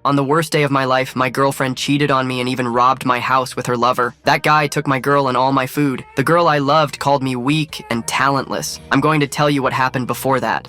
On the worst day of my life, my girlfriend cheated on me and even robbed my house with her lover. That guy took my girl and all my food. The girl I loved called me weak and talentless. I'm going to tell you what happened before that.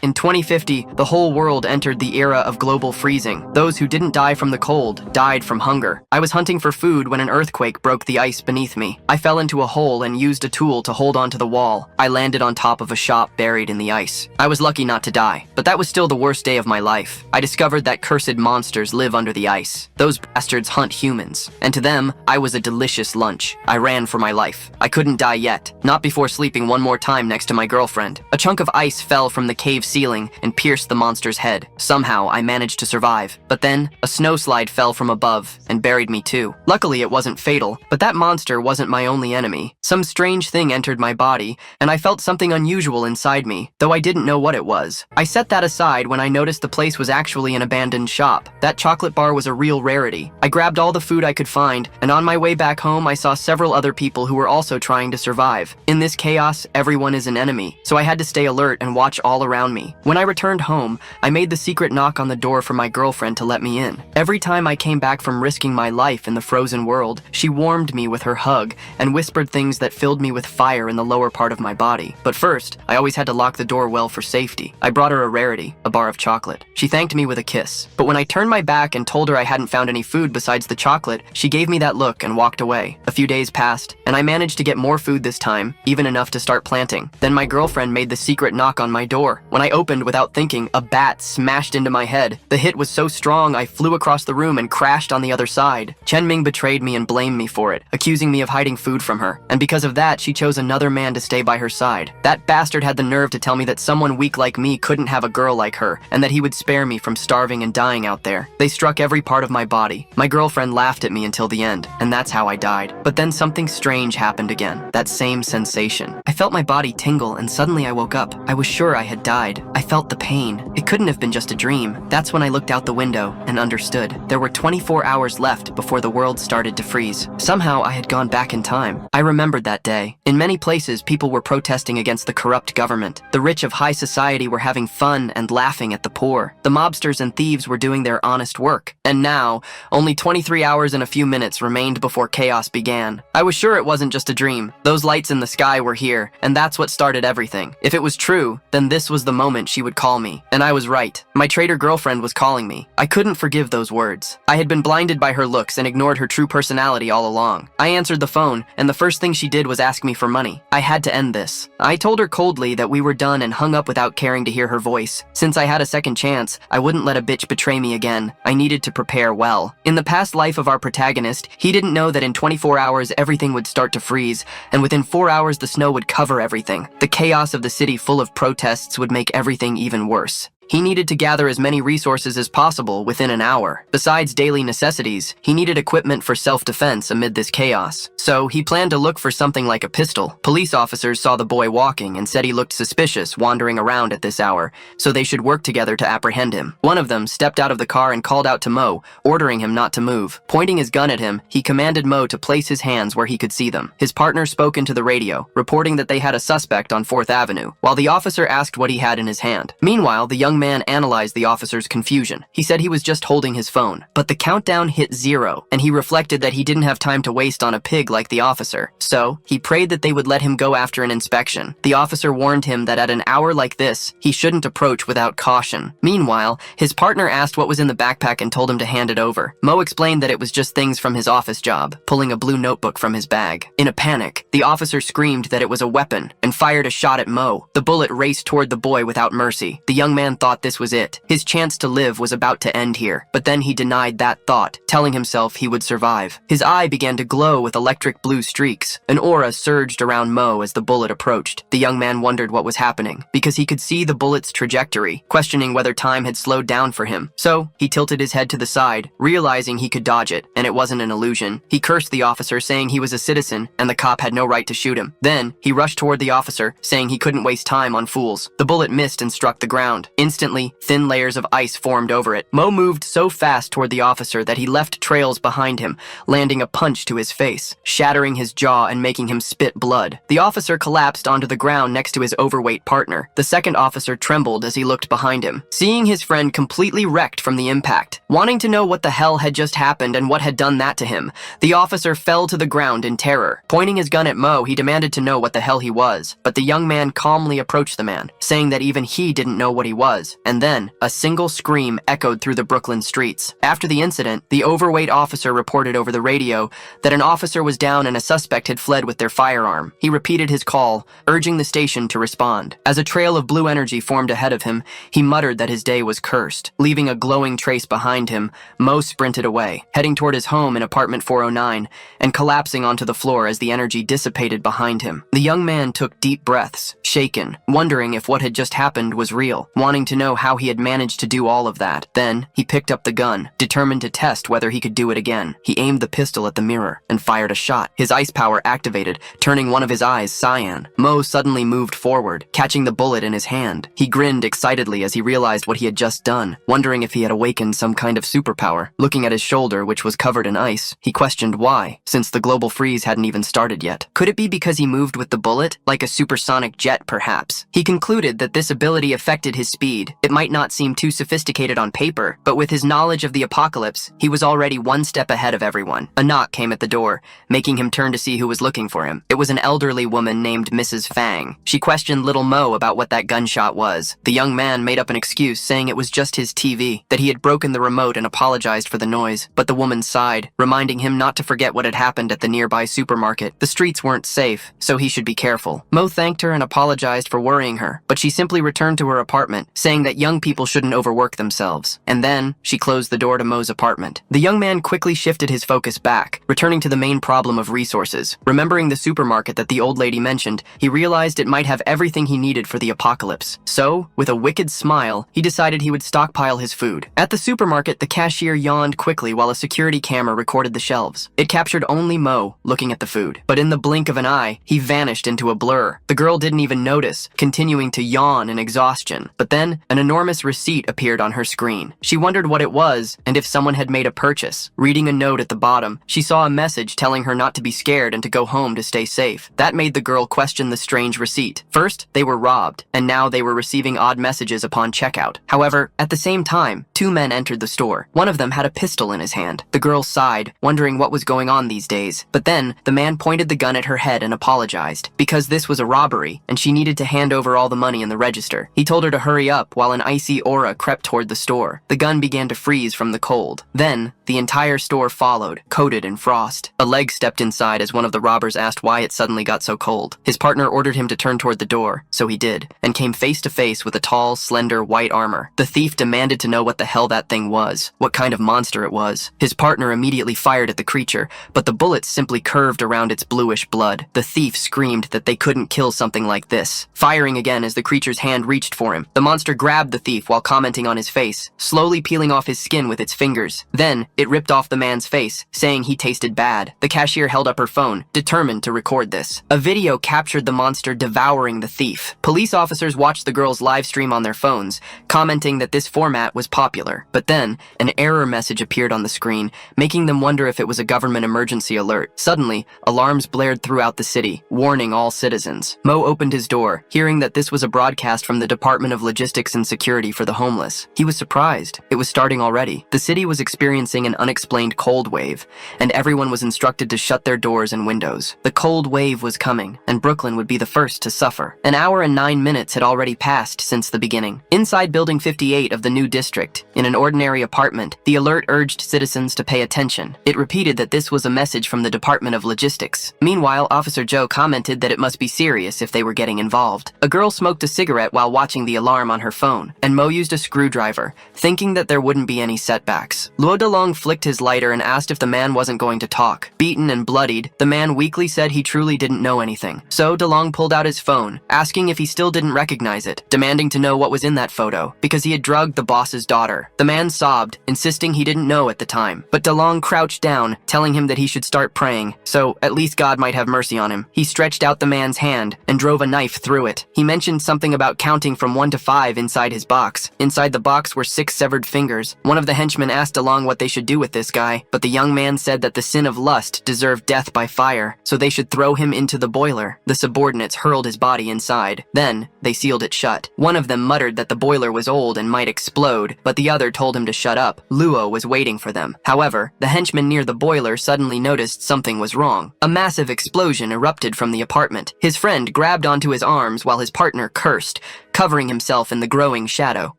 In 2050, the whole world entered the era of global freezing. Those who didn't die from the cold died from hunger. I was hunting for food when an earthquake broke the ice beneath me. I fell into a hole and used a tool to hold onto the wall. I landed on top of a shop buried in the ice. I was lucky not to die, but that was still the worst day of my life. I discovered that cursed monsters live under the ice. Those bastards hunt humans, and to them, I was a delicious lunch. I ran for my life. I couldn't die yet, not before sleeping one more time next to my girlfriend. A chunk of ice fell from the cave ceiling and pierced the monster's head. Somehow, I managed to survive. But then, a snowslide fell from above and buried me too. Luckily, it wasn't fatal, but that monster wasn't my only enemy. Some strange thing entered my body, and I felt something unusual inside me, though I didn't know what it was. I set that aside when I noticed the place was actually an abandoned shop. That chocolate bar was a real rarity. I grabbed all the food I could find, and on my way back home, I saw several other people who were also trying to survive. In this chaos, everyone is an enemy, so I had to stay alert and watch all around me. When I returned home, I made the secret knock on the door for my girlfriend to let me in. Every time I came back from risking my life in the frozen world, she warmed me with her hug and whispered things that filled me with fire in the lower part of my body. But first, I always had to lock the door well for safety. I brought her a rarity, a bar of chocolate. She thanked me with a kiss. But when I turned my back and told her I hadn't found any food besides the chocolate, she gave me that look and walked away. A few days passed, and I managed to get more food this time, even enough to start planting. Then my girlfriend made the secret knock on my door. When I opened without thinking, a bat smashed into my head. The hit was so strong, I flew across the room and crashed on the other side. Chen Ming betrayed me and blamed me for it, accusing me of hiding food from her. And because of that, she chose another man to stay by her side. That bastard had the nerve to tell me that someone weak like me couldn't have a girl like her, and that he would spare me from starving and dying out there. They struck every part of my body. My girlfriend laughed at me until the end, and that's how I died. But then something strange happened again. That same sensation. I felt my body tingle, and suddenly I woke up. I was sure I had died. I felt the pain. It couldn't have been just a dream. That's when I looked out the window and understood. There were 24 hours left before the world started to freeze. Somehow I had gone back in time. I remembered that day. In many places, people were protesting against the corrupt government. The rich of high society were having fun and laughing at the poor. The mobsters and thieves were doing their honest work. And now, only 23 hours and a few minutes remained before chaos began. I was sure it wasn't just a dream. Those lights in the sky were here, and that's what started everything. If it was true, then this was the moment she would call me. And I was right. My traitor girlfriend was calling me. I couldn't forgive those words. I had been blinded by her looks and ignored her true personality all along. I answered the phone, and the first thing she did was ask me for money. I had to end this. I told her coldly that we were done and hung up without caring to hear her voice. Since I had a second chance, I wouldn't let a bitch betray me again. I needed to prepare well. In the past life of our protagonist, he didn't know that in 24 hours everything would start to freeze, and within 4 hours the snow would cover everything. The chaos of the city full of protests would make everything even worse. He needed to gather as many resources as possible within an hour. Besides daily necessities, he needed equipment for self-defense amid this chaos. So he planned to look for something like a pistol. Police officers saw the boy walking and said he looked suspicious wandering around at this hour, so they should work together to apprehend him. One of them stepped out of the car and called out to Mo, ordering him not to move. Pointing his gun at him, he commanded Mo to place his hands where he could see them. His partner spoke into the radio, reporting that they had a suspect on 4th Avenue, while the officer asked what he had in his hand. Meanwhile, the young man analyzed the officer's confusion. He said he was just holding his phone, but the countdown hit 0, and he reflected that he didn't have time to waste on a pig like the officer. So, he prayed that they would let him go after an inspection. The officer warned him that at an hour like this, he shouldn't approach without caution. Meanwhile, his partner asked what was in the backpack and told him to hand it over. Mo explained that it was just things from his office job, pulling a blue notebook from his bag. In a panic, the officer screamed that it was a weapon and fired a shot at Mo. The bullet raced toward the boy without mercy. The young man thought this was it. His chance to live was about to end here, but then he denied that thought, telling himself he would survive. His eye began to glow with electric blue streaks. An aura surged around Mo as the bullet approached. The young man wondered what was happening, because he could see the bullet's trajectory, questioning whether time had slowed down for him. So, he tilted his head to the side, realizing he could dodge it, and it wasn't an illusion. He cursed the officer, saying he was a citizen, and the cop had no right to shoot him. Then, he rushed toward the officer, saying he couldn't waste time on fools. The bullet missed and struck the ground. Instantly, Instantly, thin layers of ice formed over it. Mo moved so fast toward the officer that he left trails behind him, landing a punch to his face, shattering his jaw and making him spit blood. The officer collapsed onto the ground next to his overweight partner. The second officer trembled as he looked behind him, seeing his friend completely wrecked from the impact. Wanting to know what the hell had just happened and what had done that to him, the officer fell to the ground in terror. Pointing his gun at Mo, he demanded to know what the hell he was, but the young man calmly approached the man, saying that even he didn't know what he was. And then, a single scream echoed through the Brooklyn streets. After the incident, the overweight officer reported over the radio that an officer was down and a suspect had fled with their firearm. He repeated his call, urging the station to respond. As a trail of blue energy formed ahead of him, he muttered that his day was cursed. Leaving a glowing trace behind him, Mo sprinted away, heading toward his home in apartment 409 and collapsing onto the floor as the energy dissipated behind him. The young man took deep breaths, shaken, wondering if what had just happened was real, wanting to know how he had managed to do all of that. Then, he picked up the gun, determined to test whether he could do it again. He aimed the pistol at the mirror and fired a shot. His ice power activated, turning one of his eyes cyan. Mo suddenly moved forward, catching the bullet in his hand. He grinned excitedly as he realized what he had just done, wondering if he had awakened some kind of superpower. Looking at his shoulder, which was covered in ice, he questioned why, since the global freeze hadn't even started yet. Could it be because he moved with the bullet, like a supersonic jet perhaps? He concluded that this ability affected his speed. It might not seem too sophisticated on paper, but with his knowledge of the apocalypse, he was already one step ahead of everyone. A knock came at the door, making him turn to see who was looking for him. It was an elderly woman named Mrs. Fang. She questioned little Mo about what that gunshot was. The young man made up an excuse, saying it was just his TV, that he had broken the remote and apologized for the noise. But the woman sighed, reminding him not to forget what had happened at the nearby supermarket. The streets weren't safe, so he should be careful. Mo thanked her and apologized for worrying her, but she simply returned to her apartment, saying that young people shouldn't overwork themselves. And then, she closed the door to Mo's apartment. The young man quickly shifted his focus back, returning to the main problem of resources. Remembering the supermarket that the old lady mentioned, he realized it might have everything he needed for the apocalypse. So, with a wicked smile, he decided he would stockpile his food. At the supermarket, the cashier yawned quickly while a security camera recorded the shelves. It captured only Mo looking at the food. But in the blink of an eye, he vanished into a blur. The girl didn't even notice, continuing to yawn in exhaustion. But then, an enormous receipt appeared on her screen. She wondered what it was and if someone had made a purchase. Reading a note at the bottom, she saw a message telling her not to be scared and to go home to stay safe. That made the girl question the strange receipt. First, they were robbed, and now they were receiving odd messages upon checkout. However, at the same time, two men entered the store. One of them had a pistol in his hand. The girl sighed, wondering what was going on these days. But then, the man pointed the gun at her head and apologized, because this was a robbery, and she needed to hand over all the money in the register. He told her to hurry up while an icy aura crept toward the store. The gun began to freeze from the cold. Then, the entire store followed, coated in frost. A leg stepped inside as one of the robbers asked why it suddenly got so cold. His partner ordered him to turn toward the door, so he did, and came face to face with a tall, slender, white armor. The thief demanded to know what the hell that thing was, what kind of monster it was. His partner immediately fired at the creature, but the bullets simply curved around its bluish blood. The thief screamed that they couldn't kill something like this, firing again as the creature's hand reached for him. The monster grabbed the thief while commenting on his face, slowly peeling off his skin with its fingers. Then, it ripped off the man's face, saying he tasted bad. The cashier held up her phone, determined to record this. A video captured the monster devouring the thief. Police officers watched the girl's live stream on their phones, commenting that this format was popular. But then, an error message appeared on the screen, making them wonder if it was a government emergency alert. Suddenly, alarms blared throughout the city, warning all citizens. Mo opened his door, hearing that this was a broadcast from the Department of Logistics and Security for the Homeless. He was surprised. It was starting already. The city was experiencing an unexplained cold wave, and everyone was instructed to shut their doors and windows. The cold wave was coming, and Brooklyn would be the first to suffer. An hour and 9 minutes had already passed since the beginning. Inside Building 58 of the new district, in an ordinary apartment, the alert urged citizens to pay attention. It repeated that this was a message from the Department of Logistics. Meanwhile, Officer Joe commented that it must be serious if they were getting involved. A girl smoked a cigarette while watching the alarm on her phone, and Mo used a screwdriver, thinking that there wouldn't be any setbacks. Luo Delong flicked his lighter and asked if the man wasn't going to talk. Beaten and bloodied, the man weakly said he truly didn't know anything. So Delong pulled out his phone, asking if he still didn't recognize it, demanding to know what was in that photo, because he had drugged the boss's daughter. The man sobbed, insisting he didn't know at the time. But Delong crouched down, telling him that he should start praying, so at least God might have mercy on him. He stretched out the man's hand and drove a knife through it. He mentioned something about counting from 1 to 5 in inside his box. Inside the box were 6 severed fingers. One of the henchmen asked along what they should do with this guy, but the young man said that the sin of lust deserved death by fire, so they should throw him into the boiler. The subordinates hurled his body inside. Then, they sealed it shut. One of them muttered that the boiler was old and might explode, but the other told him to shut up. Luo was waiting for them. However, the henchman near the boiler suddenly noticed something was wrong. A massive explosion erupted from the apartment. His friend grabbed onto his arms while his partner cursed, covering himself in the growing shadow.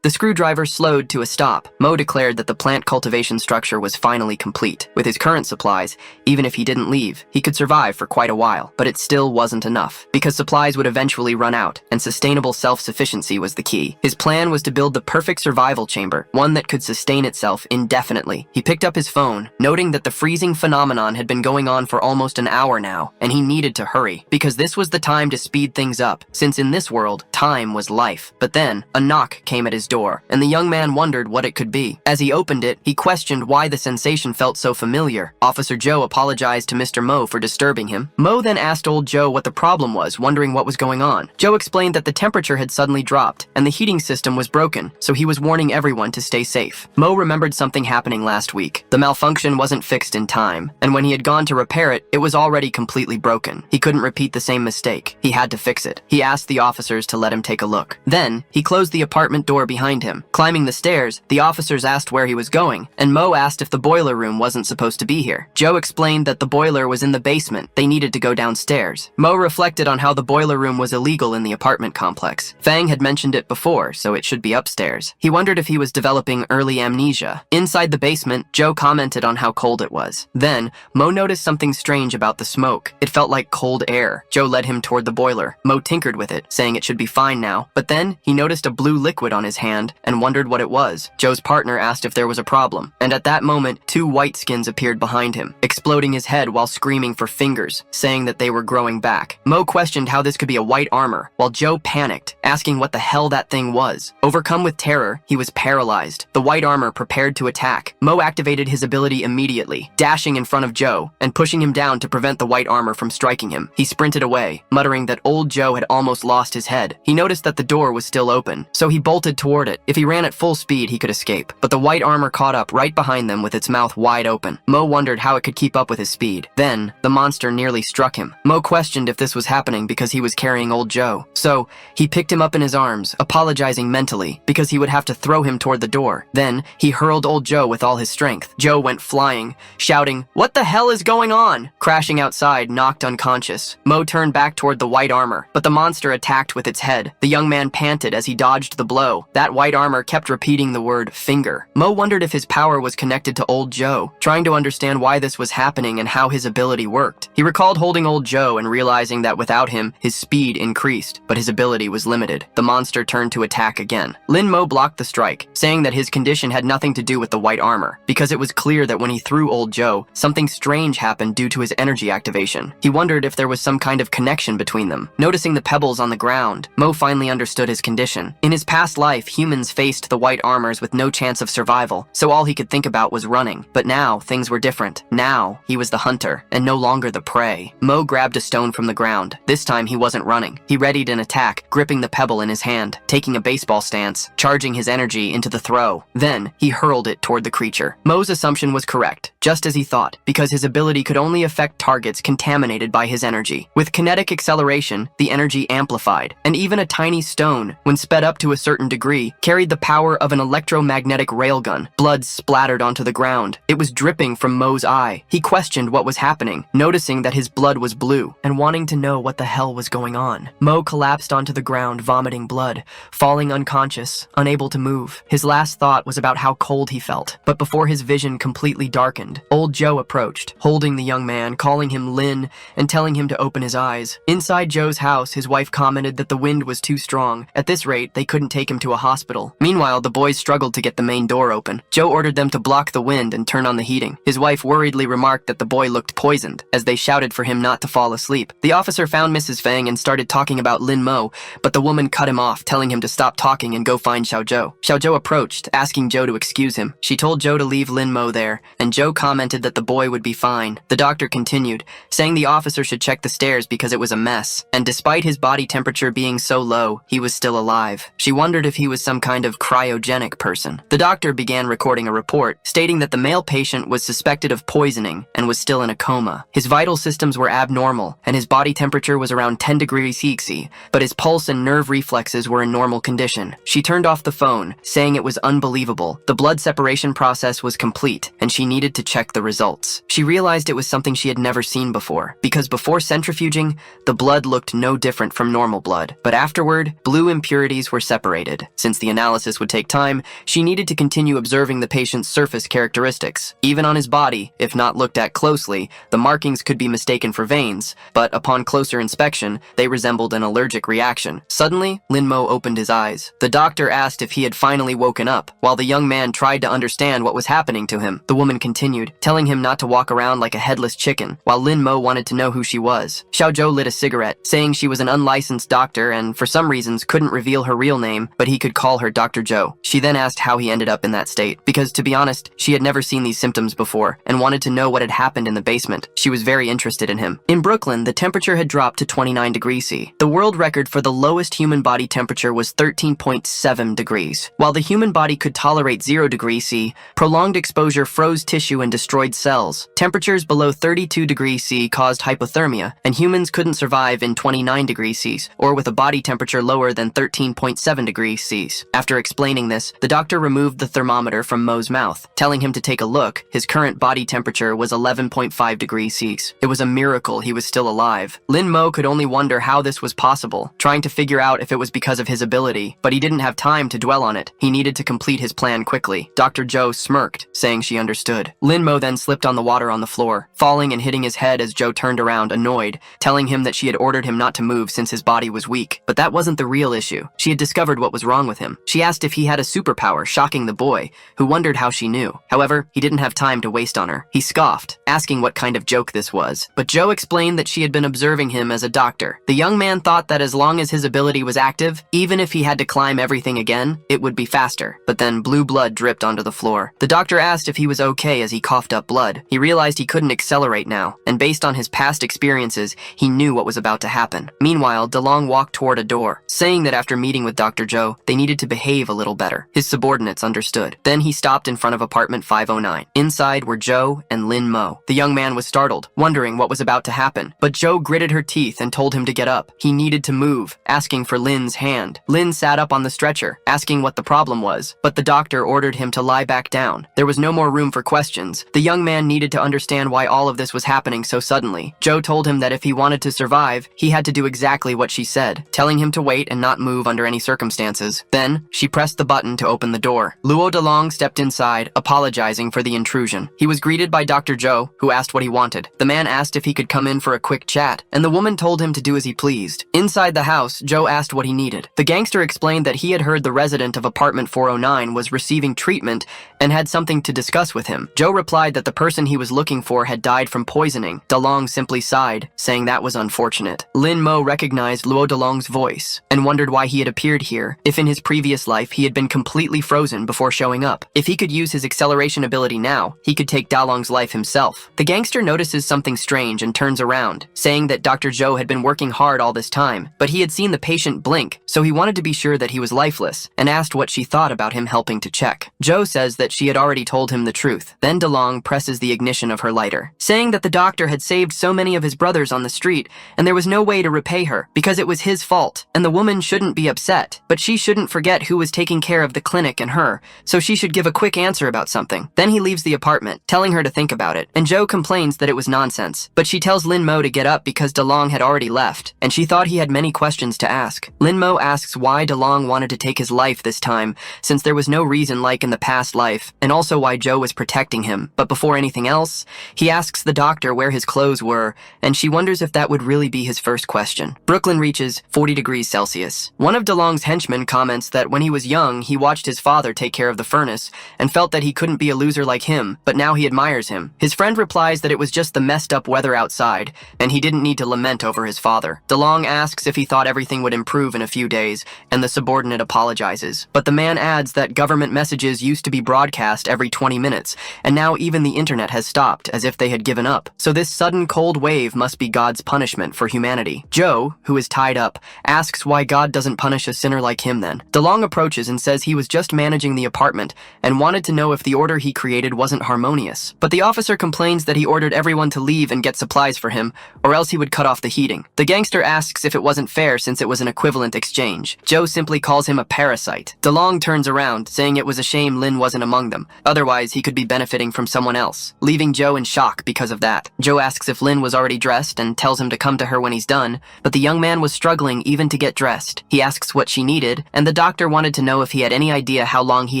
The screwdriver slowed to a stop. Mo declared that the plant cultivation structure was finally complete. With his current supplies, even if he didn't leave, he could survive for quite a while, but it still wasn't enough, because supplies would eventually run out, and sustainable self-sufficiency was the key. His plan was to build the perfect survival chamber, one that could sustain itself indefinitely. He picked up his phone, noting that the freezing phenomenon had been going on for almost an hour now, and he needed to hurry, because this was the time to speed things up, since in this world, time was life. But then, a knock came at his door, and the young man wondered what it could be. As he opened it, he questioned why the sensation felt so familiar. Officer Joe apologized to Mr. Mo for disturbing him. Mo then asked old Joe what the problem was, wondering what was going on. Joe explained that the temperature had suddenly dropped, and the heating system was broken, so he was warning everyone to stay safe. Mo remembered something happening last week. The malfunction wasn't fixed in time, and when he had gone to repair it, it was already completely broken. He couldn't repeat the same mistake. He had to fix it. He asked the officers to let him take a look. Then, he closed the apartment door behind him. Climbing the stairs, the officers asked where he was going, and Mo asked if the boiler room wasn't supposed to be here. Joe explained that the boiler was in the basement. They needed to go downstairs. Mo reflected on how the boiler room was illegal in the apartment complex. Fang had mentioned it before, so it should be upstairs. He wondered if he was developing early amnesia. Inside the basement, Joe commented on how cold it was. Then, Mo noticed something strange about the smoke. It felt like cold air. Joe led him toward the boiler. Mo tinkered with it, saying it should be fine now. But then, he noticed a blue liquid on his hand and wondered what it was. Joe's partner asked if there was a problem, and at that moment, 2 white skins appeared behind him, exploding his head while screaming for fingers, saying that they were growing back. Mo questioned how this could be a white armor, while Joe panicked, asking what the hell that thing was. Overcome with terror, he was paralyzed. The white armor prepared to attack. Mo activated his ability immediately, dashing in front of Joe and pushing him down to prevent the white armor from striking him. He sprinted away, muttering that old Joe had almost lost his head. He noticed that the door was still open, so he bolted toward it. If he ran at full speed, he could escape, but the white armor caught up right behind them with its mouth wide open. Mo wondered how it could keep up with his speed. Then, the monster nearly struck him. Mo questioned if this was happening because he was carrying old Joe, so he picked him up in his arms, apologizing mentally, because he would have to throw him toward the door. Then, he hurled old Joe with all his strength. Joe went flying, shouting, "What the hell is going on?" Crashing outside, knocked unconscious. Mo turned back toward the white armor, but the monster attacked with its head. The young man panted as he dodged the blow. That white armor kept repeating the word finger. Mo wondered if his power was connected to old Joe, trying to understand why this was happening and how his ability worked. He recalled holding old Joe and realizing that without him, his speed increased, but his ability was limited. The monster turned to attack again. Lin Mo blocked the strike, saying that his condition had nothing to do with the white armor, because it was clear that when he threw old Joe, something strange happened due to his energy activation. He wondered if there was some kind of connection between them. Noticing the pebbles on the ground, Mo finally understood his condition. In his past life, humans faced the white armors with no chance of survival, so all he could think about was running. But now, things were different. Now, he was the hunter, and no longer the prey. Mo grabbed a stone from the ground. This time, he wasn't running. He readied an attack, gripping the pebble in his hand, taking a baseball stance, charging his energy into the throw. Then, he hurled it toward the creature. Mo's assumption was correct, just as he thought, because his ability could only affect targets contaminated by his energy. With kinetic acceleration, the energy amplified, and even a tiny stone, when sped up to a certain degree, carried the power of an electromagnetic railgun. Blood splattered onto the ground. It was dripping from Mo's eye. He questioned what was happening, noticing that his blood was blue, and wanting to know what the hell was going on. Mo collapsed onto the ground, vomiting blood, falling unconscious, unable to move. His last thought was about how cold he felt, but before his vision completely darkened, old Joe approached, holding the young man, calling him Lin, and telling him to open his eyes. Inside Joe's house, his wife commented that the wind was too strong. At this rate, they couldn't take him to a hospital. Meanwhile, the boys struggled to get the main door open. Joe ordered them to block the wind and turn on the heating. His wife worriedly remarked that the boy looked poisoned, as they shouted for him not to fall asleep. The officer found Mrs. Fang and started talking about Lin Mo, but the woman cut him off, telling him to stop talking and go find Xiao Zhou. Xiao Zhou approached, asking Joe to excuse him. She told Joe to leave Lin Mo there, and Joe commented that the boy would be fine. The doctor continued, saying the officer should check the stairs because it was a mess, and despite his body temperature being so low, he he was still alive. She wondered if he was some kind of cryogenic person. The doctor began recording a report, stating that the male patient was suspected of poisoning and was still in a coma. His vital systems were abnormal, and his body temperature was around 10 degrees Celsius, but his pulse and nerve reflexes were in normal condition. She turned off the phone, saying it was unbelievable. The blood separation process was complete, and she needed to check the results. She realized it was something she had never seen before, because before centrifuging, the blood looked no different from normal blood, but afterward, blue impurities were separated. Since the analysis would take time, she needed to continue observing the patient's surface characteristics. Even on his body, if not looked at closely, the markings could be mistaken for veins, but upon closer inspection, they resembled an allergic reaction. Suddenly, Lin Mo opened his eyes. The doctor asked if he had finally woken up, while the young man tried to understand what was happening to him. The woman continued, telling him not to walk around like a headless chicken, while Lin Mo wanted to know who she was. Xiao Zhou lit a cigarette, saying she was an unlicensed doctor and, for some reasons, couldn't reveal her real name, but he could call her Dr. Zhou. She then asked how he ended up in that state, because, to be honest, she had never seen these symptoms before, and wanted to know what had happened in the basement. She was very interested in him. In Brooklyn, the temperature had dropped to 29 degrees C. The world record for the lowest human body temperature was 13.7 degrees. While the human body could tolerate 0 degrees C, prolonged exposure froze tissue and destroyed cells. Temperatures below 32 degrees C caused hypothermia, and humans couldn't survive in 29 degrees C, or with a body temperature lower than 13.7 degrees C. After explaining this, the doctor removed the thermometer from Mo's mouth, telling him to take a look. His current body temperature was 11.5 degrees C. It was a miracle he was still alive. Lin Mo could only wonder how this was possible, trying to figure out if it was because of his ability, but he didn't have time to dwell on it. He needed to complete his plan quickly. Dr. Zhou smirked, saying she understood. Lin Mo then slipped on the water on the floor, falling and hitting his head as Zhou turned around, annoyed, telling him that she had ordered him not to move since his body was weak. But that wasn't the real issue. She had discovered what was wrong with him. She asked if he had a superpower, shocking the boy, who wondered how she knew. However, he didn't have time to waste on her. He scoffed, asking what kind of joke this was. But Zhou explained that she had been observing him as a doctor. The young man thought that as long as his ability was active, even if he had to climb everything again, it would be faster. But then blue blood dripped onto the floor. The doctor asked if he was okay as he coughed up blood. He realized he couldn't accelerate now, and based on his past experiences, he knew what was about to happen. Meanwhile, DeLong walked toward a door, saying that after meeting with Dr. Zhou, they needed to behave a little better. His subordinates understood. Then he stopped in front of apartment 509. Inside were Zhou and Lin Mo. The young man was startled, wondering what was about to happen, but Zhou gritted her teeth and told him to get up. He needed to move, asking for Lin's hand. Lin sat up on the stretcher, asking what the problem was, but the doctor ordered him to lie back down. There was no more room for questions. The young man needed to understand why all of this was happening so suddenly. Zhou told him that if he wanted to survive, he had to do exactly what she said, telling him to wait and not move under any circumstances. Then, she pressed the button to open the door. Luo Delong stepped inside, apologizing for the intrusion. He was greeted by Dr. Zhou, who asked what he wanted. The man asked if he could come in for a quick chat, and the woman told him to do as he pleased. Inside the house, Zhou asked what he needed. The gangster explained that he had heard the resident of apartment 409 was receiving treatment and had something to discuss with him. Zhou replied that the person he was looking for had died from poisoning. Delong simply sighed, saying that was unfortunate. Lin Mo recognized Luo Delong's voice and wondered why he had appeared here, if in his previous life he had been completely frozen before showing up. If he could use his acceleration ability now, he could take Dalong's life himself. The gangster notices something strange and turns around, saying that Dr. Zhou had been working hard all this time, but he had seen the patient blink, so he wanted to be sure that he was lifeless, and asked what she thought about him helping to check. Zhou says that she had already told him the truth. Then Delong presses the ignition of her lighter, saying that the doctor had saved so many of his brothers on the street, and there was no way to repay her, because it was his fault, and the woman shouldn't be upset, but she shouldn't forget who was taking care of the clinic and her, so she should give a quick answer about something. Then he leaves the apartment, telling her to think about it, and Zhou complains that it was nonsense, but she tells Lin Mo to get up because DeLong had already left, and she thought he had many questions to ask. Lin Mo asks why DeLong wanted to take his life this time, since there was no reason like in the past life, and also why Zhou was protecting him. But before anything else, he asks the doctor where his clothes were, and she wonders if that would really be his first question. Brooklyn reaches 40 degrees Celsius. One of DeLong's henchmen comments that when he was young, he watched his father take care of the furnace, and felt that he couldn't be a loser like him, but now he admires him. His friend replies that it was just the messed up weather outside, and he didn't need to lament over his father. DeLong asks if he thought everything would improve in a few days, and the subordinate apologizes. But the man adds that government messages used to be broadcast every 20 minutes, and now even the internet has stopped, as if they had given up. So this sudden cold wave must be God's punishment for humanity. Zhou, who is tied up, asks why God doesn't punish a sinner like him then. DeLong approaches and says he was just managing the apartment and wanted to know if the order he created wasn't harmonious. But the officer complains that he ordered everyone to leave and get supplies for him, or else he would cut off the heating. The gangster asks if it wasn't fair since it was an equivalent exchange. Joe simply calls him a parasite. DeLong turns around, saying it was a shame Lin wasn't among them. Otherwise, he could be benefiting from someone else, leaving Joe in shock because of that. Joe asks if Lin was already dressed and tells him to come to her when he's done, but the young man was struggling even to get dressed. He asks what she needed, and the doctor wanted to know if he had any idea how long he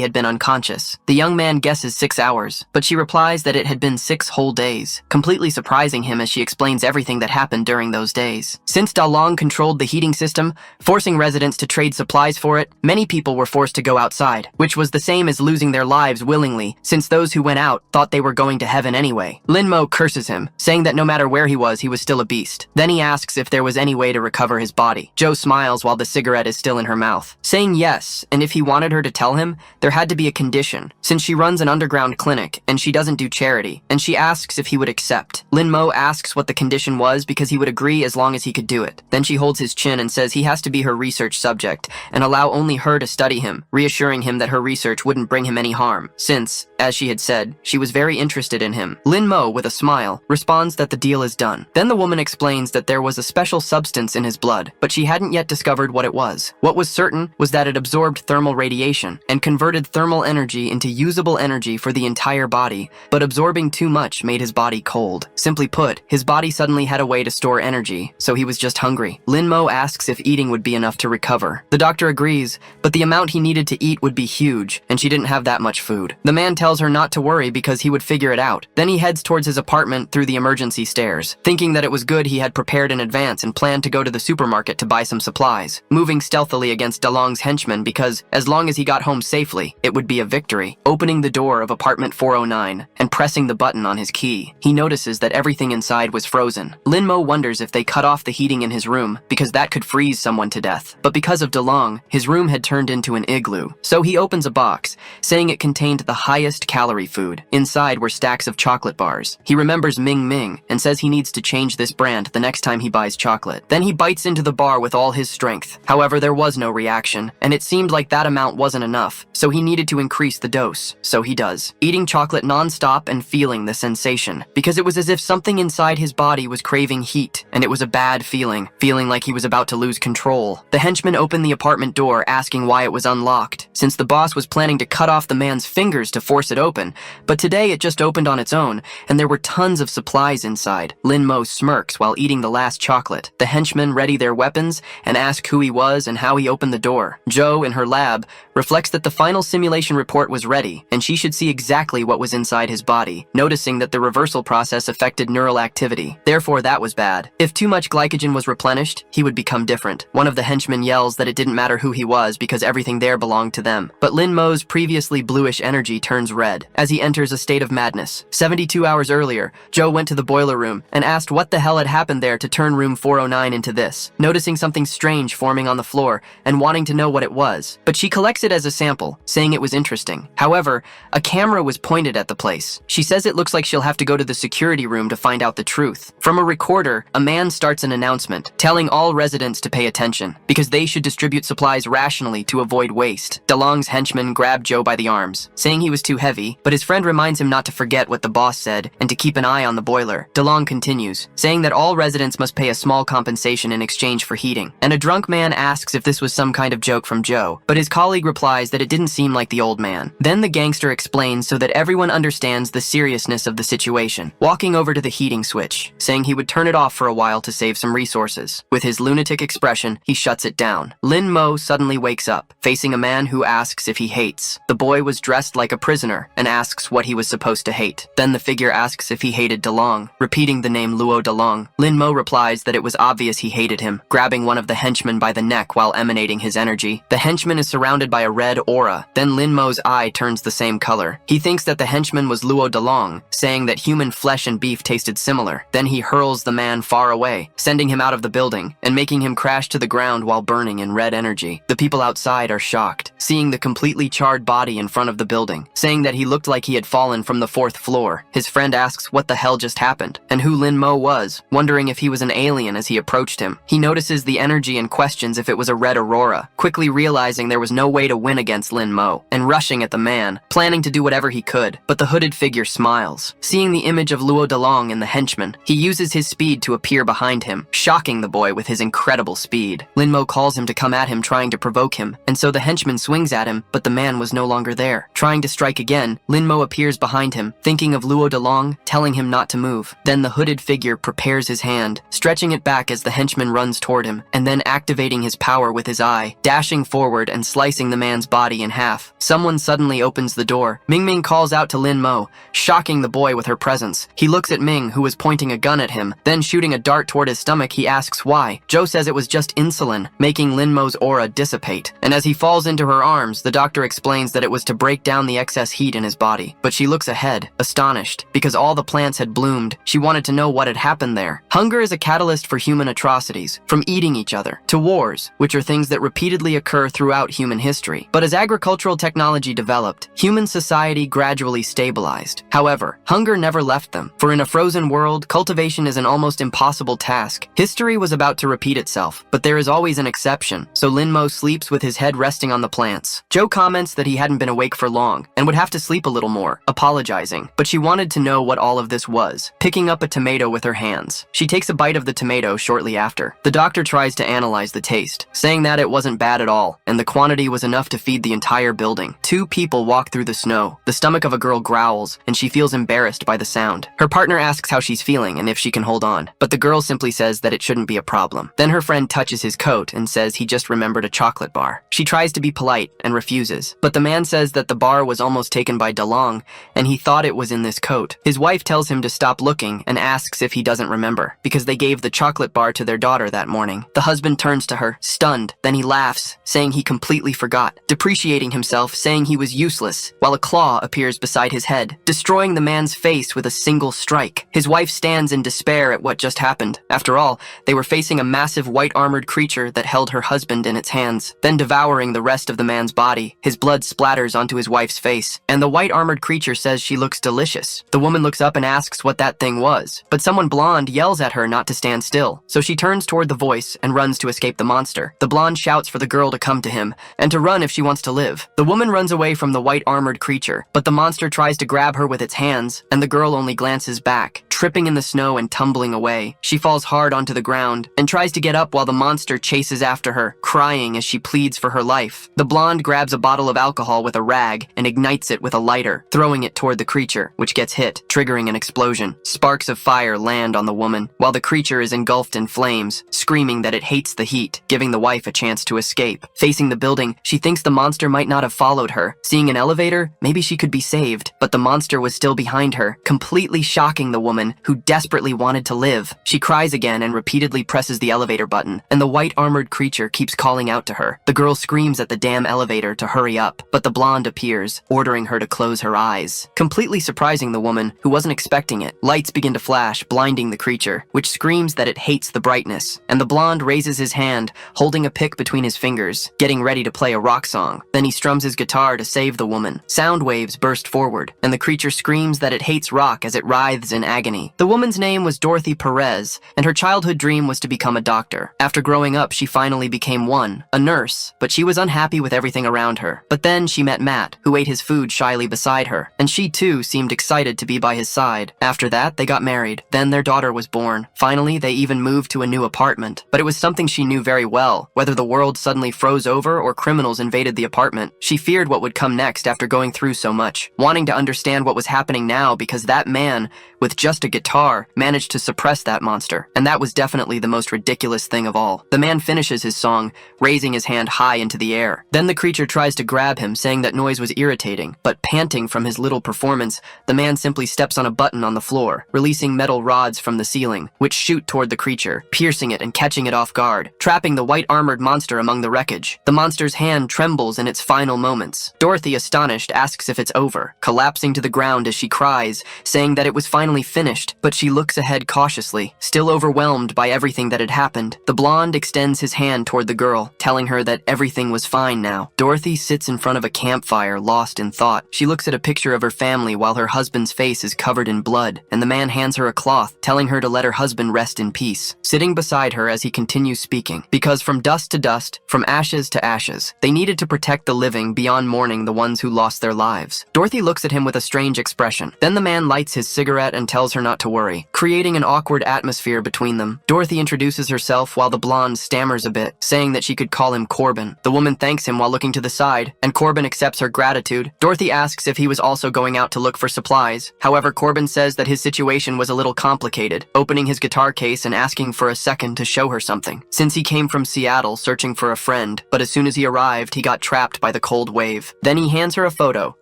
had been unconscious. The young man guesses 6 hours, but she replies that it had been 6 whole days, completely surprising him as she explains everything that happened during those days. Since Dalong controlled the heating system, forcing residents to trade supplies for it, many people were forced to go outside, which was the same as losing their lives willingly, since those who went out thought they were going to heaven anyway. Lin Mo curses him, saying that no matter where he was still a beast. Then he asks if there was any way to recover his body. Joe smiles while the cigarette is still in her mouth, saying yes, and if he wanted her to tell him, there had to be a condition, since she runs an underground clinic and she doesn't do charity, and she asks if he would accept. Lin Mo asks what the condition was because he would agree as long as he could do it. Then she holds his chin and says he has to be her research subject and allow only her to study him, reassuring him that her research wouldn't bring him any harm, since, as she had said, she was very interested in him. Lin Mo, with a smile, responds that the deal is done. Then the woman explains that there was a special substance in his blood, but she hadn't yet discovered what it was. What was certain was that it absorbed thermal radiation and converted thermal energy into usable energy for the entire body, but absorbing too much made his body cold. Simply put, his body suddenly had a way to store energy, so he was just hungry. Lin Mo asks if eating would be enough to recover. The doctor agrees, but the amount he needed to eat would be huge, and she didn't have that much food. The man tells her not to worry because he would figure it out. Then he heads towards his apartment through the emergency stairs, thinking that it was good he had prepared in advance and planned to go to the supermarket to buy some supplies, moving stealthily against DeLong's henchmen because, as long as he got home safely, it would be a victory. Opening the door of apartment 409 and pressing the button on his key, he notices that everything inside was frozen. Lin Mo wonders if they cut off the heating in his room because that could freeze someone to death. But because of DeLong, his room had turned into an igloo. So he opens a box, saying it contained the highest calorie food. Inside were stacks of chocolate bars. He remembers Ming Ming and says he needs to change this brand the next time he buys chocolate. Then he bites into the bar with all his strength. However, there was no reaction, and it seemed like that amount wasn't enough, so he needed to increase the dose. So he does, eating chocolate non-stop and feeling the sensation, because it was as if something inside his body was craving heat, and it was a bad feeling like he was about to lose control. The henchman opened the apartment door, asking why it was unlocked, since the boss was planning to cut off the man's fingers to force it open, but today it just opened on its own, and there were tons of supplies inside. Lin Mo smirks while eating the last chocolate. The henchmen ready their weapons and ask who he was and how he opened the door. Joe, in her lab, reflects that the final simulation report was ready, and she should see exactly what was inside his body, noticing that the reversal process affected neural activity. Therefore, that was bad. If too much glycogen was replenished, he would become different. One of the henchmen yells that it didn't matter who he was because everything there belonged to them. But Lin Mo's previously bluish energy turns red as he enters a state of madness. 72 hours earlier, Joe went to the boiler room and asked what the hell had happened there to turn room 409 into this, noticing something strange forming on the floor and wanting to know what it was. But she collects it as a sample, saying it was interesting. However, a camera was pointed at the place. She says it looks like she'll have to go to the security room to find out the truth. From a recorder, a man starts an announcement, telling all residents to pay attention, because they should distribute supplies rationally to avoid waste. DeLong's henchmen grab Joe by the arms, saying he was too heavy, but his friend reminds him not to forget what the boss said and to keep an eye on the boiler. DeLong continues, saying that all residents must pay a small compensation in exchange for heating, and a drunk man asks if this was some kind of joke from Joe, but his colleague replies that it didn't seem like the old man. Then the gangster explains so that everyone understands the seriousness of the situation, walking over to the heating switch, saying he would turn it off for a while to save some resources. With his lunatic expression, he shuts it down. Lin Mo suddenly wakes up, facing a man who asks if he hates. The boy was dressed like a prisoner and asks what he was supposed to hate. Then the figure asks if he hated DeLong, repeating the name Luo DeLong. Lin Mo replies that it was obvious he hated him, grabbing one of the henchmen by the neck while emanating his energy. The henchman is surrounded by a red aura. Then Lin Mo's eye turns the same color. He thinks that the henchman was Luo DeLong, saying that human flesh and beef tasted similar. Then he hurls the man far away, sending him out of the building and making him crash to the ground while burning in red energy. The people outside are shocked, seeing the completely charred body in front of the building, saying that he looked like he had fallen from the 4th floor. His friend asks what the hell just happened, and who Lin Mo was, wondering if he was an alien as he approached him. He notices the energy and questions if it was a red aurora, quickly realizing there was no way to win against Lin Mo, and rushing at the man, planning to do whatever he could, but the hooded figure smiles. Seeing the image of Luo Dalong in the henchman, he uses his speed to appear behind him, shocking the boy with his incredible speed. Lin Mo calls him to come at him, trying to provoke him, and so the henchman swings at him, but the man was no longer there. Trying to strike again, Lin Mo appears behind him, thinking of Luo Dalong, telling him not to move. Then the hooded figure prepares his hand, stretching it back as the henchman runs toward him, and then activating his power with his eye, dashing forward and slicing the man's body in half. Someone suddenly opens the door. Ming Ming calls out to Lin Mo, shocking the boy with her presence. He looks at Ming, who was pointing a gun at him, then shooting a dart toward his stomach. He asks why. Joe says it was just insulin, making Lin Mo's aura dissipate. And as he falls into her arms, the doctor explains that it was to break down the excess heat in his body. But she looks ahead, astonished, because all the plants had bloomed. She wanted to know what had happened there. Hunger is a catalyst for human atrocities, from eating each other to wars, which are things that repeatedly occur throughout human history. But as agricultural technology developed, human society gradually stabilized. However, hunger never left them, for in a frozen world, cultivation is an almost impossible task. History was about to repeat itself, but there is always an exception, so Lin Mo sleeps with his head resting on the plants. Joe comments that he hadn't been awake for long, and would have to sleep a little more, apologizing, but she wanted to know what all of this was, picking up a tomato with her hands. She takes a bite of the tomato shortly after. The doctor tries to analyze the taste, saying that it wasn't bad at all, and the quantity was enough to feed the entire building. 2 people walk through the snow. The stomach of a girl growls, and she feels embarrassed by the sound. Her partner asks how she's feeling and if she can hold on, but the girl simply says that it shouldn't be a problem. Then her friend touches his coat and says he just remembered a chocolate bar. She tries to be polite and refuses, but the man says that the bar was almost taken by Dalong, and he thought it was in this coat. His wife tells him to stop looking and asks if he doesn't remember, because they gave the chocolate bar to their daughter that morning. The husband turns to her, stunned, then he laughs, saying he completely forgot, depreciating himself, saying he was useless, while a claw appears beside his head, destroying the man's face with a single strike. His wife stands in despair at what just happened. After all, they were facing a massive white-armored creature that held her husband in its hands, then devouring the rest of the man's body. His blood splatters onto his wife's face, and the white-armored creature says she looks delicious. The woman looks up and asks what that thing was, but someone blonde yells at her not to stand still, so she turns toward the voice and runs to escape the monster. The blonde shouts for the girl to come to him, and to run if she wants to live. The woman runs away from the white-armored creature, but the monster tries to grab her with its hands, and the girl only glances back, tripping in the snow and tumbling away. She falls hard onto the ground, and tries to get up while the monster chases after her, crying as she pleads for her life. The blonde grabs a bottle of alcohol with a rag and ignites it with a lighter, throwing it toward the creature, which gets hit, triggering an explosion. Sparks of fire land on the woman, while the creature is engulfed in flames, screaming that it hates the heat, giving the wife a chance to escape. Facing the building, she thinks the monster might not have followed her. Seeing an elevator, maybe she could be saved, but the monster was still behind her, completely shocking the woman, who desperately wanted to live. She cries again and repeatedly presses the elevator button, and the white-armored creature keeps calling out to her. The girl screams at the damn elevator to hurry up, but the blonde appears, ordering her to close her eyes, completely surprising the woman, who wasn't expecting it. Lights begin to flash, blinding the creature, which screams that it hates the brightness, and the blonde raises his hand, holding a pick between his fingers, getting ready to play a rock song. Then he strums his guitar to save the woman. Sound waves burst forward, and the creature screams that it hates rock as it writhes in agony. The woman's name was Dorothy Perez, and her childhood dream was to become a doctor. After growing up, she finally became one, a nurse, but she was unhappy with everything around her. But then she met Matt, who ate his food shyly beside her, and she too seemed excited to be by his side. After that, they got married. Then their daughter was born. Finally, they even moved to a new apartment. But it was something she knew very well. Whether the world suddenly froze over or criminals invaded the apartment, she feared what would come next after going through so much, wanting to understand what was happening now because that man, with just a guitar, managed to suppress that monster. And that was definitely the most ridiculous thing of all. The man finishes his song, raising his hand high into the air. Then the creature tries to grab him, saying that noise was irritating, but panting from his little performance, the man simply steps on a button on the floor, releasing metal rods from the ceiling, which shoot toward the creature, piercing it and catching it off guard, trapping the white-armored monster among the wreckage. The monster's hand trembles in its final moments. Dorothy, astonished, asks if it's over, collapsing to the ground as she cries, saying that it was finally finished finished, but she looks ahead cautiously, still overwhelmed by everything that had happened. The blonde extends his hand toward the girl, telling her that everything was fine now. Dorothy sits in front of a campfire, lost in thought. She looks at a picture of her family while her husband's face is covered in blood, and the man hands her a cloth, telling her to let her husband rest in peace. Sitting beside her as he continues speaking, because from dust to dust, from ashes to ashes, they needed to protect the living beyond mourning the ones who lost their lives. Dorothy looks at him with a strange expression. Then the man lights his cigarette and tells her not to worry, creating an awkward atmosphere between them. Dorothy introduces herself while the blonde stammers a bit, saying that she could call him Corbin. The woman thanks him while looking to the side, and Corbin accepts her gratitude. Dorothy asks if he was also going out to look for supplies. However, Corbin says that his situation was a little complicated, opening his guitar case and asking for a second to show her something, since he came from Seattle searching for a friend, but as soon as he arrived, he got trapped by the cold wave. Then he hands her a photo,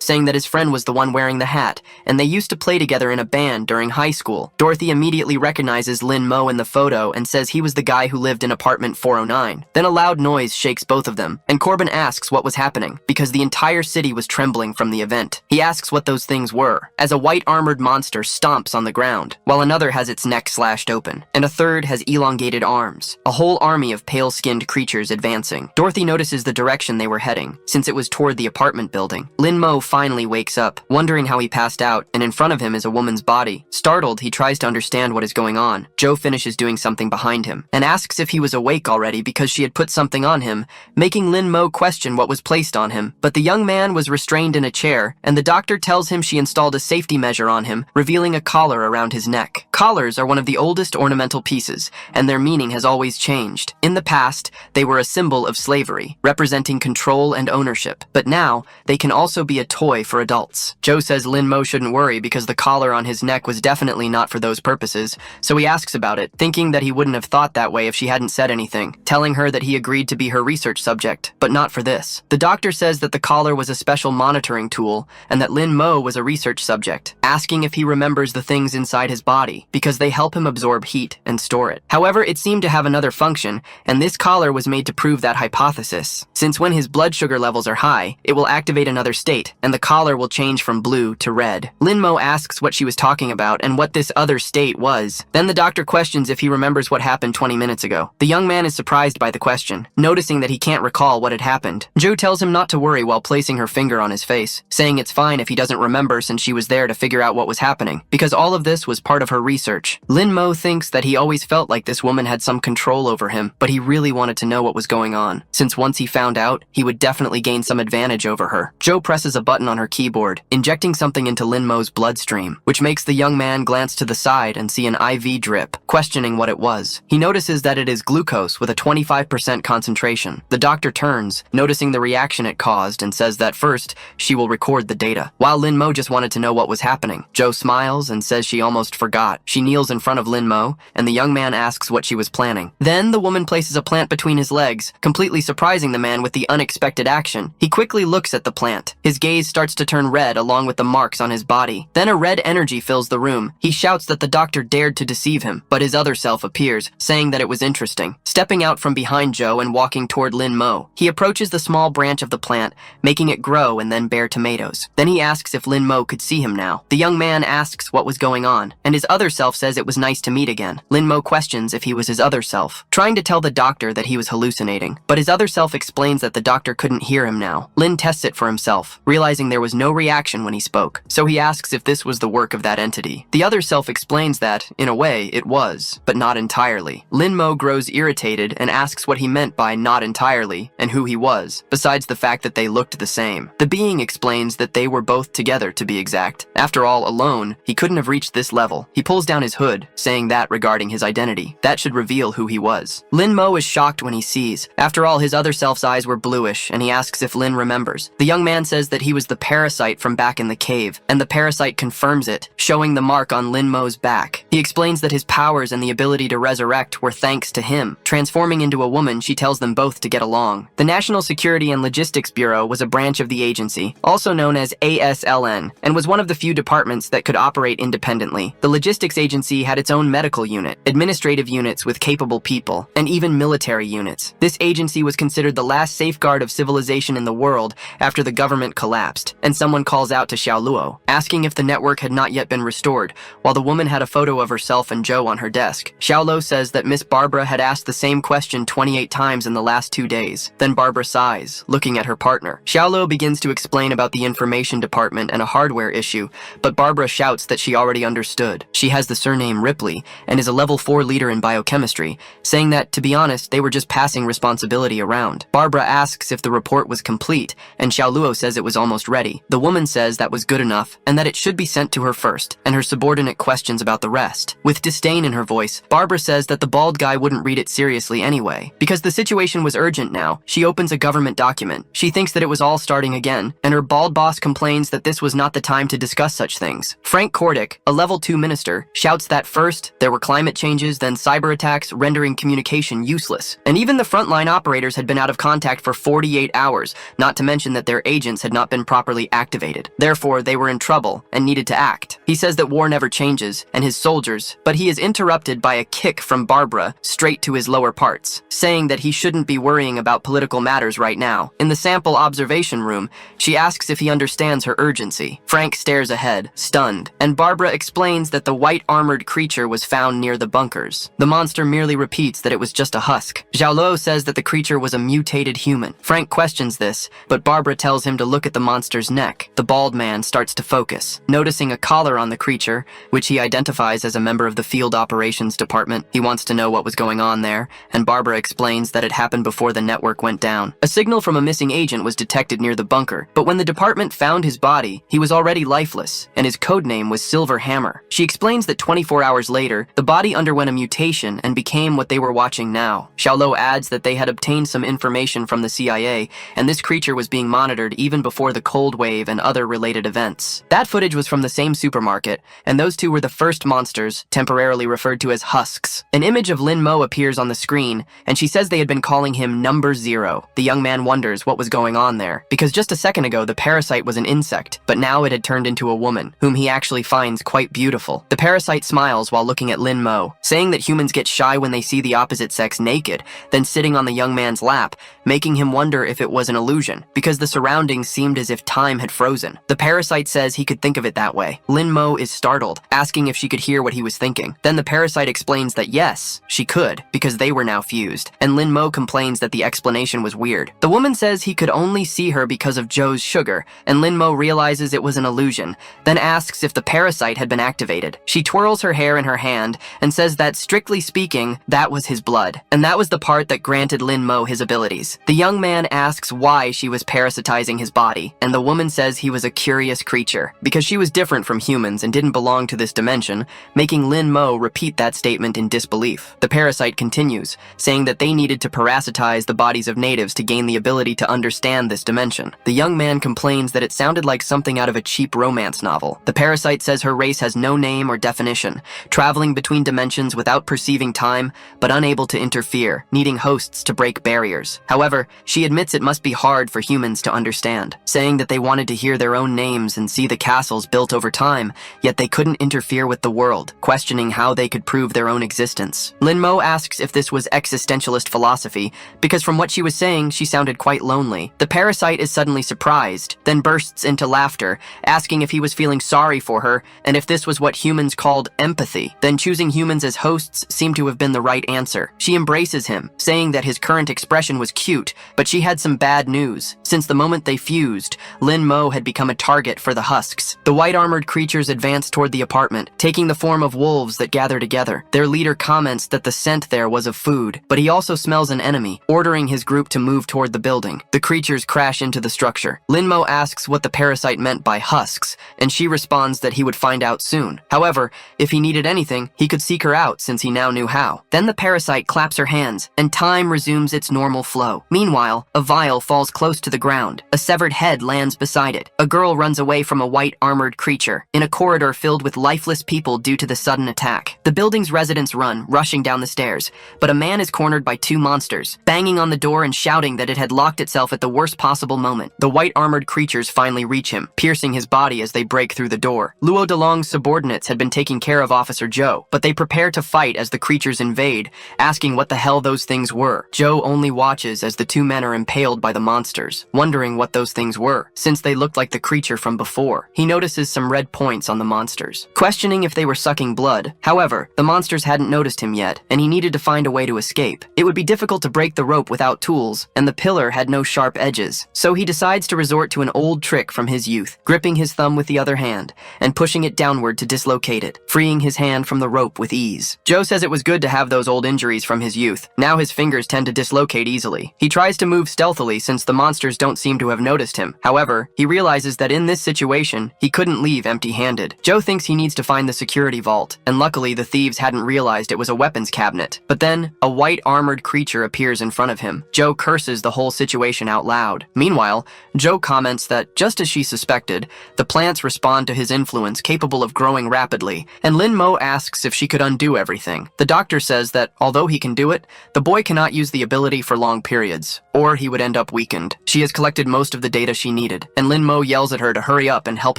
saying that his friend was the one wearing the hat, and they used to play together in a band during high school. Dorothy immediately recognizes Lin Mo in the photo and says he was the guy who lived in apartment 409. Then a loud noise shakes both of them, and Corbin asks what was happening, because the entire city was trembling from the event. He asks what those things were, as a white armored monster stomps on the ground, while another has its neck slashed open, and a third has elongated arms. A whole army of pale-skinned creatures advancing. Dorothy notices the direction they were heading, since it was toward the apartment building. Lin Mo finally wakes up, wondering how he passed out, and in front of him is a woman's body. Startled, he tries to understand what is going on. Joe finishes doing something behind him, and asks if he was awake already because she had put something on him, making Lin Mo question what was placed on him. But the young man was restrained in a chair, and the doctor tells him she installed a safety measure on him, revealing a collar around his neck. Collars are one of the oldest ornamental pieces, and their meaning has always changed. In the past, they were a symbol of slavery, representing control and ownership, but now, they can also be a toy for adults. Joe says Lin Mo shouldn't worry because the collar on his neck was definitely not for those purposes, so he asks about it, thinking that he wouldn't have thought that way if she hadn't said anything, telling her that he agreed to be her research subject, but not for this. The doctor says that the collar was a special monitoring tool, and that Lin Mo was a research subject, asking if he remembers the things inside his body, because they help him absorb heat and store it. However, it seemed to have another function, and this collar was made to prove that hypothesis, since when his blood sugar levels are high, it will activate another state, and the collar will change from blue to red. Lin Mo asks what she was talking about and what this other state was. Then the doctor questions if he remembers what happened 20 minutes ago. The young man is surprised by the question, noticing that he can't recall what had happened. Joe tells him not to worry while placing her finger on his face, saying it's fine if he doesn't remember since she was there to figure out what was happening, because all of this was part of her research. Lin Mo thinks that he always felt like this woman had some control over him, but he really wanted to know what was going on, since once he found out, he would definitely gain some advantage over her. Joe presses a button on her keyboard, injecting something into Lin Mo's bloodstream, which makes the young man glance to the side and see an IV drip, questioning what it was. He notices that it is glucose with a 25% concentration. The doctor turns, noticing the reaction it caused, and says that first, she will record the data. While Lin Mo just wanted to know what was happening, Joe smiles and says she almost forgot. She kneels in front of Lin Mo, and the young man asks what she was planning. Then the woman places a plant between his legs, completely surprising the man with the unexpected action. He quickly looks at the plant. His gaze starts to turn red along with the marks on his body. Then a red energy fills the room. He shouts that the doctor dared to deceive him, but his other self appears, saying that it was interesting. Stepping out from behind Joe and walking toward Lin Mo, he approaches the small branch of the plant, making it grow and then bear tomatoes. Then he asks if Lin Mo could see him now. The young man asks what was going on, and his other self says it was nice to meet again. Lin Mo questions if he was his other self, trying to tell the doctor that he was hallucinating, but his other self explains that the doctor couldn't hear him now. Lin tests it for himself, realizing there was no reaction when he spoke, so he asks if this was the work of that entity. The other self explains that, in a way, it was, but not entirely. Lin Mo grows irritated and asks what he meant by not entirely, and who he was, besides the fact that they looked the same. The being explains that they were both together, to be exact. After all, alone, he couldn't have reached this level. He pulls down his hood, saying that regarding his identity. That should reveal who he was. Lin Mo is shocked when he sees. After all, his other self's eyes were bluish, and he asks if Lin remembers. The young man says that he was the parasite from back in the cave, and the parasite confirms it, showing the mark on Lin Mo's back. He explains that his powers and the ability to resurrect were thanks to him, Transforming into a woman, she tells them both to get along. The National Security and Logistics Bureau was a branch of the agency, also known as ASLN, and was one of the few departments that could operate independently. The logistics agency had its own medical unit, administrative units with capable people, and even military units. This agency was considered the last safeguard of civilization in the world after the government collapsed, and someone calls out to Xiaoluo, asking if the network had not yet been restored, while the woman had a photo of herself and Joe on her desk. Xiaoluo says that Miss Barbara had asked the same question 28 times in the last 2 days. Then Barbara sighs, looking at her partner. Xiaoluo begins to explain about the information department and a hardware issue, but Barbara shouts that she already understood. She has the surname Ripley and is a level 4 leader in biochemistry, saying that, to be honest, they were just passing responsibility around. Barbara asks if the report was complete, and Xiaoluo says it was almost ready. The woman says that was good enough, and that it should be sent to her first, and her subordinate questions about the rest. With disdain in her voice, Barbara says that the bald guy wouldn't read it seriously anyway. Because the situation was urgent now, she opens a government document. She thinks that it was all starting again, and her bald boss complains that this was not the time to discuss such things. Frank Kordick, a level 2 minister, shouts that first, there were climate changes, then cyber attacks, rendering communication useless. And even the frontline operators had been out of contact for 48 hours, not to mention that their agents had not been properly activated. Therefore, they were in trouble and needed to act. He says that war never changes, and his soldiers, but he is interrupted by a kick from Barbara straight to his lower parts, saying that he shouldn't be worrying about political matters right now. In the sample observation room, she asks if he understands her urgency. Frank stares ahead, stunned, and Barbara explains that the white armored creature was found near the bunkers. The monster merely repeats that it was just a husk. Xiaoluo says that the creature was a mutated human. Frank questions this, but Barbara tells him to look at the monster's neck. The bald man starts to focus, noticing a collar on the creature, which he identifies as a member of the field operations department. He wants to know what was going on there, and Barbara explains that it happened before the network went down. A signal from a missing agent was detected near the bunker, but when the department found his body, he was already lifeless, and his codename was Silver Hammer. She explains that 24 hours later, the body underwent a mutation and became what they were watching now. Xiaoluo adds that they had obtained some information from the CIA, and this creature was being monitored even before the Cold Wave and other related events. That footage was from the same supermarket, and those two were the first monsters, temporarily referred to as husks. An image of Lin Mo appears on the screen, and she says they had been calling him Number Zero. The young man wonders what was going on there, because just a second ago the parasite was an insect, but now it had turned into a woman, whom he actually finds quite beautiful. The parasite smiles while looking at Lin Mo, saying that humans get shy when they see the opposite sex naked, then sitting on the young man's lap, making him wonder if it was an illusion, because the surroundings seemed as if time had frozen. The parasite says he could think of it that way. Lin Mo is startled, asking if she could hear what he was thinking. Then the parasite explains that yes, she could, because they were now fused, and Lin Mo complains that the explanation was weird. The woman says he could only see her because of Joe's sugar, and Lin Mo realizes it was an illusion, then asks if the parasite had been activated. She twirls her hair in her hand and says that, strictly speaking, that was his blood, and that was the part that granted Lin Mo his abilities. The young man asks why she was parasitizing his body, and the woman says he was a curious creature, because she was different from humans and didn't belong to this dimension, making Lin Mo repeat that statement in disbelief. The parasite continues, saying that they needed to parasitize the bodies of natives to gain the ability to understand this dimension. The young man complains that it sounded like something out of a cheap romance novel. The parasite says her race has no name or definition, traveling between dimensions without perceiving time, but unable to interfere, needing hosts to break barriers. However, she admits it must be hard for humans to understand, saying that they wanted to hear their own names and see the castles built over time, yet they couldn't interfere with the world, questioning how they could prove their own existence. Lin Mo asks if this was existentialist philosophy, because from what she was saying, she sounded quite lonely. The parasite is suddenly surprised, then bursts into laughter, asking if he was feeling sorry for her, and if this was what humans called empathy. Then choosing humans as hosts seemed to have been the right answer. She embraces him, saying that his current expression was cute, but she had some bad news. Since the moment they fused, Lin Mo had become a target for the husks. The white armored creatures advance toward the apartment, taking the form of wolves that gather together. Their leader comments that the scent there was of food, but he also smells an enemy, ordering his group to move toward the building. The creatures crash into the structure. Lin Mo asks what the parasite meant by husks, and she responds that he would find out soon. However, if he needed anything, he could seek her out since he now knew how. Then the parasite claps her hands, and time resumes its normal flow. Meanwhile, a vial falls close to the ground. A severed head lands beside it. A girl runs away from a white armored creature, in a corridor filled with lifeless people due to the sudden attack. The building's residents run, rushing down the stairs, but but a man is cornered by two monsters, banging on the door and shouting that it had locked itself at the worst possible moment. The white armored creatures finally reach him, piercing his body as they break through the door. Luo Delong's subordinates had been taking care of Officer Joe, but they prepare to fight as the creatures invade, asking what the hell those things were. Joe only watches as the two men are impaled by the monsters, wondering what those things were, since they looked like the creature from before. He notices some red points on the monsters, questioning if they were sucking blood. However, the monsters hadn't noticed him yet, and he needed to find a way to escape. It would be difficult to break the rope without tools, and the pillar had no sharp edges, so he decides to resort to an old trick from his youth, gripping his thumb with the other hand, and pushing it downward to dislocate it, freeing his hand from the rope with ease. Joe says it was good to have those old injuries from his youth. Now his fingers tend to dislocate easily. He tries to move stealthily since the monsters don't seem to have noticed him. However, he realizes that in this situation, he couldn't leave empty-handed. Joe thinks he needs to find the security vault, and luckily the thieves hadn't realized it was a weapons cabinet. But then, a white armored creature appears in front of him. Joe curses the whole situation out loud. Meanwhile, Joe comments that, just as she suspected, the plants respond to his influence, capable of growing rapidly, and Lin Mo asks if she could undo everything. The doctor says that, although he can do it, the boy cannot use the ability for long periods, or he would end up weakened. She has collected most of the data she needed, and Lin Mo yells at her to hurry up and help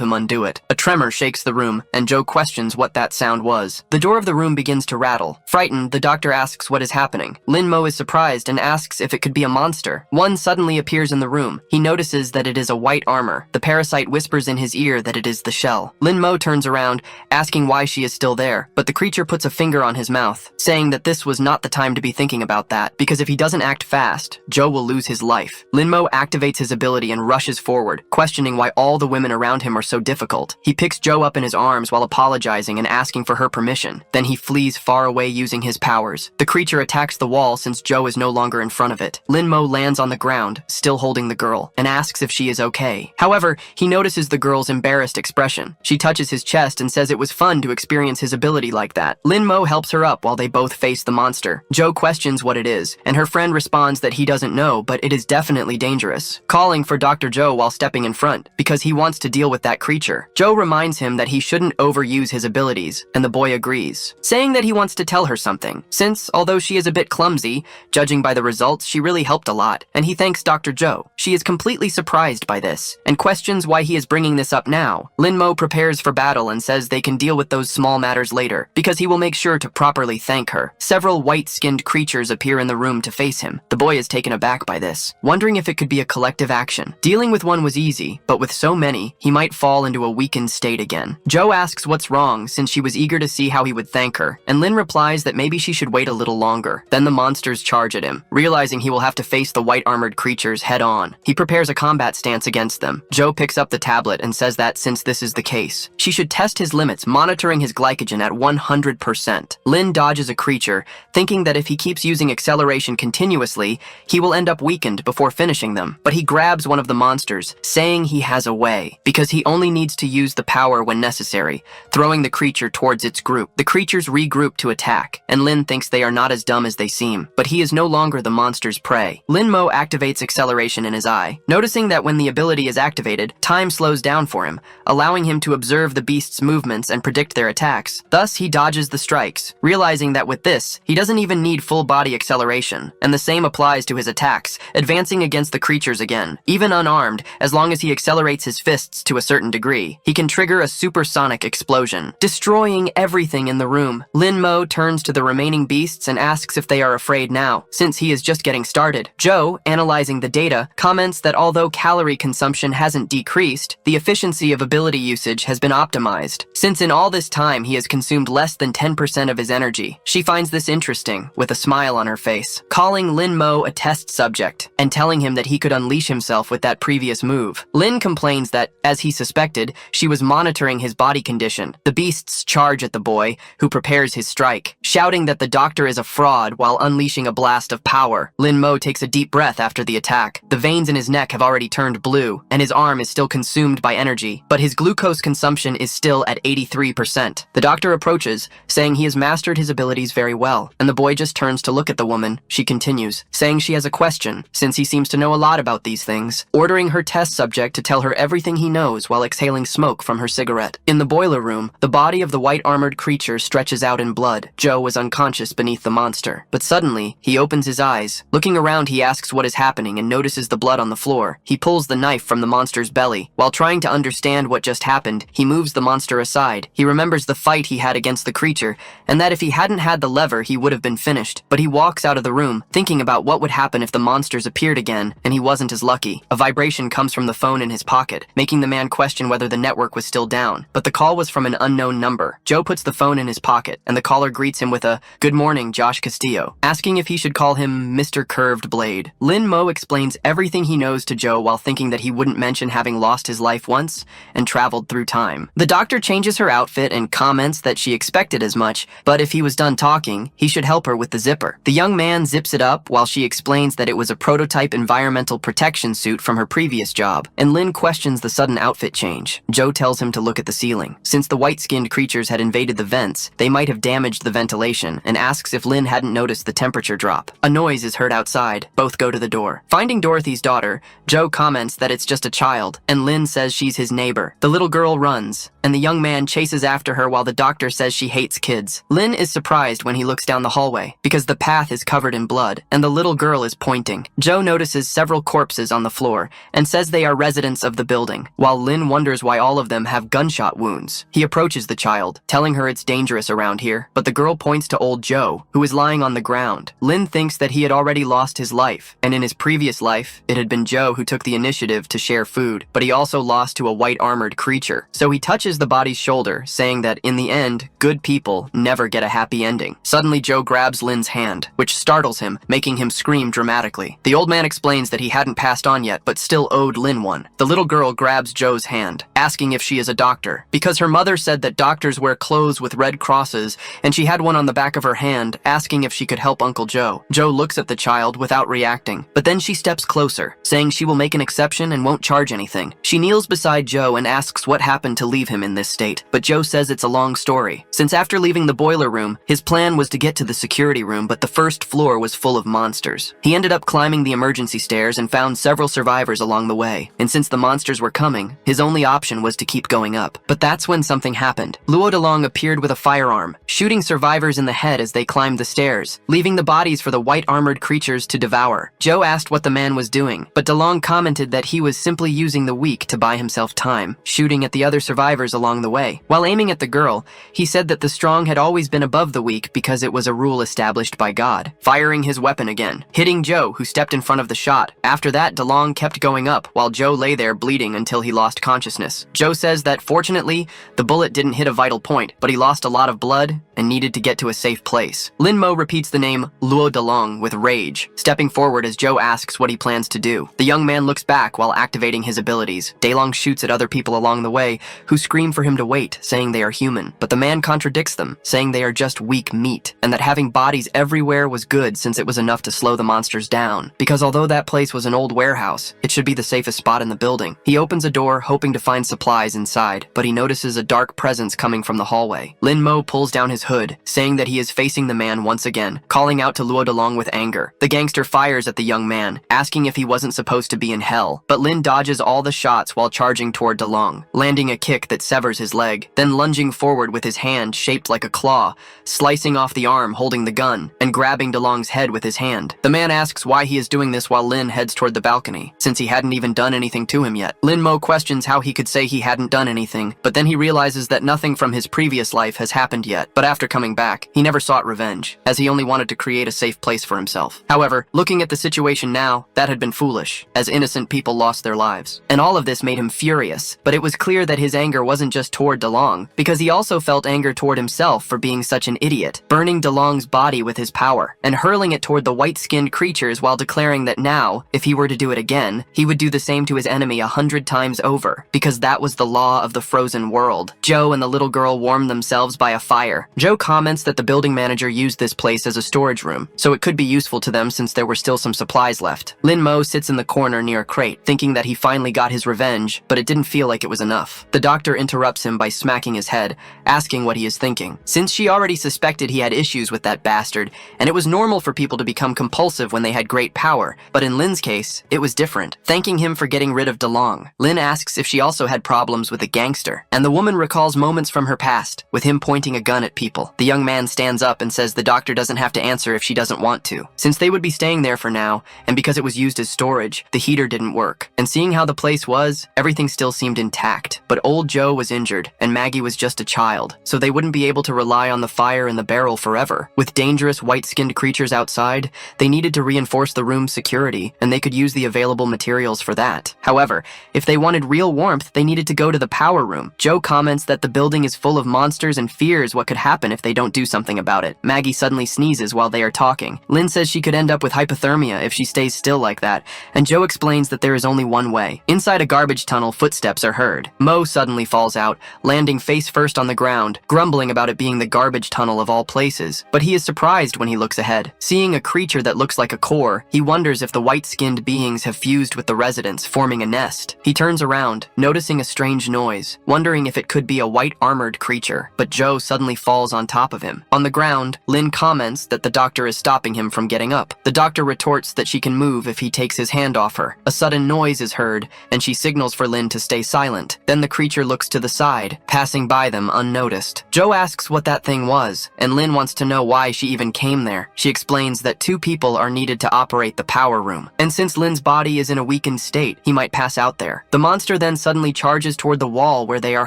him undo it. A tremor shakes the room, and Joe questions what that sound was. The door of the room begins to rattle. Frightened, the doctor asks what is happening. Lin Mo is surprised and asks if it could be a monster. One suddenly appears in the room. He notices that it is a white armor. The parasite whispers in his ear that it is the shell. Lin Mo turns around, asking why she is still there, but the creature puts a finger on his mouth, saying that this was not the time to be thinking about that, because if he doesn't act fast, Joe will lose his life. Lin Mo activates his ability and rushes forward, questioning why all the women around him are so difficult. He picks Joe up in his arms while apologizing and asking for her permission. Then he flees far away using his powers. The creature attacks the wall since Joe is no longer in front of it. Lin Mo lands on the ground, still holding the girl, and asks if she is okay. However, he notices the girl's embarrassed expression. She touches his chest and says it was fun to experience his ability like that. Lin Mo helps her up while they both face the monster. Joe questions what it is, and her friend responds that he doesn't know, but it is definitely dangerous, calling for Dr. Joe while stepping in front, because he wants to deal with that creature. Joe reminds him that he shouldn't overuse his abilities, and the boy agrees, saying that he wants to tell her something, since, although she is a bit clumsy, judging by the results, she really helped a lot, and he thanks Dr. Joe. She is completely surprised by this, and questions why he is bringing this up now. Lin Mo prepares for battle and says they can deal with those small matters later, because he will make sure to properly thank her. Several white-skinned creatures appear in the room to face him. The boy is taken aback by this, wondering if it could be a collective action. Dealing with one was easy, but with so many, he might fall into a weakened state again. Joe asks what's wrong since she was eager to see how he would thank her, and Lin replies that maybe she should wait a little longer. Then the monsters charge at him, realizing he will have to face the white armored creatures head on. He prepares a combat stance against them. Joe picks up the tablet and says that since this is the case, she should test his limits, monitoring his glycogen at 100%. Lin dodges a creature, thinking that if he keeps using acceleration continuously, he will end up weakened before finishing them. But he grabs one of the monsters, saying he has a way, because he only needs to use the power when necessary, throwing the creature towards its group. The creatures regroup to attack, and Lin thinks they are not as dumb as they seem, but he is no longer the monster's prey. Lin Mo activates acceleration in his eye, noticing that when the ability is activated, time slows down for him, allowing him to observe the beast's movements and predict their attacks. Thus, he dodges the strikes, realizing that with this, he doesn't even need full body acceleration, and the same applies to his attacks, advancing against the creatures again. Even unarmed, as long as he accelerates his fists to a certain degree, he can trigger a supersonic explosion, destroying everything in the room. Lin Mo turns to the remaining beasts and asks if they are afraid now, since he is just getting started. Joe, analyzing the data, comments that although calorie consumption hasn't decreased, the efficiency of ability usage has been optimized, since in all this time he has consumed less than 10% of his energy. She finds this interesting, with a smile on her face, calling Lin Mo a test subject, and telling him that he could unleash himself with that previous move. Lin complains that, as he suspected, she was monitoring his body condition. The beasts charge at the boy, who prepares his strike, shouting that the doctor is a fraud while unleashing a blast of power. Lin Mo takes a deep breath after the attack. The veins in his neck have already turned blue, and his arm is still consumed by energy, but his glucose consumption is still at 83%. The doctor approaches, saying he has mastered his abilities very well, and the boy just turns to look at the woman. She continues, saying she has a question, since he seems to know a lot about these things, ordering her test subject to tell her everything he knows while exhaling smoke from her cigarette. In the boiler room, the body of the white armored creature stretches out in blood. Joe Joe was unconscious beneath the monster. But suddenly, he opens his eyes. Looking around, he asks what is happening and notices the blood on the floor. He pulls the knife from the monster's belly. While trying to understand what just happened, he moves the monster aside. He remembers the fight he had against the creature, and that if he hadn't had the lever, he would have been finished. But he walks out of the room, thinking about what would happen if the monsters appeared again, and he wasn't as lucky. A vibration comes from the phone in his pocket, making the man question whether the network was still down. But the call was from an unknown number. Joe puts the phone in his pocket, and the caller greets him with a "Good morning, Josh Castillo," asking if he should call him Mr. Curved Blade. Lin Mo explains everything he knows to Joe while thinking that he wouldn't mention having lost his life once and traveled through time. The doctor changes her outfit and comments that she expected as much, but if he was done talking, he should help her with the zipper. The young man zips it up while she explains that it was a prototype environmental protection suit from her previous job, and Lin questions the sudden outfit change. Joe tells him to look at the ceiling. Since the white-skinned creatures had invaded the vents, they might have damaged the ventilation, and asks if Lin hadn't noticed the temperature drop. A noise is heard outside. Both go to the door. Finding Dorothy's daughter, Joe comments that it's just a child, and Lin says she's his neighbor. The little girl runs, and the young man chases after her while the doctor says she hates kids. Lin is surprised when he looks down the hallway, because the path is covered in blood, and the little girl is pointing. Joe notices several corpses on the floor, and says they are residents of the building, while Lin wonders why all of them have gunshot wounds. He approaches the child, telling her it's dangerous around here, but the girl points to old Joe, who is lying on the ground. Lin thinks that he had already lost his life, and in his previous life, it had been Joe who took the initiative to share food, but he also lost to a white-armored creature. So he touches the body's shoulder, saying that in the end, good people never get a happy ending. Suddenly, Joe grabs Lin's hand, which startles him, making him scream dramatically. The old man explains that he hadn't passed on yet, but still owed Lin one. The little girl grabs Joe's hand, asking if she is a doctor, because her mother said that doctors wear clothes with red crosses, and she had one on the back of her hand, asking if she could help Uncle Joe. Joe looks at the child without reacting, but then she steps closer, saying she will make an exception and won't charge anything. She kneels beside Joe and asks what happened to leave him in this state, but Joe says it's a long story. Since after leaving the boiler room, his plan was to get to the security room, but the first floor was full of monsters. He ended up climbing the emergency stairs and found several survivors along the way, and since the monsters were coming, his only option was to keep going up. But that's when something happened. Luo Delong appeared with a firearm, shooting survivors in the head as they climbed the stairs, leaving the bodies for the white-armored creatures to devour. Joe asked what the man was doing, but Delong commented that he was simply using the weak to buy himself time, shooting at the other survivors along the way. While aiming at the girl, he said that the strong had always been above the weak because it was a rule established by God, firing his weapon again, hitting Joe, who stepped in front of the shot. After that, Delong kept going up, while Joe lay there bleeding until he lost consciousness. Joe says that fortunately, the bullet didn't hit a vital point, but he lost a lot of blood and needed to get to a safe place. Lin Mo repeats the name Luo Delong with rage, stepping forward as Joe asks what he plans to do. The young man looks back while activating his abilities. Delong shoots at other people along the way, who scream for him to wait, saying they are human. But the man contradicts them, saying they are just weak meat, and that having bodies everywhere was good since it was enough to slow the monsters down. Because although that place was an old warehouse, it should be the safest spot in the building. He opens a door, hoping to find supplies inside, but he notices a dark presence coming from the hallway. Lin Mo pulls down his hood, saying that he is facing the man once again, calling out to Luo Delong with anger. The gangster fires at the young man, asking if he wasn't supposed to be in hell, but Lin dodges all the shots while charging toward Delong, landing a kick that severs his leg, then lunging forward with his hand shaped like a claw, slicing off the arm holding the gun, and grabbing Delong's head with his hand. The man asks why he is doing this while Lin heads toward the balcony, since he hadn't even done anything to him yet. Lin Mo questions how he could say he hadn't done anything, but then he realizes that nothing from his previous life has happened yet. But after coming back, he never sought revenge, as he only wanted to create a safe place for himself. However, looking at the situation now, that had been foolish, as innocent people lost their lives. And all of this made him furious, but it was clear that his anger wasn't just toward Delong, because he also felt anger toward himself for being such an idiot, burning Delong's body with his power, and hurling it toward the white-skinned creatures while declaring that now, if he were to do it again, he would do the same to his enemy 100 times over, because that was the law of the frozen world. Joe and the little girl warmed themselves by a fire. Joe comments that the building manager used this place as a storage room, so it could be useful to them since there were still some supplies left. Lin Mo sits in the corner near a crate, thinking that he finally got his revenge, but it didn't feel like it was enough. The doctor interrupts him by smacking his head, asking what he is thinking. Since she already suspected he had issues with that bastard, and it was normal for people to become compulsive when they had great power, but in Lin's case, it was different. Thanking him for getting rid of DeLong, Lin asks if she also had problems with a gangster, and the woman recalls moments from her past, with him pointing a gun at people. The young man stands up and says the doctor doesn't have to answer if she doesn't want to. Since they would be staying there for now, and because it was used as storage, the heater didn't work. And seeing how the place was, everything still seemed intact. But old Joe was injured, and Maggie was just a child, so they wouldn't be able to rely on the fire in the barrel forever. With dangerous white-skinned creatures outside, they needed to reinforce the room's security, and they could use the available materials for that. However, if they wanted real warmth, they needed to go to the power room. Joe comments that the building is full of monsters and fears what could happen if they don't do something about it. Maggie suddenly sneezes while they are talking. Lin says she could end up with hypothermia if she stays still like that, and Joe explains that there is only one way. Inside a garbage tunnel, footsteps are heard. Mo suddenly falls out, landing face first on the ground, grumbling about it being the garbage tunnel of all places. But he is surprised when he looks ahead. Seeing a creature that looks like a core, he wonders if the white-skinned beings have fused with the residents, forming a nest. He turns around, noticing a strange noise, wondering if it could be a white-armored creature, but Joe suddenly falls on top of him. On the ground, Lin comments that the doctor is stopping him from getting up. The doctor retorts that she can move if he takes his hand off her. A sudden noise is heard, and she signals for Lin to stay silent. Then the creature looks to the side, passing by them unnoticed. Joe asks what that thing was, and Lin wants to know why she even came there. She explains that 2 people are needed to operate the power room, and since Lin's body is in a weakened state, he might pass out there. The monster then suddenly charges toward the wall where they are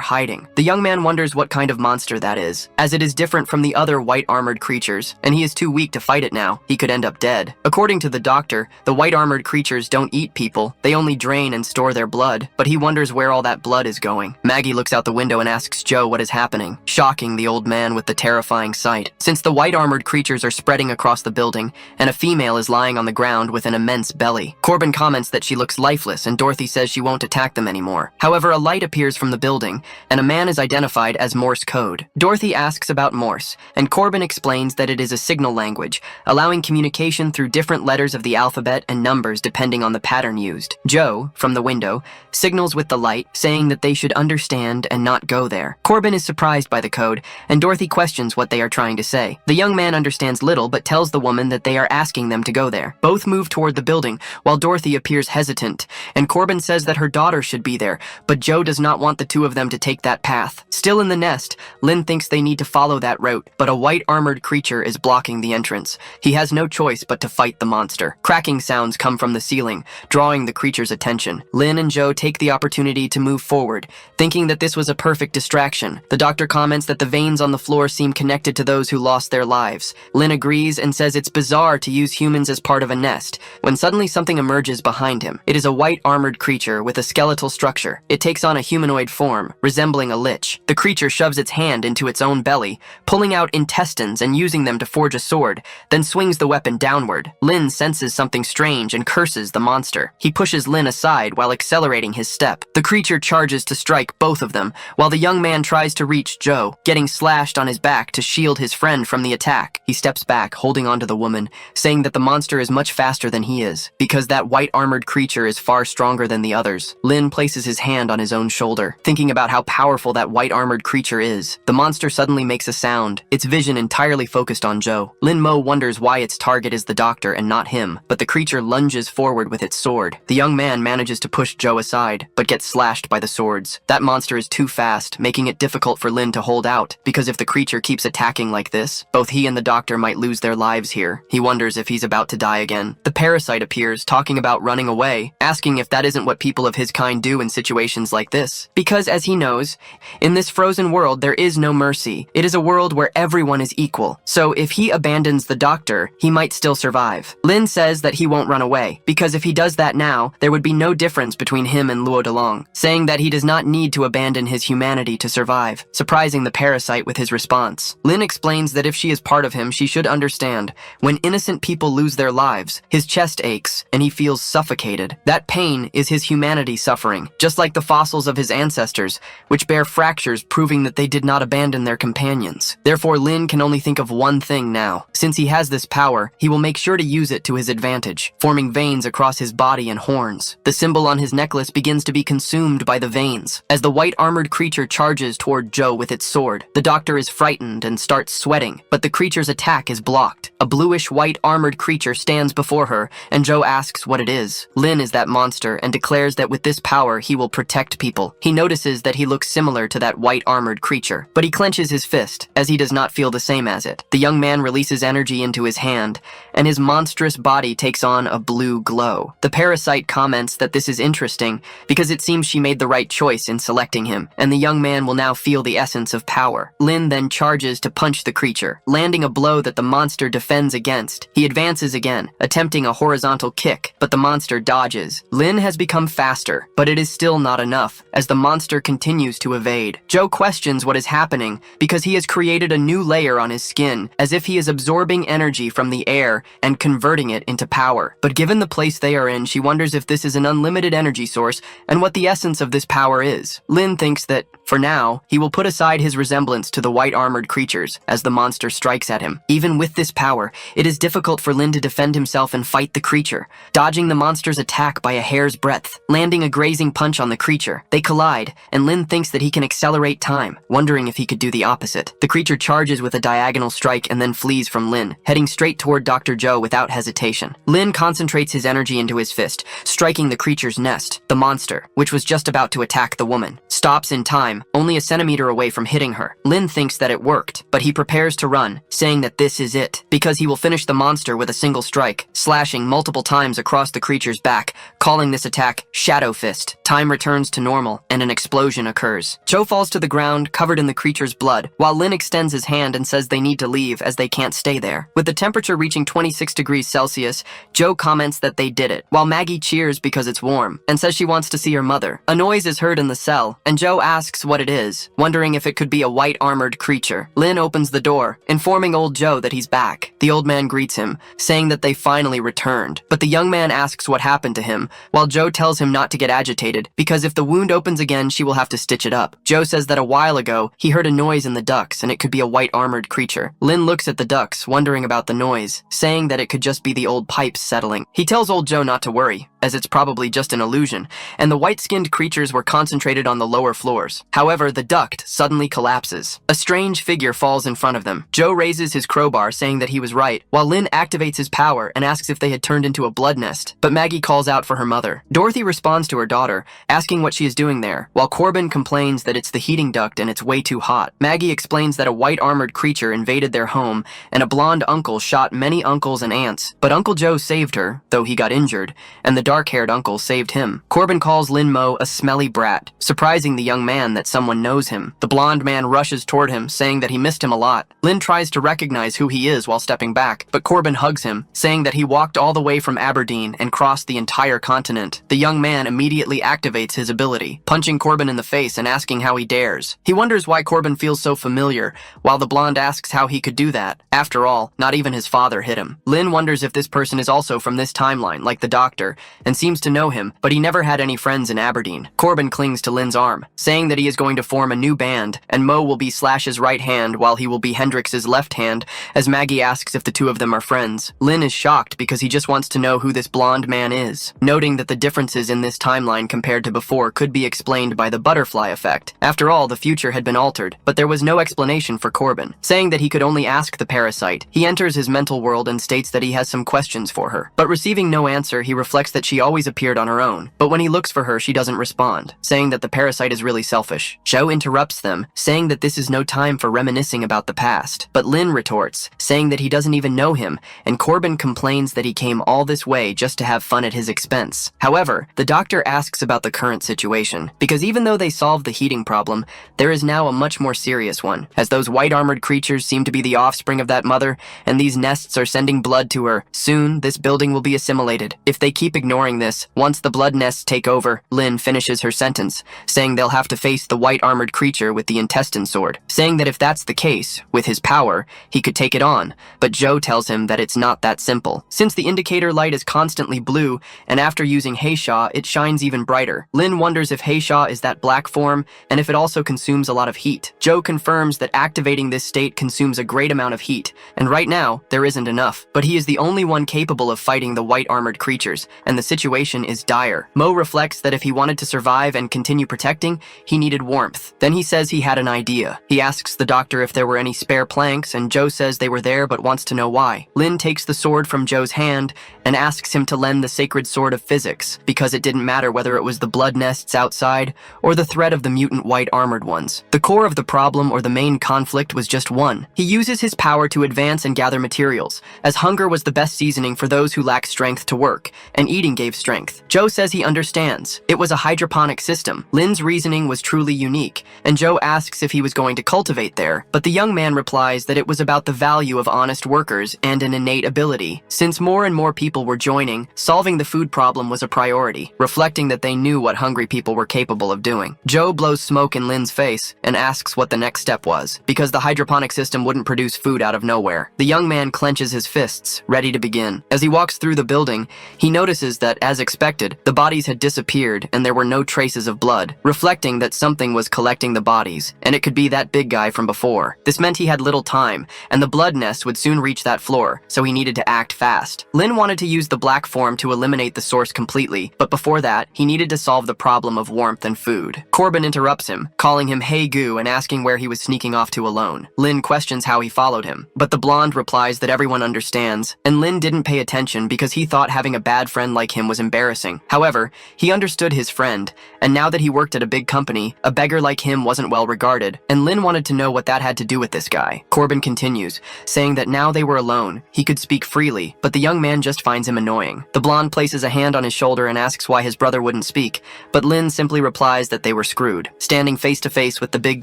hiding. The young man wonders what kind of monster that is, as it is different from the other white-armored creatures, and he is too weak to fight it now. He could end up dead. According to the doctor, the white-armored creatures don't eat people, they only drain and store their blood, but he wonders where all that blood is going. Maggie looks out the window and asks Joe what is happening, shocking the old man with the terrifying sight. Since the white-armored creatures are spreading across the building, and a female is lying on the ground with an immense belly. Corbin comments that she looks lifeless, and Dorothy says she won't attack them anymore. However, a light appears from the building, and a man is identified as Morse code. Dorothy asks about Morse, and Corbin explains that it is a signal language, allowing communication through different letters of the alphabet and numbers depending on the pattern used. Joe, from the window, signals with the light, saying that they should understand and not go there. Corbin is surprised by the code, and Dorothy questions what they are trying to say. The young man understands little, but tells the woman that they are asking them to go there. Both move toward the building, while Dorothy appears hesitant, and Corbin says that her daughter should be there, but Joe does not want the 2 of them to take that path. Still in the nest, Lin thinks they need to follow that route, but a white-armored creature is blocking the entrance. He has no choice but to fight the monster. Cracking sounds come from the ceiling, drawing the creature's attention. Lin and Joe take the opportunity to move forward, thinking that this was a perfect distraction. The doctor comments that the veins on the floor seem connected to those who lost their lives. Lin agrees and says it's bizarre to use humans as part of a nest, when suddenly something emerges behind him. It is a white-armored creature with a skeletal structure. It takes on a humanoid form, resembling a lich. The creature shoves its hand into its own belly, pulling out intestines and using them to forge a sword, then swings the weapon downward. Lin senses something strange and curses the monster. He pushes Lin aside while accelerating his step. The creature charges to strike both of them, while the young man tries to reach Joe, getting slashed on his back to shield his friend from the attack. He steps back, holding onto the woman, saying that the monster is much faster than he is, because that white-armored creature is far stronger than the others. Lin places his hand on his own shoulder, thinking about how powerful that white-armored creature is. The monster suddenly makes a sound, its vision entirely focused on Joe. Lin Mo wonders why its target is the doctor and not him, but the creature lunges forward with its sword. The young man manages to push Joe aside, but gets slashed by the swords. That monster is too fast, making it difficult for Lin to hold out, because if the creature keeps attacking like this, both he and the doctor might lose their lives here. He wonders if he's about to die again. The parasite appears, talking about running away, asking if that isn't what people of his kind do in situations like this. Because, as he knows, in this frozen world there is no mercy. It is a world where everyone is equal. So if he abandons the doctor, he might still survive. Lin says that he won't run away, because if he does that now, there would be no difference between him and Luo Delong, saying that he does not need to abandon his humanity to survive, surprising the parasite with his response. Lin explains that if she is part of him, she should understand. When innocent people lose their lives, his chest aches, and he feels suffocated. That pain is his humanity suffering, just like the fossils of his ancestors, which bear fractures proving that they did not abandon their companions. Therefore, Lin can only think of one thing now, Since he has this power, he will make sure to use it to his advantage, forming veins across his body and horns. The symbol on his necklace begins to be consumed by the veins. As the white armored creature charges toward Joe with its sword, the doctor is frightened and starts sweating, but the creature's attack is blocked. A bluish-white armored creature stands before her, and Joe asks what it is. Lin is that monster and declares that with this power he will protect people. He notices that he looks similar to that white armored creature, but he clenches his fist, as he does not feel the same as it. The young man releases energy into his hand, and his monstrous body takes on a blue glow. The parasite comments that this is interesting because it seems she made the right choice in selecting him, and the young man will now feel the essence of power. Lin then charges to punch the creature, landing a blow that the monster defends against. He advances again, attempting a horizontal kick, but the monster dodges. Lin has become faster, but it is still not enough, as the monster continues to evade. Joe questions what is happening because he has created a new layer on his skin, as if he is absorbing energy from the air and converting it into power. But given the place they are in, she wonders if this is an unlimited energy source and what the essence of this power is. Lin thinks that, for now, he will put aside his resemblance to the white armored creatures as the monster strikes at him. Even with this power, it is difficult for Lin to defend himself and fight the creature, dodging the monster's attack by a hair's breadth, landing a grazing punch on the creature. They collide, and Lin thinks that he can accelerate time, wondering if he could do the opposite. The creature charges with a diagonal strike and then flees from Lin, heading straight toward Dr. Joe without hesitation. Lin concentrates his energy into his fist, striking the creature's nest. The monster, which was just about to attack the woman, stops in time, only a centimeter away from hitting her. Lin thinks that it worked, but he prepares to run, saying that this is it, because he will finish the monster with a single strike, slashing multiple times across the creature's back, calling this attack Shadow Fist. Time returns to normal, and an explosion occurs. Joe falls to the ground, covered in the creature's blood, while Lin extends his hand and says they need to leave as they can't stay there. With the temperature reaching 26 degrees Celsius, Joe comments that they did it, while Maggie cheers because it's warm, and says she wants to see her mother. A noise is heard in the cell, and Joe asks what it is, wondering if it could be a white armored creature. Lin opens the door, informing old Joe that he's back. The old man greets him, saying that they finally returned, but the young man asks what happened to him, while Joe tells him not to get agitated, because if the wound opens again, she will have to stitch it up. Joe says that a while ago, he heard a noise in the ducts, and it could be a white armored creature. Lin looks at the ducts, wondering about the noise, saying that it could just be the old pipes settling. He tells old Joe not to worry, as it's probably just an illusion, and the white-skinned creatures were concentrated on the lower floors. However, the duct suddenly collapses. A strange figure falls in front of them. Joe raises his crowbar, saying that he was right, while Lin activates his power and asks if they had turned into a blood nest, but Maggie calls out for her mother. Dorothy responds to her daughter, asking what she is doing there, while Corbin complains that it's the heating duct and it's way too hot. Maggie explains that a white armored creature invaded their home, and a blonde uncle shot many uncles and aunts, but Uncle Joe saved her, though he got injured, and the dark-haired uncle saved him. Corbin calls Lin Mo a smelly brat, surprising the young man that someone knows him. The blonde man rushes toward him, saying that he missed him a lot. Lin tries to recognize who he is while stepping back, but Corbin hugs him, saying that he walked all the way from Aberdeen and crossed the entire continent. The young man immediately activates his ability, punching Corbin in the face and asking how he dares. He wonders why Corbin feels so familiar, while the blonde asks how he could do that. After all, not even his father hit him. Lin wonders if this person is also from this timeline, like the doctor, and seems to know him, but he never had any friends in Aberdeen. Corbin clings to Lin's arm, saying that he is going to form a new band, and Mo will be Slash's right hand while he will be Hendrix's left hand, as Maggie asks if the two of them are friends. Lin is shocked because he just wants to know who this blonde man is, noting that the differences in this timeline compared to before could be explained by the butterfly effect. After all, the future had been altered, but there was no explanation for Corbin, saying that he could only ask the parasite. He enters his mental world and states that he has some questions for her, but receiving no answer, he reflects that she always appeared on her own, but when he looks for her, she doesn't respond, saying that the parasite is really selfish. Joe interrupts them, saying that this is no time for reminiscing about the past, but Lin retorts, saying that he doesn't even know him, and Corbin complains that he came all this way just to have fun at his expense. However, the doctor asks about the current situation, because even though they solved the heating problem, there is now a much more serious one, as those white armored creatures seem to be the offspring of that mother, and these nests are sending blood to her. Soon, this building will be assimilated. If they keep ignoring this, once the blood nests take over, Lin finishes her sentence, saying they'll have to face the white armored creature with the intestine sword, saying that if that's the case, with his power, he could take it on, but Joe tells him that it's not that simple. Since the indicator light is constantly blue, and after using Heisha, it shines even brighter. Lin wonders if Heisha is that black form, and if it also consumes a lot of heat. Joe confirms that activating this state consumes a great amount of heat, and right now, there isn't enough. But he is the only one capable of fighting the white armored creatures, and the situation is dire. Mo reflects that if he wanted to survive and continue protecting, he needed warmth. Then he says he had an idea. He asks the doctor if there were any spare planks, and Joe says they were there but wants to know why. Lin takes the sword from Joe's hand and asks him to lend the sacred sword of physics, because it didn't matter whether it was the blood nests outside or the threat of the mutant white armored ones. The core of the problem or the main conflict was just one. He uses his power to advance and gather materials, as hunger was the best seasoning for those who lack strength to work, and eating gave strength. Joe says he understands. It was a hydroponic system. Lin's reasoning was truly unique, and Joe asks if he was going to cultivate there, but the young man replies that it was about the value of honest workers and an innate ability. Since more and more people were joining, solving the food problem was a priority, reflecting that they knew what hungry people were capable of doing. Joe blows smoke in Lin's face and asks what the next step was, because the hydroponic system wouldn't produce food out of nowhere. The young man clenches his fists, ready to begin. As he walks through the building, he notices that, as expected, the bodies had disappeared and there were no traces of blood, reflecting that something was collecting the bodies, and it could be that big guy from before. This meant he had little time, and the blood nest would soon reach that floor, so he needed to act fast. Lin wanted to use the black form to eliminate the source completely, but before that, he needed to solve the problem of warmth and food. Corbin interrupts him, calling him Hey Goo and asking where he was sneaking off to alone. Lin questions how he followed him, but the blonde replies that everyone understands, and Lin didn't pay attention because he thought having a bad friend like him was embarrassing. However, he understood his friend, and now that he worked at a big company, a beggar like him wasn't well regarded, and Lin wanted to know what that had to do with this guy. Corbin continues, saying that now they were alone, he could speak freely, but the young man just finds him annoying. The blonde places a hand on his shoulder and asks why his brother wouldn't speak, but Lin simply replies that they were screwed, standing face to face with the big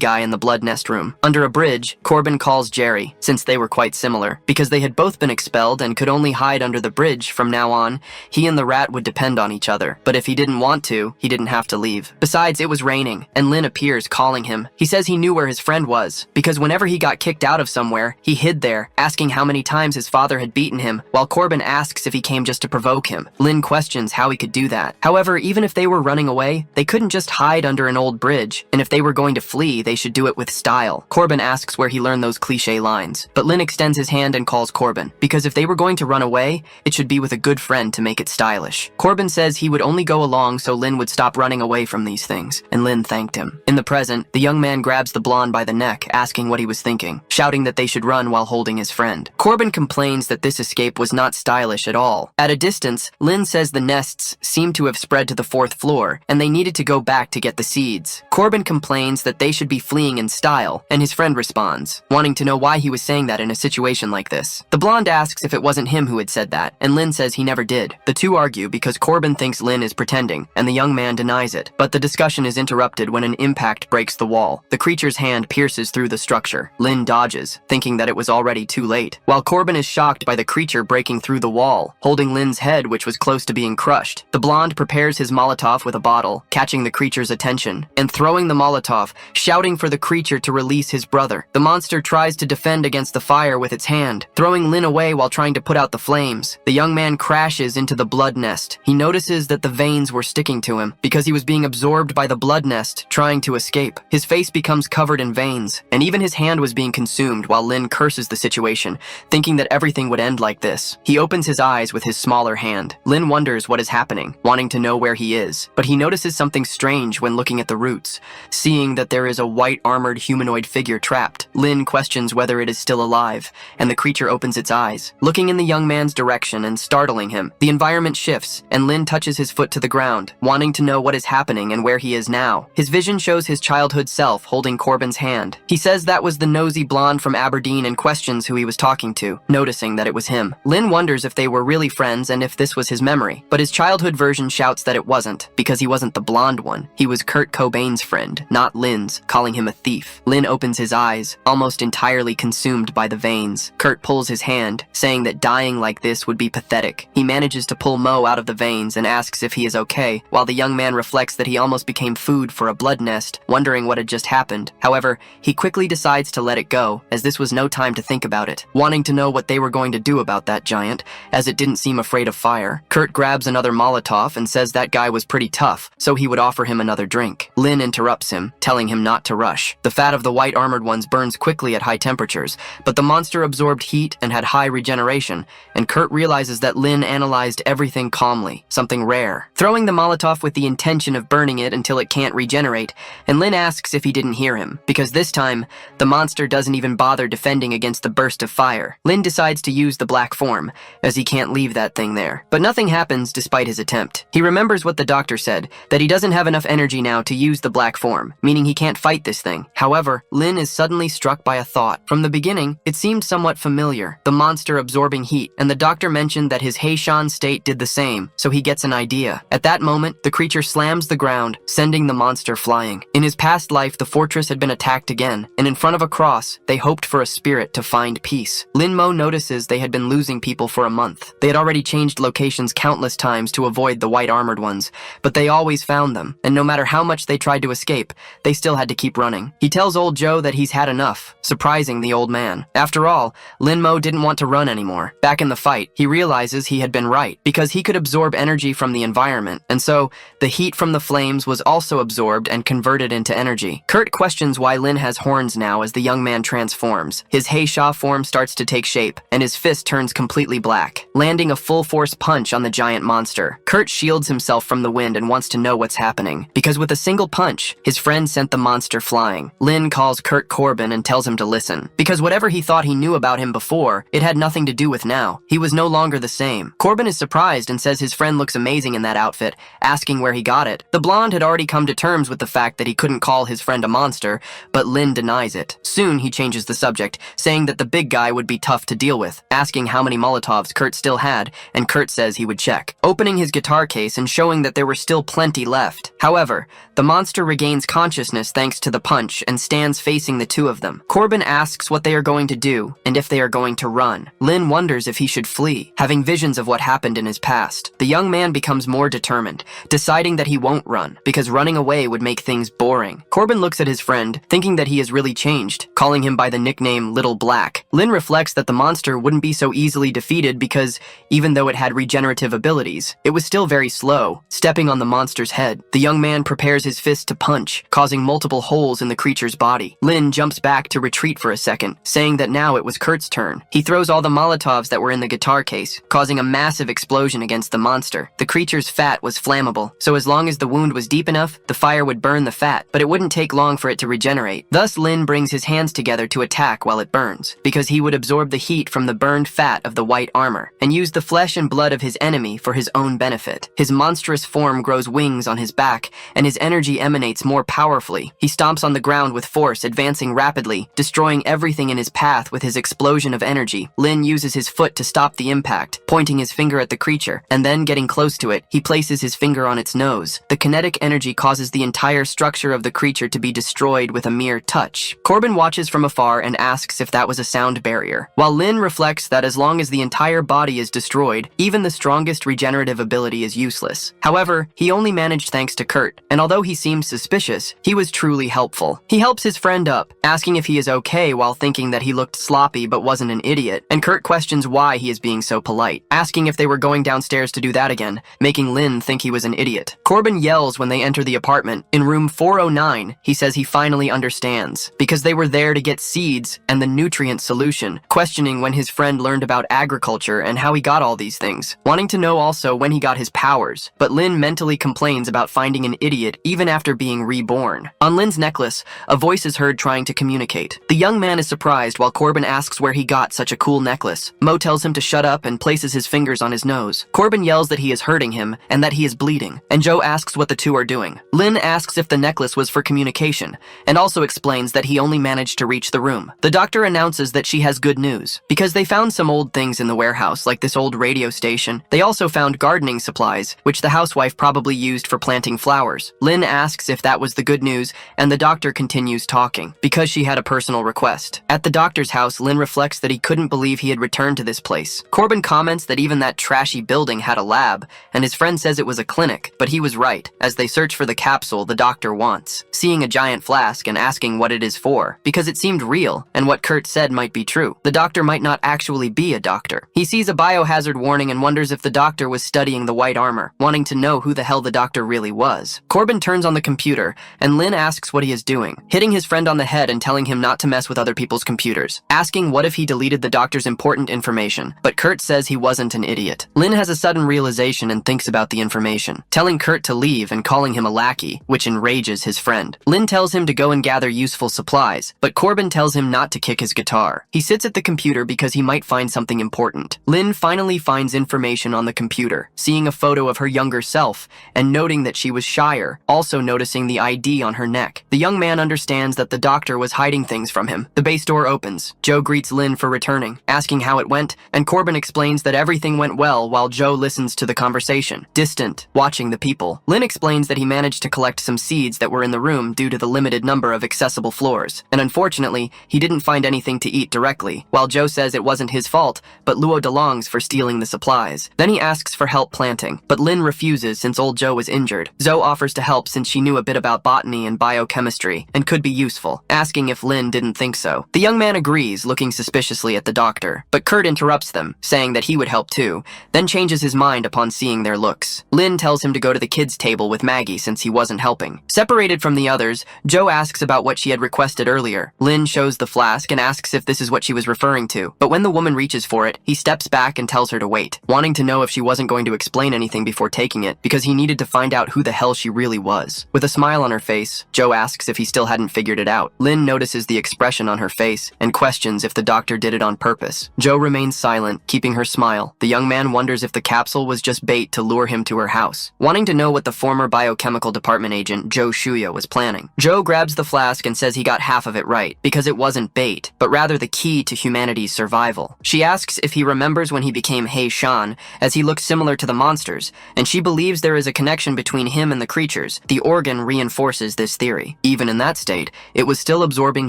guy in the blood nest room. Under a bridge, Corbin calls Jerry, since they were quite similar. Because they had both been expelled and could only hide under the bridge from now on, he and the rat would depend on each other. But if he didn't want to, he didn't have to leave. Besides, it was raining, and Lin appears calling him. He says he knew where his friend was, because whenever he got kicked out of somewhere, he hid there, asking how many times his father had beaten him, while Corbin asks if he came just to provoke him. Lin questions how he could do that. However, even if they were running away, they couldn't just hide under an old bridge, and if they were going to flee, they should do it with style. Corbin asks where he learned those cliché lines, but Lin extends his hand and calls Corbin, because if they were going to run away, it should be with a good friend to make it stylish. Corbin says he would only go along so Lin would stop running away from these things, and Lin thanked him. In the present, the young man grabs the blonde by the neck, asking what he was thinking, shouting that they should run while holding his friend. Corbin complains that this escape was not stylish at all. At a distance, Lin says the nests seemed to have spread to the 4th floor, and they needed to go back to get the seeds. Corbin complains that they should be fleeing in style, and his friend responds, wanting to know why he was saying that in a situation like this. The blonde asks if it wasn't him who had said that, and Lin says he never did. The two argue because Corbin thinks Lin is pretending, and the young man denies it, but the discussion is interrupted when an impact breaks the wall. The creature's hand pierces through the structure. Lin dodges, thinking that it was already too late, while Corbin is shocked by the creature breaking through the wall, holding Lin's head, which was close to being crushed. The blonde prepares his Molotov with a bottle, catching the creature's attention, and throwing the Molotov, shouting for the creature to release his brother. The monster tries to defend against the fire with its hand, throwing Lin away while trying to put out the flames. The young man crashes into the blood nest. He notices that the veins were sticking to him, because he was being absorbed by the blood nest, trying to escape. His face becomes covered in veins, and even his hand was being consumed while Lin curses the situation, thinking that everything would end like this. He opens his eyes with his smaller hand. Lin wonders what is happening, wanting to know where he is, but he notices something strange when looking at the roots, seeing that there is a white armored humanoid figure trapped. Lin questions whether it is still alive, and the creature opens its eyes, looking in the young man's direction and startling him. The environment shifts, and Lin touches his foot to the ground, wanting to know what is happening and where he is now. His vision shows his childhood self holding Corbin's hand. He says that was the nosy blonde from Aberdeen and questions who he was talking to, noticing that it was him. Lin wonders if they were really friends and if this was his memory, but his childhood version shouts that it wasn't, because he wasn't the blonde one. He was Kurt Cobain's friend, not Lin's, calling him a thief. Lin opens his eyes, almost entirely consumed by the veins. Kurt pulls his hand, saying that dying like this would be pathetic. He manages to pull Mo out of the veins and asks if he is okay, while the young man reflects that he almost became food for a blood mud nest, wondering what had just happened. However, he quickly decides to let it go, as this was no time to think about it. Wanting to know what they were going to do about that giant, as it didn't seem afraid of fire, Kurt grabs another Molotov and says that guy was pretty tough, so he would offer him another drink. Lin interrupts him, telling him not to rush. The fat of the white armored ones burns quickly at high temperatures, but the monster absorbed heat and had high regeneration, and Kurt realizes that Lin analyzed everything calmly, something rare. Throwing the Molotov with the intention of burning it until it can't regenerate, and Lin asks if he didn't hear him, because this time, the monster doesn't even bother defending against the burst of fire. Lin decides to use the black form, as he can't leave that thing there. But nothing happens despite his attempt. He remembers what the doctor said, that he doesn't have enough energy now to use the black form, meaning he can't fight this thing. However, Lin is suddenly struck by a thought. From the beginning, it seemed somewhat familiar, the monster absorbing heat, and the doctor mentioned that his Heishan state did the same, so he gets an idea. At that moment, the creature slams the ground, sending the monster flying. In his past life, the fortress had been attacked again, and in front of a cross, they hoped for a spirit to find peace. Lin Mo notices they had been losing people for a month. They had already changed locations countless times to avoid the white armored ones, but they always found them, and no matter how much they tried to escape, they still had to keep running. He tells old Joe that he's had enough, surprising the old man. After all, Lin Mo didn't want to run anymore. Back in the fight, he realizes he had been right, because he could absorb energy from the environment, and so the heat from the flames was also absorbed and converted into energy. Kurt questions why Lin has horns now as the young man transforms. His Heisha form starts to take shape, and his fist turns completely black, landing a full-force punch on the giant monster. Kurt shields himself from the wind and wants to know what's happening, because with a single punch, his friend sent the monster flying. Lin calls Kurt Corbin and tells him to listen, because whatever he thought he knew about him before, it had nothing to do with now. He was no longer the same. Corbin is surprised and says his friend looks amazing in that outfit, asking where he got it. The blonde had already come to terms with the fact that he couldn't call his friend a monster, but Lin denies it. Soon he changes the subject, saying that the big guy would be tough to deal with, asking how many Molotovs Kurt still had, and Kurt says he would check, opening his guitar case and showing that there were still plenty left. However, the monster regains consciousness thanks to the punch and stands facing the two of them. Corbin asks what they are going to do and if they are going to run. Lin wonders if he should flee, having visions of what happened in his past. The young man becomes more determined, deciding that he won't run, because running away would make things boring. Corbin looks at his friend, thinking that he has really changed, calling him by the nickname Little Black. Lin reflects that the monster wouldn't be so easily defeated because, even though it had regenerative abilities, it was still very slow, stepping on the monster's head. The young man prepares his fist to punch, causing multiple holes in the creature's body. Lin jumps back to retreat for a second, saying that now it was Kurt's turn. He throws all the Molotovs that were in the guitar case, causing a massive explosion against the monster. The creature's fat was flammable, so as long as the wound was deep enough, the fire would burn the fat, but it wouldn't take long for it to regenerate. Thus, Lin brings his hands together to attack while it burns, because he would absorb the heat from the burned fat of the white armor, and use the flesh and blood of his enemy for his own benefit. His monstrous form grows wings on his back, and his energy emanates more powerfully. He stomps on the ground with force, advancing rapidly, destroying everything in his path with his explosion of energy. Lin uses his foot to stop the impact, pointing his finger at the creature, and then getting close to it, he places his finger on its nose. The kinetic energy causes the entire structure of the creature to be destroyed with a mere touch. Corbin watches from afar and asks if that was a sound barrier, while Lin reflects that as long as the entire body is destroyed, even the strongest regenerative ability is useless. However, he only managed thanks to Kurt, and although he seems suspicious, he was truly helpful. He helps his friend up, asking if he is okay while thinking that he looked sloppy but wasn't an idiot, and Kurt questions why he is being so polite, asking if they were going downstairs to do that again, making Lin think he was an idiot. Corbin yells when they enter the apartment. In room 409, he says he finally understands, because they were there to get seeds and the nutrient solution, questioning when his friend learned about agriculture and how he got all these things, wanting to know also when he got his powers, but Lin mentally complains about finding an idiot even after being reborn. On Lin's necklace, a voice is heard trying to communicate. The young man is surprised while Corbin asks where he got such a cool necklace. Mo tells him to shut up and places his fingers on his nose. Corbin yells that he is hurting him and that he is bleeding, and Joe asks what the two are doing. Lin asks if the necklace was for communication, and also explains that he only managed to reach the room. The doctor announces that she has good news, because they found some old things in the warehouse, like this old radio station. They also found gardening supplies, which the housewife probably used for planting flowers. Lin asks if that was the good news, and the doctor continues talking, because she had a personal request. At the doctor's house, Lin reflects that he couldn't believe he had returned to this place. Corbin comments that even that trashy building had a lab, and his friend says it was a clinic, but he was right. As they search for the capsule, the doctor doctor wants, seeing a giant flask and asking what it is for, because it seemed real, and what Kurt said might be true. The doctor might not actually be a doctor. He sees a biohazard warning and wonders if the doctor was studying the white armor, wanting to know who the hell the doctor really was. Corbin turns on the computer, and Lin asks what he is doing, hitting his friend on the head and telling him not to mess with other people's computers, asking what if he deleted the doctor's important information, but Kurt says he wasn't an idiot. Lin has a sudden realization and thinks about the information, telling Kurt to leave and calling him a lackey, which enrages his friend. Lin tells him to go and gather useful supplies, but Corbin tells him not to kick his guitar. He sits at the computer because he might find something important. Lin finally finds information on the computer, seeing a photo of her younger self and noting that she was shyer, also noticing the ID on her neck. The young man understands that the doctor was hiding things from him. The base door opens. Joe greets Lin for returning, asking how it went, and Corbin explains that everything went well while Joe listens to the conversation, distant, watching the people. Lin explains that he managed to collect some seeds that were in the room due to the limited number of accessible floors, and unfortunately, he didn't find anything to eat directly, while Joe says it wasn't his fault, but Luo DeLong's for stealing the supplies. Then he asks for help planting, but Lin refuses since old Joe was injured. Zoe offers to help since she knew a bit about botany and biochemistry, and could be useful, asking if Lin didn't think so. The young man agrees, looking suspiciously at the doctor, but Kurt interrupts them, saying that he would help too, then changes his mind upon seeing their looks. Lin tells him to go to the kids' table with Maggie since he wasn't helping. Separated from the others, Joe asks about what she had requested earlier. Lin shows the flask and asks if this is what she was referring to, but when the woman reaches for it, he steps back and tells her to wait, wanting to know if she wasn't going to explain anything before taking it, because he needed to find out who the hell she really was. With a smile on her face, Joe asks if he still hadn't figured it out. Lin notices the expression on her face and questions if the doctor did it on purpose. Joe remains silent, keeping her smile. The young man wonders if the capsule was just bait to lure him to her house, wanting to know what the former biochemical department agent Joe Shuya was planning. Joe grabs the flask and says he got half of it right, because it wasn't bait, but rather the key to humanity's survival. She asks if he remembers when he became Hei Shan, as he looks similar to the monsters, and she believes there is a connection between him and the creatures. The organ reinforces this theory. Even in that state, it was still absorbing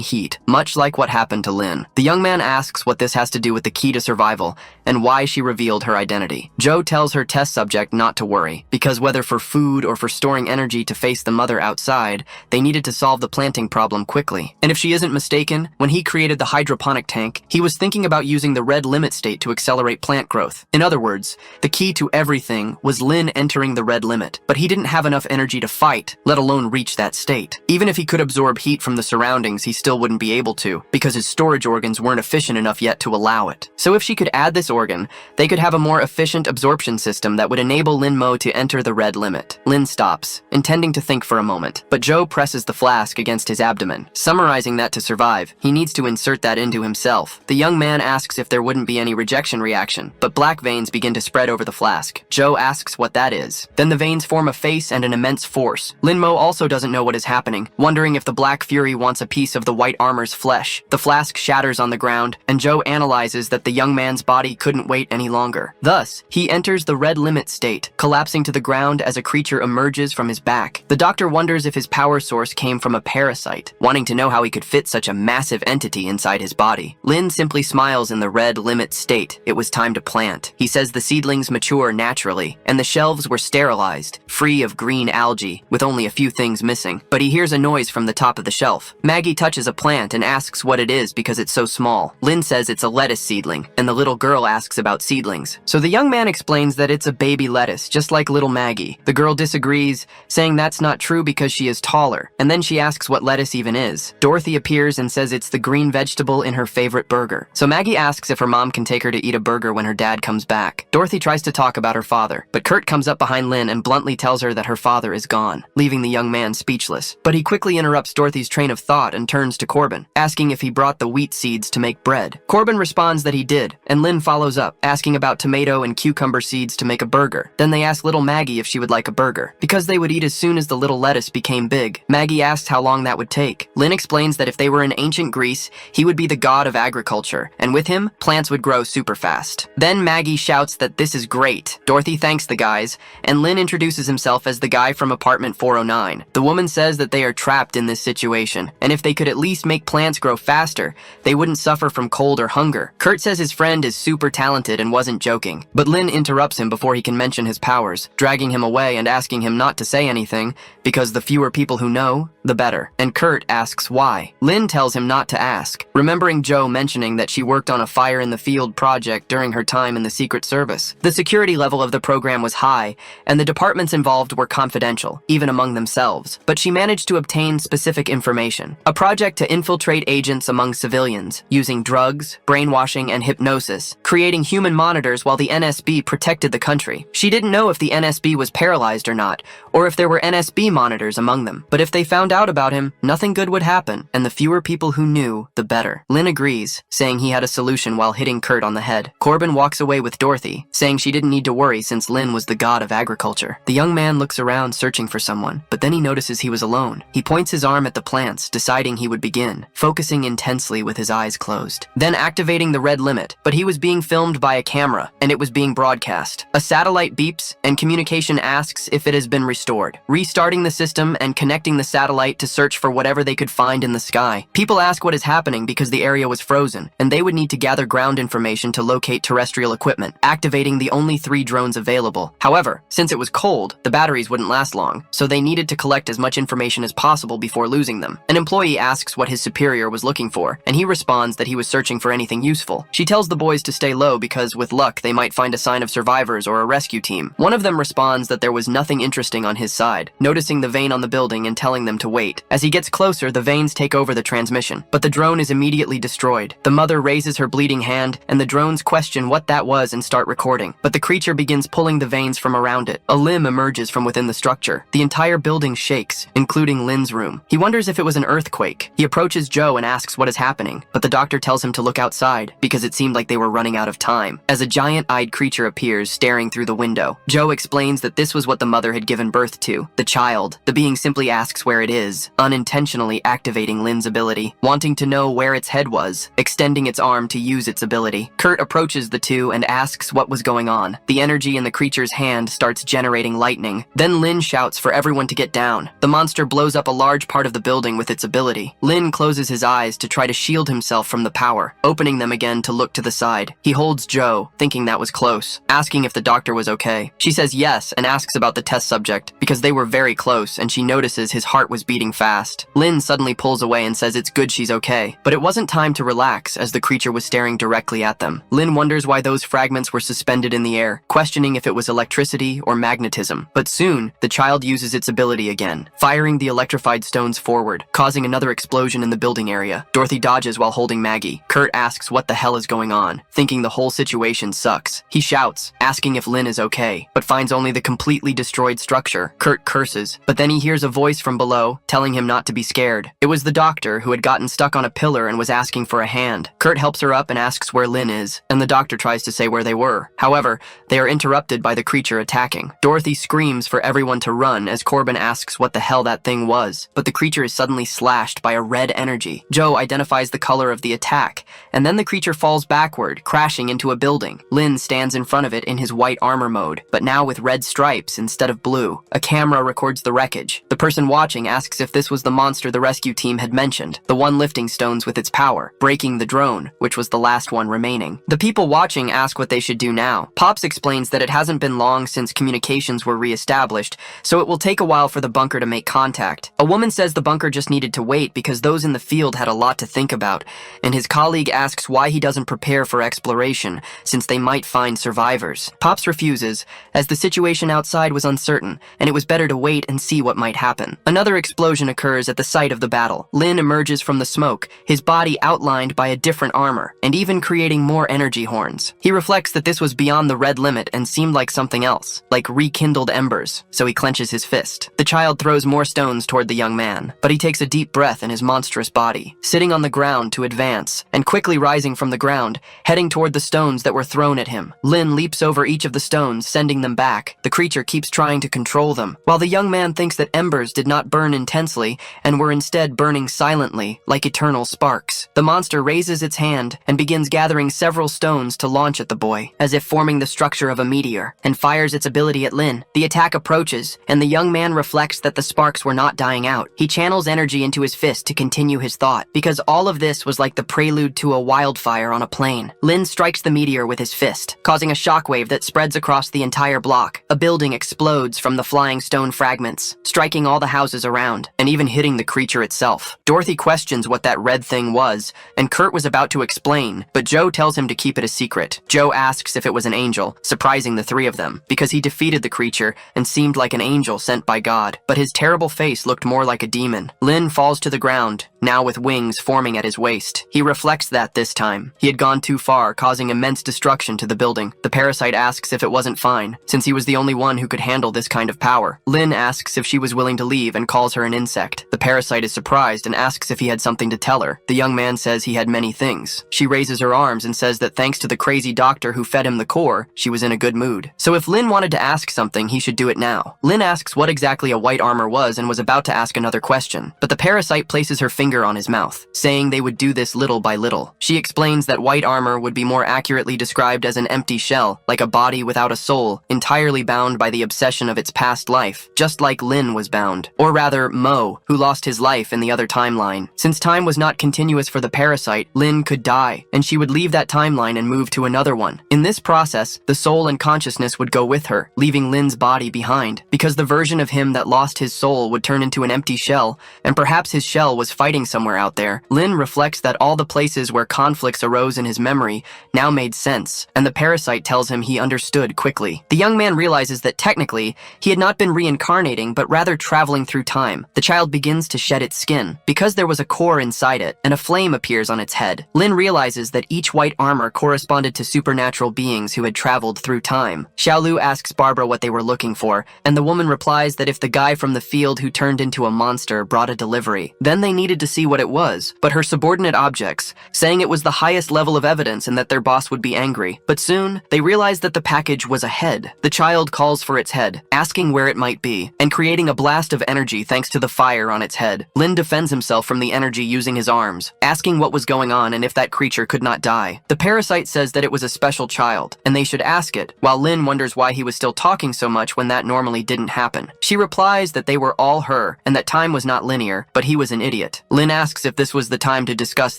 heat, much like what happened to Lin. The young man asks what this has to do with the key to survival, and why she revealed her identity. Joe tells her test subject not to worry, because whether for food or for storing energy to face the mother outside, they needed to solve the planting problem quickly. And if she isn't mistaken, when he created the hydroponic tank, he was thinking about using the red limit state to accelerate plant growth. In other words, the key to everything was Lin entering the red limit, but he didn't have enough energy to fight, let alone reach that state. Even if he could absorb heat from the surroundings, he still wouldn't be able to, because his storage organs weren't efficient enough yet to allow it. So if she could add this organ, they could have a more efficient absorption system that would enable Lin Mo to enter the red limit. Lin stops, intending to think for a moment, but Joe presses the flask against his abdomen, summarizing that to survive, he needs to insert that into himself. The young man asks if there wouldn't be any rejection reaction, but black veins begin to spread over the flask. Joe asks what that is. Then the veins form a face and an immense force. Lin Mo also doesn't know what is happening, wondering if the Black Fury wants a piece of the white armor's flesh. The flask shatters on the ground, and Joe analyzes that the young man's body couldn't wait any longer. Thus, he enters the red limit state, collapsing to the ground as a creature emerges from his back. The doctor wonders if his power source came from a parasite, wanting to know how he could fit such a massive entity inside his body. Lin simply smiles in the red limit state. It was time to plant. He says the seedlings mature naturally, and the shelves were sterilized, free of green algae, with only a few things missing. But he hears a noise from the top of the shelf. Maggie touches a plant and asks what it is because it's so small. Lin says it's a lettuce seedling, and the little girl asks about seedlings. So the young man explains that it's a baby lettuce, just like little Maggie. The girl disagrees, saying that's not true because she is taller, and then she asks what lettuce even is. Dorothy appears and says it's the green vegetable in her favorite burger. So Maggie asks if her mom can take her to eat a burger when her dad comes back. Dorothy tries to talk about her father, but Kurt comes up behind Lin and bluntly tells her that her father is gone, leaving the young man speechless. But he quickly interrupts Dorothy's train of thought and turns to Corbin, asking if he brought the wheat seeds to make bread. Corbin responds that he did, and Lin follows up, asking about tomato and cucumber seeds to make a burger. Then they ask little Maggie if she would like a burger, because they would eat as soon as the little lettuce became big. Maggie asks how long that would take. Lin explains that if they were in ancient Greece, he would be the god of agriculture, and with him, plants would grow super fast. Then Maggie shouts that this is great. Dorothy thanks the guys, and Lin introduces himself as the guy from apartment 409. The woman says that they are trapped in this situation, and if they could at least make plants grow faster, they wouldn't suffer from cold or hunger. Kurt says his friend is super talented and wasn't joking, but Lin interrupts him before he can mention his powers, dragging him away and asking him not to say anything, because the fewer people who know, the better. And Kurt asks why. Lin tells him not to ask, remembering Joe mentioning that she worked on a fire in the field project during her time in the Secret Service. The security level of the program was high, and the departments involved were confidential, even among themselves. But she managed to obtain specific information. A project to infiltrate agents among civilians, using drugs, brainwashing, and hypnosis, creating human monitors while the NSB protected the country. She didn't know if the NSB was paralyzed or not, or if there were NSB monitors among them. But if they found out about him, nothing good would happen, and the fewer people who knew, the better. Lin agrees, saying he had a solution while hitting Kurt on the head. Corbin walks away with Dorothy, saying she didn't need to worry since Lin was the god of agriculture. The young man looks around searching for someone, but then he notices he was alone. He points his arm at the plants, deciding he would begin, focusing intensely with his eyes closed. Then activating the red limit, but he was being filmed by a camera, and it was being broadcast. A satellite beeps, and communication asks if it has been restored. Restarting the system and connecting the satellite to search for whatever they could find in the sky. People ask what is happening because the area was frozen, and they would need to gather ground information to locate terrestrial equipment, activating the only 3 drones available. However, since it was cold, the batteries wouldn't last long, so they needed to collect as much information as possible before losing them. An employee asks what his superior was looking for, and he responds that he was searching for anything useful. She tells the boys to stay low because, with luck, they might find a sign of survivors or a rescue team. One of them responds that there was nothing interesting on his side, noticing the vane on the building and telling them to wait. As he gets closer, the vanes take over the transmission, but the drone is immediately destroyed. The mother raises her bleeding hand, and the drones question what that was and start recording, but the creature begins pulling the vanes from around it. A limb emerges from within the structure. The entire building shakes, including Lin's room. He wonders if it was an earthquake. He approaches Joe and asks what is happening, but the doctor tells him to look outside, because it seemed like they were running out of time. As a giant-eyed creature appears, staring through the window, Joe explains that this was what the mother had given birth to, the child. The being simply asks where it is, unintentionally activating Lin's ability, wanting to know where its head was, extending its arm to use its ability. Kurt approaches the two and asks what was going on. The energy in the creature's hand starts generating lightning. Then Lin shouts for everyone to get down. The monster blows up a large part of the building with its ability. Lin closes his eyes to try to shield himself from the power, opening them again to look to the side. He holds Joe, thinking that was close, asking if the doctor was okay. She says yes and asks about the test subject, because they were very close and she notices his heart was beating fast. Lin suddenly pulls away and says it's good she's okay, but it wasn't time to relax as the creature was staring directly at them. Lin wonders why those fragments were suspended in the air, questioning if it was electricity or magnetism. But soon, the child uses its ability again, firing the electrified stones forward, causing another explosion in the building area. Dorothy dodges while holding Maggie. Kurt asks what the hell is going on, thinking the whole situation sucks. He shouts, asking if Lin is okay, but finds only the completely destroyed structure. Kurt curses, but then he hears a voice from below, telling him not to be scared. It was the doctor who had gotten stuck on a pillar and was asking for a hand. Kurt helps her up and asks where Lin is, and the doctor tries to say where they were. However, they are interrupted by the creature attacking. Dorothy screams for everyone to run as Corbin asks what the hell that thing was, but the creature is suddenly slashed by a red energy. Joe identifies the color of the attack, and then the creature falls backward, crashing into a building. Lin stands in front of it in his white armor mode, but now with red stripes instead of blue. A camera records the wreckage. The person watching asks if this was the monster the rescue team had mentioned, the one lifting stones with its power, breaking the drone, which was the last one remaining. The people watching ask what they should do now. Pops explains that it hasn't been long since communications were re-established, so it will take a while for the bunker to make contact. A woman says the bunker just needed to wait because those in the field had a lot to think about, and his colleague asks why he doesn't prepare for exploration, since they might find survivors. Pops refuses, as the situation outside was uncertain, and it was better to wait and see what might happen. Another explosion occurs at the site of the battle. Lin emerges from the smoke, his body outlined by a different armor, and even creating more energy horns. He reflects that this was beyond the red limit and seemed like something else, like rekindled embers, so he clenches his fist. The child throws more stones toward the young man, but he takes a deep breath in his monstrous body, sitting on the ground to advance, and quickly rising from the ground, heading toward the stones that were thrown at him. Lin leaps over each of the stones, sending them back. The creature keeps trying to control them, while the young man thinks that embers did not burn intensely and were instead burning silently, like eternal sparks. The monster raises its hand and begins gathering several stones to launch at the boy, as if forming the structure of a meteor, and fires its ability at Lin. The attack approaches, and the young man reflects that the sparks were not dying out. He channels energy into his fist to continue his thought, because all of this was like the prelude to a wildfire on a plane. Lin strikes the meteor with his fist, causing a shockwave that spreads across the entire block. A building explodes from the flying stone fragments apartments, striking all the houses around, and even hitting the creature itself. Dorothy questions what that red thing was, and Kurt was about to explain, but Joe tells him to keep it a secret. Joe asks if it was an angel, surprising the three of them, because he defeated the creature and seemed like an angel sent by God, but his terrible face looked more like a demon. Lin falls to the ground, now with wings forming at his waist. He reflects that this time. He had gone too far, causing immense destruction to the building. The parasite asks if it wasn't fine, since he was the only one who could handle this kind of power. Lin asks if she was willing to leave and calls her an insect. The parasite is surprised and asks if he had something to tell her. The young man says he had many things. She raises her arms and says that thanks to the crazy doctor who fed him the core, she was in a good mood. So if Lin wanted to ask something, he should do it now. Lin asks what exactly a white armor was and was about to ask another question, but the parasite places her finger on his mouth, saying they would do this little by little. She explains that white armor would be more accurately described as an empty shell, like a body without a soul, entirely bound by the obsession of its past life, just like Lin was bound. Or rather, Mo, who lost his life in the other timeline. Since time was not continuous for the parasite, Lin could die, and she would leave that timeline and move to another one. In this process, the soul and consciousness would go with her, leaving Lin's body behind, because the version of him that lost his soul would turn into an empty shell, and perhaps his shell was fighting somewhere out there. Lin reflects that all the places where conflicts arose in his memory now made sense, and the parasite tells him he understood quickly. The young man realizes that technically, he had not been reincarnating, but rather traveling through time. The child begins to shed its skin, because there was a core inside it, and a flame appears on its head. Lin realizes that each white armor corresponded to supernatural beings who had traveled through time. Xiaolu asks Barbara what they were looking for, and the woman replies that if the guy from the field who turned into a monster brought a delivery, then they needed to see what it was, but her subordinate objects, saying it was the highest level of evidence and that their boss would be angry. But soon, they realized that the package was a head. The child calls for its head, asking where it might be, and creating a blast of energy thanks to the fire on its head. Lin defends himself from the energy using his arms, asking what was going on and if that creature could not die. The parasite says that it was a special child, and they should ask it, while Lin wonders why he was still talking so much when that normally didn't happen. She replies that they were all her, and that time was not linear, but he was an idiot. Lin asks if this was the time to discuss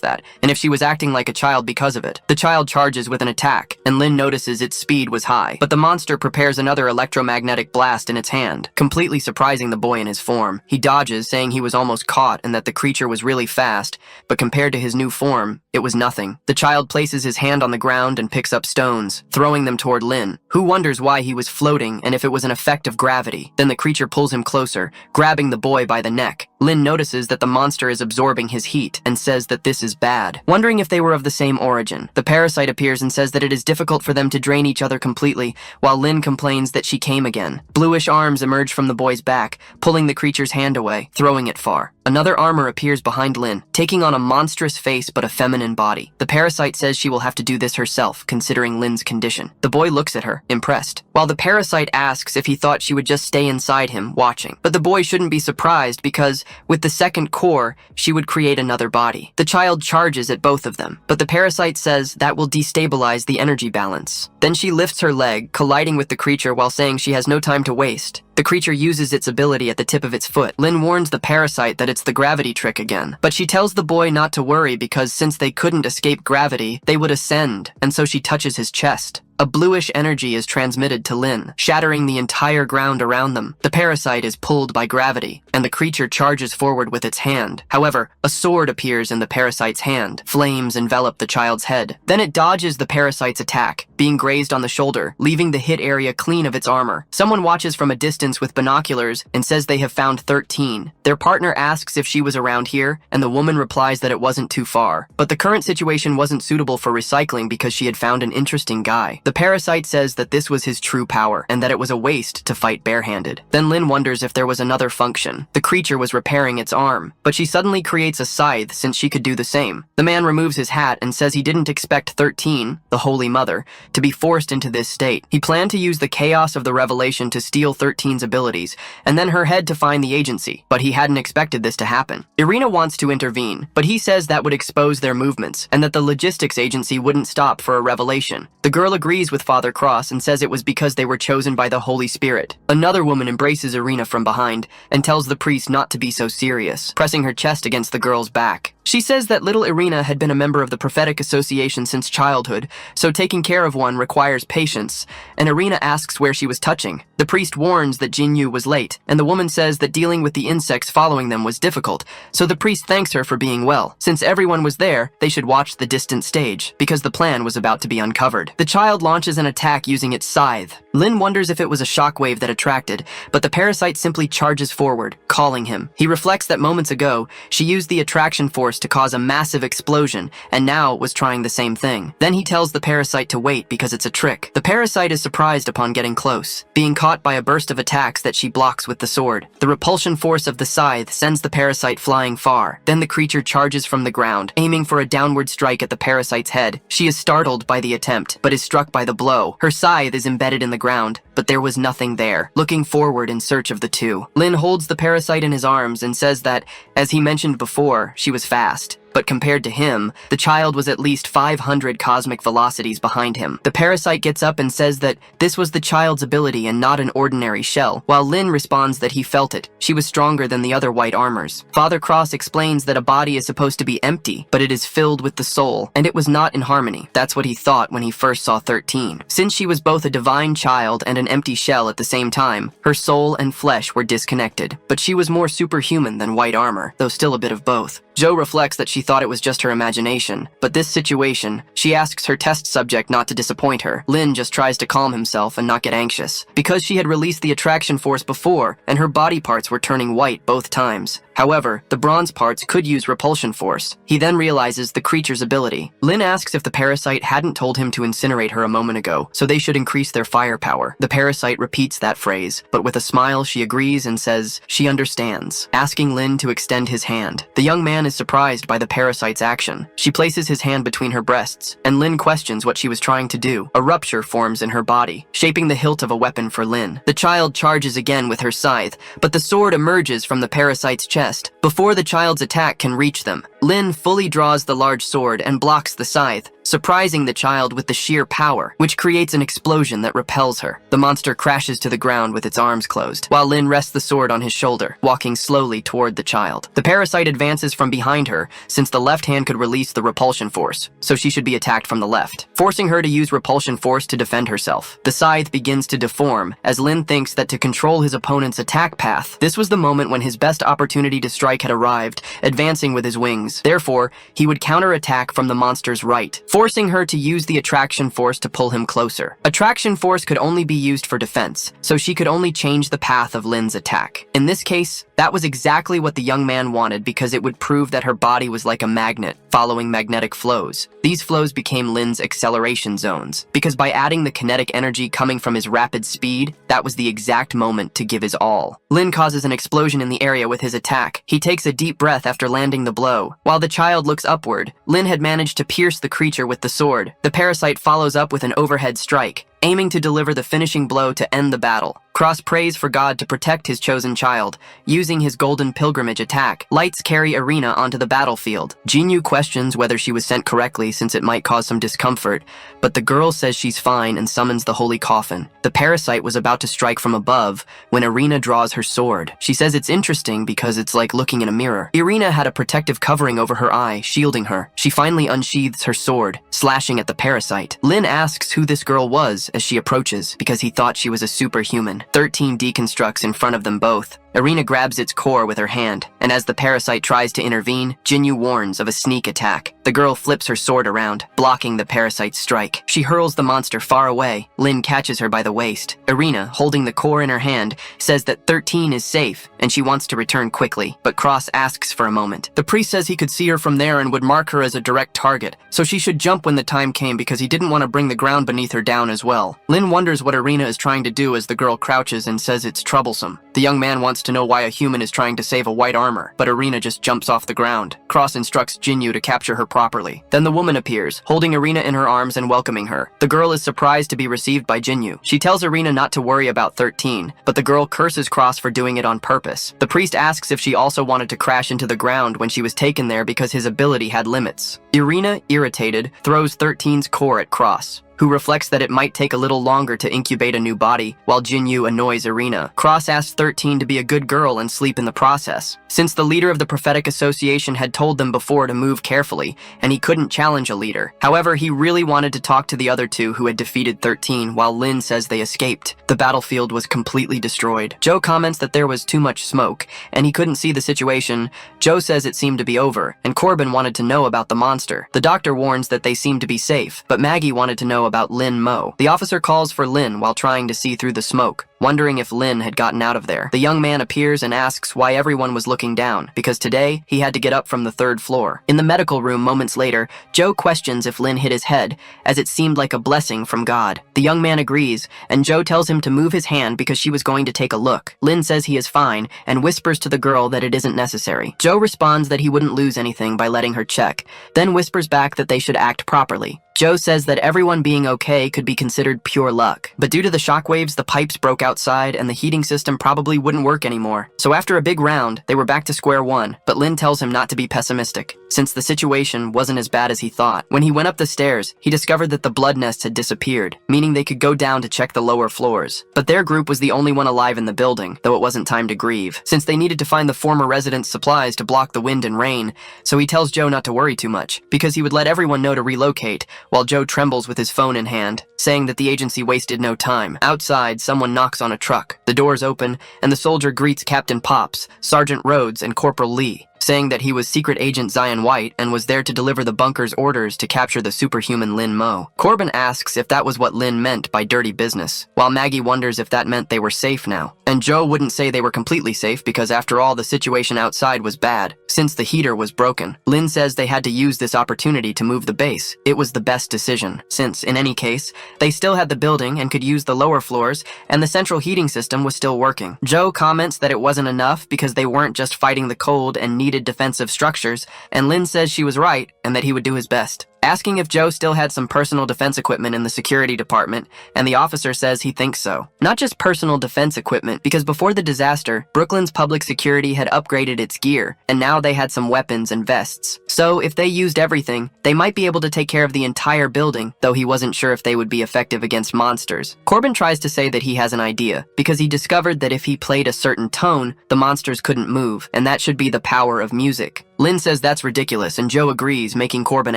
that, and if she was acting like a child because of it. The child charges with an attack, and Lin notices its speed was high, but the monster prepares another electromagnetic blast in its hand, completely surprising the boy in his form. He dodges, saying he was almost caught and that the creature was really fast, but compared to his new form, it was nothing. The child places his hand on the ground and picks up stones, throwing them toward Lin, who wonders why he was floating and if it was an effect of gravity. Then the creature pulls him closer, grabbing the boy by the neck. Lin notices that the monster is absorbing his heat and says that this is bad. Wondering if they were of the same origin, the parasite appears and says that it is difficult for them to drain each other completely, while Lin complains that she came again. Bluish arms emerge from the boy's back, pulling the creature's hand away, throwing it far. Another armor appears behind Lin, taking on a monstrous face but a feminine body. The parasite says she will have to do this herself, considering Lin's condition. The boy looks at her, impressed, while the parasite asks if he thought she would just stay inside him, watching. But the boy shouldn't be surprised because, with the second core, she would create another body. The child charges at both of them, but the parasite says that will destabilize the energy balance. Then she lifts her leg, colliding with the creature while saying she has no time to waste. The creature uses its ability at the tip of its foot. Lin warns the parasite that it's the gravity trick again, but she tells the boy not to worry because since they couldn't escape gravity, they would ascend, and so she touches his chest. A bluish energy is transmitted to Lin, shattering the entire ground around them. The parasite is pulled by gravity, and the creature charges forward with its hand. However, a sword appears in the parasite's hand. Flames envelop the child's head. Then it dodges the parasite's attack, being grazed on the shoulder, leaving the hit area clean of its armor. Someone watches from a distance with binoculars and says they have found 13. Their partner asks if she was around here, and the woman replies that it wasn't too far. But the current situation wasn't suitable for recycling because she had found an interesting guy. The parasite says that this was his true power, and that it was a waste to fight barehanded. Then Lin wonders if there was another function. The creature was repairing its arm, but she suddenly creates a scythe since she could do the same. The man removes his hat and says he didn't expect 13, the Holy Mother, to be forced into this state. He planned to use the chaos of the revelation to steal 13's abilities, and then her head to find the agency, but he hadn't expected this to happen. Irina wants to intervene, but he says that would expose their movements, and that the logistics agency wouldn't stop for a revelation. The girl agrees with Father Cross and says it was because they were chosen by the Holy Spirit. Another woman embraces Irina from behind and tells the priest not to be so serious, pressing her chest against the girl's back. She says that little Irina had been a member of the prophetic association since childhood, so taking care of one requires patience, and Irina asks where she was touching. The priest warns that Jinyu was late, and the woman says that dealing with the insects following them was difficult, so the priest thanks her for being well. Since everyone was there, they should watch the distant stage, because the plan was about to be uncovered. The child launches an attack using its scythe. Lin wonders if it was a shockwave that attracted, but the parasite simply charges forward, calling him. He reflects that moments ago, she used the attraction force to cause a massive explosion, and now was trying the same thing. Then he tells the parasite to wait because it's a trick. The parasite is surprised upon getting close, being caught by a burst of attacks that she blocks with the sword. The repulsion force of the scythe sends the parasite flying far. Then the creature charges from the ground, aiming for a downward strike at the parasite's head. She is startled by the attempt, but is struck by the blow. Her scythe is embedded in the ground, but there was nothing there. Looking forward in search of the two, Lin holds the parasite in his arms and says that, as he mentioned before, she was fast. But compared to him, the child was at least 500 cosmic velocities behind him. The parasite gets up and says that this was the child's ability and not an ordinary shell, while Lin responds that he felt it. She was stronger than the other white armors. Father Cross explains that a body is supposed to be empty, but it is filled with the soul, and it was not in harmony. That's what he thought when he first saw 13. Since she was both a divine child and an empty shell at the same time, her soul and flesh were disconnected, but she was more superhuman than white armor, though still a bit of both. Jo reflects that she thought it was just her imagination, but this situation, she asks her test subject not to disappoint her. Lin just tries to calm himself and not get anxious, because she had released the attraction force before, and her body parts were turning white both times. However, the bronze parts could use repulsion force. He then realizes the creature's ability. Lin asks if the parasite hadn't told him to incinerate her a moment ago, so they should increase their firepower. The parasite repeats that phrase, but with a smile she agrees and says she understands, asking Lin to extend his hand. The young man is surprised by the parasite's action. She places his hand between her breasts, and Lin questions what she was trying to do. A rupture forms in her body, shaping the hilt of a weapon for Lin. The child charges again with her scythe, but the sword emerges from the parasite's chest. Before the child's attack can reach them, Lin fully draws the large sword and blocks the scythe, surprising the child with the sheer power, which creates an explosion that repels her. The monster crashes to the ground with its arms closed, while Lin rests the sword on his shoulder, walking slowly toward the child. The parasite advances from behind her, since the left hand could release the repulsion force, so she should be attacked from the left, forcing her to use repulsion force to defend herself. The scythe begins to deform, as Lin thinks that to control his opponent's attack path, this was the moment when his best opportunity to strike had arrived, advancing with his wings. Therefore, he would counterattack from the monster's right, forcing her to use the attraction force to pull him closer. Attraction force could only be used for defense, so she could only change the path of Lin's attack. In this case, that was exactly what the young man wanted because it would prove that her body was like a magnet, following magnetic flows. These flows became Lin's acceleration zones, because by adding the kinetic energy coming from his rapid speed, that was the exact moment to give his all. Lin causes an explosion in the area with his attack. He takes a deep breath after landing the blow. While the child looks upward, Lin had managed to pierce the creature with the sword. The parasite follows up with an overhead strike, aiming to deliver the finishing blow to end the battle. Cross prays for God to protect his chosen child, using his golden pilgrimage attack. Lights carry Irina onto the battlefield. Jinyu questions whether she was sent correctly since it might cause some discomfort, but the girl says she's fine and summons the holy coffin. The parasite was about to strike from above when Irina draws her sword. She says it's interesting because it's like looking in a mirror. Irina had a protective covering over her eye, shielding her. She finally unsheathes her sword, slashing at the parasite. Lin asks who this girl was as she approaches, because he thought she was a superhuman. 13 deconstructs in front of them both. Irina grabs its core with her hand, and as the parasite tries to intervene, Jinyu warns of a sneak attack. The girl flips her sword around, blocking the parasite's strike. She hurls the monster far away. Lin catches her by the waist. Irina, holding the core in her hand, says that 13 is safe, and she wants to return quickly, but Cross asks for a moment. The priest says he could see her from there and would mark her as a direct target, so she should jump when the time came because he didn't want to bring the ground beneath her down as well. Lin wonders what Irina is trying to do as the girl crouches and says it's troublesome. The young man wants to know why a human is trying to save a white armor, but Irina just jumps off the ground. Cross instructs Jinyu to capture her properly. Then the woman appears, holding Irina in her arms and welcoming her. The girl is surprised to be received by Jinyu. She tells Irina not to worry about 13, but the girl curses Cross for doing it on purpose. The priest asks if she also wanted to crash into the ground when she was taken there because his ability had limits. Irina, irritated, throws 13's core at Cross, who reflects that it might take a little longer to incubate a new body, while Jinyu annoys Irina. Cross asks 13 to be a good girl and sleep in the process, since the leader of the Prophetic Association had told them before to move carefully, and he couldn't challenge a leader. However, he really wanted to talk to the other two who had defeated 13, while Lin says they escaped. The battlefield was completely destroyed. Joe comments that there was too much smoke, and he couldn't see the situation. Joe says it seemed to be over, and Corbin wanted to know about the monster. The doctor warns that they seem to be safe, but Maggie wanted to know about Lin Mo. The officer calls for Lin while trying to see through the smoke, wondering if Lin had gotten out of there. The young man appears and asks why everyone was looking down, because today he had to get up from the 3rd floor. In the medical room moments later, Joe questions if Lin hit his head, as it seemed like a blessing from God. The young man agrees, and Joe tells him to move his hand because she was going to take a look. Lin says he is fine, and whispers to the girl that it isn't necessary. Joe responds that he wouldn't lose anything by letting her check, then whispers back that they should act properly. Joe says that everyone being okay could be considered pure luck, but due to the shockwaves, the pipes broke outside and the heating system probably wouldn't work anymore. So after a big round, they were back to square one, but Lin tells him not to be pessimistic, since the situation wasn't as bad as he thought. When he went up the stairs, he discovered that the blood nests had disappeared, meaning they could go down to check the lower floors. But their group was the only one alive in the building, though it wasn't time to grieve, since they needed to find the former residents' supplies to block the wind and rain, so he tells Joe not to worry too much, because he would let everyone know to relocate, while Joe trembles with his phone in hand, saying that the agency wasted no time. Outside, someone knocks on a truck. The doors open, and the soldier greets Captain Pops, Sergeant Rhodes, and Corporal Lee, saying that he was Secret Agent Zion White and was there to deliver the bunker's orders to capture the superhuman Lin Mo. Corbin asks if that was what Lin meant by dirty business, while Maggie wonders if that meant they were safe now. And Joe wouldn't say they were completely safe because after all, the situation outside was bad, since the heater was broken. Lin says they had to use this opportunity to move the base. It was the best decision, since, in any case, they still had the building and could use the lower floors, and the central heating system was still working. Joe comments that it wasn't enough because they weren't just fighting the cold and needed defensive structures, and Lin says she was right and that he would do his best. Asking if Joe still had some personal defense equipment in the security department, and the officer says he thinks so. Not just personal defense equipment, because before the disaster, Brooklyn's public security had upgraded its gear, and now they had some weapons and vests. So if they used everything, they might be able to take care of the entire building, though he wasn't sure if they would be effective against monsters. Corbin tries to say that he has an idea, because he discovered that if he played a certain tone, the monsters couldn't move, and that should be the power of music. Lin says that's ridiculous, and Joe agrees, making Corbin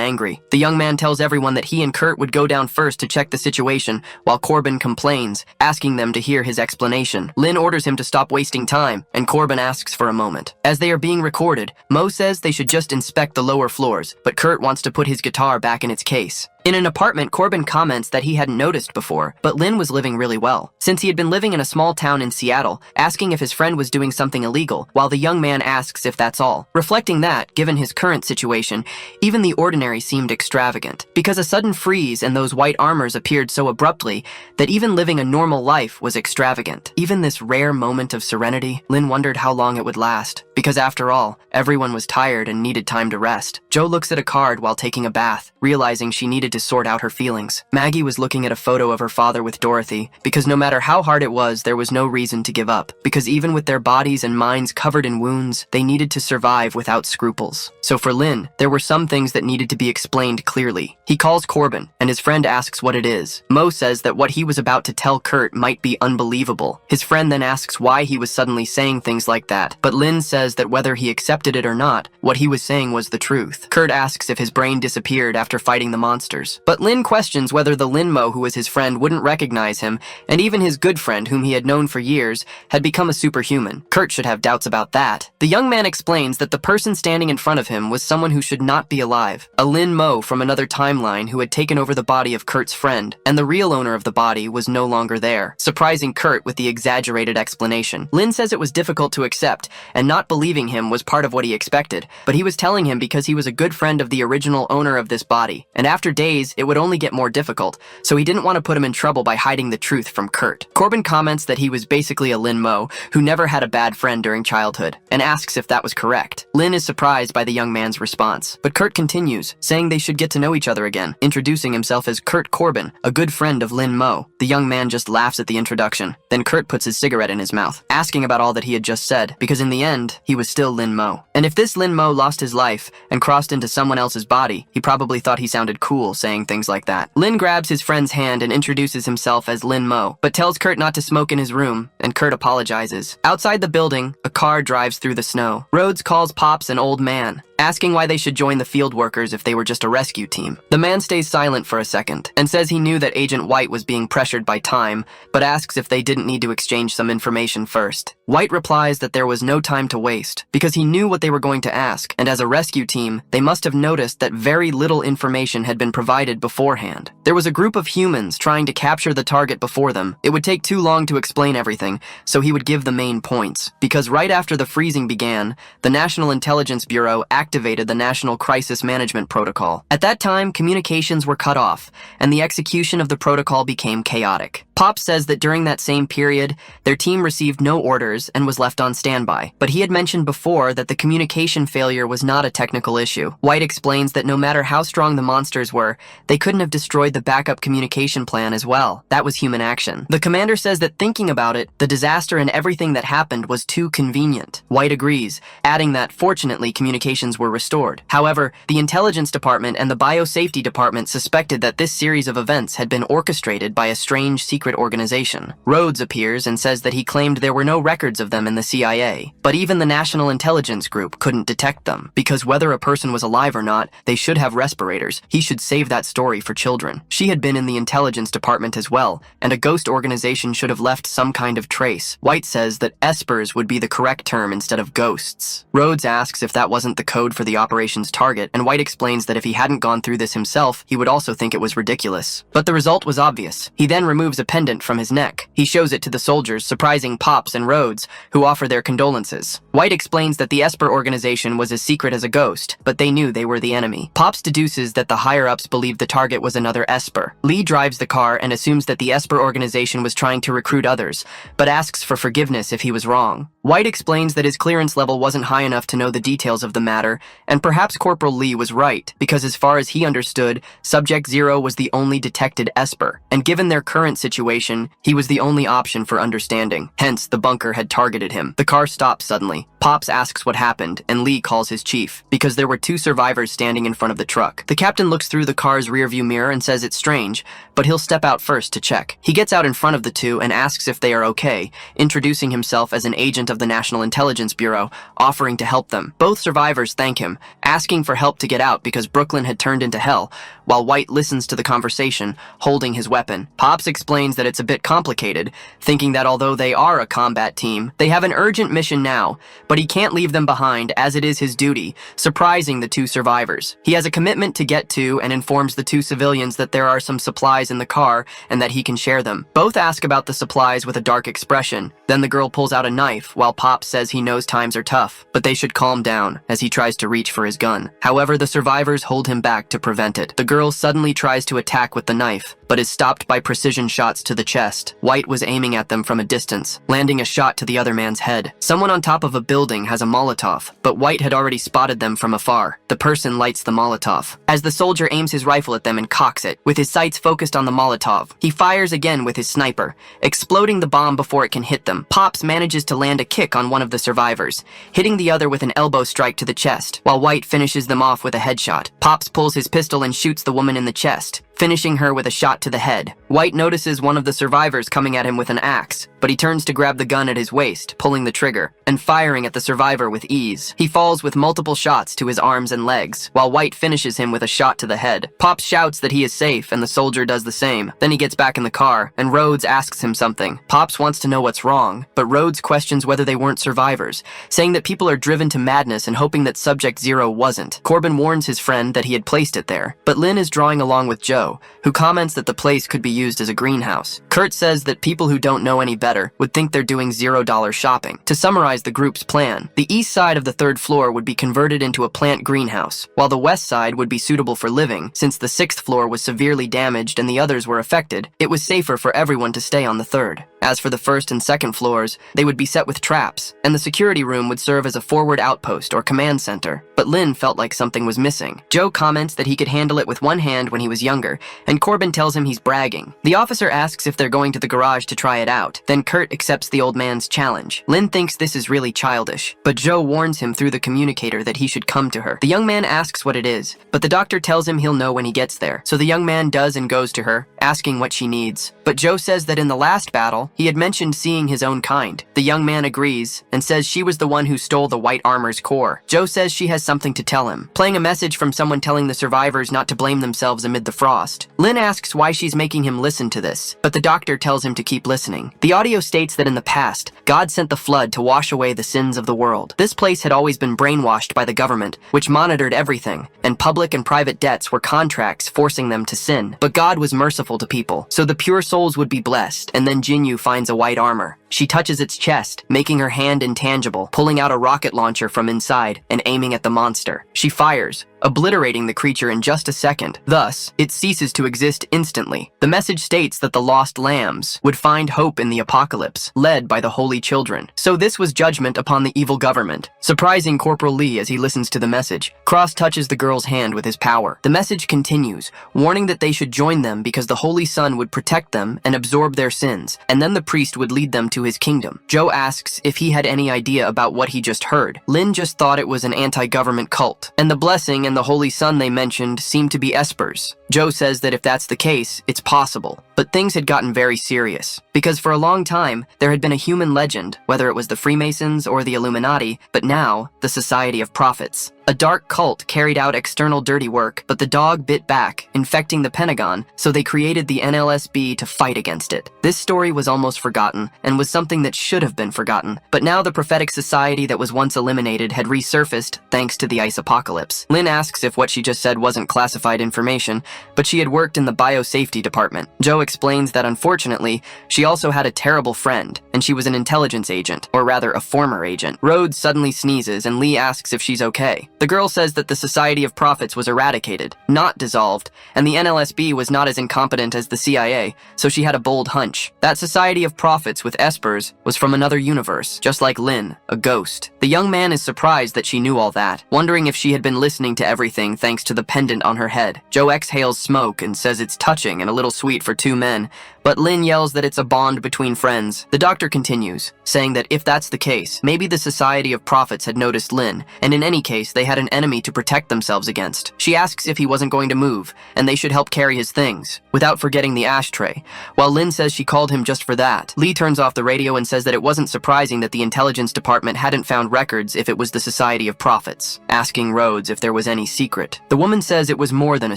angry. The young man tells everyone that he and Kurt would go down first to check the situation, while Corbin complains, asking them to hear his explanation. Lin orders him to stop wasting time, and Corbin asks for a moment. As they are being recorded, Mo says they should just inspect the lower floors, but Kurt wants to put his guitar back in its case. In an apartment, Corbin comments that he hadn't noticed before, but Lin was living really well, since he had been living in a small town in Seattle, asking if his friend was doing something illegal, while the young man asks if that's all. Reflecting that, given his current situation, even the ordinary seemed extravagant, because a sudden freeze and those white armors appeared so abruptly that even living a normal life was extravagant. Even this rare moment of serenity, Lin wondered how long it would last, because after all, everyone was tired and needed time to rest. Joe looks at a card while taking a bath, realizing she needed to sort out her feelings. Maggie was looking at a photo of her father with Dorothy, because no matter how hard it was, there was no reason to give up, because even with their bodies and minds covered in wounds, they needed to survive without scruples. So for Lin, there were some things that needed to be explained clearly. He calls Corbin, and his friend asks what it is. Mo says that what he was about to tell Kurt might be unbelievable. His friend then asks why he was suddenly saying things like that, but Lin says that whether he accepted it or not, what he was saying was the truth. Kurt asks if his brain disappeared after fighting the monsters. But Lin questions whether the Lin Mo who was his friend wouldn't recognize him, and even his good friend whom he had known for years had become a superhuman. Kurt should have doubts about that. The young man explains that the person standing in front of him was someone who should not be alive, a Lin Mo from another timeline who had taken over the body of Kurt's friend, and the real owner of the body was no longer there, surprising Kurt with the exaggerated explanation. Lin says it was difficult to accept, and not believing him was part of what he expected, but he was telling him because he was a good friend of the original owner of this body, and after days stays, it would only get more difficult, so he didn't want to put him in trouble by hiding the truth from Kurt. Corbin comments that he was basically a Lin Mo who never had a bad friend during childhood, and asks if that was correct. Lin is surprised by the young man's response, but Kurt continues, saying they should get to know each other again, introducing himself as Kurt Corbin, a good friend of Lin Mo. The young man just laughs at the introduction. Then Kurt puts his cigarette in his mouth, asking about all that he had just said, because in the end, he was still Lin Mo. And if this Lin Mo lost his life and crossed into someone else's body, he probably thought he sounded cool saying things like that. Lin grabs his friend's hand and introduces himself as Lin Mo, but tells Kurt not to smoke in his room, and Kurt apologizes. Outside the building, a car drives through the snow. Rhodes calls Pops an old man, asking why they should join the field workers if they were just a rescue team. The man stays silent for a second and says he knew that Agent White was being pressured by time, but asks if they didn't need to exchange some information first. White replies that there was no time to waste because he knew what they were going to ask, and as a rescue team, they must have noticed that very little information had been provided beforehand. There was a group of humans trying to capture the target before them. It would take too long to explain everything, so he would give the main points. Because right after the freezing began, the National Intelligence Bureau activated the National Crisis Management Protocol. At that time, communications were cut off, and the execution of the protocol became chaotic. Pop says that during that same period, their team received no orders and was left on standby. But he had mentioned before that the communication failure was not a technical issue. White explains that no matter how strong the monsters were, they couldn't have destroyed the backup communication plan as well. That was human action. The commander says that thinking about it, the disaster and everything that happened was too convenient. White agrees, adding that fortunately communications were restored. However, the intelligence department and the biosafety department suspected that this series of events had been orchestrated by a strange secret organization. Rhodes appears and says that he claimed there were no records of them in the CIA, but even the National Intelligence Group couldn't detect them, because whether a person was alive or not, they should have respirators. He should save that story for children. She had been in the intelligence department as well, and a ghost organization should have left some kind of trace. White says that espers would be the correct term instead of ghosts. Rhodes asks if that wasn't the code for the operation's target, and White explains that if he hadn't gone through this himself, he would also think it was ridiculous. But the result was obvious. He then removes a pendant from his neck. He shows it to the soldiers, surprising Pops and Rhodes, who offer their condolences. White explains that the Esper organization was as secret as a ghost, but they knew they were the enemy. Pops deduces that the higher-ups believed the target was another Esper. Lee drives the car and assumes that the Esper organization was trying to recruit others, but asks for forgiveness if he was wrong. White explains that his clearance level wasn't high enough to know the details of the matter, and perhaps Corporal Lee was right, because as far as he understood, Subject Zero was the only detected Esper, and given their current situation, he was the only option for understanding. Hence, the bunker had targeted him. The car stops suddenly. Pops asks what happened, and Lee calls his chief, because there were two survivors standing in front of the truck. The captain looks through the car's rearview mirror and says it's strange, but he'll step out first to check. He gets out in front of the two and asks if they are okay, introducing himself as an agent of the National Intelligence Bureau, offering to help them. Both survivors thank him, asking for help to get out because Brooklyn had turned into hell, while White listens to the conversation, holding his weapon. Pops explains that it's a bit complicated, thinking that although they are a combat team, they have an urgent mission now, but he can't leave them behind as it is his duty, surprising the two survivors. He has a commitment to get to and informs the two civilians that there are some supplies in the car and that he can share them. Both ask about the supplies with a dark expression. Then the girl pulls out a knife while Pops says he knows times are tough, but they should calm down as he tries to reach for his gun. However, the survivors hold him back to prevent it. The girl suddenly tries to attack with the knife, but is stopped by precision shots to the chest. White was aiming at them from a distance, landing a shot to the other man's head. Someone on top of a building has a Molotov, but White had already spotted them from afar. The person lights the Molotov. As the soldier aims his rifle at them and cocks it, with his sights focused on the Molotov, he fires again with his sniper, exploding the bomb before it can hit them. Pops manages to land a kick on one of the survivors, hitting the other with an elbow strike to the chest, while White finishes them off with a headshot. Pops pulls his pistol and shoots the woman in the chest, finishing her with a shot to the head. White notices one of the survivors coming at him with an axe, but he turns to grab the gun at his waist, pulling the trigger, and firing at the survivor with ease. He falls with multiple shots to his arms and legs, while White finishes him with a shot to the head. Pops shouts that he is safe, and the soldier does the same. Then he gets back in the car, and Rhodes asks him something. Pops wants to know what's wrong, but Rhodes questions whether they weren't survivors, saying that people are driven to madness and hoping that Subject Zero wasn't. Corbin warns his friend that he had placed it there, but Lin is drawing along with Joe, Joe, who comments that the place could be used as a greenhouse. Kurt says that people who don't know any better would think they're doing $0 shopping. To summarize the group's plan, the east side of the third floor would be converted into a plant greenhouse, while the west side would be suitable for living. Since the sixth floor was severely damaged and the others were affected, it was safer for everyone to stay on the third. As for the first and second floors, they would be set with traps, and the security room would serve as a forward outpost or command center. But Lynn felt like something was missing. Joe comments that he could handle it with one hand when he was younger, and Corbin tells him he's bragging. The officer asks if they're going to the garage to try it out. Then Kurt accepts the old man's challenge. Lynn thinks this is really childish, but Joe warns him through the communicator that he should come to her. The young man asks what it is, but the doctor tells him he'll know when he gets there. So the young man does and goes to her, asking what she needs. But Joe says that in the last battle, he had mentioned seeing his own kind. The young man agrees and says she was the one who stole the white armor's core. Joe says she has something to tell him, playing a message from someone telling the survivors not to blame themselves amid the frost. Lynn asks why she's making him listen to this, but the doctor tells him to keep listening. The audio states that in the past, God sent the flood to wash away the sins of the world. This place had always been brainwashed by the government, which monitored everything, and public and private debts were contracts forcing them to sin. But God was merciful to people, so the pure souls would be blessed, and then Jinyu finds a white armor. She touches its chest, making her hand intangible, pulling out a rocket launcher from inside and aiming at the monster. She fires, obliterating the creature in just a second. Thus, it ceases to exist instantly. The message states that the lost lambs would find hope in the apocalypse, led by the holy children. So this was judgment upon the evil government. Surprising Corporal Lee as he listens to the message. Cross touches the girl's hand with his power. The message continues, warning that they should join them because the Holy Sun would protect them and absorb their sins, and then the priest would lead them to his kingdom. Joe asks if he had any idea about what he just heard. Lynn just thought it was an anti-government cult, and the blessing and the Holy Sun they mentioned seemed to be espers. Joe says that if that's the case, it's possible. But things had gotten very serious, because for a long time, there had been a human legend, whether it was the Freemasons or the Illuminati, but now, the Society of Prophets. A dark cult carried out external dirty work, but the dog bit back, infecting the Pentagon, so they created the NLSB to fight against it. This story was almost forgotten, and was something that should have been forgotten. But now the prophetic society that was once eliminated had resurfaced thanks to the ice apocalypse. Lynn asks if what she just said wasn't classified information, but she had worked in the biosafety department. Joe explains that unfortunately, she also had a terrible friend, and she was an intelligence agent, or rather a former agent. Rhodes suddenly sneezes, and Lee asks if she's okay. The girl says that the Society of Prophets was eradicated, not dissolved, and the NLSB was not as incompetent as the CIA, so she had a bold hunch. That Society of Prophets with espers was from another universe, just like Lynn, a ghost. The young man is surprised that she knew all that, wondering if she had been listening to everything thanks to the pendant on her head. Joe exhales smoke and says it's touching and a little sweet for two men, but Lynn yells that it's a bond between friends. The doctor continues, saying that if that's the case, maybe the Society of Prophets had noticed Lynn, and in any case, they had an enemy to protect themselves against. She asks if he wasn't going to move, and they should help carry his things, without forgetting the ashtray, while Lynn says she called him just for that. Lee turns off the radio and says that it wasn't surprising that the intelligence department hadn't found records if it was the Society of Prophets, asking Rhodes if there was any secret. The woman says it was more than a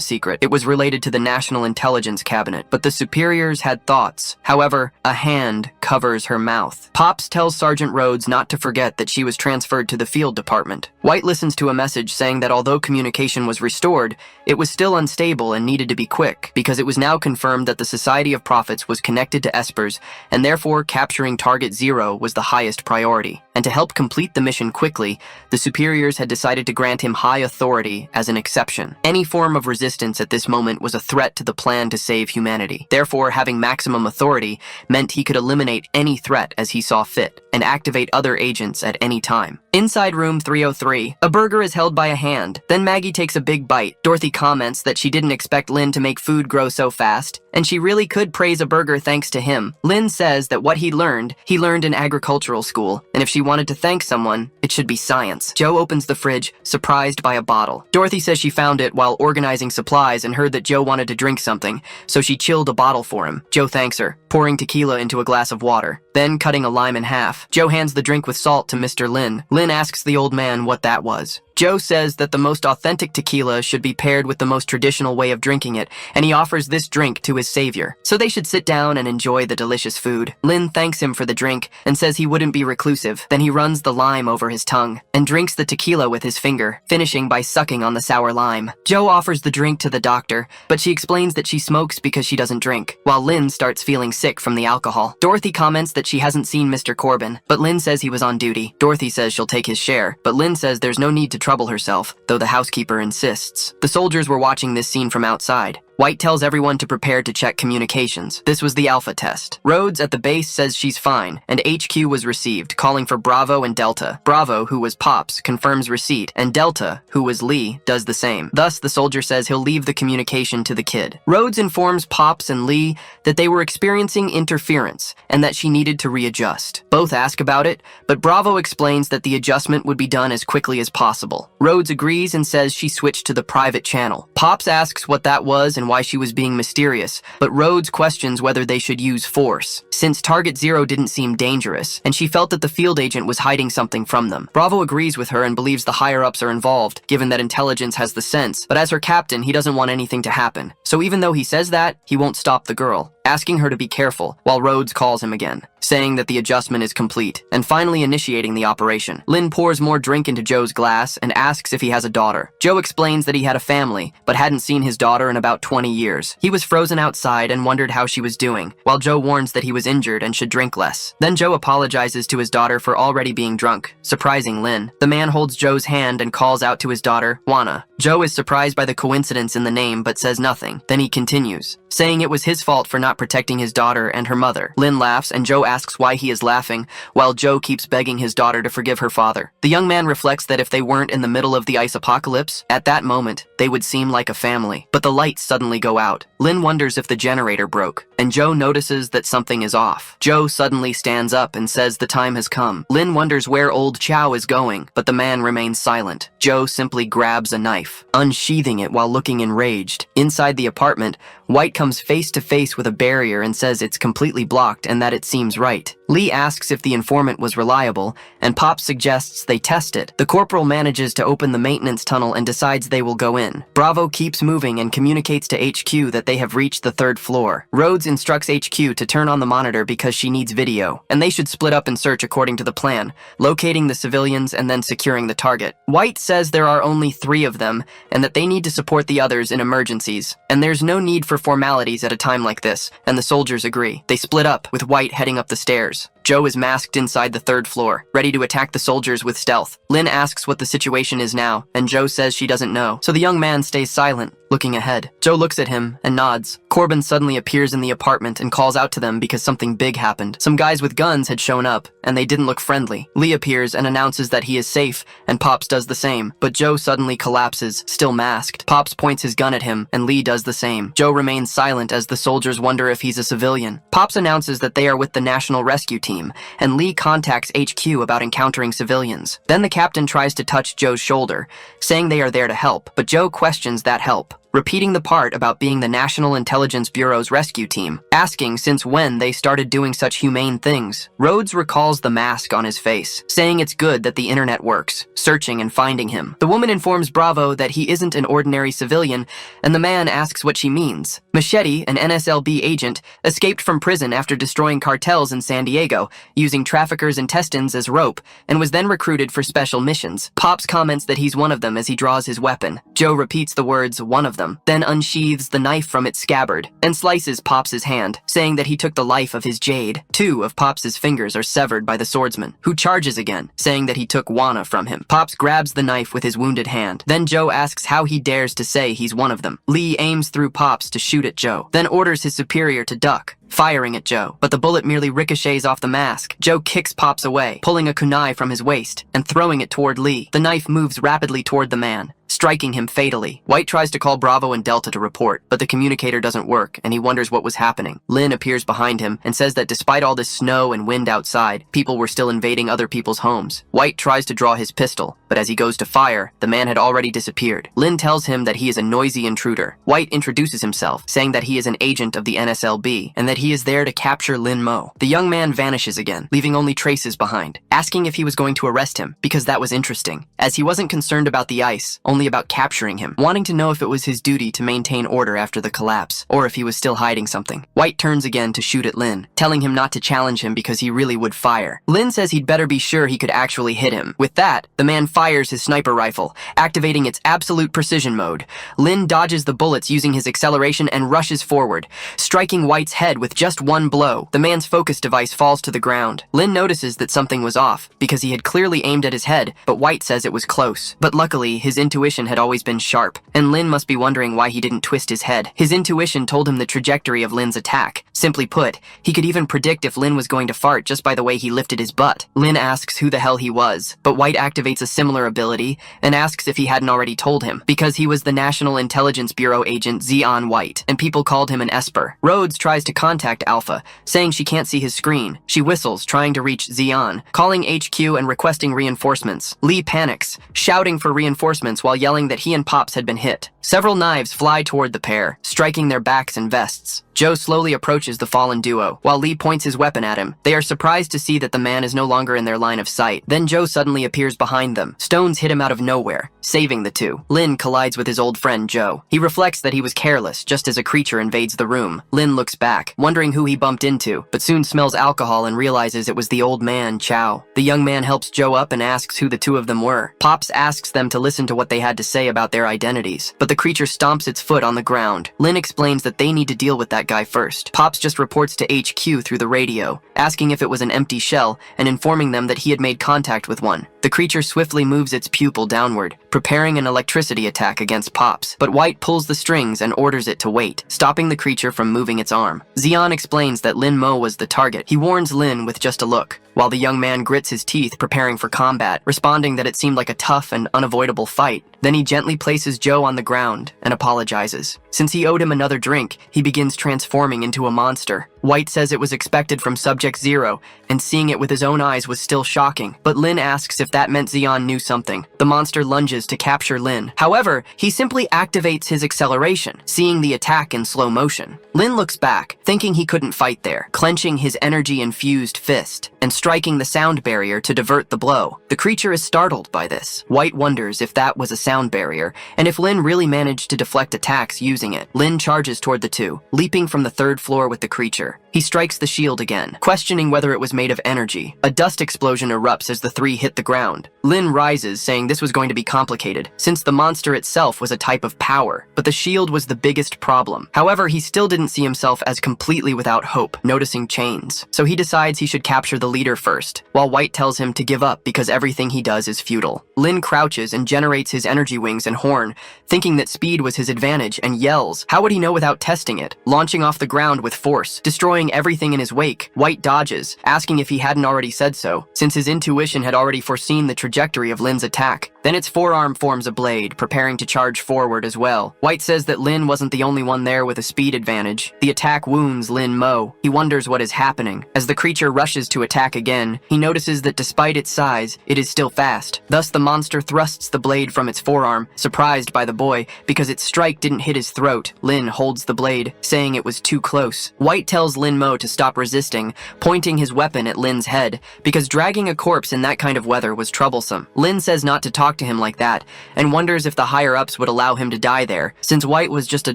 secret. It was related to the National Intelligence Cabinet, but the superiors had thoughts. However, a hand covers her mouth. Pops tells Sergeant Rhodes not to forget that she was transferred to the field department. White listens to a message saying that although communication was restored, it was still unstable and needed to be quick, because it was now confirmed that the Society of Prophets was connected to espers, and therefore capturing Target Zero was the highest priority. And to help complete the mission quickly, the superiors had decided to grant him high authority as an exception. Any form of resistance at this moment was a threat to the plan to save humanity. Therefore, having maximum authority meant he could eliminate any threat as he saw fit, and activate other agents at any time. Inside room 303, a burger is held by a hand. Then Maggie takes a big bite. Dorothy comments that she didn't expect Lynn to make food grow so fast, and she really could praise a burger thanks to him. Lynn says that what he learned in agricultural school, and if she wanted to thank someone, it should be science. Joe opens the fridge, surprised by a bottle. Dorothy says she found it while organizing supplies and heard that Joe wanted to drink something, so she chilled a bottle for him. Joe thanks her, pouring tequila into a glass of water, then cutting a lime in half. Joe hands the drink with salt to Mr. Lynn. Lynn asks the old man what that was. Joe says that the most authentic tequila should be paired with the most traditional way of drinking it, and he offers this drink to his savior. So they should sit down and enjoy the delicious food. Lin thanks him for the drink and says he wouldn't be reclusive. Then he runs the lime over his tongue and drinks the tequila with his finger, finishing by sucking on the sour lime. Joe offers the drink to the doctor, but she explains that she smokes because she doesn't drink, while Lin starts feeling sick from the alcohol. Dorothy comments that she hasn't seen Mr. Corbin, but Lin says he was on duty. Dorothy says she'll take his share, but Lin says there's no need to trouble herself, though the housekeeper insists. The soldiers were watching this scene from outside. White tells everyone to prepare to check communications. This was the alpha test. Rhodes at the base says she's fine, and HQ was received, calling for Bravo and Delta. Bravo, who was Pops, confirms receipt, and Delta, who was Lee, does the same. Thus, the soldier says he'll leave the communication to the kid. Rhodes informs Pops and Lee that they were experiencing interference, and that she needed to readjust. Both ask about it, but Bravo explains that the adjustment would be done as quickly as possible. Rhodes agrees and says she switched to the private channel. Pops asks what that was and why she was being mysterious, but Rhodes questions whether they should use force, since Target Zero didn't seem dangerous, and she felt that the field agent was hiding something from them. Bravo agrees with her and believes the higher-ups are involved, given that intelligence has the sense, but as her captain, he doesn't want anything to happen. So even though he says that, he won't stop the girl, asking her to be careful, while Rhodes calls him again, saying that the adjustment is complete, and finally initiating the operation. Lin pours more drink into Joe's glass and asks if he has a daughter. Joe explains that he had a family, but hadn't seen his daughter in about 20 years. He was frozen outside and wondered how she was doing, while Joe warns that he was injured and should drink less. Then Joe apologizes to his daughter for already being drunk, surprising Lin. The man holds Joe's hand and calls out to his daughter, Juana. Joe is surprised by the coincidence in the name but says nothing. Then he continues, saying it was his fault for not protecting his daughter and her mother. Lin laughs and Joe asks why he is laughing, while Joe keeps begging his daughter to forgive her father. The young man reflects that if they weren't in the middle of the ice apocalypse, at that moment, they would seem like a family. But the lights suddenly go out. Lin wonders if the generator broke, and Joe notices that something is off. Joe suddenly stands up and says the time has come. Lin wonders where old Chow is going, but the man remains silent. Joe simply grabs a knife, unsheathing it while looking enraged. Inside the apartment, White comes face to face with a barrier and says it's completely blocked and that it seems right. Lee asks if the informant was reliable, and Pop suggests they test it. The corporal manages to open the maintenance tunnel and decides they will go in. Bravo keeps moving and communicates to HQ that they have reached the 3rd floor. Rhodes instructs HQ to turn on the monitor because she needs video, and they should split up and search according to the plan, locating the civilians and then securing the target. White says there are only 3 of them, and that they need to support the others in emergencies, and there's no need for formalities at a time like this, and the soldiers agree. They split up, with White heading up the stairs. Joe is masked inside the 3rd floor, ready to attack the soldiers with stealth. Lin asks what the situation is now, and Joe says she doesn't know, so the young man stays silent, looking ahead. Joe looks at him and nods. Corbin suddenly appears in the apartment and calls out to them because something big happened. Some guys with guns had shown up, and they didn't look friendly. Lee appears and announces that he is safe, and Pops does the same, but Joe suddenly collapses, still masked. Pops points his gun at him, and Lee does the same. Joe remains silent as the soldiers wonder if he's a civilian. Pops announces that they are with the National Rescue Team, and Lee contacts HQ about encountering civilians. Then the captain tries to touch Joe's shoulder, saying they are there to help, but Joe questions that help, repeating the part about being the National Intelligence Bureau's rescue team, asking since when they started doing such humane things. Rhodes recalls the mask on his face, saying it's good that the internet works, searching and finding him. The woman informs Bravo that he isn't an ordinary civilian, and the man asks what she means. Machete, an NSLB agent, escaped from prison after destroying cartels in San Diego, using traffickers' intestines as rope, and was then recruited for special missions. Pops comments that he's one of them as he draws his weapon. Joe repeats the words, one of them, then unsheathes the knife from its scabbard, and slices Pops' hand, saying that he took the life of his jade. 2 of Pops' fingers are severed by the swordsman, who charges again, saying that he took Juana from him. Pops grabs the knife with his wounded hand. Then Joe asks how he dares to say he's one of them. Lee aims through Pops to shoot at Joe, then orders his superior to duck, firing at Joe, but the bullet merely ricochets off the mask. Joe kicks Pops away, pulling a kunai from his waist and throwing it toward Lee. The knife moves rapidly toward the man, striking him fatally. White tries to call Bravo and Delta to report, but the communicator doesn't work, and he wonders what was happening. Lin appears behind him and says that despite all this snow and wind outside, people were still invading other people's homes. White tries to draw his pistol, but as he goes to fire, the man had already disappeared. Lin tells him that he is a noisy intruder. White introduces himself, saying that he is an agent of the NSLB, and that he is there to capture Lin Mo. The young man vanishes again, leaving only traces behind, asking if he was going to arrest him, because that was interesting, as he wasn't concerned about the ice, only about capturing him, wanting to know if it was his duty to maintain order after the collapse, or if he was still hiding something. White turns again to shoot at Lin, telling him not to challenge him because he really would fire. Lin says he'd better be sure he could actually hit him. With that, the man fires his sniper rifle, activating its absolute precision mode. Lin dodges the bullets using his acceleration and rushes forward, striking White's head with just one blow. The man's focus device falls to the ground. Lin notices that something was off, because he had clearly aimed at his head, but White says it was close. But luckily, his intuition had always been sharp, and Lin must be wondering why he didn't twist his head. His intuition told him the trajectory of Lin's attack. Simply put, he could even predict if Lin was going to fart just by the way he lifted his butt. Lin asks who the hell he was, but White activates a similar ability and asks if he hadn't already told him, because he was the National Intelligence Bureau agent Zeon White, and people called him an Esper. Rhodes tries to contact Alpha, saying she can't see his screen. She whistles, trying to reach Zeon, calling HQ and requesting reinforcements. Lee panics, shouting for reinforcements while yelling that he and Pops had been hit. Several knives fly toward the pair, striking their backs and vests. Joe slowly approaches the fallen duo, while Lee points his weapon at him. They are surprised to see that the man is no longer in their line of sight. Then Joe suddenly appears behind them. Stones hit him out of nowhere, saving the two. Lin collides with his old friend Joe. He reflects that he was careless, just as a creature invades the room. Lin looks back, wondering who he bumped into, but soon smells alcohol and realizes it was the old man, Chow. The young man helps Joe up and asks who the two of them were. Pops asks them to listen to what they had to say about their identities, but the creature stomps its foot on the ground. Lin explains that they need to deal with that guy first. Pops just reports to HQ through the radio, asking if it was an empty shell and informing them that he had made contact with one. The creature swiftly moves its pupil downward, preparing an electricity attack against Pops, but White pulls the strings and orders it to wait, stopping the creature from moving its arm. Zeon explains that Lin Mo was the target. He warns Lin with just a look, while the young man grits his teeth preparing for combat, responding that it seemed like a tough and unavoidable fight. Then he gently places Joe on the ground and apologizes. Since he owed him another drink, he begins transforming into a monster. White says it was expected from Subject Zero, and seeing it with his own eyes was still shocking, but Lin asks if that meant Zeon knew something. The monster lunges to capture Lin. However, he simply activates his acceleration, seeing the attack in slow motion. Lin looks back, thinking he couldn't fight there, clenching his energy-infused fist, and striking the sound barrier to divert the blow. The creature is startled by this. White wonders if that was a sound barrier, and if Lin really managed to deflect attacks using it. Lin charges toward the two, leaping from the third floor with the creature. He strikes the shield again, questioning whether it was made of energy. A dust explosion erupts as the three hit the ground. Lin rises, saying this was going to be complicated, since the monster itself was a type of power, but the shield was the biggest problem. However, he still didn't see himself as completely without hope, noticing chains. So he decides he should capture the leader first, while White tells him to give up because everything he does is futile. Lin crouches and generates his energy wings and horn, thinking that speed was his advantage, and yells. How would he know without testing it? Launching off the ground with force, destroying everything in his wake. White dodges, asking if he hadn't already said so, since his intuition had already foreseen the trajectory of Lin's attack. Then its forearm forms a blade, preparing to charge forward as well. White says that Lin wasn't the only one there with a speed advantage. The attack wounds Lin Mo. He wonders what is happening. As the creature rushes to attack again, he notices that despite its size, it is still fast. Thus the monster thrusts the blade from its forearm, surprised by the boy, because its strike didn't hit his throat. Lin holds the blade, saying it was too close. White tells Lin Mo to stop resisting, pointing his weapon at Lin's head, because dragging a corpse in that kind of weather was troublesome. Lin says not to talk to him like that, and wonders if the higher-ups would allow him to die there, since White was just a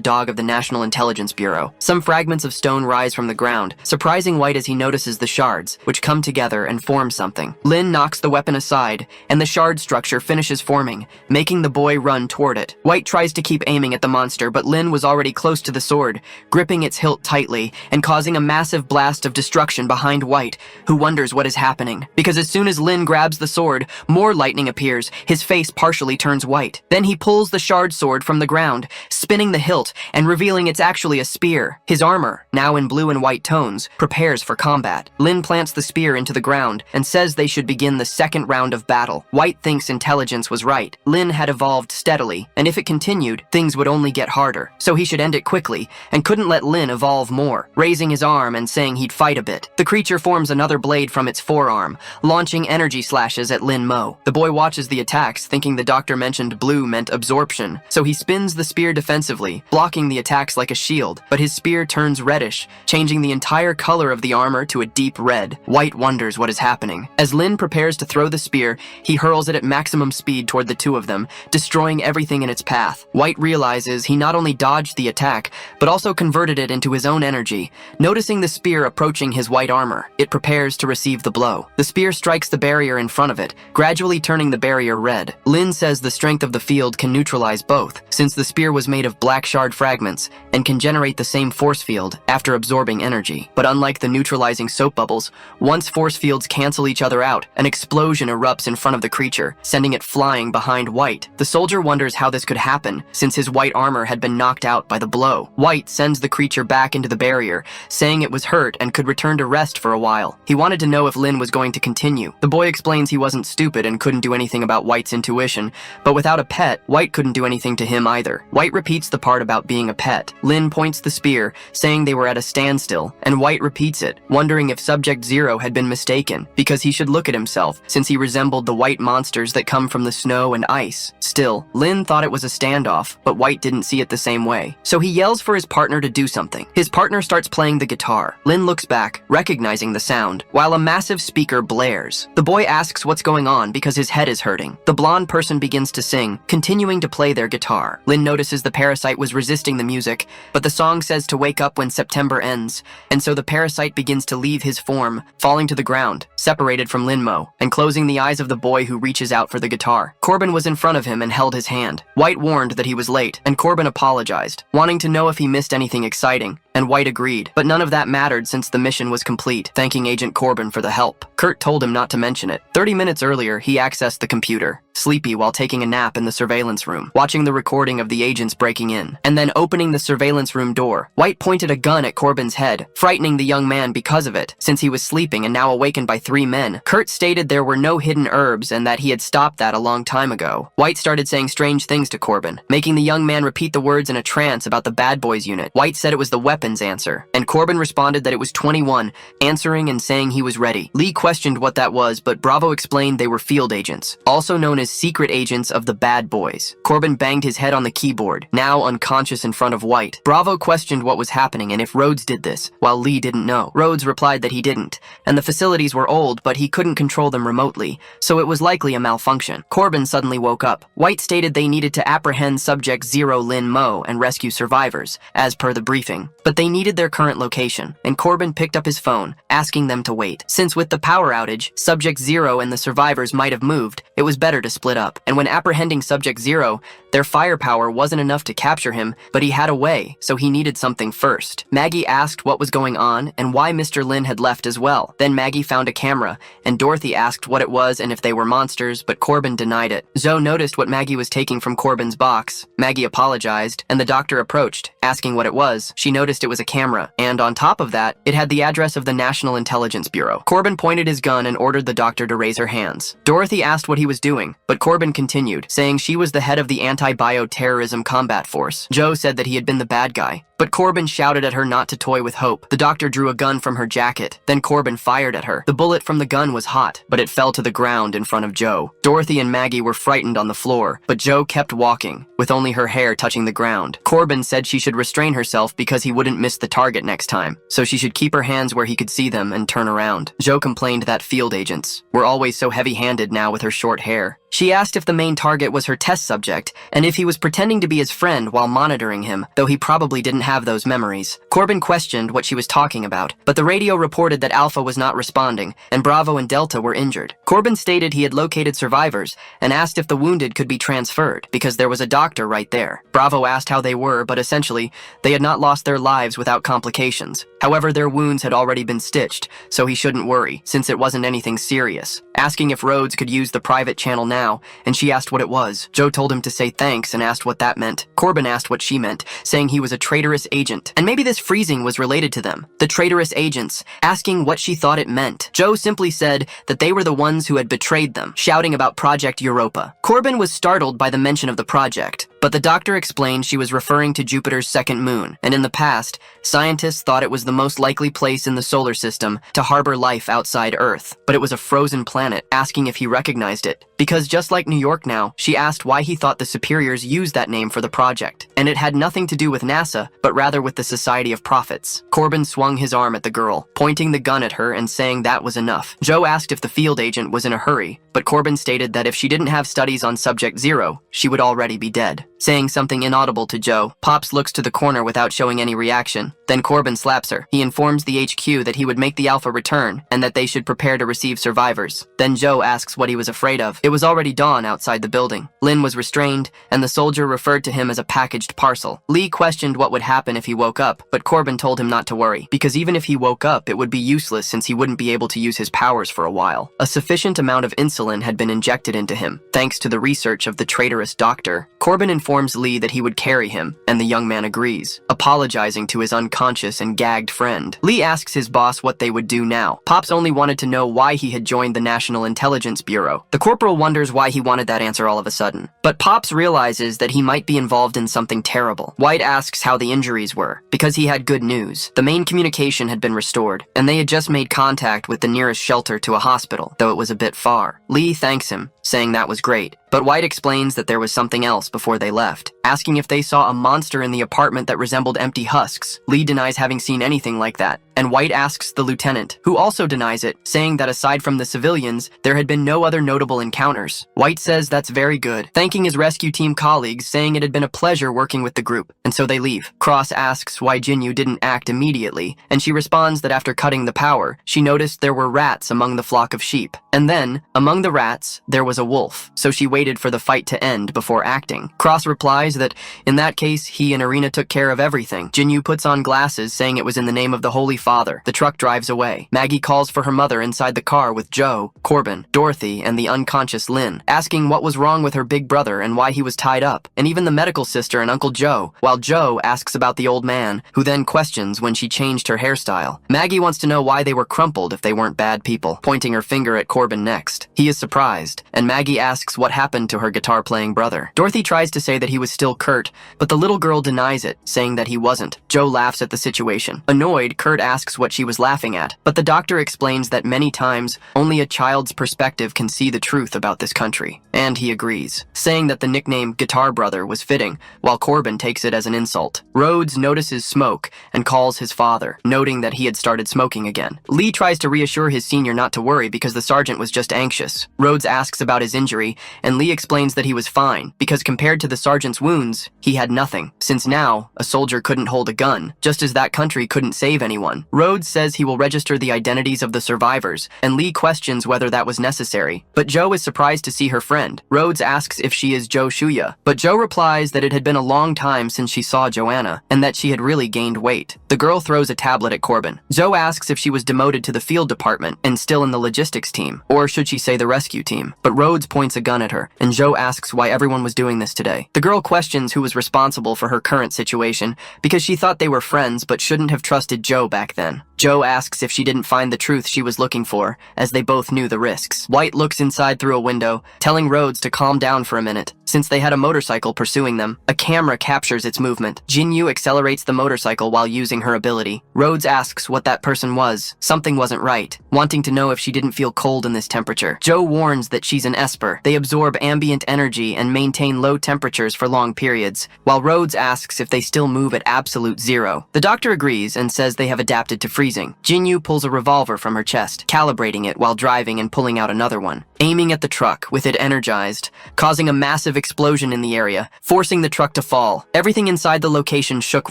dog of the National Intelligence Bureau. Some fragments of stone rise from the ground, surprising White as he notices the shards, which come together and form something. Lin knocks the weapon aside, and the shard structure finishes forming, making the boy run toward it. White tries to keep aiming at the monster, but Lin was already close to the sword, gripping its hilt tightly, and causing a massive blast of destruction behind White, who wonders what is happening. Because as soon as Lin grabs the sword, more lightning appears, his face partially turns white. Then he pulls the shard sword from the ground, spinning the hilt and revealing it's actually a spear. His armor, now in blue and white tones, prepares for combat. Lin plants the spear into the ground and says they should begin the second round of battle. White thinks intelligence was right. Lin had evolved steadily, and if it continued, things would only get harder. So he should end it quickly, and couldn't let Lin evolve more, raising his arm and saying he'd fight a bit. The creature forms another blade from its forearm, launching energy slashes at Lin Mo. The boy watches the attack relax, thinking the doctor mentioned blue meant absorption, so he spins the spear defensively, blocking the attacks like a shield, but his spear turns reddish, changing the entire color of the armor to a deep red. White wonders what is happening. As Lin prepares to throw the spear, he hurls it at maximum speed toward the two of them, destroying everything in its path. White realizes he not only dodged the attack, but also converted it into his own energy. Noticing the spear approaching his white armor, it prepares to receive the blow. The spear strikes the barrier in front of it, gradually turning the barrier red. Lin says the strength of the field can neutralize both, since the spear was made of black shard fragments and can generate the same force field after absorbing energy. But unlike the neutralizing soap bubbles, once force fields cancel each other out, an explosion erupts in front of the creature, sending it flying behind White. The soldier wonders how this could happen, since his white armor had been knocked out by the blow. White sends the creature back into the barrier, saying it was hurt and could return to rest for a while. He wanted to know if Lin was going to continue. The boy explains he wasn't stupid and couldn't do anything about White's intuition, but without a pet, White couldn't do anything to him either. White repeats the part about being a pet. Lin points the spear, saying they were at a standstill, and White repeats it, wondering if Subject Zero had been mistaken, because he should look at himself, since he resembled the white monsters that come from the snow and ice. Still, Lin thought it was a standoff, but White didn't see it the same way. So he yells for his partner to do something. His partner starts playing the guitar. Lin looks back, recognizing the sound, while a massive speaker blares. The boy asks what's going on because his head is hurting. The blonde person begins to sing, continuing to play their guitar. Lin notices the parasite was resisting the music, but the song says to wake up when September ends, and so the parasite begins to leave his form, falling to the ground, separated from Linmo, and closing the eyes of the boy who reaches out for the guitar. Corbin was in front of him and held his hand. White warned that he was late, and Corbin apologized, wanting to know if he missed anything exciting, and White agreed, but none of that mattered since the mission was complete, thanking Agent Corbin for the help. Kurt told him not to mention it. 30 minutes earlier, he accessed the computer, sleepy while taking a nap in the surveillance room, watching the recording of the agents breaking in, and then opening the surveillance room door. White pointed a gun at Corbin's head, frightening the young man because of it, since he was sleeping and now awakened by 3 men. Kurt stated there were no hidden herbs and that he had stopped that a long time ago. White started saying strange things to Corbin, making the young man repeat the words in a trance about the Bad Boys unit. White said it was the weapons answer, and Corbin responded that it was 21, answering and saying he was ready. Lee questioned what that was, but Bravo explained they were field agents, also known as secret agents of the Bad Boys. Corbin banged his head on the keyboard, now unconscious in front of White. Bravo questioned what was happening and if Rhodes did this, while Lee didn't know. Rhodes replied that he didn't, and the facilities were old, but he couldn't control them remotely, so it was likely a malfunction. Corbin suddenly woke up. White stated they needed to apprehend Subject Zero Lin Mo and rescue survivors, as per the briefing, but they needed their current location, and Corbin picked up his phone, asking them to wait. Since with the power outage, Subject Zero and the survivors might have moved, it was better to split up. And when apprehending Subject Zero, their firepower wasn't enough to capture him, but he had a way, so he needed something first. Maggie asked what was going on and why Mr. Lin had left as well. Then Maggie found a camera, and Dorothy asked what it was and if they were monsters, but Corbin denied it. Zoe noticed what Maggie was taking from Corbin's box. Maggie apologized, and the doctor approached, asking what it was. She noticed it was a camera, and on top of that, it had the address of the National Intelligence Bureau. Corbin pointed his gun and ordered the doctor to raise her hands. Dorothy asked what he was doing, but Corbin continued, saying she was the head of the Anti-Bioterrorism Combat Force. Joe said that he had been the bad guy, but Corbin shouted at her not to toy with hope. The doctor drew a gun from her jacket. Then Corbin fired at her. The bullet from the gun was hot, but it fell to the ground in front of Joe. Dorothy and Maggie were frightened on the floor, but Joe kept walking, with only her hair touching the ground. Corbin said she should restrain herself because he wouldn't miss the target next time, so she should keep her hands where he could see them and turn around. Joe complained that field agents were always so heavy-handed now with her short hair. She asked if the main target was her test subject, and if he was pretending to be his friend while monitoring him, though he probably didn't have those memories. Corbin questioned what she was talking about, but the radio reported that Alpha was not responding, and Bravo and Delta were injured. Corbin stated he had located survivors, and asked if the wounded could be transferred, because there was a doctor right there. Bravo asked how they were, but essentially, they had not lost their lives without complications. However, their wounds had already been stitched, so he shouldn't worry, since it wasn't anything serious. Asking if Rhodes could use the private channel now, and she asked what it was. Joe told him to say thanks and asked what that meant. Corbin asked what she meant, saying he was a traitorous agent, and maybe this freezing was related to them. The traitorous agents, asking what she thought it meant. Joe simply said that they were the ones who had betrayed them, shouting about Project Europa. Corbin was startled by the mention of the project, But the doctor explained she was referring to Jupiter's second moon, and in the past, scientists thought it was the most likely place in the solar system to harbor life outside Earth. But it was a frozen planet, asking if he recognized it. Because just like New York now, she asked why he thought the superiors used that name for the project. And it had nothing to do with NASA, but rather with the Society of Prophets. Corbin swung his arm at the girl, pointing the gun at her and saying that was enough. Joe asked if the field agent was in a hurry, but Corbin stated that if she didn't have studies on Subject Zero, she would already be dead. Saying something inaudible to Joe, Pops looks to the corner without showing any reaction. Then Corbin slaps her. He informs the HQ that he would make the Alpha return, and that they should prepare to receive survivors. Then Joe asks what he was afraid of. It was already dawn outside the building. Lin was restrained, and the soldier referred to him as a packaged parcel. Lee questioned what would happen if he woke up, but Corbin told him not to worry, because even if he woke up, it would be useless since he wouldn't be able to use his powers for a while. A sufficient amount of insulin had been injected into him, thanks to the research of the traitorous doctor. Corbin informs Lee that he would carry him, and the young man agrees, apologizing to his unconscious and gagged friend. Lee asks his boss what they would do now. Pops only wanted to know why he had joined the National Intelligence Bureau. The corporal wonders why he wanted that answer all of a sudden. But Pops realizes that he might be involved in something terrible. White asks how the injuries were, because he had good news. The main communication had been restored, and they had just made contact with the nearest shelter to a hospital, though it was a bit far. Lee thanks him, saying that was great. But White explains that there was something else before they left, asking if they saw a monster in the apartment that resembled empty husks. Lee denies having seen anything like that, and White asks the lieutenant, who also denies it, saying that aside from the civilians, there had been no other notable encounters. White says that's very good, thanking his rescue team colleagues, saying it had been a pleasure working with the group, and so they leave. Cross asks why Jinyu didn't act immediately, and she responds that after cutting the power, she noticed there were rats among the flock of sheep. And then, among the rats, there was a wolf, so she waited for the fight to end before acting. Cross replies that, in that case, he and Arena took care of everything. Jinyu puts on glasses, saying it was in the name of the Holy Father. The truck drives away. Maggie calls for her mother inside the car with Joe, Corbin, Dorothy, and the unconscious Lin, asking what was wrong with her big brother and why he was tied up, and even the medical sister and Uncle Joe, while Joe asks about the old man, who then questions when she changed her hairstyle. Maggie wants to know why they were crumpled if they weren't bad people, pointing her finger at Corbin next. He is surprised, and Maggie asks what happened to her guitar-playing brother. Dorothy tries to say that he was still Kurt, but the little girl denies it, saying that he wasn't. Joe laughs at the situation. Annoyed, Kurt asks what she was laughing at, but the doctor explains that many times, only a child's perspective can see the truth about this country. And he agrees, saying that the nickname Guitar Brother was fitting, while Corbin takes it as an insult. Rhodes notices smoke and calls his father, noting that he had started smoking again. Lee tries to reassure his senior not to worry because the sergeant was just anxious. Rhodes asks about his injury, and Lee explains that he was fine, because compared to the sergeant's wounds, he had nothing, since now, a soldier couldn't hold a gun, just as that country couldn't save anyone. Rhodes says he will register the identities of the survivors, and Lee questions whether that was necessary. But Joe is surprised to see her friend. Rhodes asks if she is Joe Shuya, but Joe replies that it had been a long time since she saw Joanna, and that she had really gained weight. The girl throws a tablet at Corbin. Joe asks if she was demoted to the field department and still in the logistics team, or should she say the rescue team. But Rhodes points a gun at her, and Joe asks why everyone was doing this today. The girl questions who was responsible for her current situation, because she thought they were friends but shouldn't have trusted Joe back then. Joe asks if she didn't find the truth she was looking for, as they both knew the risks. White looks inside through a window, telling Rhodes to calm down for a minute. Since they had a motorcycle pursuing them, a camera captures its movement. Jinyu accelerates the motorcycle while using her ability. Rhodes asks what that person was. Something wasn't right, wanting to know if she didn't feel cold in this temperature. Joe warns that she's an Esper. They absorb ambient energy and maintain low temperatures for long periods, while Rhodes asks if they still move at absolute zero. The doctor agrees and says they have adapted to freezing. Jinyu pulls a revolver from her chest, calibrating it while driving and pulling out another one, aiming at the truck with it energized, causing a massive explosion in the area, forcing the truck to fall. Everything inside the location shook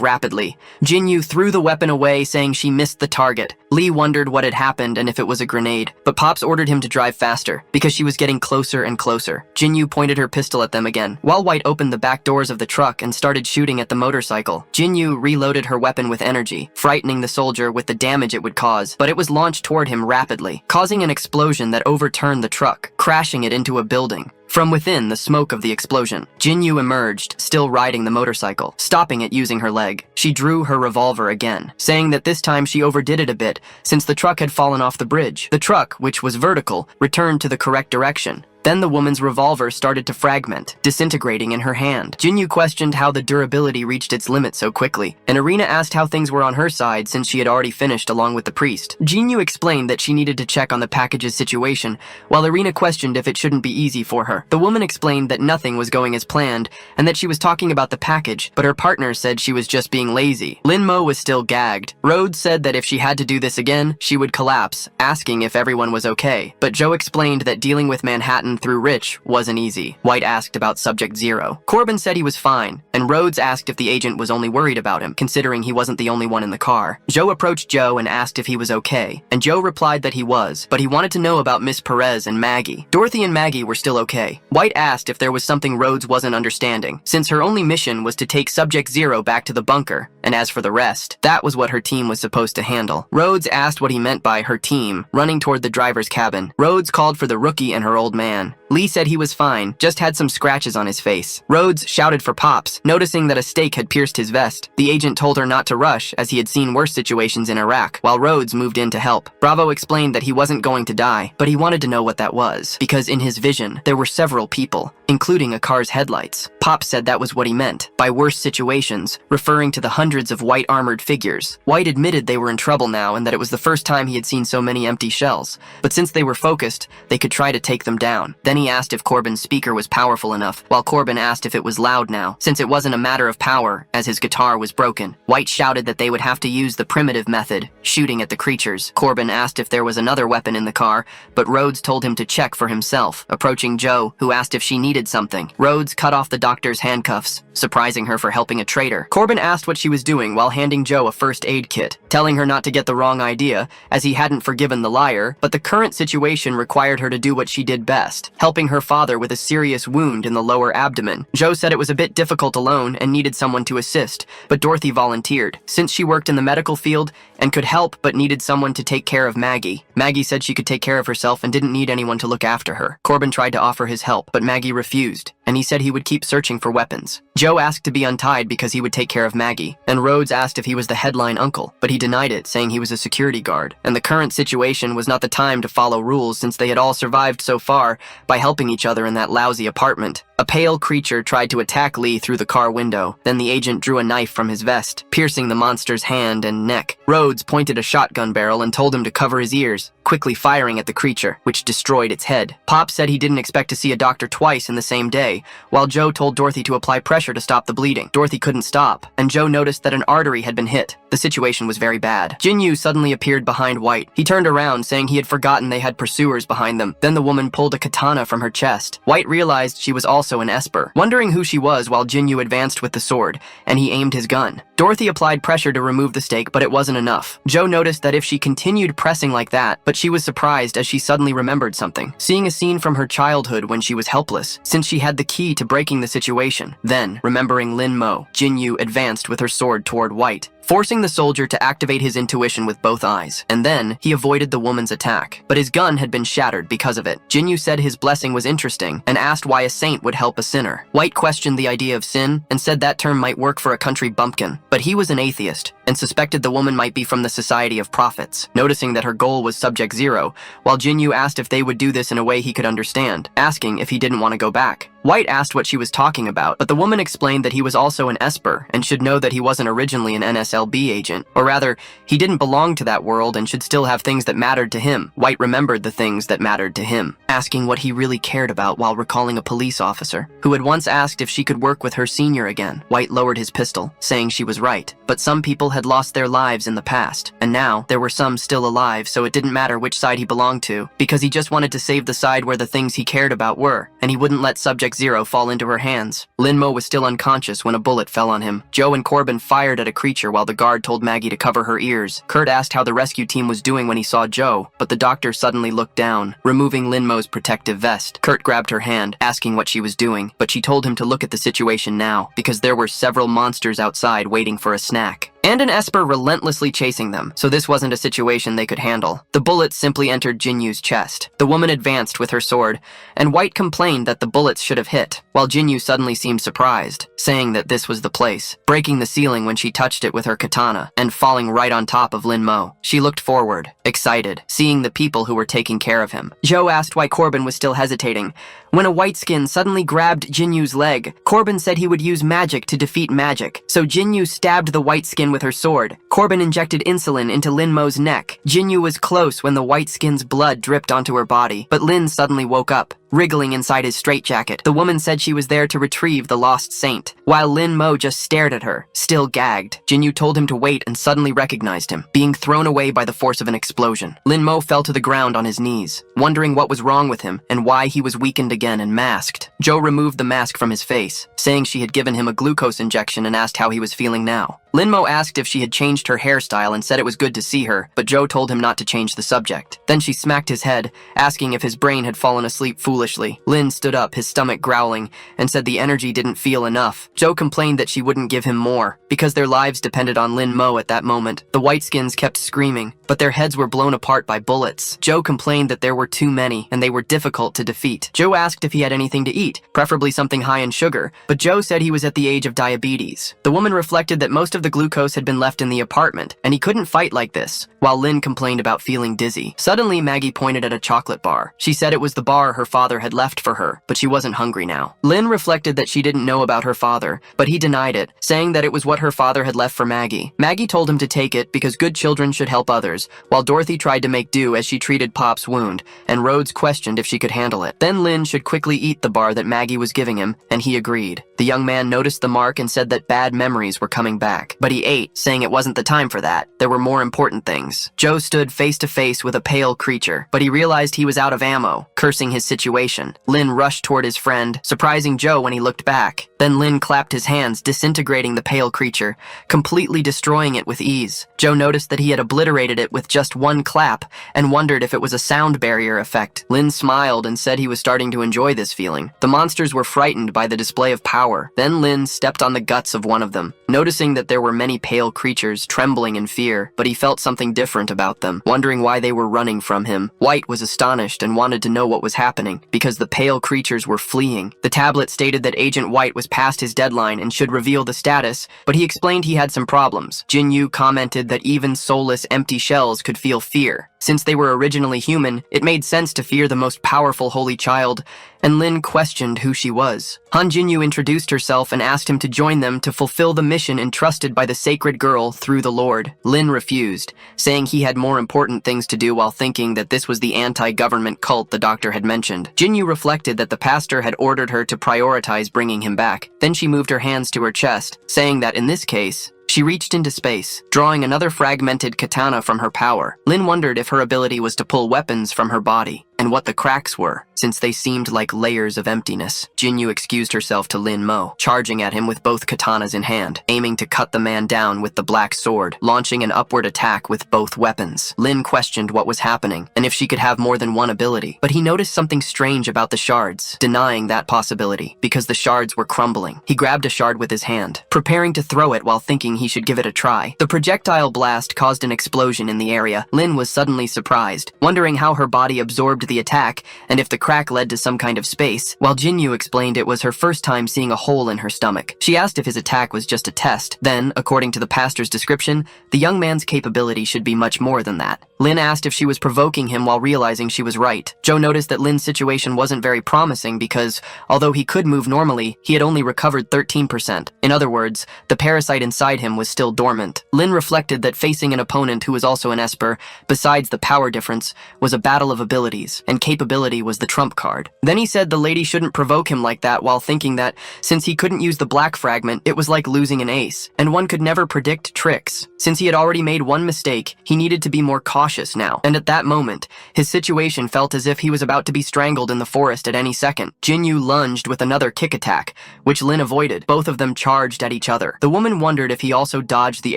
rapidly. Jinyu threw the weapon away, saying she missed the target. Lee wondered what had happened and if it was a grenade, but Pops ordered him to drive faster, because she was getting closer and closer. Jinyu pointed her pistol at them again, while White opened the back doors of the truck and started shooting at the motorcycle. Jinyu reloaded her weapon with energy, frightening the soldier with the damage it would cause, but it was launched toward him rapidly, causing an explosion that overturned the truck, crashing it into a building. From within the smoke of the explosion, Jinyu emerged, still riding the motorcycle, stopping it using her leg. She drew her revolver again, saying that this time she overdid it a bit, since the truck had fallen off the bridge. The truck, which was vertical, returned to the correct direction. Then the woman's revolver started to fragment, disintegrating in her hand. Jinyu questioned how the durability reached its limit so quickly, and Irina asked how things were on her side since she had already finished along with the priest. Jinyu explained that she needed to check on the package's situation, while Irina questioned if it shouldn't be easy for her. The woman explained that nothing was going as planned, and that she was talking about the package, but her partner said she was just being lazy. Linmo was still gagged. Rhodes said that if she had to do this again, she would collapse, asking if everyone was okay. But Joe explained that dealing with Manhattan through Rich wasn't easy. White asked about Subject Zero. Corbin said he was fine, and Rhodes asked if the agent was only worried about him, considering he wasn't the only one in the car. Joe approached Joe and asked if he was okay, and Joe replied that he was, but he wanted to know about Miss Perez and Maggie. Dorothy and Maggie were still okay. White asked if there was something Rhodes wasn't understanding, since her only mission was to take Subject Zero back to the bunker, and as for the rest, that was what her team was supposed to handle. Rhodes asked what he meant by her team, running toward the driver's cabin. Rhodes called for the rookie and her old man. Lee said he was fine, just had some scratches on his face. Rhodes shouted for Pops, noticing that a stake had pierced his vest. The agent told her not to rush, as he had seen worse situations in Iraq, while Rhodes moved in to help. Bravo explained that he wasn't going to die, but he wanted to know what that was, because in his vision, there were several people, including a car's headlights. Pops said that was what he meant by worse situations, referring to the hundreds of white armored figures. White admitted they were in trouble now and that it was the first time he had seen so many empty shells, but since they were focused, they could try to take them down. Then he asked if Corbin's speaker was powerful enough, while Corbin asked if it was loud now, since it wasn't a matter of power, as his guitar was broken. White shouted that they would have to use the primitive method, shooting at the creatures. Corbin asked if there was another weapon in the car, but Rhodes told him to check for himself, approaching Joe, who asked if she needed something. Rhodes cut off the doctor's handcuffs, surprising her for helping a traitor. Corbin asked what she was doing while handing Joe a first aid kit, telling her not to get the wrong idea, as he hadn't forgiven the liar, but the current situation required her to do what she did best, helping her father with a serious wound in the lower abdomen. Joe said it was a bit difficult alone and needed someone to assist, but Dorothy volunteered, since she worked in the medical field and could help but needed someone to take care of Maggie. Maggie said she could take care of herself and didn't need anyone to look after her. Corbin tried to offer his help, but Maggie refused, and he said he would keep searching for weapons. Joe asked to be untied because he would take care of Maggie, and Rhodes asked if he was the headline uncle, but he denied it, saying he was a security guard, and the current situation was not the time to follow rules since they had all survived so far by helping each other in that lousy apartment. A pale creature tried to attack Lee through the car window. Then the agent drew a knife from his vest, piercing the monster's hand and neck. Rhodes pointed a shotgun barrel and told him to cover his ears, quickly firing at the creature, which destroyed its head. Pop said he didn't expect to see a doctor twice in the same day, while Joe told Dorothy to apply pressure to stop the bleeding. Dorothy couldn't stop, and Joe noticed that an artery had been hit. The situation was very bad. Jinyu suddenly appeared behind White. He turned around, saying he had forgotten they had pursuers behind them. Then the woman pulled a katana from her chest. White realized she was also an Esper, wondering who she was while Jinyu advanced with the sword, and he aimed his gun. Dorothy applied pressure to remove the stake, but it wasn't enough. Joe noticed that if she continued pressing like that, but she was surprised as she suddenly remembered something, seeing a scene from her childhood when she was helpless, since she had the key to breaking the situation. Then, remembering Lin Mo, Jinyu advanced with her sword toward White, forcing the soldier to activate his intuition with both eyes. And then, he avoided the woman's attack, but his gun had been shattered because of it. Jinyu said his blessing was interesting, and asked why a saint would help a sinner. White questioned the idea of sin, and said that term might work for a country bumpkin, but he was an atheist, and suspected the woman might be from the Society of Prophets, noticing that her goal was Subject Zero, while Jinyu asked if they would do this in a way he could understand, asking if he didn't want to go back. White asked what she was talking about, but the woman explained that he was also an Esper, and should know that he wasn't originally an NSLB agent, or rather, he didn't belong to that world and should still have things that mattered to him. White remembered the things that mattered to him, asking what he really cared about while recalling a police officer, who had once asked if she could work with her senior again. White lowered his pistol, saying she was right, but some people had lost their lives in the past, and now there were some still alive, so it didn't matter which side he belonged to, because he just wanted to save the side where the things he cared about were, and he wouldn't let Subject Zero fall into her hands. Lin Mo was still unconscious when a bullet fell on him. Joe and Corbin fired at a creature while the guard told Maggie to cover her ears. Kurt asked how the rescue team was doing when he saw Joe, but the doctor suddenly looked down, removing Lin Mo's protective vest. Kurt grabbed her hand, asking what she was doing, but she told him to look at the situation now, because there were several monsters outside waiting for a snack. and an Esper relentlessly chasing them, so this wasn't a situation they could handle. The bullets simply entered Jinyu's chest. The woman advanced with her sword, and White complained that the bullets should have hit, while Jinyu suddenly seemed surprised, saying that this was the place, breaking the ceiling when she touched it with her katana, and falling right on top of Lin Mo. She looked forward, excited, seeing the people who were taking care of him. Joe asked why Corbin was still hesitating. When a white skin suddenly grabbed Jinyu's leg, Corbin said he would use magic to defeat magic, so Jinyu stabbed the white skin with her sword. Corbin injected insulin into Lin Mo's neck. Jinyu was close when the white skin's blood dripped onto her body, but Lin suddenly woke up, wriggling inside his straitjacket. The woman said she was there to retrieve the lost saint, while Lin Mo just stared at her, still gagged. Jinyu told him to wait and suddenly recognized him, being thrown away by the force of an explosion. Lin Mo fell to the ground on his knees, wondering what was wrong with him and why he was weakened again and masked. Joe removed the mask from his face, saying she had given him a glucose injection and asked how he was feeling now. Lin Mo asked if she had changed her hairstyle and said it was good to see her, but Joe told him not to change the subject. Then she smacked his head, asking if his brain had fallen asleep foolishly. Lin stood up, his stomach growling, and said the energy didn't feel enough. Joe complained that she wouldn't give him more, because their lives depended on Lin Mo at that moment. The Whiteskins kept screaming, but their heads were blown apart by bullets. Joe complained that there were too many, and they were difficult to defeat. Joe asked if he had anything to eat, preferably something high in sugar, but Joe said he was at the age of diabetes. The woman reflected that most of the glucose had been left in the apartment, and he couldn't fight like this, while Lin complained about feeling dizzy. Suddenly, Maggie pointed at a chocolate bar. She said it was the bar her father had left for her, but she wasn't hungry now. Lin reflected that she didn't know about her father, but he denied it, saying that it was what her father had left for Maggie. Maggie told him to take it because good children should help others, while Dorothy tried to make do as she treated Pop's wound, and Rhodes questioned if she could handle it. Then Lin should quickly eat the bar that Maggie was giving him, and he agreed. The young man noticed the mark and said that bad memories were coming back, but he ate, saying it wasn't the time for that. There were more important things. Joe stood face to face with a pale creature, but he realized he was out of ammo, cursing his situation. Lin rushed toward his friend, surprising Joe when he looked back. Then Lin clapped his hands, disintegrating the pale creature, completely destroying it with ease. Joe noticed that he had obliterated it with just one clap, and wondered if it was a sound barrier effect. Lin smiled and said he was starting to enjoy this feeling. The monsters were frightened by the display of power. Then Lin stepped on the guts of one of them, noticing that there were many pale creatures trembling in fear, but he felt something different about them, wondering why they were running from him. White was astonished and wanted to know what was happening, because the pale creatures were fleeing. The tablet stated that Agent White was past his deadline and should reveal the status, but he explained he had some problems. Jinyu commented that even soulless empty shells could feel fear. Since they were originally human, it made sense to fear the most powerful holy child, and Lin questioned who she was. Han Jinyu introduced herself and asked him to join them to fulfill the mission entrusted by the sacred girl through the Lord. Lin refused, saying he had more important things to do while thinking that this was the anti-government cult the doctor had mentioned. Jinyu reflected that the pastor had ordered her to prioritize bringing him back. Then she moved her hands to her chest, saying that in this case, she reached into space, drawing another fragmented katana from her power. Lin wondered if her ability was to pull weapons from her body, and what the cracks were, since they seemed like layers of emptiness. Jinyu excused herself to Lin Mo, charging at him with both katanas in hand, aiming to cut the man down with the black sword, launching an upward attack with both weapons. Lin questioned what was happening, and if she could have more than one ability, but he noticed something strange about the shards, denying that possibility, because the shards were crumbling. He grabbed a shard with his hand, preparing to throw it while thinking he should give it a try. The projectile blast caused an explosion in the area. Lin was suddenly surprised, wondering how her body absorbed the attack and if the crack led to some kind of space, while Jinyu explained it was her first time seeing a hole in her stomach. She asked if his attack was just a test. Then, according to the pastor's description, the young man's capability should be much more than that. Lin asked if she was provoking him while realizing she was right. Joe noticed that Lin's situation wasn't very promising because, although he could move normally, he had only recovered 13%. In other words, the parasite inside him was still dormant. Lin reflected that facing an opponent who was also an Esper, besides the power difference, was a battle of abilities, and capability was the trump card. Then he said the lady shouldn't provoke him like that while thinking that, since he couldn't use the black fragment, it was like losing an ace, and one could never predict tricks. Since he had already made one mistake, he needed to be more cautious now, and at that moment, his situation felt as if he was about to be strangled in the forest at any second. Jinyu lunged with another kick attack, which Lin avoided. Both of them charged at each other. The woman wondered if he also dodged the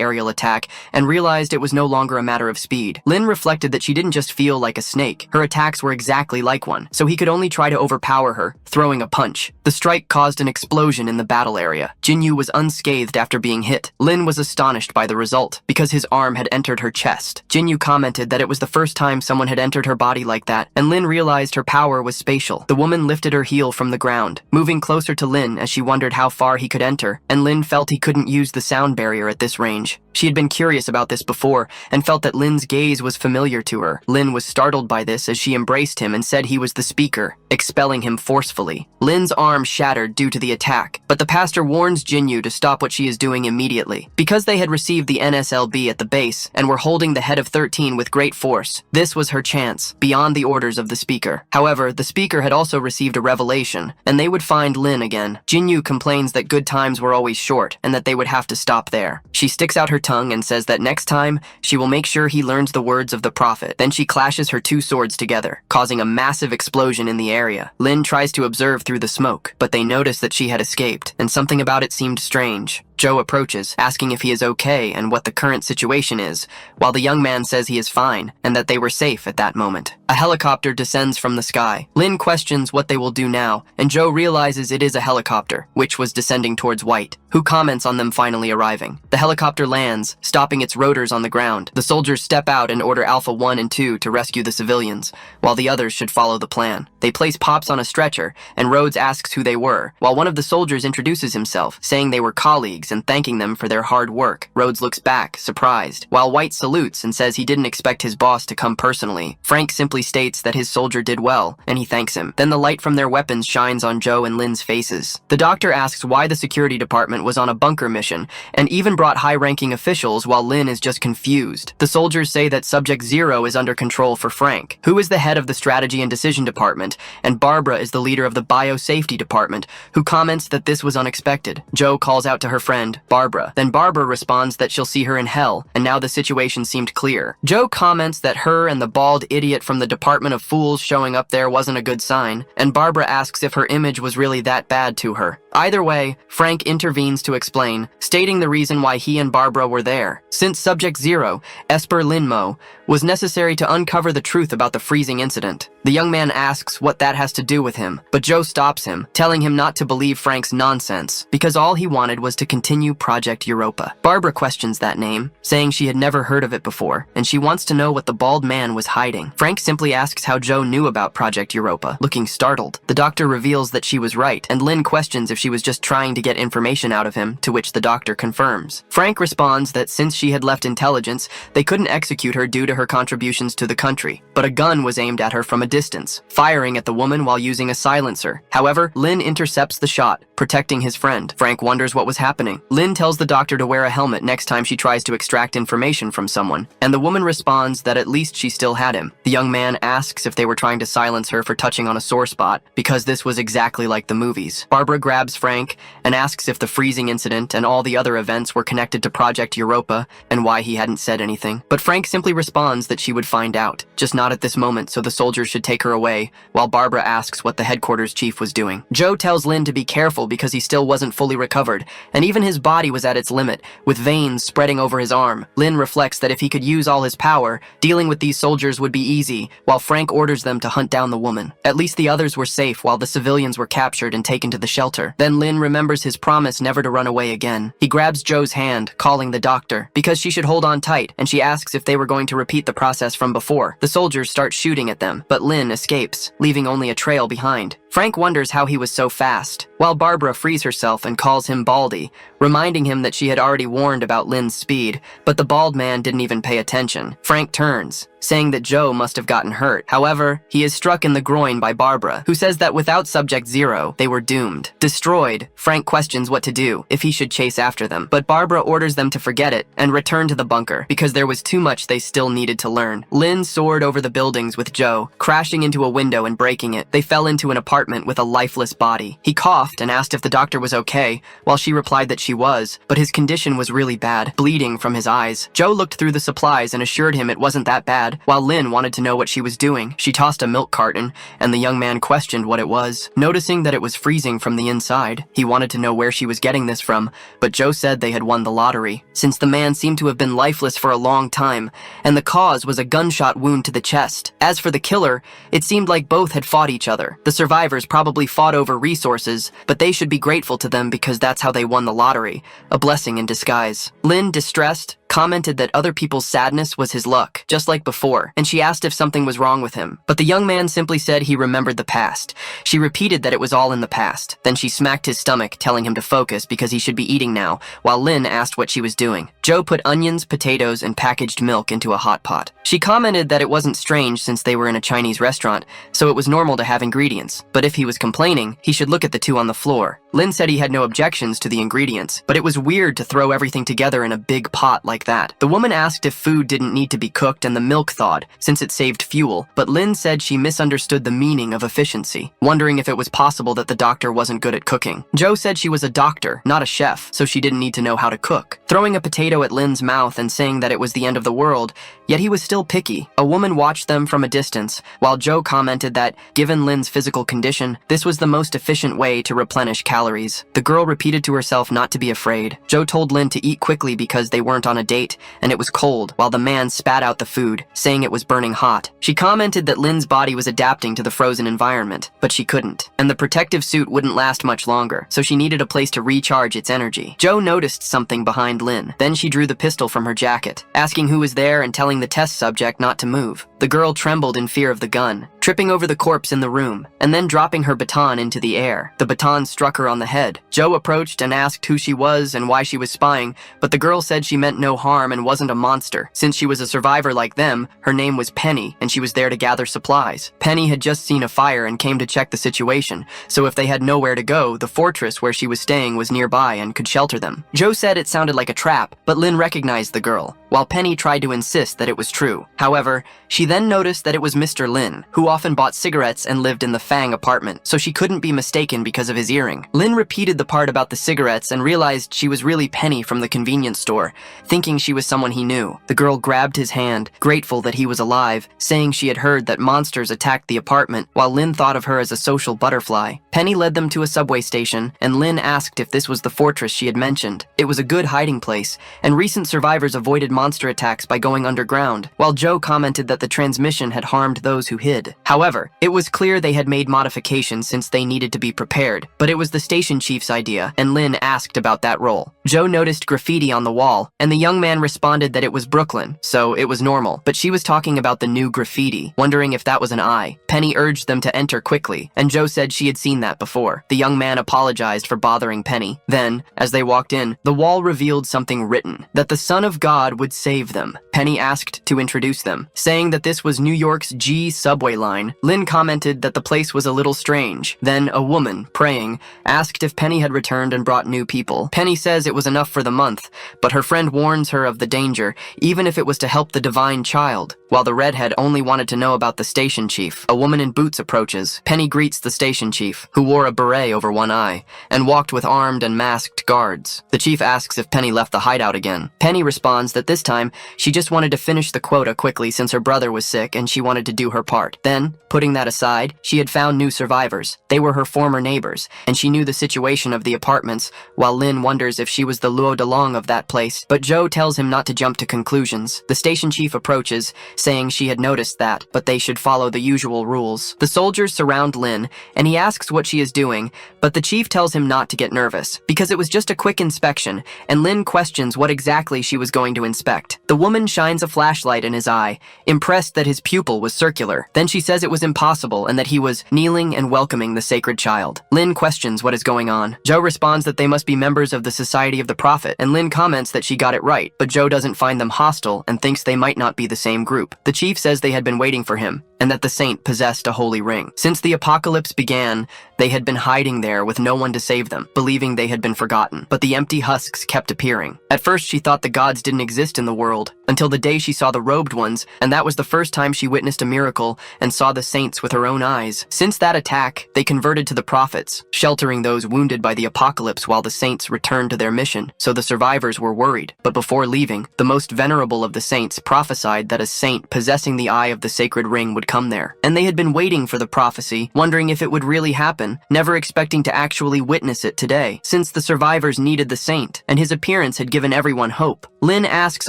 aerial attack, and realized it was no longer a matter of speed. Lin reflected that she didn't just feel like a snake, her attacks were exactly like one, so he could only try to overpower her, throwing a punch. The strike caused an explosion in the battle area. Jinyu was unscathed after being hit. Lin was astonished by the result, because his arm had entered her chest. Jinyu commented that it was the first time someone had entered her body like that, and Lin realized her power was spatial. The woman lifted her heel from the ground, moving closer to Lin as she wondered how far he could enter, and Lin felt he couldn't use the sound barrier at this range. She had been curious about this before, and felt that Lin's gaze was familiar to her. Lin was startled by this as she embraced him and said he was the speaker, expelling him forcefully. Lin's arm shattered due to the attack, but the pastor warns Jinyu to stop what she is doing immediately. Because they had received the NSLB at the base and were holding the head of 13 with great force, this was her chance, beyond the orders of the speaker. However, the speaker had also received a revelation, and they would find Lin again. Jinyu complains that good times were always short, and that they would have to stop there. She sticks out her tongue and says that next time, she will make sure he learns the words of the prophet. Then she clashes her two swords together, causing a massive explosion in the area. Lin tries to observe through the smoke, but they notice that she had escaped, and something about it seemed strange. Joe approaches, asking if he is okay and what the current situation is, while the young man says he is fine and that they were safe at that moment. A helicopter descends from the sky. Lin questions what they will do now, and Joe realizes it is a helicopter, which was descending towards White, who comments on them finally arriving. The helicopter lands, stopping its rotors on the ground. The soldiers step out and order Alpha 1 and 2 to rescue the civilians, while the others should follow the plan. They place Pops on a stretcher, and Rhodes asks who they were, while one of the soldiers introduces himself, saying they were colleagues and thanking them for their hard work. Rhodes looks back, surprised, while White salutes and says he didn't expect his boss to come personally. Frank simply states that his soldier did well, and he thanks him. Then the light from their weapons shines on Joe and Lin's faces. The doctor asks why the security department was on a bunker mission, and even brought high-ranking officials while Lin is just confused. The soldiers say that Subject Zero is under control for Frank, who is the head of the strategy and decision department, and Barbara is the leader of the biosafety department, who comments that this was unexpected. Joe calls out to her friend, Barbara. Then Barbara responds that she'll see her in hell, and now the situation seemed clear. Joe comments that her and the bald idiot from the Department of Fools showing up there wasn't a good sign, and Barbara asks if her image was really that bad to her. Either way, Frank intervenes to explain, stating the reason why he and Barbara were there. Since Subject Zero, Esper Linmo, was necessary to uncover the truth about the freezing incident. The young man asks what that has to do with him, but Joe stops him, telling him not to believe Frank's nonsense, because all he wanted was to continue Project Europa. Barbara questions that name, saying she had never heard of it before, and she wants to know what the bald man was hiding. Frank simply asks how Joe knew about Project Europa, looking startled. The doctor reveals that she was right, and Lin questions if she was just trying to get information out of him, to which the doctor confirms. Frank responds that since she had left intelligence, they couldn't execute her due to her contributions to the country, but a gun was aimed at her from a distance, firing at the woman while using a silencer. However, Lin intercepts the shot, protecting his friend. Frank wonders what was happening. Lin tells the doctor to wear a helmet next time she tries to extract information from someone, and the woman responds that at least she still had him. The young man asks if they were trying to silence her for touching on a sore spot, because this was exactly like the movies. Barbara grabs Frank and asks if the freezing incident and all the other events were connected to Project Europa and why he hadn't said anything. But Frank simply responds that she would find out, just not at this moment, so the soldiers should take her away, while Barbara asks what the headquarters chief was doing. Joe tells Lin to be careful because he still wasn't fully recovered, and even his body was at its limit, with veins spreading over his arm. Lin reflects that if he could use all his power, dealing with these soldiers would be easy, while Frank orders them to hunt down the woman. At least the others were safe while the civilians were captured and taken to the shelter. Then Lin remembers his promise never to run away again. He grabs Joe's hand, calling the doctor, because she should hold on tight, and she asks if they were going to repeat the process from before. The soldiers start shooting at them, but Lin escapes, leaving only a trail behind. Frank wonders how he was so fast, while Barbara frees herself and calls him Baldy, reminding him that she had already warned about Lin's speed, but the bald man didn't even pay attention. Frank turns, saying that Joe must have gotten hurt. However, he is struck in the groin by Barbara, who says that without Subject Zero, they were doomed. Destroyed, Frank questions what to do, if he should chase after them, but Barbara orders them to forget it and return to the bunker, because there was too much they still needed to learn. Lin soared over the buildings with Joe, crashing into a window and breaking it. They fell into an apartment with a lifeless body. He coughed laughed and asked if the doctor was okay, while she replied that she was, but his condition was really bad, bleeding from his eyes. Joe looked through the supplies and assured him it wasn't that bad, while Lynn wanted to know what she was doing. She tossed a milk carton, and the young man questioned what it was. Noticing that it was freezing from the inside, he wanted to know where she was getting this from, but Joe said they had won the lottery, since the man seemed to have been lifeless for a long time, and the cause was a gunshot wound to the chest. As for the killer, it seemed like both had fought each other. The survivors probably fought over resources, but they should be grateful to them because that's how they won the lottery, a blessing in disguise. Lynn, distressed, commented that other people's sadness was his luck, just like before, and she asked if something was wrong with him. But the young man simply said he remembered the past. She repeated that it was all in the past. Then she smacked his stomach, telling him to focus because he should be eating now, while Lynn asked what she was doing. Joe put onions, potatoes, and packaged milk into a hot pot. She commented that it wasn't strange since they were in a Chinese restaurant, so it was normal to have ingredients. But if he was complaining, he should look at the two on the floor. Lynn said he had no objections to the ingredients, but it was weird to throw everything together in a big pot like that. The woman asked if food didn't need to be cooked and the milk thawed, since it saved fuel, but Lynn said she misunderstood the meaning of efficiency, wondering if it was possible that the doctor wasn't good at cooking. Joe said she was a doctor, not a chef, so she didn't need to know how to cook, throwing a potato at Lynn's mouth and saying that it was the end of the world, yet he was still picky. A woman watched them from a distance, while Joe commented that, given Lynn's physical condition, this was the most efficient way to replenish calories. The girl repeated to herself not to be afraid. Joe told Lynn to eat quickly because they weren't on a date, and it was cold, while the man spat out the food, saying it was burning hot. She commented that Lynn's body was adapting to the frozen environment, but she couldn't, and the protective suit wouldn't last much longer, so she needed a place to recharge its energy. Joe noticed something behind Lynn. Then she drew the pistol from her jacket, asking who was there and telling the test subject not to move. The girl trembled in fear of the gun, tripping over the corpse in the room, and then dropping her baton into the air. The baton struck her on the head. Joe approached and asked who she was and why she was spying, but the girl said she meant no harm and wasn't a monster. Since she was a survivor like them, her name was Penny, and she was there to gather supplies. Penny had just seen a fire and came to check the situation, so if they had nowhere to go, the fortress where she was staying was nearby and could shelter them. Joe said it sounded like a trap, but Lynn recognized the girl, while Penny tried to insist that it was true. However, she then noticed that it was Mr. Lin, who often bought cigarettes and lived in the Fang apartment, so she couldn't be mistaken because of his earring. Lin repeated the part about the cigarettes and realized she was really Penny from the convenience store, thinking she was someone he knew. The girl grabbed his hand, grateful that he was alive, saying she had heard that monsters attacked the apartment, while Lin thought of her as a social butterfly. Penny led them to a subway station, and Lin asked if this was the fortress she had mentioned. It was a good hiding place, and recent survivors avoided monster attacks by going underground, while Joe commented that the transmission had harmed those who hid. However, it was clear they had made modifications since they needed to be prepared, but it was the station chief's idea, and Lin asked about that role. Joe noticed graffiti on the wall, and the young man responded that it was Brooklyn, so it was normal, but she was talking about the new graffiti, wondering if that was an eye. Penny urged them to enter quickly, and Joe said she had seen that before. The young man apologized for bothering Penny. Then, as they walked in, the wall revealed something written, that the Son of God would save them. Penny asked to introduce them, saying that this was New York's G subway line. Lin commented that the place was a little strange. Then a woman, praying, asked if Penny had returned and brought new people. Penny says it was enough for the month, but her friend warns her of the danger, even if it was to help the divine child, while the redhead only wanted to know about the station chief. A woman in boots approaches. Penny greets the station chief, who wore a beret over one eye, and walked with armed and masked guards. The chief asks if Penny left the hideout again. Penny responds that this time, she just wanted to finish the quota quickly since her brother was sick and she wanted to do her part. Then, putting that aside, she had found new survivors. They were her former neighbors, and she knew the situation of the apartments, while Lin wonders if she was the Luo Delong of that place. But Joe tells him not to jump to conclusions. The station chief approaches, saying she had noticed that, but they should follow the usual rules. The soldiers surround Lin, and he asks what she is doing, but the chief tells him not to get nervous, because it was just a quick inspection, and Lin questions what exactly she was going to inspect. The woman shines a flashlight in his eye, impressed that his pupil was circular. Then she says it was impossible and that he was kneeling and welcoming the sacred child. Lin questions what is going on. Joe responds that they must be members of the Society of the Prophet, and Lin comments that she got it right, but Joe doesn't find them hostile and thinks they might not be the same group. The chief says they had been waiting for him, and that the saint possessed a holy ring. Since the apocalypse began, they had been hiding there with no one to save them, believing they had been forgotten. But the empty husks kept appearing. At first, she thought the gods didn't exist in the world, until the day she saw the robed ones, and that was the first time she witnessed a miracle and saw the saints with her own eyes. Since that attack, they converted to the prophets, sheltering those wounded by the apocalypse while the saints returned to their mission, so the survivors were worried. But before leaving, the most venerable of the saints prophesied that a saint possessing the eye of the sacred ring would come there. And they had been waiting for the prophecy, wondering if it would really happen, never expecting to actually witness it today, since the survivors needed the saint, and his appearance had given everyone hope. Lynn asks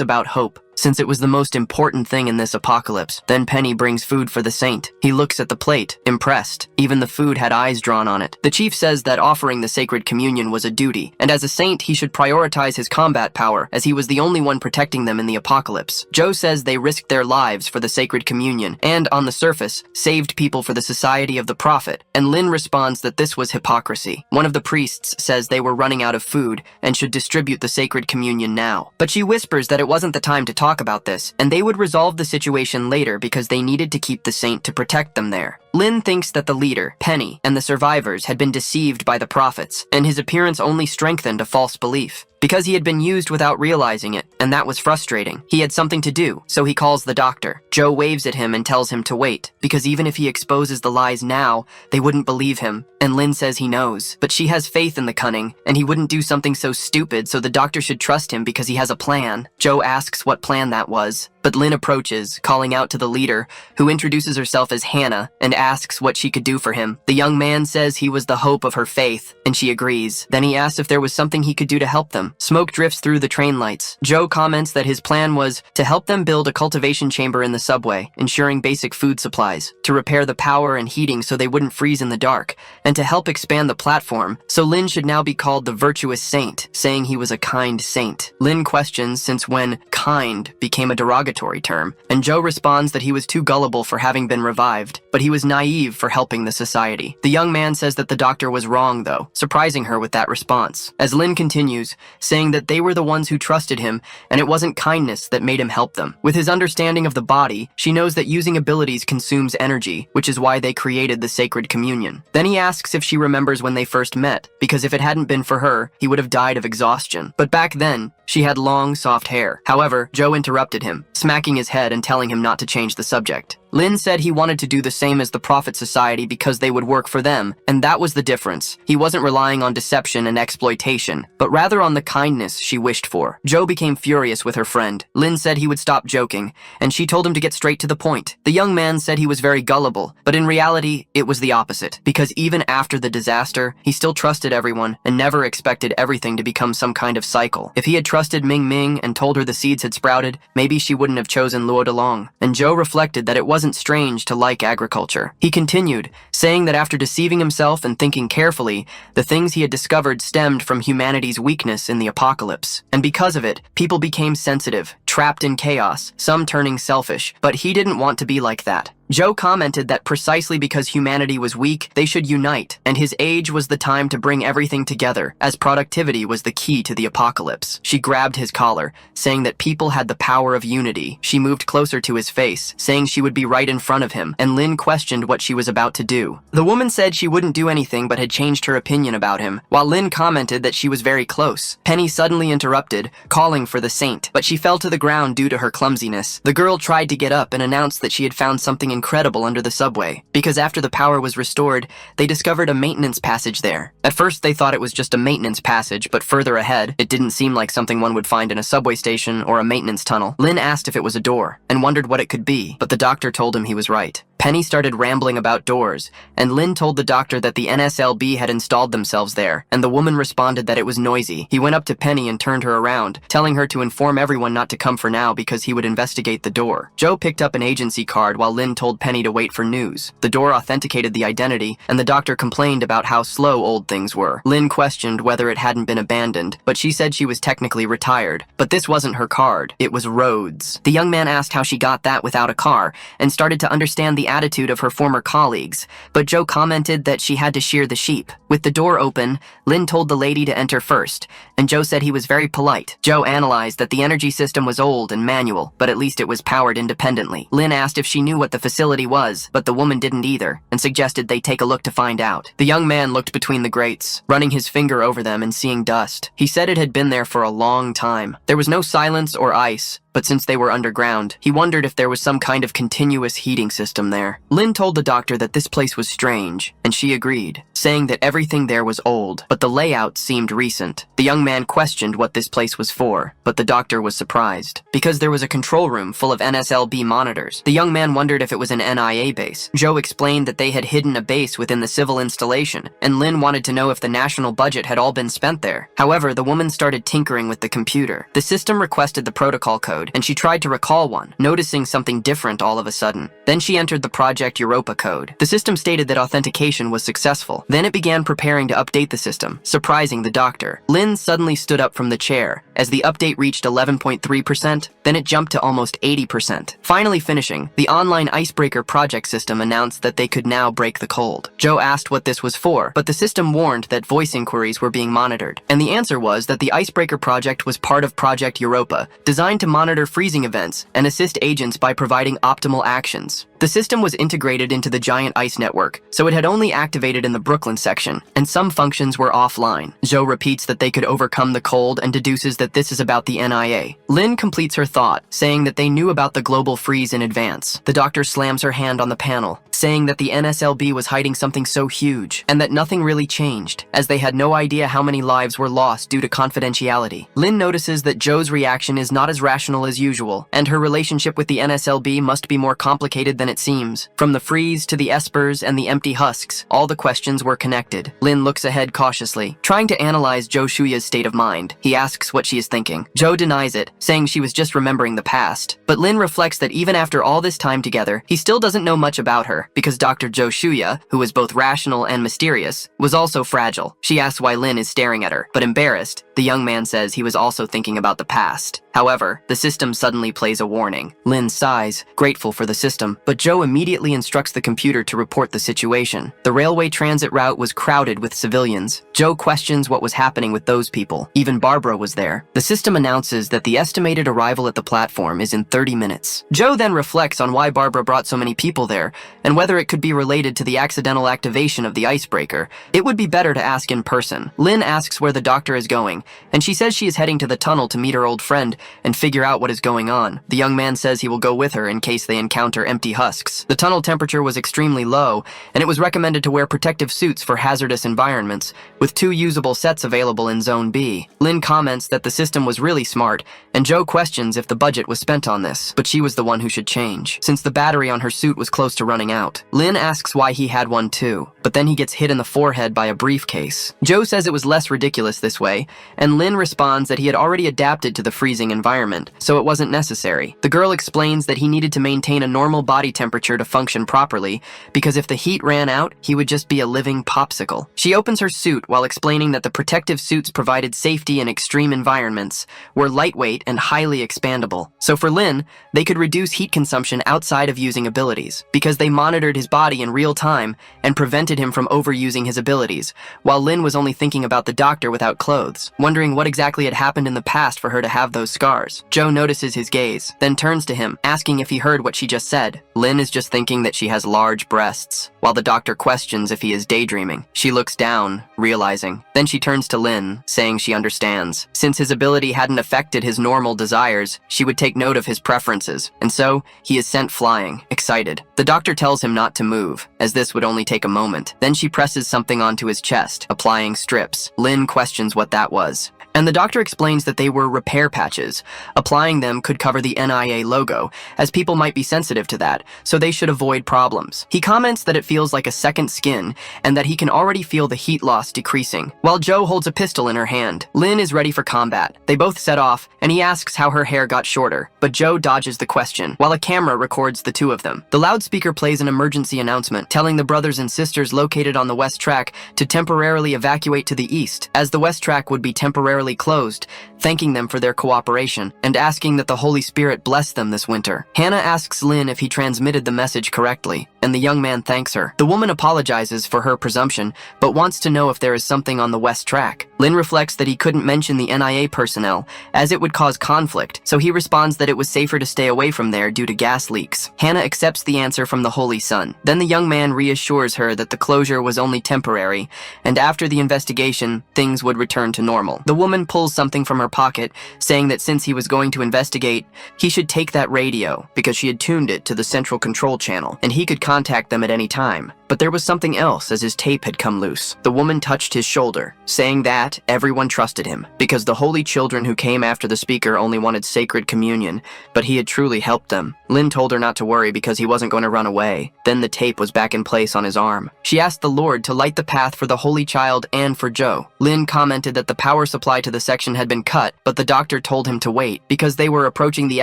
about hope, since it was the most important thing in this apocalypse. Then Penny brings food for the saint. He looks at the plate, impressed. Even the food had eyes drawn on it. The chief says that offering the sacred communion was a duty, and as a saint he should prioritize his combat power, as he was the only one protecting them in the apocalypse. Joe says they risked their lives for the sacred communion, and on the surface, saved people for the society of the prophet, and Lynn responds that this was hypocrisy. One of the priests says they were running out of food, and should distribute the sacred communion now. But she whispers that it wasn't the time to talk about this, and they would resolve the situation later because they needed to keep the saint to protect them there. Lynn thinks that the leader, Penny, and the survivors had been deceived by the prophets, and his appearance only strengthened a false belief. Because he had been used without realizing it, and that was frustrating. He had something to do, so he calls the doctor. Joe waves at him and tells him to wait, because even if he exposes the lies now, they wouldn't believe him, and Lynn says he knows. But she has faith in the cunning, and he wouldn't do something so stupid, so the doctor should trust him because he has a plan. Joe asks what plan that was, but Lynn approaches, calling out to the leader, who introduces herself as Hannah, and asks what she could do for him. The young man says he was the hope of her faith, and she agrees. Then he asks if there was something he could do to help them. Smoke drifts through the train lights. Joe comments that his plan was to help them build a cultivation chamber in the subway, ensuring basic food supplies, to repair the power and heating so they wouldn't freeze in the dark, and to help expand the platform, so Lynn should now be called the virtuous saint, saying he was a kind saint. Lynn questions since when kind became a derogatory term, and Joe responds that he was too gullible for having been revived, but he was naive for helping the society. The young man says that the doctor was wrong though, surprising her with that response. As Lynn continues, saying that they were the ones who trusted him, and it wasn't kindness that made him help them. With his understanding of the body, she knows that using abilities consumes energy, which is why they created the sacred communion. Then he asks if she remembers when they first met, because if it hadn't been for her, he would have died of exhaustion. But back then, she had long, soft hair. However, Joe interrupted him, smacking his head and telling him not to change the subject. Lynn said he wanted to do the same as the Prophet Society because they would work for them, and that was the difference. He wasn't relying on deception and exploitation, but rather on the kindness she wished for. Joe became furious with her friend. Lynn said he would stop joking, and she told him to get straight to the point. The young man said he was very gullible, but in reality, it was the opposite, because even after the disaster, he still trusted everyone and never expected everything to become some kind of cycle. If he had trusted Ming Ming and told her the seeds had sprouted, maybe she wouldn't have chosen Luo Delong. And Joe reflected that it wasn't strange to like agriculture. He continued, saying that after deceiving himself and thinking carefully, the things he had discovered stemmed from humanity's weakness in the apocalypse. And because of it, people became sensitive, trapped in chaos, some turning selfish, but he didn't want to be like that. Joe commented that precisely because humanity was weak, they should unite, and his age was the time to bring everything together, as productivity was the key to the apocalypse. She grabbed his collar, saying that people had the power of unity. She moved closer to his face, saying she would be right in front of him, and Lynn questioned what she was about to do. The woman said she wouldn't do anything but had changed her opinion about him, while Lynn commented that she was very close. Penny suddenly interrupted, calling for the saint, but she fell to the ground due to her clumsiness. The girl tried to get up and announced that she had found something incredible under the subway, because after the power was restored, they discovered a maintenance passage there. At first they thought it was just a maintenance passage, but further ahead, it didn't seem like something one would find in a subway station or a maintenance tunnel. Lynn asked if it was a door, and wondered what it could be, but the doctor told him he was right. Penny started rambling about doors, and Lynn told the doctor that the NSLB had installed themselves there, and the woman responded that it was noisy. He went up to Penny and turned her around, telling her to inform everyone not to come for now because he would investigate the door. Joe picked up an agency card while Lynn told Penny to wait for news. The door authenticated the identity, and the doctor complained about how slow old things were. Lynn questioned whether it hadn't been abandoned, but she said she was technically retired. But this wasn't her card, it was Rhodes. The young man asked how she got that without a car, and started to understand the attitude of her former colleagues, but Joe commented that she had to shear the sheep. With the door open, Lin told the lady to enter first, and Joe said he was very polite. Joe analyzed that the energy system was old and manual, but at least it was powered independently. Lin asked if she knew what the facility was, but the woman didn't either, and suggested they take a look to find out. The young man looked between the grates, running his finger over them and seeing dust. He said it had been there for a long time. There was no silence or ice, but since they were underground, he wondered if there was some kind of continuous heating system there. Lin told the doctor that this place was strange, and she agreed, saying that everything there was old, but the layout seemed recent. The young man questioned what this place was for, but the doctor was surprised. Because there was a control room full of NSLB monitors, the young man wondered if it was an NIA base. Joe explained that they had hidden a base within the civil installation, and Lin wanted to know if the national budget had all been spent there. However, the woman started tinkering with the computer. The system requested the protocol code, and she tried to recall one, noticing something different all of a sudden. Then she entered the Project Europa code. The system stated that authentication was successful. Then it began preparing to update the system, surprising the doctor. Lin suddenly stood up from the chair as the update reached 11.3%, then it jumped to almost 80%. Finally finishing, the online icebreaker project system announced that they could now break the cold. Joe asked what this was for, but the system warned that voice inquiries were being monitored. And the answer was that the icebreaker project was part of Project Europa, designed to monitor freezing events and assist agents by providing optimal actions. The system was integrated into the giant ice network, so it had only activated in the Brooklyn section, and some functions were offline. Joe repeats that they could overcome the cold and deduces that this is about the NIA. Lin completes her thought, saying that they knew about the global freeze in advance. The doctor slams her hand on the panel, saying that the NSLB was hiding something so huge, and that nothing really changed, as they had no idea how many lives were lost due to confidentiality. Lin notices that Joe's reaction is not as rational as usual, and her relationship with the NSLB must be more complicated than it seems. From the freeze to the espers and the empty husks, all the questions were connected. Lin looks ahead cautiously, trying to analyze Jo Shuya's state of mind. He asks what she is thinking. Jo denies it, saying she was just remembering the past. But Lin reflects that even after all this time together, he still doesn't know much about her, because Dr. Jo Shuya, who was both rational and mysterious, was also fragile. She asks why Lin is staring at her, but embarrassed, the young man says he was also thinking about the past. However, the system suddenly plays a warning. Lin sighs, grateful for the system, but Joe immediately instructs the computer to report the situation. The railway transit route was crowded with civilians. Joe questions what was happening with those people. Even Barbara was there. The system announces that the estimated arrival at the platform is in 30 minutes. Joe then reflects on why Barbara brought so many people there, and whether it could be related to the accidental activation of the icebreaker. It would be better to ask in person. Lin asks where the doctor is going, and she says she is heading to the tunnel to meet her old friend and figure out what is going on. The young man says he will go with her in case they encounter empty husks. The tunnel temperature was extremely low, and it was recommended to wear protective suits for hazardous environments, with 2 usable sets available in Zone B. Lin comments that the system was really smart, and Joe questions if the budget was spent on this, but she was the one who should change, since the battery on her suit was close to running out. Lin asks why he had one too, but then he gets hit in the forehead by a briefcase. Joe says it was less ridiculous this way, and Lin responds that he had already adapted to the freezing environment, so it wasn't necessary. The girl explains that he needed to maintain a normal body temperature to function properly, because if the heat ran out, he would just be a living popsicle. She opens her suit while explaining that the protective suits provided safety in extreme environments, were lightweight and highly expandable. So for Lin, they could reduce heat consumption outside of using abilities, because they monitored his body in real time and prevented him from overusing his abilities, while Lin was only thinking about the doctor without clothes, wondering what exactly had happened in the past for her to have those scars. Joe notices his gaze, then turns to him, asking if he heard what she just said. Lin is just thinking that she has large breasts, while the doctor questions if he is daydreaming. She looks down, realizing. Then she turns to Lin, saying she understands. Since his ability hadn't affected his normal desires, she would take note of his preferences, and so he is sent flying, excited. The doctor tells him not to move, as this would only take a moment. Then she presses something onto his chest, applying strips. Lin questions what that was, and the doctor explains that they were repair patches. Applying them could cover the NIA logo, as people might be sensitive to that, so they should avoid problems. He comments that it feels like a second skin, and that he can already feel the heat loss decreasing. While Joe holds a pistol in her hand, Lin is ready for combat. They both set off, and he asks how her hair got shorter, but Joe dodges the question, while a camera records the two of them. The loudspeaker plays an emergency announcement, telling the brothers and sisters located on the west track to temporarily evacuate to the east, as the west track would be temporarily closed, thanking them for their cooperation, and asking that the Holy Spirit bless them this winter. Hannah asks Lin if he transmitted the message correctly, and the young man thanks her. The woman apologizes for her presumption, but wants to know if there is something on the west track. Lin reflects that he couldn't mention the NIA personnel, as it would cause conflict, so he responds that it was safer to stay away from there due to gas leaks. Hannah accepts the answer from the Holy Sun. Then the young man reassures her that the closure was only temporary, and after the investigation, things would return to normal. The woman pulls something from her pocket, saying that since he was going to investigate, he should take that radio, because she had tuned it to the central control channel, and he could contact them at any time. But there was something else, as his tape had come loose. The woman touched his shoulder, saying that everyone trusted him, because the holy children who came after the speaker only wanted sacred communion, but he had truly helped them. Lin told her not to worry because he wasn't going to run away. Then the tape was back in place on his arm. She asked the Lord to light the path for the holy child and for Joe. Lin commented that the power supply to the section had been cut, but the doctor told him to wait, because they were approaching the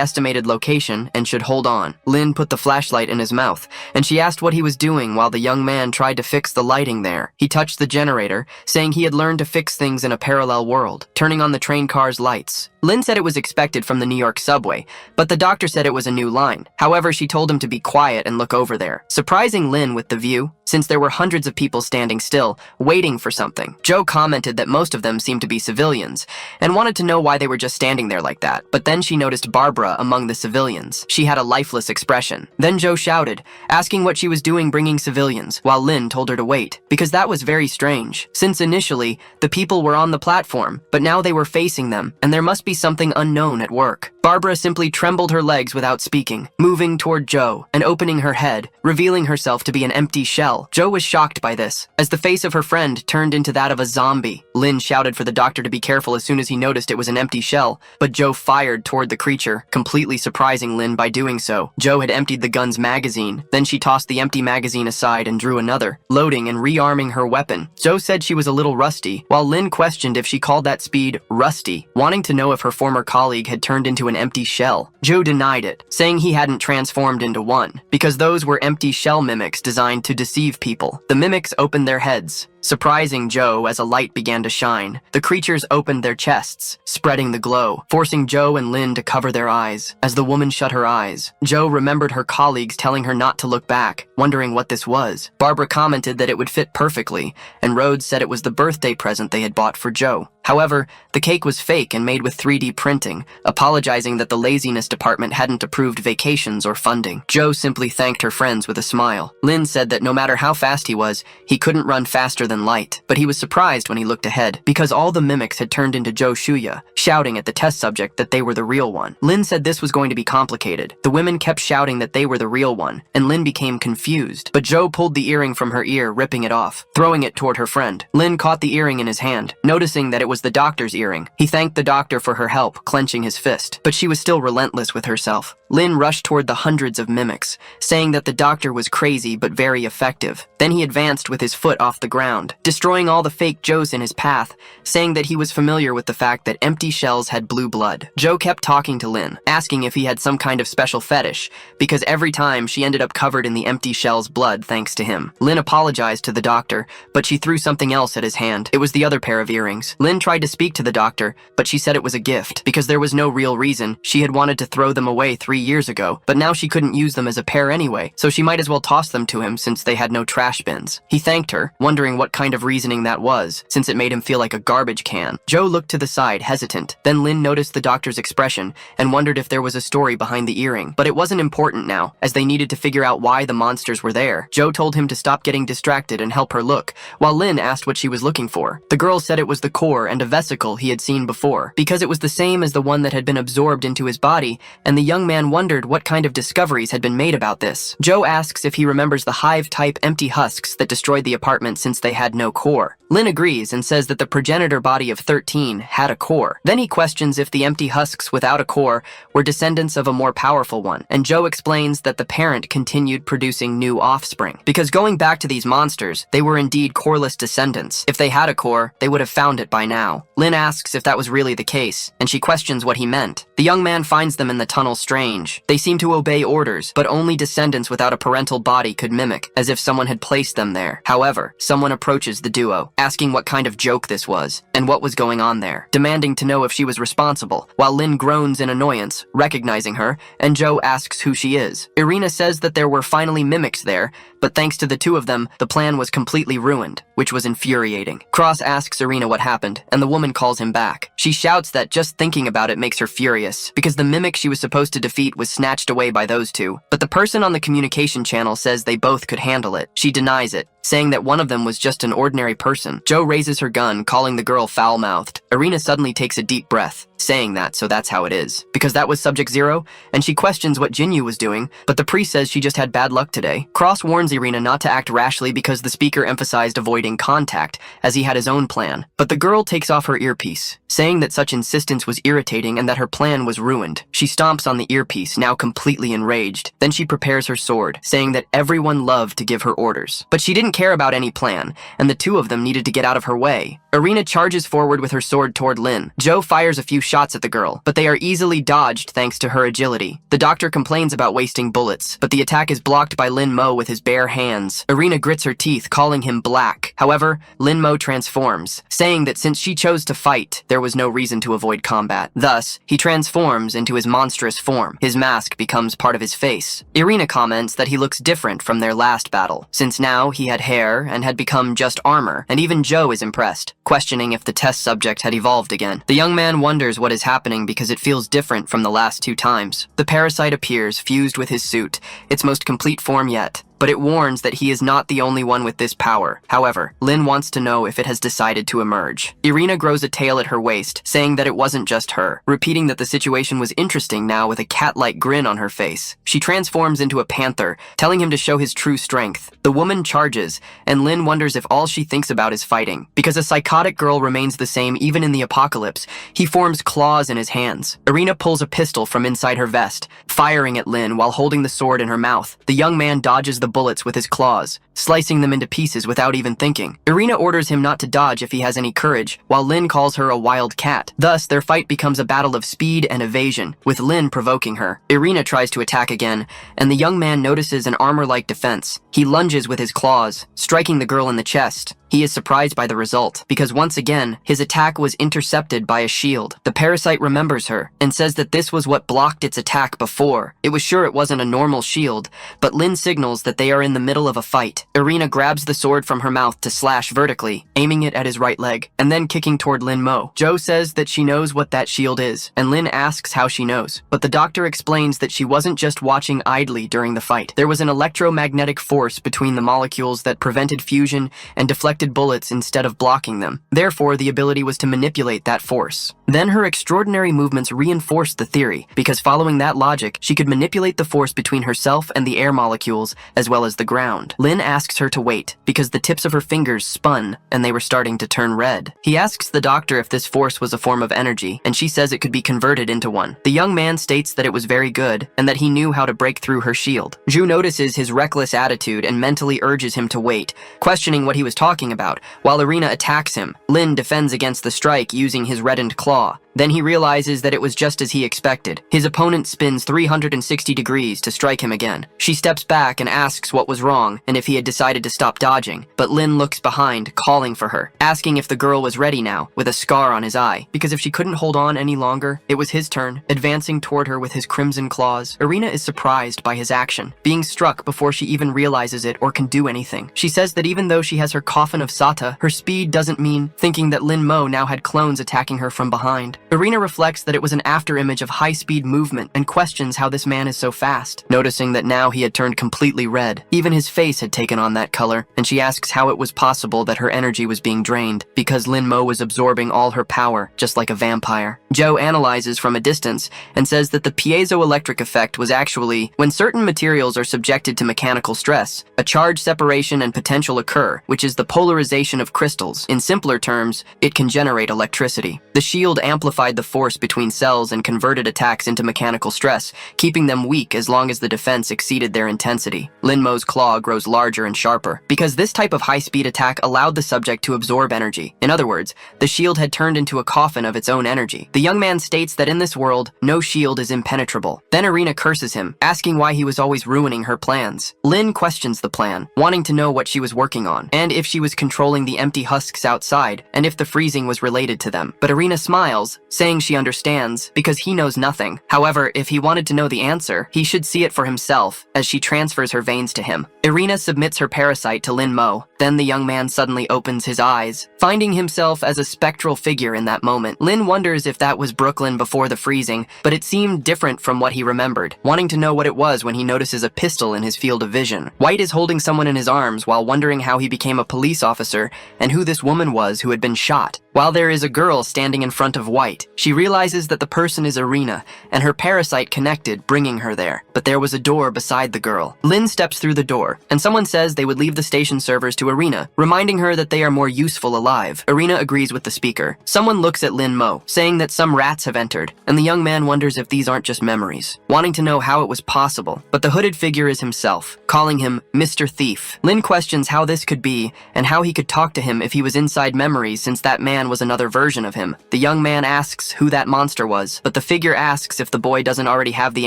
estimated location and should hold on. Lin put the flashlight in his mouth, and she asked what he was doing while the young man tried to fix the lighting there. He touched the generator, saying he had learned to fix things in a parallel world, turning on the train car's lights. Lin said it was expected from the New York subway, but the doctor said it was a new line. However, she told him to be quiet and look over there, surprising Lin with the view, since there were hundreds of people standing still, waiting for something. Joe commented that most of them seemed to be civilians, and wanted to know why they were just standing there like that. But then she noticed Barbara among the civilians. She had a lifeless expression. Then Joe shouted, asking what she was doing bringing civilians, while Lin told her to wait, because that was very strange, since initially, the people were on the platform, but now they were facing them, and there must be something unknown at work. Barbara simply trembled her legs without speaking, moving toward Joe, and opening her head, revealing herself to be an empty shell. Joe was shocked by this, as the face of her friend turned into that of a zombie. Lin shouted for the doctor to be careful as soon as he noticed it was an empty shell, but Joe fired toward the creature, completely surprising Lin by doing so. Joe had emptied the gun's magazine, then she tossed the empty magazine aside and drew another, loading and rearming her weapon. Joe said she was a little rusty, while Lin questioned if she called that speed rusty, wanting to know if her former colleague had turned into an empty shell. Joe denied it, saying he hadn't transformed into one, because those were empty shell mimics designed to deceive people. The mimics opened their heads, surprising Joe as a light began to shine. The creatures opened their chests, spreading the glow, forcing Joe and Lin to cover their eyes. As the woman shut her eyes, Joe remembered her colleagues telling her not to look back, wondering what this was. Barbara commented that it would fit perfectly, and Rhodes said it was the birthday present they had bought for Joe. However, the cake was fake and made with 3D printing, apologizing that the laziness department hadn't approved vacations or funding. Joe simply thanked her friends with a smile. Lin said that no matter how fast he was, he couldn't run faster than light, but he was surprised when he looked ahead, because all the mimics had turned into Joe Shuya, shouting at the test subject that they were the real one. Lin said this was going to be complicated. The women kept shouting that they were the real one, and Lin became confused, but Joe pulled the earring from her ear, ripping it off, throwing it toward her friend. Lin caught the earring in his hand, noticing that it was the doctor's earring. He thanked the doctor for her help, clenching his fist, but she was still relentless with herself. Lin rushed toward the hundreds of mimics, saying that the doctor was crazy but very effective. Then he advanced with his foot off the ground, destroying all the fake Joes in his path, saying that he was familiar with the fact that empty shells had blue blood. Joe kept talking to Lin, asking if he had some kind of special fetish, because every time she ended up covered in the empty shell's blood thanks to him. Lin apologized to the doctor, but she threw something else at his hand. It was the other pair of earrings. Lin tried to speak to the doctor, but she said it was a gift, because there was no real reason. She had wanted to throw them away 3 years ago, but now she couldn't use them as a pair anyway, so she might as well toss them to him since they had no trash bins. He thanked her, wondering what kind of reasoning that was, since it made him feel like a garbage can. Joe looked to the side, hesitant. Then Lin noticed the doctor's expression and wondered if there was a story behind the earring, but it wasn't important now, as they needed to figure out why the monsters were there. Joe told him to stop getting distracted and help her look, while Lin asked what she was looking for. The girl said it was the core and a vesicle he had seen before, because it was the same as the one that had been absorbed into his body, and the young man wondered what kind of discoveries had been made about this. Joe asks if he remembers the hive-type empty husks that destroyed the apartment since they had no core. Lin agrees and says that the progenitor body of 13 had a core. Then he questions if the empty husks without a core were descendants of a more powerful one, and Joe explains that the parent continued producing new offspring. Because going back to these monsters, they were indeed coreless descendants. If they had a core, they would have found it by now. Lin asks if that was really the case, and she questions what he meant. The young man finds them in the tunnel strange, strange. They seem to obey orders, but only descendants without a parental body could mimic, as if someone had placed them there. However, someone approaches the duo, asking what kind of joke this was, and what was going on there, demanding to know if she was responsible, while Lin groans in annoyance, recognizing her, and Joe asks who she is. Irina says that there were finally mimics there, but thanks to the two of them, the plan was completely ruined, which was infuriating. Cross asks Irina what happened, and the woman calls him back. She shouts that just thinking about it makes her furious, because the mimic she was supposed to defeat was snatched away by those two. But the person on the communication channel says they both could handle it. She denies it, saying that one of them was just an ordinary person. Joe raises her gun, calling the girl foul-mouthed. Irina suddenly takes a deep breath, saying that, so that's how it is. Because that was Subject Zero, and she questions what Jinyu was doing, but the priest says she just had bad luck today. Cross warns Irina not to act rashly because the speaker emphasized avoiding contact, as he had his own plan. But the girl takes off her earpiece, saying that such insistence was irritating and that her plan was ruined. She stomps on the earpiece, now completely enraged. Then she prepares her sword, saying that everyone loved to give her orders. But she didn't care about any plan, and the two of them needed to get out of her way. Irina charges forward with her sword toward Lin. Joe fires a few shots at the girl, but they are easily dodged thanks to her agility. The doctor complains about wasting bullets, but the attack is blocked by Lin Mo with his bare hands. Irina grits her teeth, calling him black. However, Lin Mo transforms, saying that since she chose to fight, there was no reason to avoid combat. Thus, he transforms into his monstrous form. His mask becomes part of his face. Irina comments that he looks different from their last battle, since now he had hair and had become just armor, and even Joe is impressed, questioning if the test subject had evolved again. The young man wonders what is happening because it feels different from the last two times. The parasite appears, fused with his suit, its most complete form yet, but it warns that he is not the only one with this power. However, Lin wants to know if it has decided to emerge. Irina grows a tail at her waist, saying that it wasn't just her, repeating that the situation was interesting now with a cat-like grin on her face. She transforms into a panther, telling him to show his true strength. The woman charges, and Lin wonders if all she thinks about is fighting. Because a psychotic girl remains the same even in the apocalypse, he forms claws in his hands. Irina pulls a pistol from inside her vest, firing at Lin while holding the sword in her mouth. The young man dodges the bullets with his claws, slicing them into pieces without even thinking. Irina orders him not to dodge if he has any courage, while Lin calls her a wild cat. Thus, their fight becomes a battle of speed and evasion, with Lin provoking her. Irina tries to attack again, and the young man notices an armor-like defense. He lunges with his claws, striking the girl in the chest. He is surprised by the result, because once again, his attack was intercepted by a shield. The parasite remembers her, and says that this was what blocked its attack before. It was sure it wasn't a normal shield, but Lin signals that they are in the middle of a fight. Irina grabs the sword from her mouth to slash vertically, aiming it at his right leg, and then kicking toward Lin Mo. Joe says that she knows what that shield is, and Lin asks how she knows. But the doctor explains that she wasn't just watching idly during the fight. There was an electromagnetic force between the molecules that prevented fusion and deflected bullets instead of blocking them. Therefore, the ability was to manipulate that force. Then her extraordinary movements reinforced the theory, because following that logic, she could manipulate the force between herself and the air molecules, as well as the ground. Lin asks her to wait, because the tips of her fingers spun, and they were starting to turn red. He asks the doctor if this force was a form of energy, and she says it could be converted into one. The young man states that it was very good, and that he knew how to break through her shield. Zhu notices his reckless attitude and mentally urges him to wait, questioning what he was talking about, while Irina attacks him. Lin defends against the strike using his reddened claw. Then he realizes that it was just as he expected. His opponent spins 360 degrees to strike him again. She steps back and asks what was wrong and if he had decided to stop dodging, but Lin looks behind, calling for her, asking if the girl was ready now, with a scar on his eye, because if she couldn't hold on any longer, it was his turn, advancing toward her with his crimson claws. Irina is surprised by his action, being struck before she even realizes it or can do anything. She says that even though she has her coffin of Sata, her speed doesn't mean, thinking that Lin Mo now had clones attacking her from behind. Irina reflects that it was an after-image of high-speed movement and questions how this man is so fast, noticing that now he had turned completely red. Even his face had taken on that color, and she asks how it was possible that her energy was being drained, because Lin Mo was absorbing all her power, just like a vampire. Joe analyzes from a distance and says that the piezoelectric effect was actually, when certain materials are subjected to mechanical stress, a charge separation and potential occur, which is the polarization of crystals. In simpler terms, it can generate electricity. The shield amplifies amplified the force between cells and converted attacks into mechanical stress, keeping them weak as long as the defense exceeded their intensity. Lin Mo's claw grows larger and sharper, because this type of high-speed attack allowed the subject to absorb energy. In other words, the shield had turned into a coffin of its own energy. The young man states that in this world, no shield is impenetrable. Then Irina curses him, asking why he was always ruining her plans. Lin questions the plan, wanting to know what she was working on, and if she was controlling the empty husks outside, and if the freezing was related to them. But Irina smiles, saying she understands, because he knows nothing. However, if he wanted to know the answer, he should see it for himself, as she transfers her veins to him. Irina submits her parasite to Lin Mo. Then the young man suddenly opens his eyes, finding himself as a spectral figure in that moment. Lin wonders if that was Brooklyn before the freezing, but it seemed different from what he remembered, wanting to know what it was when he notices a pistol in his field of vision. White is holding someone in his arms while wondering how he became a police officer and who this woman was who had been shot. While there is a girl standing in front of White, she realizes that the person is Irina, and her parasite connected, bringing her there. But there was a door beside the girl. Lin steps through the door, and someone says they would leave the station servers to Irina, reminding her that they are more useful alive. Irina agrees with the speaker. Someone looks at Lin Mo, saying that some rats have entered, and the young man wonders if these aren't just memories, wanting to know how it was possible. But the hooded figure is himself, calling him Mr. Thief. Lin questions how this could be, and how he could talk to him if he was inside memories, since that man was another version of him. The young man asks who that monster was, but the figure asks if the boy doesn't already have the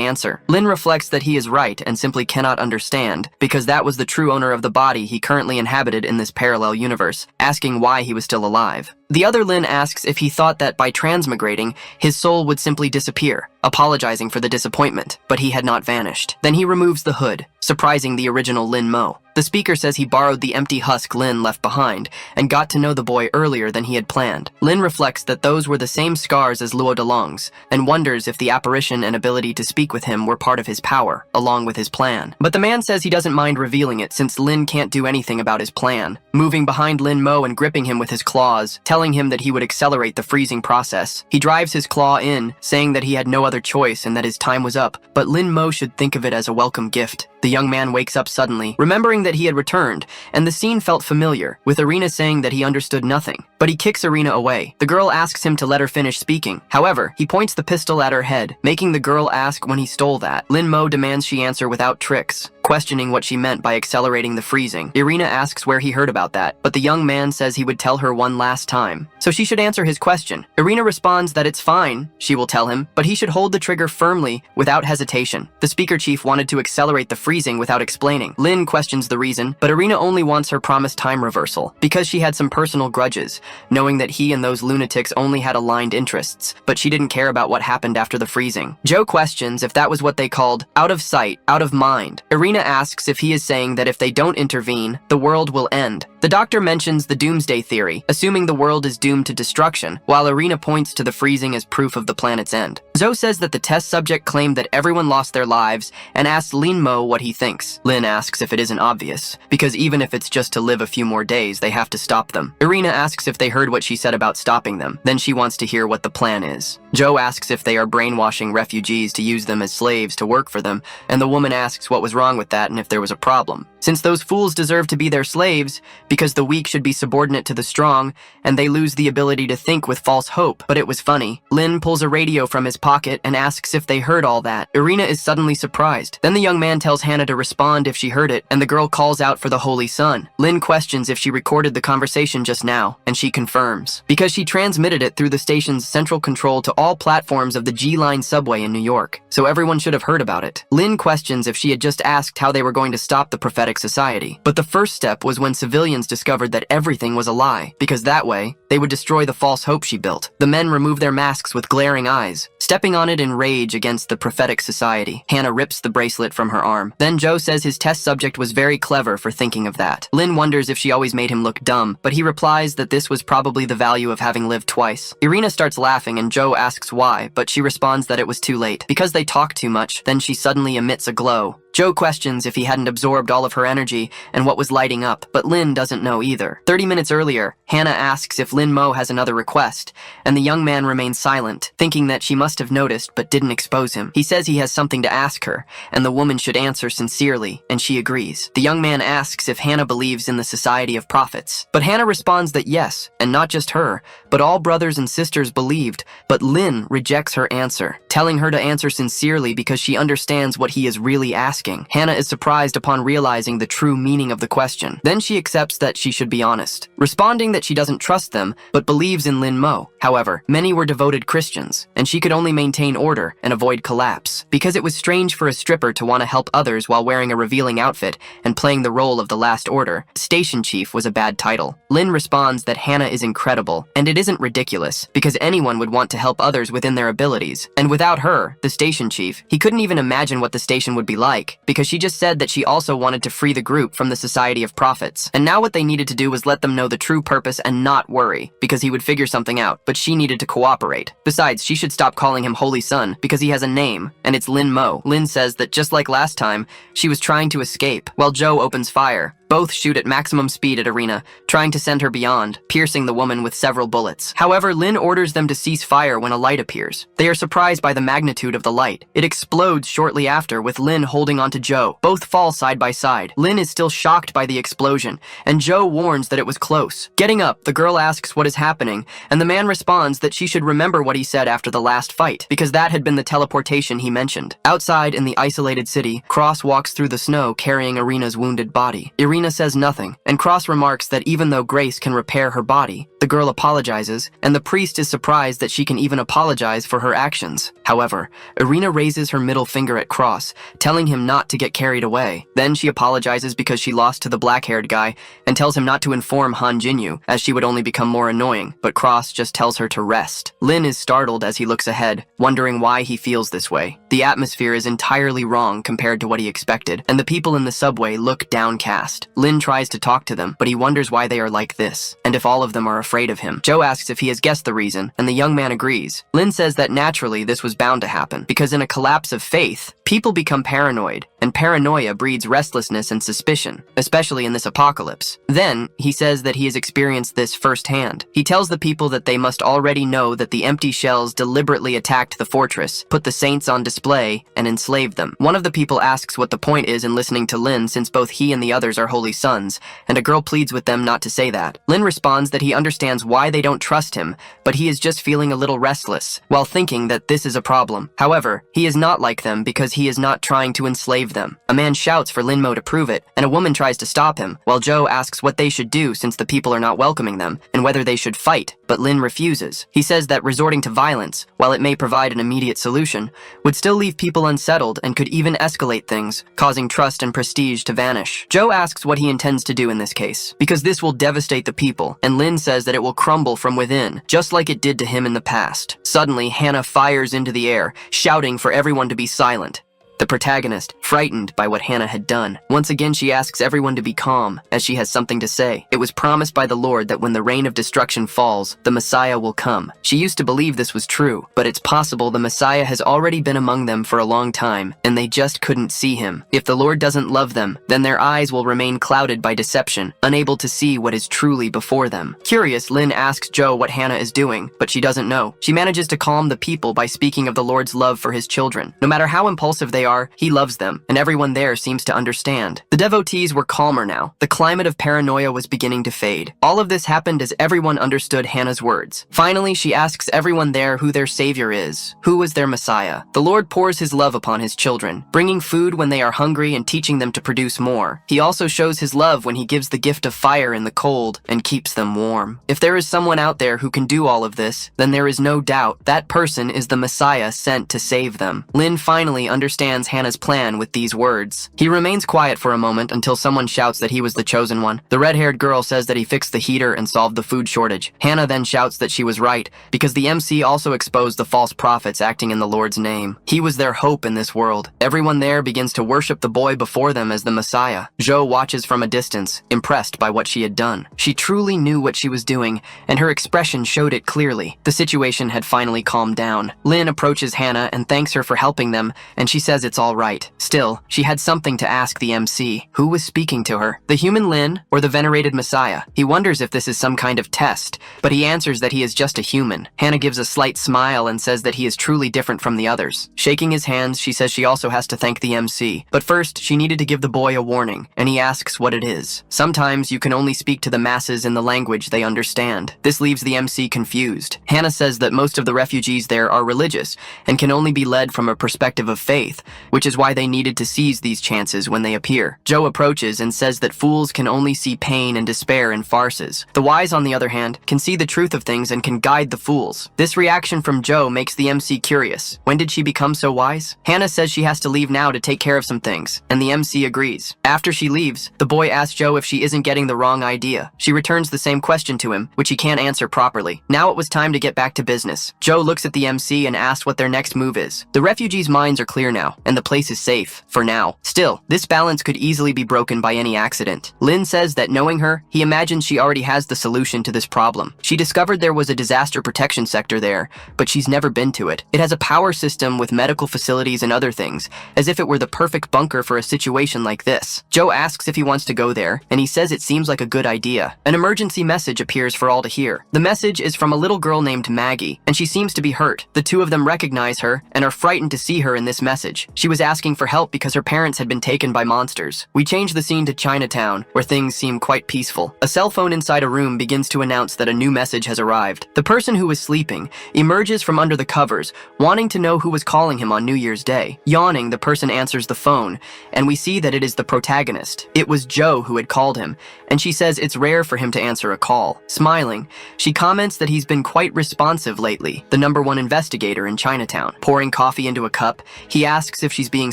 answer. Lin reflects that he is right and simply cannot understand, because that was the true owner of the body he currently inhabited in this parallel universe, asking why he was still alive. The other Lin asks if he thought that by transmigrating, his soul would simply disappear, apologizing for the disappointment, but he had not vanished. Then he removes the hood, surprising the original Lin Mo. The speaker says he borrowed the empty husk Lin left behind and got to know the boy earlier than he had planned. Lin reflects that those were the same scars as Luo Delong's and wonders if the apparition and ability to speak with him were part of his power, along with his plan. But the man says he doesn't mind revealing it since Lin can't do anything about his plan, moving behind Lin Mo and gripping him with his claws, telling him that he would accelerate the freezing process. He drives his claw in, saying that he had no other choice and that his time was up, but Lin Mo should think of it as a welcome gift. The young man wakes up suddenly, remembering that he had returned, and the scene felt familiar, with Irina saying that he understood nothing. But he kicks Irina away. The girl asks him to let her finish speaking. However, he points the pistol at her head, making the girl ask when he stole that. Lin Mo demands she answer without tricks, questioning what she meant by accelerating the freezing. Irina asks where he heard about that, but the young man says he would tell her one last time, so she should answer his question. Irina responds that it's fine, she will tell him, but he should hold the trigger firmly, without hesitation. The speaker chief wanted to accelerate the freezing without explaining. Lin questions the reason, but Irina only wants her promised time reversal, because she had some personal grudges, knowing that he and those lunatics only had aligned interests, but she didn't care about what happened after the freezing. Joe questions if that was what they called out of sight, out of mind. Irina asks if he is saying that if they don't intervene, the world will end. The doctor mentions the doomsday theory, assuming the world is doomed to destruction, while Irina points to the freezing as proof of the planet's end. Zoe says that the test subject claimed that everyone lost their lives and asks Lin Mo what he thinks. Lin asks if it isn't obvious, because even if it's just to live a few more days, they have to stop them. Irina asks if they heard what she said about stopping them. Then she wants to hear what the plan is. Joe asks if they are brainwashing refugees to use them as slaves to work for them, and the woman asks what was wrong with that and if there was a problem. Since those fools deserve to be their slaves, because the weak should be subordinate to the strong, and they lose the ability to think with false hope. But it was funny. Lin pulls a radio from his pocket and asks if they heard all that. Irina is suddenly surprised. Then the young man tells Hannah to respond if she heard it, and the girl calls out for the Holy Sun. Lin questions if she recorded the conversation just now, and she confirms, because she transmitted it through the station's central control to all platforms of the G-Line subway in New York, so everyone should have heard about it. Lin questions if she had just asked how they were going to stop the prophetic society. But the first step was when civilians discovered that everything was a lie, because that way, they would destroy the false hope she built. The men remove their masks with glaring eyes, stepping on it in rage against the prophetic society. Hannah rips the bracelet from her arm. Then Joe says his test subject was very clever for thinking of that. Lin wonders if she always made him look dumb, but he replies that this was probably the value of having lived twice. Irina starts laughing and Joe asks why, but she responds that it was too late. Because they talk too much, then she suddenly emits a glow, Joe questions if he hadn't absorbed all of her energy and what was lighting up, but Lin doesn't know either. 30 minutes earlier, Hannah asks if Lin Mo has another request, and the young man remains silent, thinking that she must have noticed but didn't expose him. He says he has something to ask her, and the woman should answer sincerely, and she agrees. The young man asks if Hannah believes in the Society of Prophets, but Hannah responds that yes, and not just her, but all brothers and sisters believed, but Lin rejects her answer, telling her to answer sincerely because she understands what he is really asking. Hannah is surprised upon realizing the true meaning of the question. Then she accepts that she should be honest, responding that she doesn't trust them, but believes in Lin Mo. However, many were devoted Christians, and she could only maintain order and avoid collapse, because it was strange for a stripper to want to help others while wearing a revealing outfit and playing the role of the Last Order. Station Chief was a bad title. Lin responds that Hannah is incredible, and it isn't ridiculous, because anyone would want to help others within their abilities. And without her, the Station Chief, he couldn't even imagine what the station would be like, because she just said that she also wanted to free the group from the Society of Prophets. And now what they needed to do was let them know the true purpose and not worry, because he would figure something out, but she needed to cooperate. Besides, she should stop calling him Holy Son, because he has a name, and it's Lin Mo. Lin says that just like last time, she was trying to escape, while Joe opens fire. Both shoot at maximum speed at Irina, trying to send her beyond, piercing the woman with several bullets. However, Lin orders them to cease fire when a light appears. They are surprised by the magnitude of the light. It explodes shortly after, with Lin holding onto Joe. Both fall side by side. Lin is still shocked by the explosion, and Joe warns that it was close. Getting up, the girl asks what is happening, and the man responds that she should remember what he said after the last fight, because that had been the teleportation he mentioned. Outside in the isolated city, Cross walks through the snow carrying Irina's wounded body. Irina says nothing, and Cross remarks that even though Grace can repair her body, the girl apologizes, and the priest is surprised that she can even apologize for her actions. However, Irina raises her middle finger at Cross, telling him not to get carried away. Then she apologizes because she lost to the black-haired guy, and tells him not to inform Han Jinyu, as she would only become more annoying, but Cross just tells her to rest. Lin is startled as he looks ahead, wondering why he feels this way. The atmosphere is entirely wrong compared to what he expected, and the people in the subway look downcast. Lin tries to talk to them, but he wonders why they are like this, and if all of them are afraid of him. Joe asks if he has guessed the reason, and the young man agrees. Lin says that naturally this was bound to happen, because in a collapse of faith, people become paranoid, and paranoia breeds restlessness and suspicion, especially in this apocalypse. Then, he says that he has experienced this firsthand. He tells the people that they must already know that the empty shells deliberately attacked the fortress, put the saints on display, and enslaved them. One of the people asks what the point is in listening to Lin, since both he and the others are holy sons, and a girl pleads with them not to say that. Lin responds that he understands why they don't trust him, but he is just feeling a little restless, while thinking that this is a problem. However, he is not like them because he is not trying to enslave them. A man shouts for Lin Mo to prove it, and a woman tries to stop him, while Joe asks what they should do since the people are not welcoming them, and whether they should fight, but Lin refuses. He says that resorting to violence, while it may provide an immediate solution, would still leave people unsettled and could even escalate things, causing trust and prestige to vanish. Joe asks what he intends to do in this case, because this will devastate the people, and Lin says that it will crumble from within, just like it did to him in the past. Suddenly, Hannah fires into the air, shouting for everyone to be silent. The protagonist, frightened by what Hannah had done. Once again, she asks everyone to be calm, as she has something to say. It was promised by the Lord that when the rain of destruction falls, the Messiah will come. She used to believe this was true, but it's possible the Messiah has already been among them for a long time, and they just couldn't see him. If the Lord doesn't love them, then their eyes will remain clouded by deception, unable to see what is truly before them. Curious, Lin asks Joe what Hannah is doing, but she doesn't know. She manages to calm the people by speaking of the Lord's love for his children. No matter how impulsive they are, he loves them, and everyone there seems to understand. The devotees were calmer now. The climate of paranoia was beginning to fade. All of this happened as everyone understood Hannah's words. Finally, she asks everyone there who their savior is. Who is their Messiah? The Lord pours his love upon his children, bringing food when they are hungry and teaching them to produce more. He also shows his love when he gives the gift of fire in the cold and keeps them warm. If there is someone out there who can do all of this, then there is no doubt that person is the Messiah sent to save them. Lin finally understands Hannah's plan with these words. He remains quiet for a moment until someone shouts that he was the chosen one. The red-haired girl says that he fixed the heater and solved the food shortage. Hannah then shouts that she was right, because the MC also exposed the false prophets acting in the Lord's name. He was their hope in this world. Everyone there begins to worship the boy before them as the Messiah. Joe watches from a distance, impressed by what she had done. She truly knew what she was doing, and her expression showed it clearly. The situation had finally calmed down. Lin approaches Hannah and thanks her for helping them, and she says says it's all right. Still, she had something to ask the MC. Who was speaking to her? The human Lin or the venerated Messiah? He wonders if this is some kind of test, but he answers that he is just a human. Hannah gives a slight smile and says that he is truly different from the others. Shaking his hands, she says she also has to thank the MC. But first, she needed to give the boy a warning, and he asks what it is. Sometimes you can only speak to the masses in the language they understand. This leaves the MC confused. Hannah says that most of the refugees there are religious and can only be led from a perspective of faith, which is why they needed to seize these chances when they appear. Joe approaches and says that fools can only see pain and despair in farces. The wise, on the other hand, can see the truth of things and can guide the fools. This reaction from Joe makes the MC curious. When did she become so wise? Hannah says she has to leave now to take care of some things, and the MC agrees. After she leaves, the boy asks Joe if she isn't getting the wrong idea. She returns the same question to him, which he can't answer properly. Now it was time to get back to business. Joe looks at the MC and asks what their next move is. The refugees' minds are clear now, and the place is safe, for now. Still, this balance could easily be broken by any accident. Lin says that knowing her, he imagines she already has the solution to this problem. She discovered there was a disaster protection sector there, but she's never been to it. It has a power system with medical facilities and other things, as if it were the perfect bunker for a situation like this. Joe asks if he wants to go there, and he says it seems like a good idea. An emergency message appears for all to hear. The message is from a little girl named Maggie, and she seems to be hurt. The two of them recognize her and are frightened to see her in this message. She was asking for help because her parents had been taken by monsters. We change the scene to Chinatown, where things seem quite peaceful. A cell phone inside a room begins to announce that a new message has arrived. The person who was sleeping emerges from under the covers, wanting to know who was calling him on New Year's Day. Yawning, the person answers the phone, and we see that it is the protagonist. It was Joe who had called him, and she says it's rare for him to answer a call. Smiling, she comments that he's been quite responsive lately, the #1 investigator in Chinatown. Pouring coffee into a cup, he asks if she's being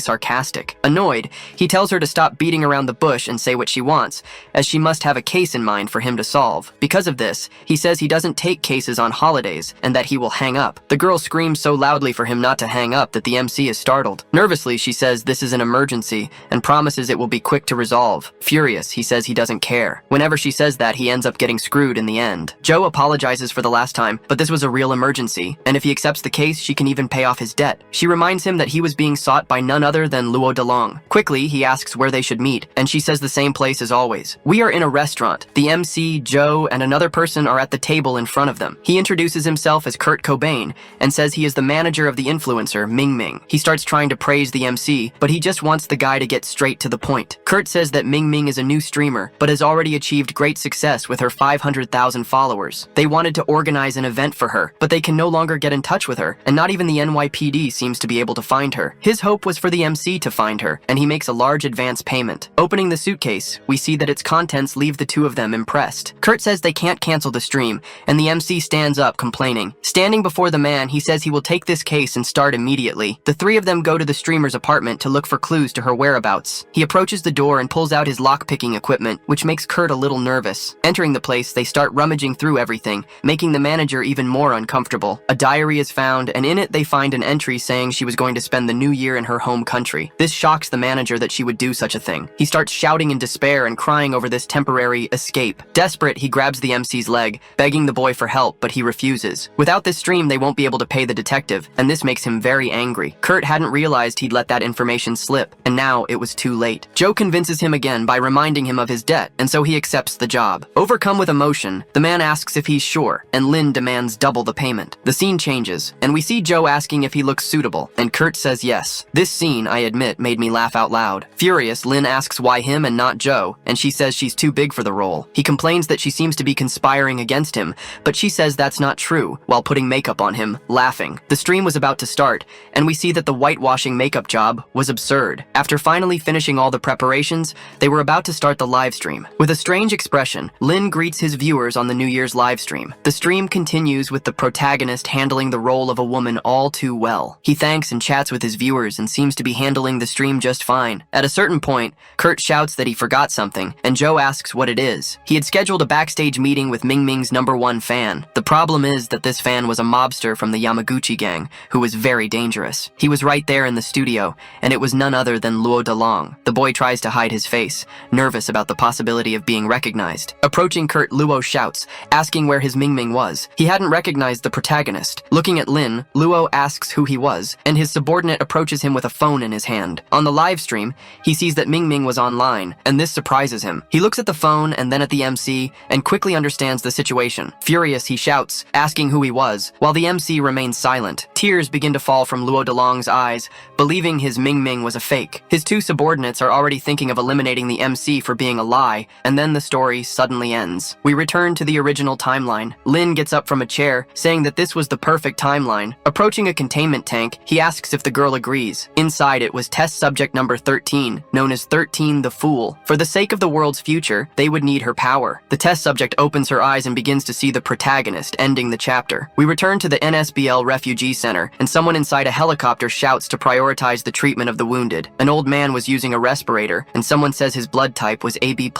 sarcastic. Annoyed, he tells her to stop beating around the bush and say what she wants, as she must have a case in mind for him to solve. Because of this, he says he doesn't take cases on holidays and that he will hang up. The girl screams so loudly for him not to hang up that the MC is startled. Nervously, she says this is an emergency and promises it will be quick to resolve. Furious, he says he doesn't care. Whenever she says that, he ends up getting screwed in the end. Joe apologizes for the last time, but this was a real emergency, and if he accepts the case, she can even pay off his debt. She reminds him that he was being sought by none other than Luo Delong. Quickly, he asks where they should meet, and she says the same place as always. We are in a restaurant. The MC, Joe, and another person are at the table in front of them. He introduces himself as Kurt Cobain and says he is the manager of the influencer, Ming Ming. He starts trying to praise the MC, but he just wants the guy to get straight to the point. Kurt says that Ming Ming is a new streamer, but has already achieved great success with her 500,000 followers. They wanted to organize an event for her, but they can no longer get in touch with her, and not even the NYPD seems to be able to find her. His hope was for the MC to find her, and he makes a large advance payment. Opening the suitcase, we see that its contents leave the two of them impressed. Kurt says they can't cancel the stream, and the MC stands up, complaining. Standing before the man, he says he will take this case and start immediately. The three of them go to the streamer's apartment to look for clues to her whereabouts. He approaches the door and pulls out his lock-picking equipment, which makes Kurt a little nervous. Entering the place, they start rummaging through everything, making the manager even more uncomfortable. A diary is found, and in it they find an entry saying she was going to spend the new year in her home country. This shocks the manager that she would do such a thing. He starts shouting in despair and crying over this temporary escape. Desperate, he grabs the MC's leg, begging the boy for help, but he refuses. Without this stream, they won't be able to pay the detective, and this makes him very angry. Kurt hadn't realized he'd let that information slip, and now it was too late. Joe convinces him again by reminding him of his debt, and so he accepts the job. Overcome with emotion, the man asks if he's sure, and Lin demands double the payment. The scene changes, and we see Joe asking if he looks suitable, and Kurt says yes. This scene, I admit, made me laugh out loud. Furious, Lin asks why him and not Joe, and she says she's too big for the role. He complains that she seems to be conspiring against him, but she says that's not true, while putting makeup on him, laughing. The stream was about to start, and we see that the whitewashing makeup job was absurd. After finally finishing all the preparations, they were about to start the live stream. With a strange expression, Lin greets his viewers on the New Year's live stream. The stream continues with the protagonist handling the role of a woman all too well. He thanks and chats with his viewers and seems to be handling the stream just fine. At a certain point, Kurt shouts that he forgot something, and Joe asks what it is. He had scheduled a backstage meeting with Ming Ming's #1 fan. The problem is that this fan was a mobster from the Yamaguchi gang, who was very dangerous. He was right there in the studio, and it was none other than Luo Delong. The boy tries to hide his face, nervous about the possibility of being recognized. Approaching Kurt, Luo shouts, asking where his Ming Ming was. He hadn't recognized the protagonist. Looking at Lin, Luo asks who he was, and his subordinate approaches approaches him with a phone in his hand. On the live stream, he sees that Ming was online, and this surprises him. He looks at the phone and then at the MC and quickly understands the situation. Furious, he shouts, asking who he was, while the MC remains silent. Tears begin to fall from Luo Delong's eyes, believing his Ming was a fake. His two subordinates are already thinking of eliminating the MC for being a lie, and then the story suddenly ends. We return to the original timeline. Lin gets up from a chair, saying that this was the perfect timeline. Approaching a containment tank, he asks if the girl agrees. Inside it was test subject number 13, known as 13 the Fool. For the sake of the world's future, they would need her power. The test subject opens her eyes and begins to see the protagonist, ending the chapter. We return to the NSBL refugee center, and someone inside a helicopter shouts to prioritize the treatment of the wounded. An old man was using a respirator, and someone says his blood type was AB+.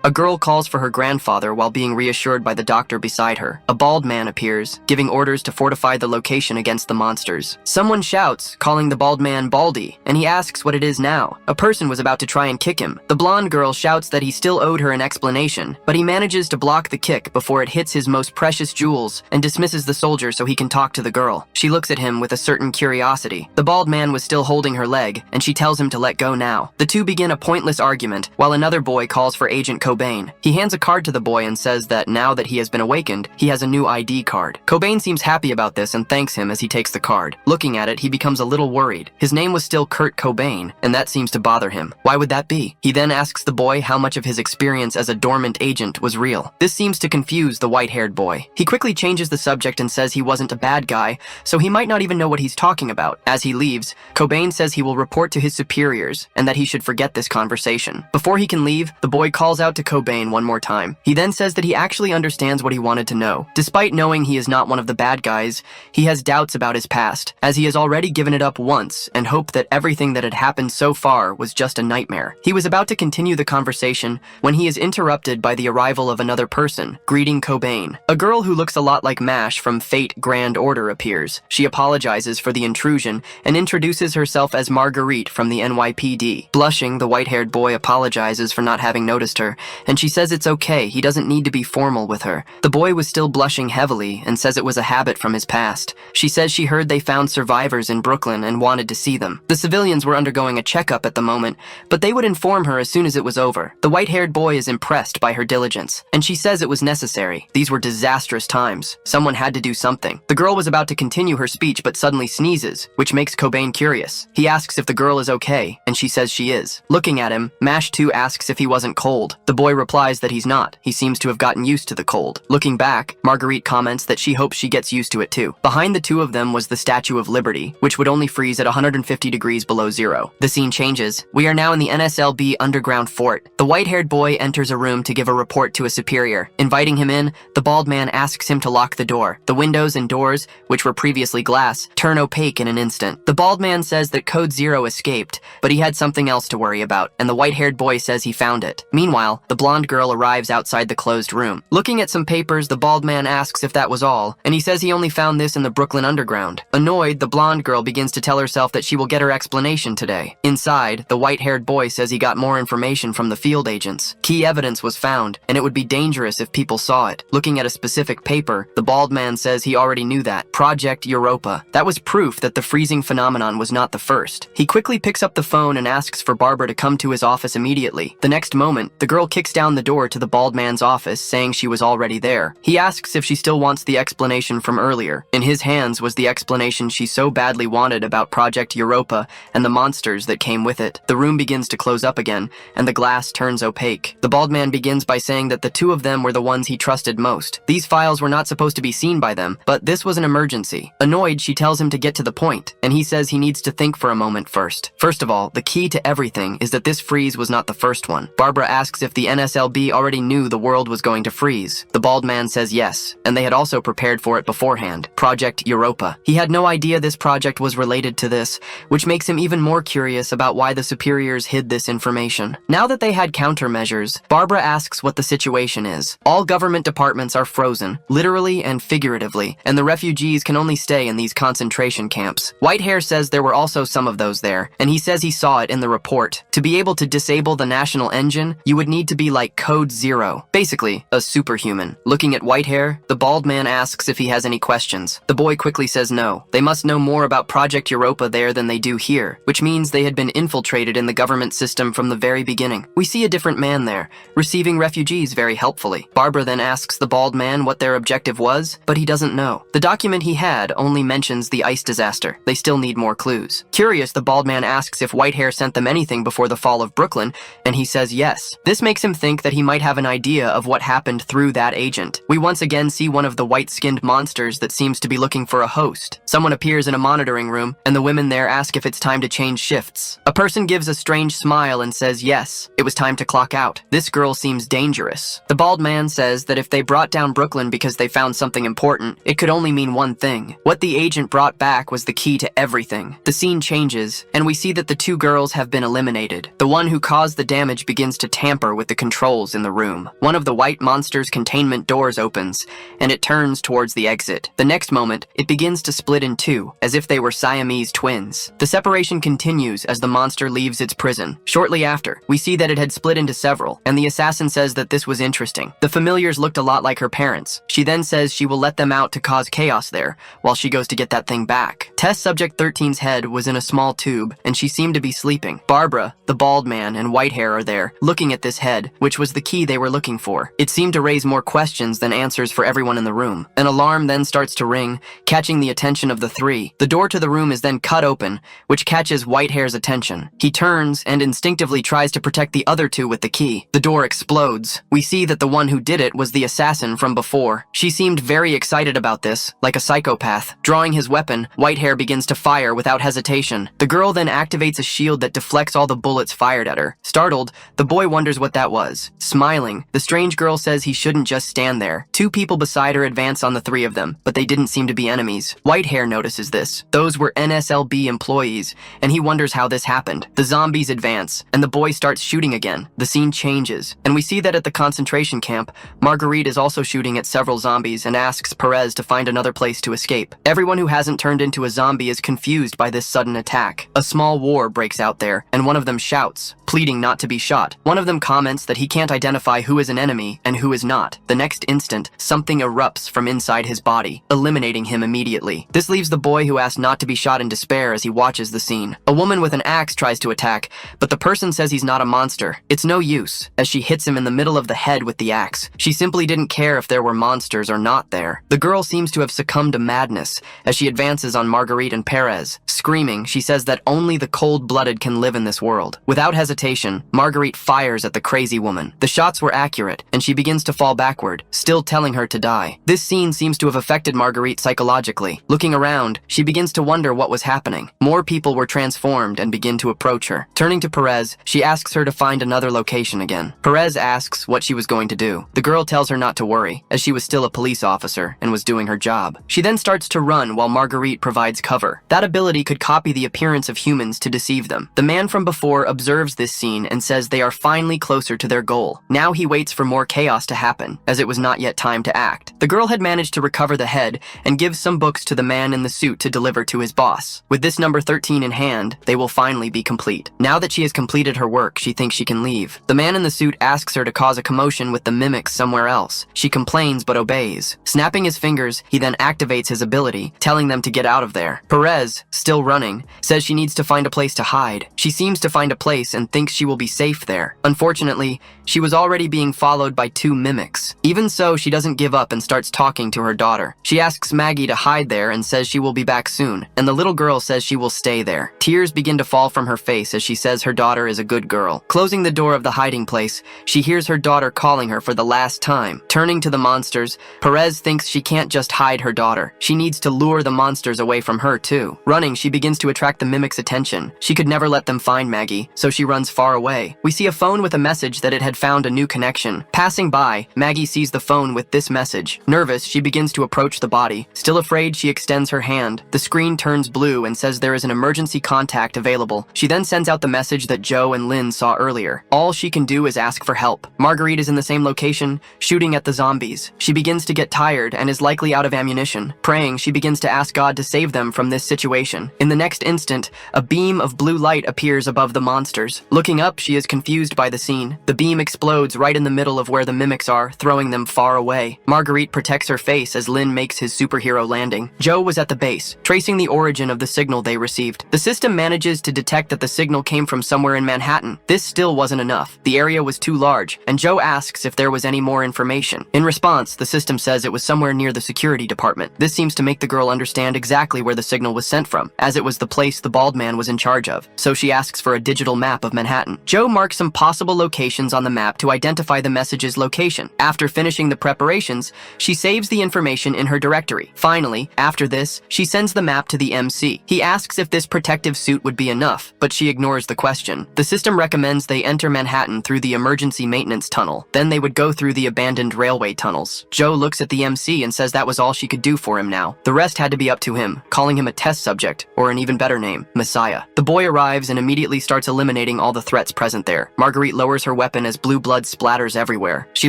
A girl calls for her grandfather while being reassured by the doctor beside her. A bald man appears, giving orders to fortify the location against the monsters. Someone shouts, calling the bald man Baldy, and he asks what it is now. A person was about to try and kick him. The blonde girl shouts that he still owed her an explanation, but he manages to block the kick before it hits his most precious jewels and dismisses the soldier so he can talk to the girl. She looks at him with a certain curiosity. The bald man was still holding her leg, and she tells him to let go now. The two begin a pointless argument, while another boy calls for Agent Cobain. He hands a card to the boy and says that now that he has been awakened, he has a new ID card. Cobain seems happy about this and thanks him as he takes the card. Looking at it, he becomes a little worried. His name was still Kurt Cobain, and that seems to bother him. Why would that be? He then asks the boy how much of his experience as a dormant agent was real. This seems to confuse the white-haired boy. He quickly changes the subject and says he wasn't a bad guy, so he might not even know what he's talking about. As he leaves, Cobain says he will report to his superiors and that he should forget this conversation. Before he can leave, the boy calls out to Cobain one more time. He then says that he actually understands what he wanted to know. Despite knowing he is not one of the bad guys, he has doubts about his past, as he has already given it up once and hoped that everything that had happened so far was just a nightmare. He was about to continue the conversation when he is interrupted by the arrival of another person, greeting Cobain. A girl who looks a lot like MASH from Fate Grand Order appears. She apologizes for the intrusion and introduces herself as Marguerite from the NYPD. Blushing, the white-haired boy apologizes for not having noticed her, and she says it's okay, he doesn't need to be formal with her. The boy was still blushing heavily and says it was a habit from his past. She says she heard they found survivors in Brooklyn and wanted to see them. The civilians were undergoing a checkup at the moment, but they would inform her as soon as it was over. The white-haired boy is impressed by her diligence, and she says it was necessary. These were disastrous times. Someone had to do something. The girl was about to continue her speech but suddenly sneezes, which makes Cobain curious. He asks if the girl is okay, and she says she is. Looking at him, MASH 2 asks if he wasn't cold. The boy replies that he's not. He seems to have gotten used to the cold. Looking back, Marguerite comments that she hopes she gets used to it too. Behind the two of them was the Statue of Liberty, which would only freeze at 150 degrees below zero. The scene changes. We are now in the NSLB underground fort. The white-haired boy enters a room to give a report to a superior. Inviting him in, the bald man asks him to lock the door. The windows and doors, which were previously glass, turn opaque in an instant. The bald man says that Code Zero escaped, but he had something else to worry about, and the white-haired boy says he found it. Meanwhile, the blonde girl arrives outside the closed room. Looking at some papers, the bald man asks if that was all, and he says he only found this in the Brooklyn Underground. Annoyed, the blonde girl begins to tell herself that she will get her explanation today. Inside, the white-haired boy says he got more information from the field agents. Key evidence was found, and it would be dangerous if people saw it. Looking at a specific paper, the bald man says he already knew that. Project Europa. That was proof that the freezing phenomenon was not the first. He quickly picks up the phone and asks for Barbara to come to his office immediately. The next moment, the girl kicks down the door to the bald man's office, saying she was already there. He asks if she still wants the explanation from earlier. In his hands was the explanation she so badly wanted about Project Europa and the monsters that came with it. The room begins to close up again, and the glass turns opaque. The bald man begins by saying that the two of them were the ones he trusted most. These files were not supposed to be seen by them, but this was an emergency. Annoyed, she tells him to get to the point, and he says he needs to think for a moment first. First of all, the key to everything is that this freeze was not the first one. Barbara asks if the NSLB already knew the world was going to freeze. The bald man says yes, and they had also prepared for it beforehand. Project Europa. He had no idea this project was related to this, which makes him even more curious about why the superiors hid this information. Now that they had countermeasures, Barbara asks what the situation is. All government departments are frozen, literally and figuratively, and the refugees can only stay in these concentration camps. Whitehair says there were also some of those there, and he says he saw it in the report. To be able to disable the national engine, you would need to be like Code Zero. Basically, a superhuman. Looking at Whitehair, the bald man asks if he has any questions. The boy quickly says no. They must know more about Project Europa there there than they do here, which means they had been infiltrated in the government system from the very beginning. We see a different man there, receiving refugees very helpfully. Barbara then asks the bald man what their objective was, but he doesn't know. The document he had only mentions the ice disaster. They still need more clues. Curious, the bald man asks if Whitehair sent them anything before the fall of Brooklyn, and he says yes. This makes him think that he might have an idea of what happened through that agent. We once again see one of the white-skinned monsters that seems to be looking for a host. Someone appears in a monitoring room, and the women there ask if it's time to change shifts. A person gives a strange smile and says yes, it was time to clock out. This girl seems dangerous. The bald man says that if they brought down Brooklyn because they found something important, it could only mean one thing. What the agent brought back was the key to everything. The scene changes, and we see that the two girls have been eliminated. The one who caused the damage begins to tamper with the controls in the room. One of the white monster's containment doors opens, and it turns towards the exit. The next moment, it begins to split in two, as if they were Siamese twins. The separation continues as the monster leaves its prison. Shortly after, we see that it had split into several, and the assassin says that this was interesting. The familiars looked a lot like her parents. She then says she will let them out to cause chaos there, while she goes to get that thing back. Test Subject 13's head was in a small tube, and she seemed to be sleeping. Barbara, the bald man, and Whitehair are there, looking at this head, which was the key they were looking for. It seemed to raise more questions than answers for everyone in the room. An alarm then starts to ring, catching the attention of the three. The door to the room is then cut open, which catches Whitehair's attention. He turns and instinctively tries to protect the other two with the key. The door explodes. We see that the one who did it was the assassin from before. She seemed very excited about this, like a psychopath. Drawing his weapon, Whitehair begins to fire without hesitation. The girl then activates a shield that deflects all the bullets fired at her. Startled, the boy wonders what that was. Smiling, the strange girl says he shouldn't just stand there. Two people beside her advance on the three of them, but they didn't seem to be enemies. Whitehair notices this. Those were NSLB employees, and he wonders how this happened. The zombies advance, and the boy starts shooting again. The scene changes, and we see that at the concentration camp, Marguerite is also shooting at several zombies and asks Perez to find another place to escape. Everyone who hasn't turned into a zombie is confused by this sudden attack. A small war breaks out there, and one of them shouts, pleading not to be shot. One of them comments that he can't identify who is an enemy and who is not. The next instant, something erupts from inside his body, eliminating him immediately. This leaves the boy who asked not to be shot in despair as he watches the scene. A woman with an axe tries to attack, but the person says he's not a monster. It's no use, as she hits him in the middle of the head with the axe. She simply didn't care if there were monsters or not there. The girl seems to have succumbed to madness as she advances on Marguerite and Perez. Screaming, she says that only the cold-blooded can live in this world. Without hesitation, Marguerite fires at the crazy woman. The shots were accurate, and she begins to fall backward, still telling her to die. This scene seems to have affected Marguerite psychologically. Looking around, she begins to wonder what was happening. More people were transformed and begin to approach her. Turning to Perez, she asks her to find another location again. Perez asks what she was going to do. The girl tells her not to worry, as she was still a police officer and was doing her job. She then starts to run while Marguerite provides cover. That ability could copy the appearance of humans to deceive them. The man from before observes this scene and says they are finally closer to their goal. Now he waits for more chaos to happen, as it was not yet time to act. The girl had managed to recover the head and gives some books to the man in the suit to deliver to his boss. With this number 13 in hand, they will finally be complete. Now that she has completed her work, she thinks she can leave. The man in the suit asks her to cause a commotion with the mimics somewhere else. She complains but obeys. Snapping his fingers, he then activates his ability, telling them to get out of there. Perez, still running, says she needs to find a place to hide. She seems to find a place and thinks she will be safe there. Unfortunately, she was already being followed by two mimics. Even so, she doesn't give up and starts talking to her daughter. She asks Maggie to hide there and says she will be back soon, and the little girl says she will stay there. Tears begin to fall from her face as she says her daughter is a good girl. Closing the door of the hiding place, she hears her daughter calling her for the last time. Turning to the monsters, Perez thinks she can't just hide her daughter. She needs to lure the monsters away from her too. Running, she begins to attract the mimics' attention. She could never let them find Maggie, so she runs far away. We see a phone with a message that it had found a new connection. Passing by, Maggie sees the phone with this message. Nervous, she begins to approach the body. Still afraid, she extends her hand. The screen turns blue and says there is an emergency contact available. She then sends out the message that Joe and Lynn saw earlier. All she can do is ask for help. Marguerite is in the same location, shooting at the zombies. She begins to get tired and is likely out of ammunition. Praying, she begins to ask God to save them from this situation. In the next instant, a beam of blue light appears above the monsters. Looking up, she is confused by the scene. The beam explodes right in the middle of where the mimics are, throwing them far away. Marguerite protects her face as Lynn makes his superhero landing. Joe was at the base, tracing the origin of the signal signal they received. The system manages to detect that the signal came from somewhere in Manhattan. This still wasn't enough. The area was too large, and Joe asks if there was any more information. In response, the system says it was somewhere near the security department. This seems to make the girl understand exactly where the signal was sent from, as it was the place the bald man was in charge of. So she asks for a digital map of Manhattan. Joe marks some possible locations on the map to identify the message's location. After finishing the preparations, she saves the information in her directory. Finally, after this, she sends the map to the MC. He asks if this protective suit would be enough, but she ignores the question. The system recommends they enter Manhattan through the emergency maintenance tunnel. Then they would go through the abandoned railway tunnels. Joe looks at the MC and says that was all she could do for him now. The rest had to be up to him, calling him a test subject, or an even better name, Messiah. The boy arrives and immediately starts eliminating all the threats present there. Marguerite lowers her weapon as blue blood splatters everywhere. She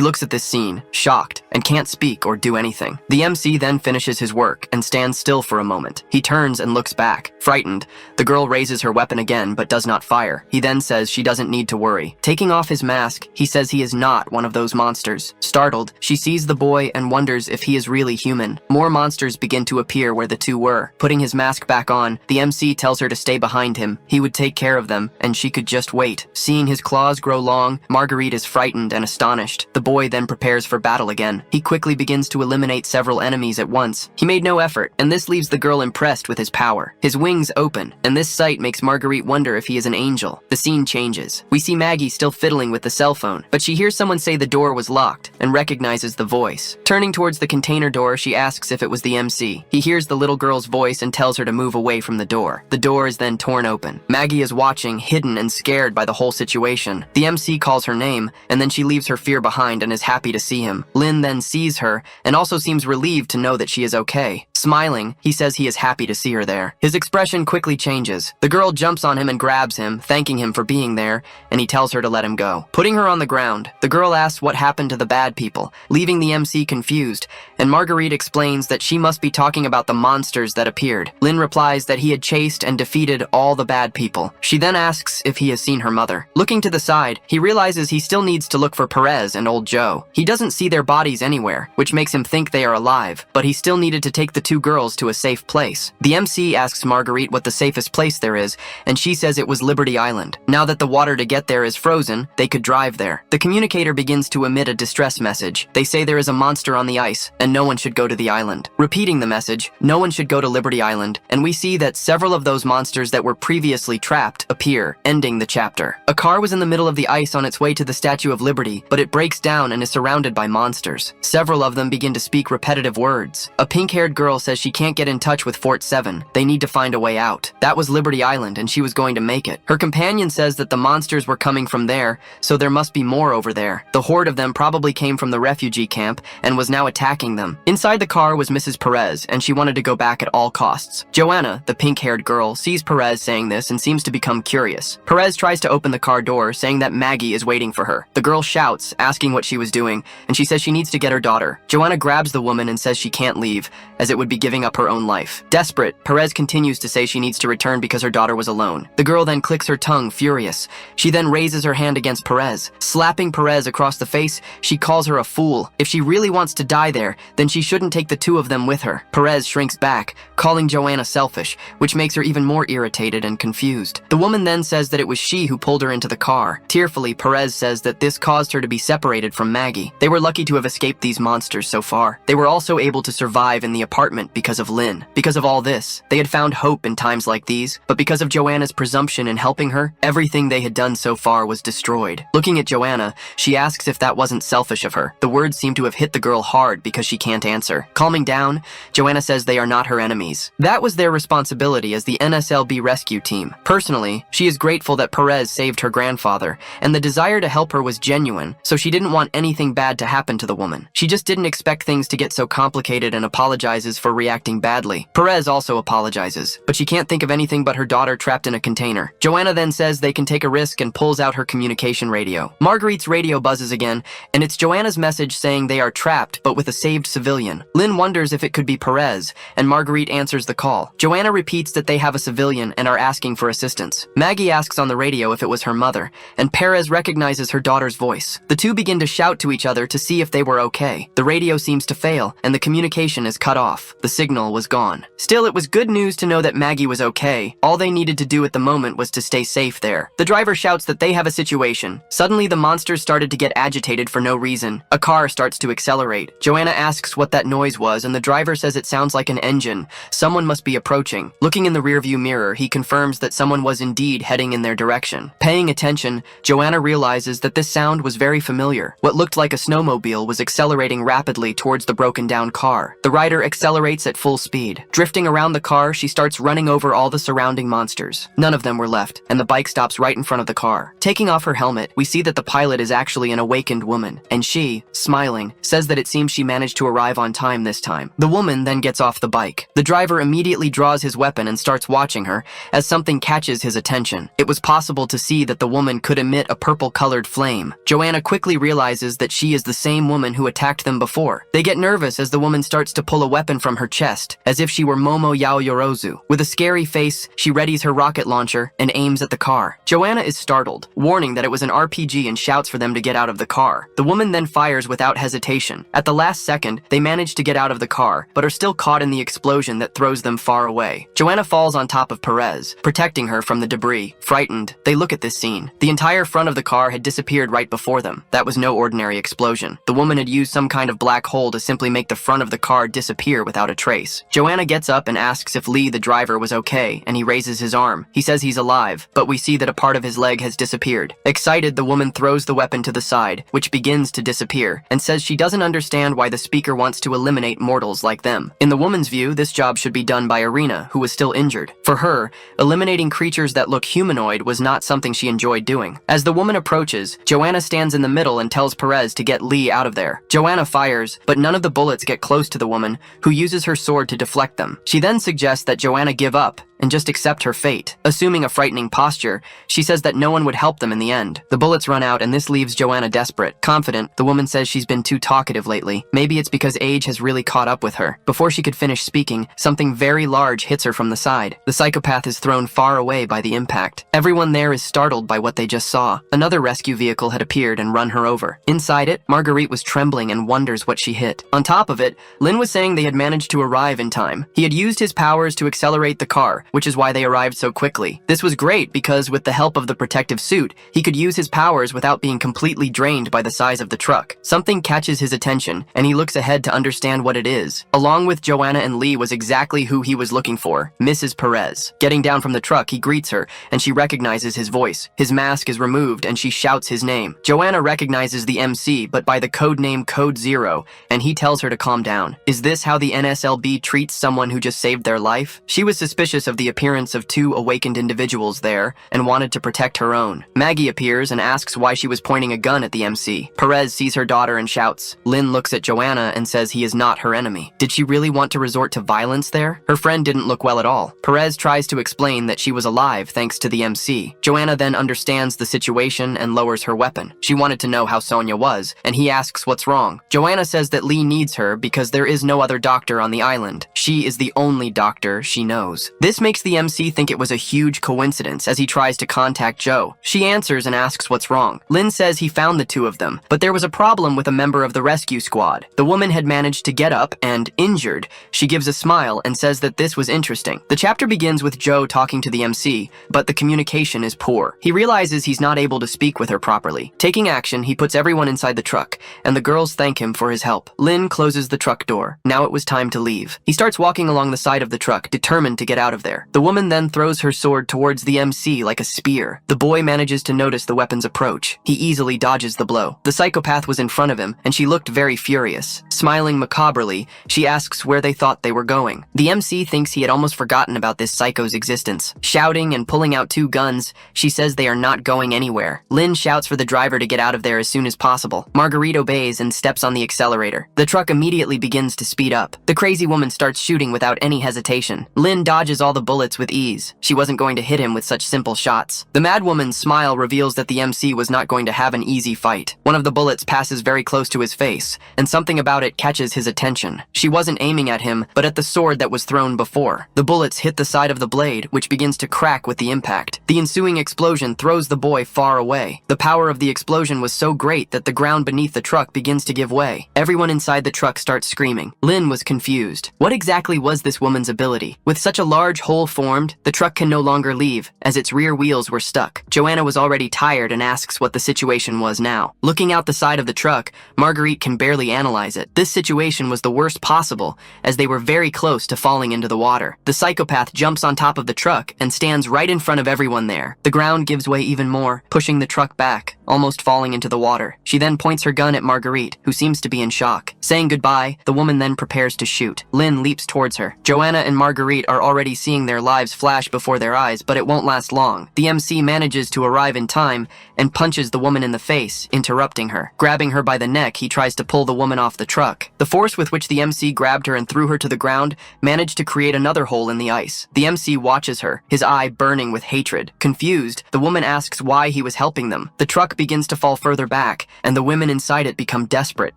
looks at this scene, shocked, and can't speak or do anything. The MC then finishes his work and stands still for a moment. He turns and looks back. Frightened, the girl raises her weapon again but does not fire. He then says she doesn't need to worry. Taking off his mask, he says he is not one of those monsters. Startled, she sees the boy and wonders if he is really human. More monsters begin to appear where the two were. Putting his mask back on, the MC tells her to stay behind him. He would take care of them, and she could just wait. Seeing his claws grow long, Marguerite is frightened and astonished. The boy then prepares for battle again. He quickly begins to eliminate several enemies at once. He made no effort, and this leaves the girl impressed with his power. His wings open, and this sight makes Marguerite wonder if he is an angel. The scene changes. We see Maggie still fiddling with the cell phone, but she hears someone say the door was locked and recognizes the voice. Turning towards the container door, she asks if it was the MC. He hears the little girl's voice and tells her to move away from the door. The door is then torn open. Maggie is watching, hidden and scared by the whole situation. The MC calls her name, and then she leaves her fear behind and is happy to see him. Lin then sees her and also seems relieved to know that she is okay. Smiling, he says he is happy to see her there. His expression quickly changes. The girl jumps on him and grabs him, thanking him for being there, and he tells her to let him go. Putting her on the ground, the girl asks what happened to the bad people, leaving the MC confused, and Marguerite explains that she must be talking about the monsters that appeared. Lin replies that he had chased and defeated all the bad people. She then asks if he has seen her mother. Looking to the side, he realizes he still needs to look for Perez and old Joe. He doesn't see their bodies anywhere, which makes him think they are alive, but he still needed to take the two girls to a safe place. The MC asks Marguerite what the safest place there is, and she says it was Liberty Island. Now that the water to get there is frozen, they could drive there. The communicator begins to emit a distress message. They say there is a monster on the ice, and no one should go to the island. Repeating the message, no one should go to Liberty Island, and we see that several of those monsters that were previously trapped appear, ending the chapter. A car was in the middle of the ice on its way to the Statue of Liberty, but it breaks down and is surrounded by monsters. Several of them begin to speak repetitive words. A pink-haired girl says she can't get in touch with Fort 7. They need to find a way out. That was Liberty Island, and she was going to make it. Her companion says that the monsters were coming from there, so there must be more over there. The horde of them probably came from the refugee camp and was now attacking them. Inside the car was Mrs. Perez, and she wanted to go back at all costs. Joanna, the pink-haired girl, sees Perez saying this and seems to become curious. Perez tries to open the car door, saying that Maggie is waiting for her. The girl shouts, asking what she was doing, and she says she needs to get her daughter. Joanna grabs the woman and says she can't leave, as it would be giving up her own life. Desperate, Perez continues to say she needs to return because her daughter was alone. The girl then clicks her tongue, furious. She then raises her hand against Perez. Slapping Perez across the face, she calls her a fool. If she really wants to die there, then she shouldn't take the two of them with her. Perez shrinks back, calling Joanna selfish, which makes her even more irritated and confused. The woman then says that it was she who pulled her into the car. Tearfully, Perez says that this caused her to be separated from Maggie. They were lucky to have escaped these monsters so far. They were also able to survive in the apartment because of Lynn. Because of all this, they had found hope in times like these, but because of Joanna's presumption in helping her, everything they had done so far was destroyed. Looking at Joanna, she asks if that wasn't selfish of her. The words seem to have hit the girl hard because she can't answer. Calming down, Joanna says they are not her enemies. That was their responsibility as the NSLB rescue team. Personally, she is grateful that Perez saved her grandfather, and the desire to help her was genuine, so she didn't want anything bad to happen to the woman. She just didn't expect things to get so complicated and apologizes for reacting badly. Perez also apologizes, but she can't think of anything but her daughter trapped in a container. Joanna then says they can take a risk and pulls out her communication radio. Marguerite's radio buzzes again, and it's Joanna's message saying they are trapped but with a saved civilian. Lynn wonders if it could be Perez, and Marguerite answers the call. Joanna repeats that they have a civilian and are asking for assistance. Maggie asks on the radio if it was her mother, and Perez recognizes her daughter's voice. The two begin to shout to each other to see if they were okay. The radio seems to fail, and the communication is cut off. The signal was gone. Still, it was good news to know that Maggie was okay. All they needed to do at the moment was to stay safe there. The driver shouts that they have a situation. Suddenly, the monsters started to get agitated for no reason. A car starts to accelerate. Joanna asks what that noise was, and the driver says it sounds like an engine. Someone must be approaching. Looking in the rearview mirror, he confirms that someone was indeed heading in their direction. Paying attention, Joanna realizes that this sound was very familiar. What looked like a snowmobile was accelerating rapidly towards the broken-down car. The rider accelerates at full speed. Drifting around the car, she starts running over all the surrounding monsters. None of them were left, and the bike stops right in front of the car. Taking off her helmet, we see that the pilot is actually an awakened woman, and she, smiling, says that it seems she managed to arrive on time this time. The woman then gets off the bike. The driver immediately draws his weapon and starts watching her as something catches his attention. It was possible to see that the woman could emit a purple-colored flame. Joanna quickly realizes that she is the same woman who attacked them before. They get nervous as the woman starts to pull a weapon from her chest, as if she were Momo Yaoyorozu. With a scary face, she readies her rocket launcher and aims at the car. Joanna is startled, warning that it was an RPG, and shouts for them to get out of the car. The woman then fires without hesitation. At the last second, they manage to get out of the car, but are still caught in the explosion that throws them far away. Joanna falls on top of Perez, protecting her from the debris. Frightened, they look at this scene. The entire front of the car had disappeared right before them. That was no ordinary explosion. The woman had used some kind of black hole to simply make the front of the car disappear without a trace. Joanna gets up and asks if Lee, the driver, was okay, and he raises his arm. He says he's alive, but we see that a part of his leg has disappeared. Excited, the woman throws the weapon to the side, which begins to disappear, and says she doesn't understand why the speaker wants to eliminate mortals like them. In the woman's view, this job should be done by Irina, who was still injured. For her, eliminating creatures that look humanoid was not something she enjoyed doing. As the woman approaches, Joanna stands in the middle and tells Perez to get Lee out of there. Joanna fires, but none of the bullets get close to the woman, who uses her sword to deflect them. She then suggests that Joanna give up and just accept her fate. Assuming a frightening posture, she says that no one would help them in the end. The bullets run out, and this leaves Joanna desperate. Confident, the woman says she's been too talkative lately. Maybe it's because age has really caught up with her. Before she could finish speaking, something very large hits her from the side. The psychopath is thrown far away by the impact. Everyone there is startled by what they just saw. Another rescue vehicle had appeared and run her over. Inside it, Marguerite was trembling and wonders what she hit. On top of it, Lin was saying they had managed to arrive in time. He had used his powers to accelerate the car, which is why they arrived so quickly. This was great because with the help of the protective suit, he could use his powers without being completely drained by the size of the truck. Something catches his attention, and he looks ahead to understand what it is. Along with Joanna and Lee was exactly who he was looking for, Mrs. Perez. Getting down from the truck, he greets her, and she recognizes his voice. His mask is removed, and she shouts his name. Joanna recognizes the MC, but by the code name Code Zero, and he tells her to calm down. Is this how the NSLB treats someone who just saved their life? She was suspicious of the appearance of two awakened individuals there and wanted to protect her own. Maggie appears and asks why she was pointing a gun at the MC. Perez sees her daughter and shouts. Lin looks at Joanna and says he is not her enemy. Did she really want to resort to violence there? Her friend didn't look well at all. Perez tries to explain that she was alive thanks to the MC. Joanna then understands the situation and lowers her weapon. She wanted to know how Sonia was, and he asks what's wrong. Joanna says that Lee needs her because there is no other doctor on the island. She is the only doctor she knows. This makes the MC think it was a huge coincidence as he tries to contact Joe. She answers and asks what's wrong. Lin says he found the two of them, but there was a problem with a member of the rescue squad. The woman had managed to get up and, injured, she gives a smile and says that this was interesting. The chapter begins with Joe talking to the MC, but the communication is poor. He realizes he's not able to speak with her properly. Taking action, he puts everyone inside the truck, and the girls thank him for his help. Lin closes the truck door. Now it was time to leave. He starts walking along the side of the truck, determined to get out of there. The woman then throws her sword towards the MC like a spear. The boy manages to notice the weapon's approach. He easily dodges the blow. The psychopath was in front of him, and she looked very furious. Smiling macabrely, she asks where they thought they were going. The MC thinks he had almost forgotten about this psycho's existence. Shouting and pulling out two guns, she says they are not going anywhere. Lin shouts for the driver to get out of there as soon as possible. Marguerite obeys and steps on the accelerator. The truck immediately begins to speed up. The crazy woman starts shooting without any hesitation. Lin dodges all the bullets with ease. She wasn't going to hit him with such simple shots. The mad woman's smile reveals that the MC was not going to have an easy fight. One of the bullets passes very close to his face, and something about it catches his attention. She wasn't aiming at him, but at the sword that was thrown before. The bullets hit the side of the blade, which begins to crack with the impact. The ensuing explosion throws the boy far away. The power of the explosion was so great that the ground beneath the truck begins to give way. Everyone inside the truck starts screaming. Lin was confused. What exactly was this woman's ability? With such a large hole formed, the truck can no longer leave, as its rear wheels were stuck. Joanna was already tired and asks what the situation was now. Looking out the side of the truck, Marguerite can barely analyze it. This situation was the worst possible, as they were very close to falling into the water. The psychopath jumps on top of the truck and stands right in front of everyone there. The ground gives way even more, pushing the truck back, almost falling into the water. She then points her gun at Marguerite, who seems to be in shock. Saying goodbye, the woman then prepares to shoot. Lynn leaps towards her. Joanna and Marguerite are already seeing their lives flash before their eyes, but it won't last long. The MC manages to arrive in time and punches the woman in the face, interrupting her. Grabbing her by the neck, he tries to pull the woman off the truck. The force with which the MC grabbed her and threw her to the ground managed to create another hole in the ice. The MC watches her, his eye burning with hatred. Confused, the woman asks why he was helping them. The truck begins to fall further back, and the women inside it become desperate.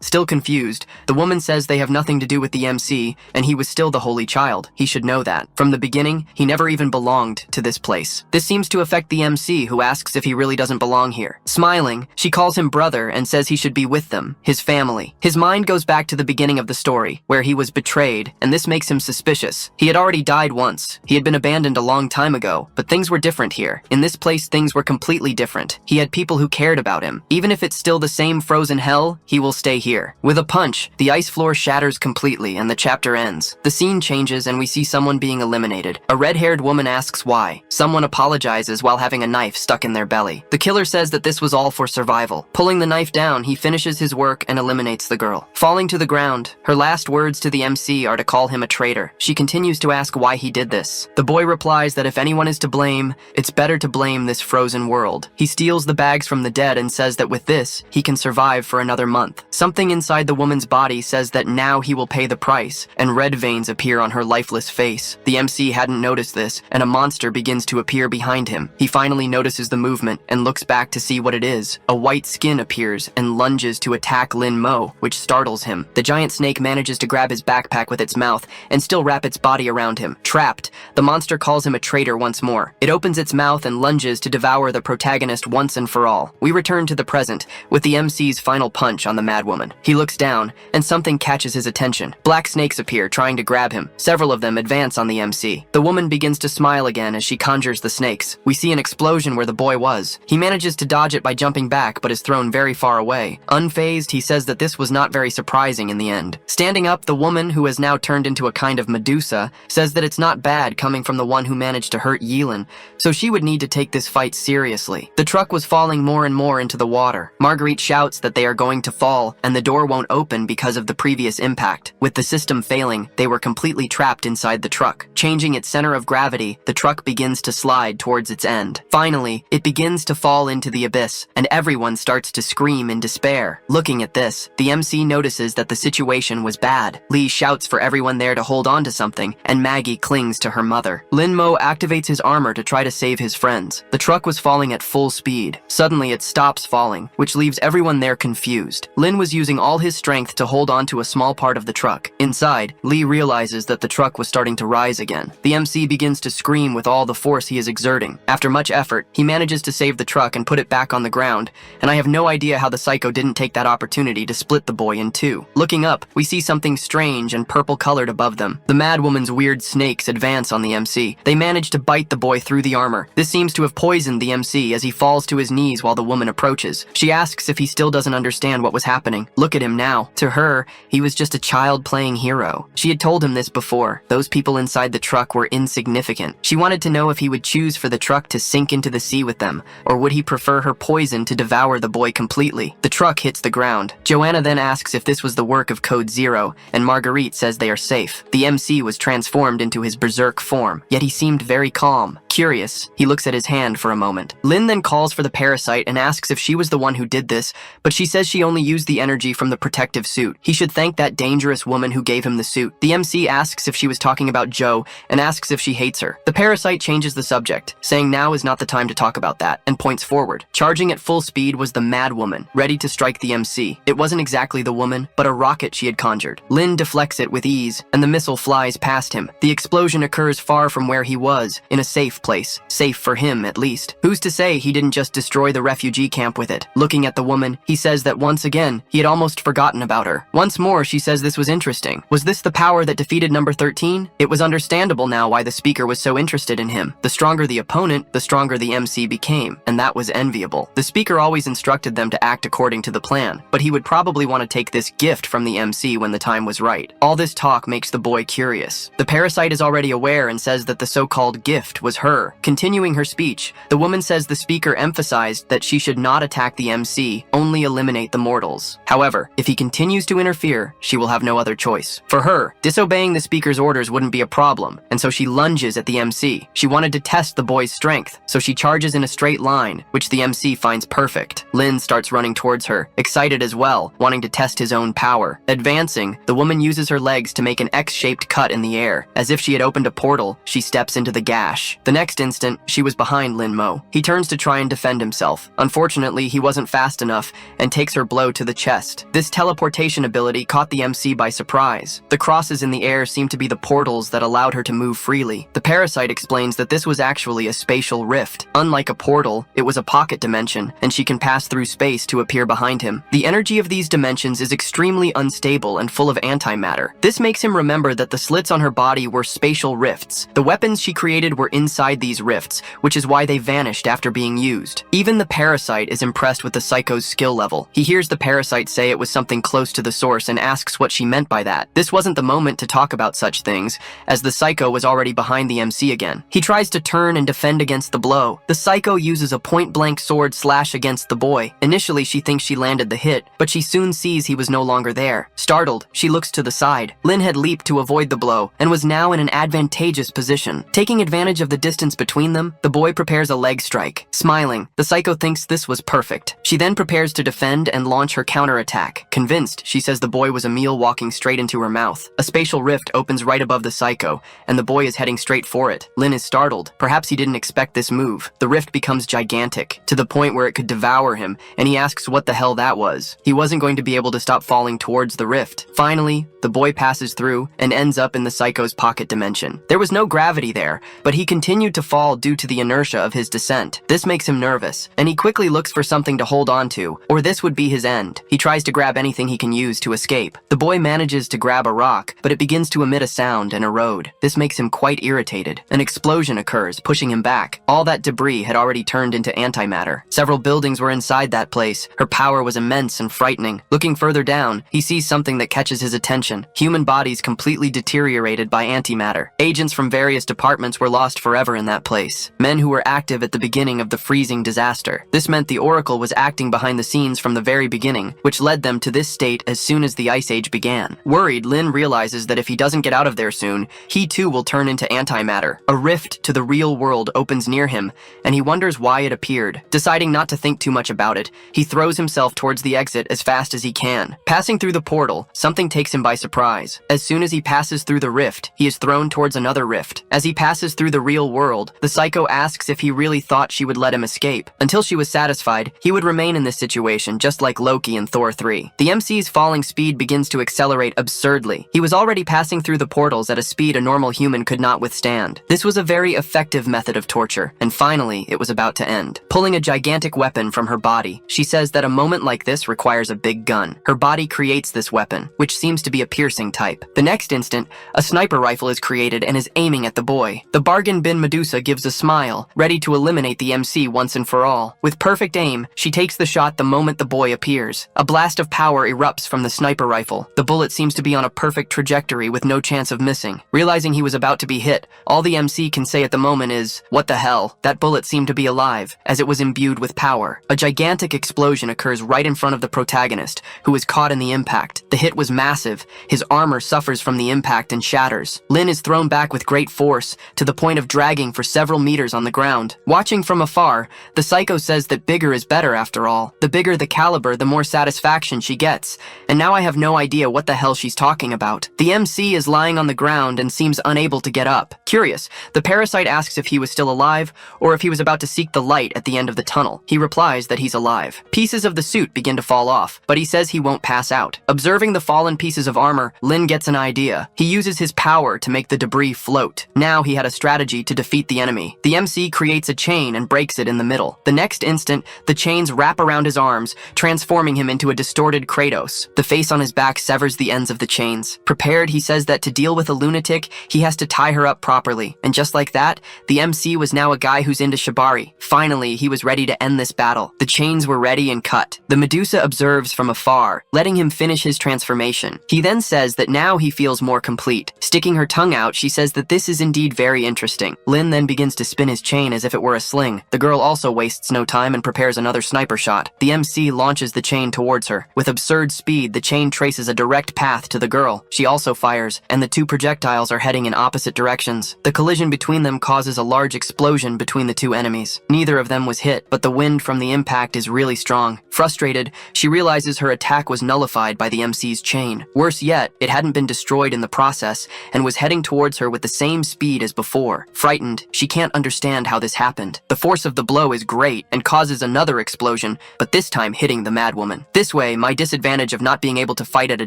Still confused, the woman says they have nothing to do with the MC, and he was still the holy child. He should know that. From the beginning, he never even belonged to this place. This seems to affect the MC, who asks if he really doesn't belong here. Smiling, she calls him brother and says he should be with them, his family. His mind goes back to the beginning of the story, where he was betrayed, and this makes him suspicious. He had already died once. He had been abandoned a long time ago, but things were different here. In this place, things were completely different. He had people who cared about him. Even if it's still the same frozen hell, he will stay here. With a punch, the ice floor shatters completely and the chapter ends. The scene changes and we see someone being eliminated. A red-haired woman asks why. Someone apologizes while having a knife stuck in their belly. The killer says that this was all for survival. Pulling the knife down, he finishes his work and eliminates the girl. Falling to the ground, her last words to the MC are to call him a traitor. She continues to ask why he did this. The boy replies that if anyone is to blame, it's better to blame this frozen world. He steals the bags from the dead and says that with this, he can survive for another month. Something inside the woman's body says that now he will pay the price, and red veins appear on her lifeless face. The MC hadn't noticed this, and a monster begins to appear behind him. He finally notices the movement and looks back to see what it is. A white skin appears and lunges to attack Lin Mo, which startles him. The giant snake manages to grab his backpack with its mouth and still wrap its body around him. Trapped, the monster calls him a traitor once more. It opens its mouth and lunges to devour the protagonist once and for all. We return to the present, with the MC's final punch on the madwoman. He looks down, and something catches his attention. Black snakes appear, trying to grab him. Several of them advance on the MC. The woman begins to smile again as she conjures the snakes. We see an explosion where the boy was. He manages to dodge it by jumping back, but is thrown very far away. Unfazed, he says that this was not very surprising in the end. Standing up, the woman, who has now turned into a kind of Medusa, says that it's not bad coming from the one who managed to hurt Yilin, so she would need to take this fight seriously. The truck was falling more and more into the water. Marguerite shouts that they are going to fall, and the door won't open because of the previous impact. With the system failing, they were completely trapped inside the truck. Changing its center of gravity, the truck begins to slide towards its end. Finally, it begins to fall into the abyss, and everyone starts to scream in despair. Looking at this, the MC notices that the situation was bad. Lee shouts for everyone there to hold on to something, and Maggie clings to her mother. Lin Mo activates his armor to try to save his friends. The truck was falling at full speed. Suddenly, it stops falling, which leaves everyone there confused. Lin was using all his strength to hold on to a small part of the truck. Inside, Lee realizes that the truck was starting to rise again. The MC begins to scream with all the force he is exerting. After much effort, he manages to save the truck and put it back on the ground, and I have no idea how the psycho didn't take that opportunity to split the boy in two. Looking up, we see something strange and purple-colored above them. The madwoman's weird snakes advance on the MC. They manage to bite the boy through the armor. This seems to have poisoned the MC as he falls to his knees while the woman approaches. She asks if he still doesn't understand what was happening. Look at him now. To her, he was just a child playing hero. She had told him this before. Those people inside the truck were insignificant. She wanted to know if he would choose for the truck to sink into the sea with them, or would he prefer her poison to devour the boy completely. The truck hits the ground. Joanna then asks if this was the work of Code Zero, and Marguerite says they are safe. The MC was transformed into his berserk form, yet he seemed very calm. Curious, he looks at his hand for a moment. Lin then calls for the parasite and asks if she was the one who did this, but she says she only used the energy from the protective suit. He should thank that dangerous woman who gave him the suit. The MC asks if she was talking about Joe and asks if she hates her. The parasite changes the subject, saying now is not the time to talk about that, and points forward. Charging at full speed was the mad woman, ready to strike the MC. It wasn't exactly the woman, but a rocket she had conjured. Lin deflects it with ease, and the missile flies past him. The explosion occurs far from where he was, in a safe place, safe for him at least. Who's to say he didn't just destroy the refugee camp with it? Looking at the woman, he says that once again, he had almost forgotten about her. Once more, she says this was interesting. Was this the power that defeated number 13? It was understandable now why the speaker was so interested in him. The stronger the opponent, the stronger the MC became, and that was enviable. The speaker always instructed them to act according to the plan, but he would probably want to take this gift from the MC when the time was right. All this talk makes the boy curious. The parasite is already aware and says that the so-called gift was her. Continuing her speech, the woman says the speaker emphasized that she should not attack the MC, only eliminate the mortals. However, if he continues to interfere, she will have no other choice. For her, disobeying the speaker's orders wouldn't be a problem, and so she lunges at the MC. She wanted to test the boy's strength, so she charges in a straight line, which the MC finds perfect. Lin starts running towards her, excited as well, wanting to test his own power. Advancing, the woman uses her legs to make an X-shaped cut in the air. As if she had opened a portal, she steps into the gash. The next instant, she was behind Lin Mo. He turns to try and defend himself. Unfortunately, he wasn't fast enough and takes her blow to the chest. This teleportation ability caught the MC by surprise. The crosses in the air seemed to be the portals that allowed her to move freely. The parasite explains that this was actually a spatial rift. Unlike a portal, it was a pocket dimension, and she can pass through space to appear behind him. The energy of these dimensions is extremely unstable and full of antimatter. This makes him remember that the slits on her body were spatial rifts. The weapons she created were inside these rifts, which is why they vanished after being used. Even the parasite is impressed with the psycho's skill level. He hears the parasite say it was something close to the source and asks what she meant by that. This wasn't the moment to talk about such things, as the psycho was already behind the MC again. He tries to turn and defend against the blow. The psycho uses a point-blank sword slash against the boy. Initially, she thinks she landed the hit, but she soon sees he was no longer there. Startled, she looks to the side. Lin had leaped to avoid the blow and was now in an advantageous position. Taking advantage of the distance between them, the boy prepares a leg strike. Smiling, the psycho thinks this was perfect. She then prepares to defend and launch her counterattack. Convinced, she says the boy was a meal walking straight into her mouth. A spatial rift opens right above the psycho, and the boy is heading straight for it. Lin is startled. Perhaps he didn't expect this move. The rift becomes gigantic, to the point where it could devour him, and he asks what the hell that was. He wasn't going to be able to stop falling towards the rift. Finally, the boy passes through and ends up in the psycho's pocket dimension. There was no gravity there, but he continued to fall due to the inertia of his descent. This makes him nervous, and he quickly looks for something to hold on to, or this would be his end. He tries to grab anything he can use to escape. The boy manages to grab a rock, but it begins to emit a sound and erode. This makes him quite irritated. An explosion occurs, pushing him back. All that debris had already turned into antimatter. Several buildings were inside that place. Her power was immense and frightening. Looking further down, he sees something that catches his attention. Human bodies completely deteriorated by antimatter. Agents from various departments were lost forever in that place. Men who were active at the beginning of the freezing disaster. This meant the Oracle was acting behind the scenes from the very beginning, which led them to this state as soon as the Ice Age began. Worried, Lin realizes that if he doesn't get out of there soon, he too will turn into antimatter. A rift to the real world opens near him, and he wonders why it appeared. Deciding not to think too much about it, he throws himself towards the exit as fast as he can. Passing through the portal, something takes him by surprise. As soon as he passes through the rift, he is thrown towards another rift. As he passes through the real world, the psycho asks if he really thought she would let him escape. Until she was satisfied, he would remain in this situation, just like Loki in Thor 3. The MC's falling speed begins to accelerate absurdly. He was already passing through the portals at a speed a normal human could not withstand. This was a very effective method of torture, and finally, it was about to end. Pulling a gigantic weapon from her body, she says that a moment like this requires a big gun. Her body creates this weapon, which seems to be a piercing type. The next instant, a sniper rifle is created and is aiming at the boy. The bargain bin Medusa gives a smile, ready to eliminate the MC once and for all. With perfect aim, she takes the shot the moment the boy appears. A blast of power erupts from the sniper rifle. The bullet seems to be on a perfect trajectory with no chance of missing. Realizing he was about to be hit, all the MC can say at the moment is, "What the hell?" That bullet seemed to be alive, as it was imbued with power. A gigantic explosion occurs right in front of the protagonist, who is caught in the impact. The hit was massive. His armor suffers from the impact and shatters. Lin is thrown back with great force, to the point of dragging for several meters on the ground. Watching from afar, the psycho says that bigger is better after all. The bigger the caliber, the more satisfaction she gets. And now I have no idea what the hell she's talking about. The MC is lying on the ground and seems unable to get up. Curious, the parasite asks if he was still alive, or if he was about to seek the light at the end of the tunnel. He replies that he's alive. Pieces of the suit begin to fall off, but he says he won't pass out. Observing the fallen pieces of armor, Lin gets an idea. He uses his power to make the debris float. Now he had a strategy to defend defeat the enemy. The MC creates a chain and breaks it in the middle. The next instant, the chains wrap around his arms, transforming him into a distorted Kratos. The face on his back severs the ends of the chains. Prepared, he says that to deal with a lunatic, he has to tie her up properly. And just like that, the MC was now a guy who's into shibari. Finally, he was ready to end this battle. The chains were ready and cut. The Medusa observes from afar, letting him finish his transformation. He then says that now he feels more complete. Sticking her tongue out, she says that this is indeed very interesting. Lin then begins to spin his chain as if it were a sling. The girl also wastes no time and prepares another sniper shot. The MC launches the chain towards her. With absurd speed, the chain traces a direct path to the girl. She also fires, and the two projectiles are heading in opposite directions. The collision between them causes a large explosion between the two enemies. Neither of them was hit, but the wind from the impact is really strong. Frustrated, she realizes her attack was nullified by the MC's chain. Worse yet, it hadn't been destroyed in the process and was heading towards her with the same speed as before. Frightened, she can't understand how this happened. The force of the blow is great and causes another explosion, but this time hitting the madwoman. This way, my disadvantage of not being able to fight at a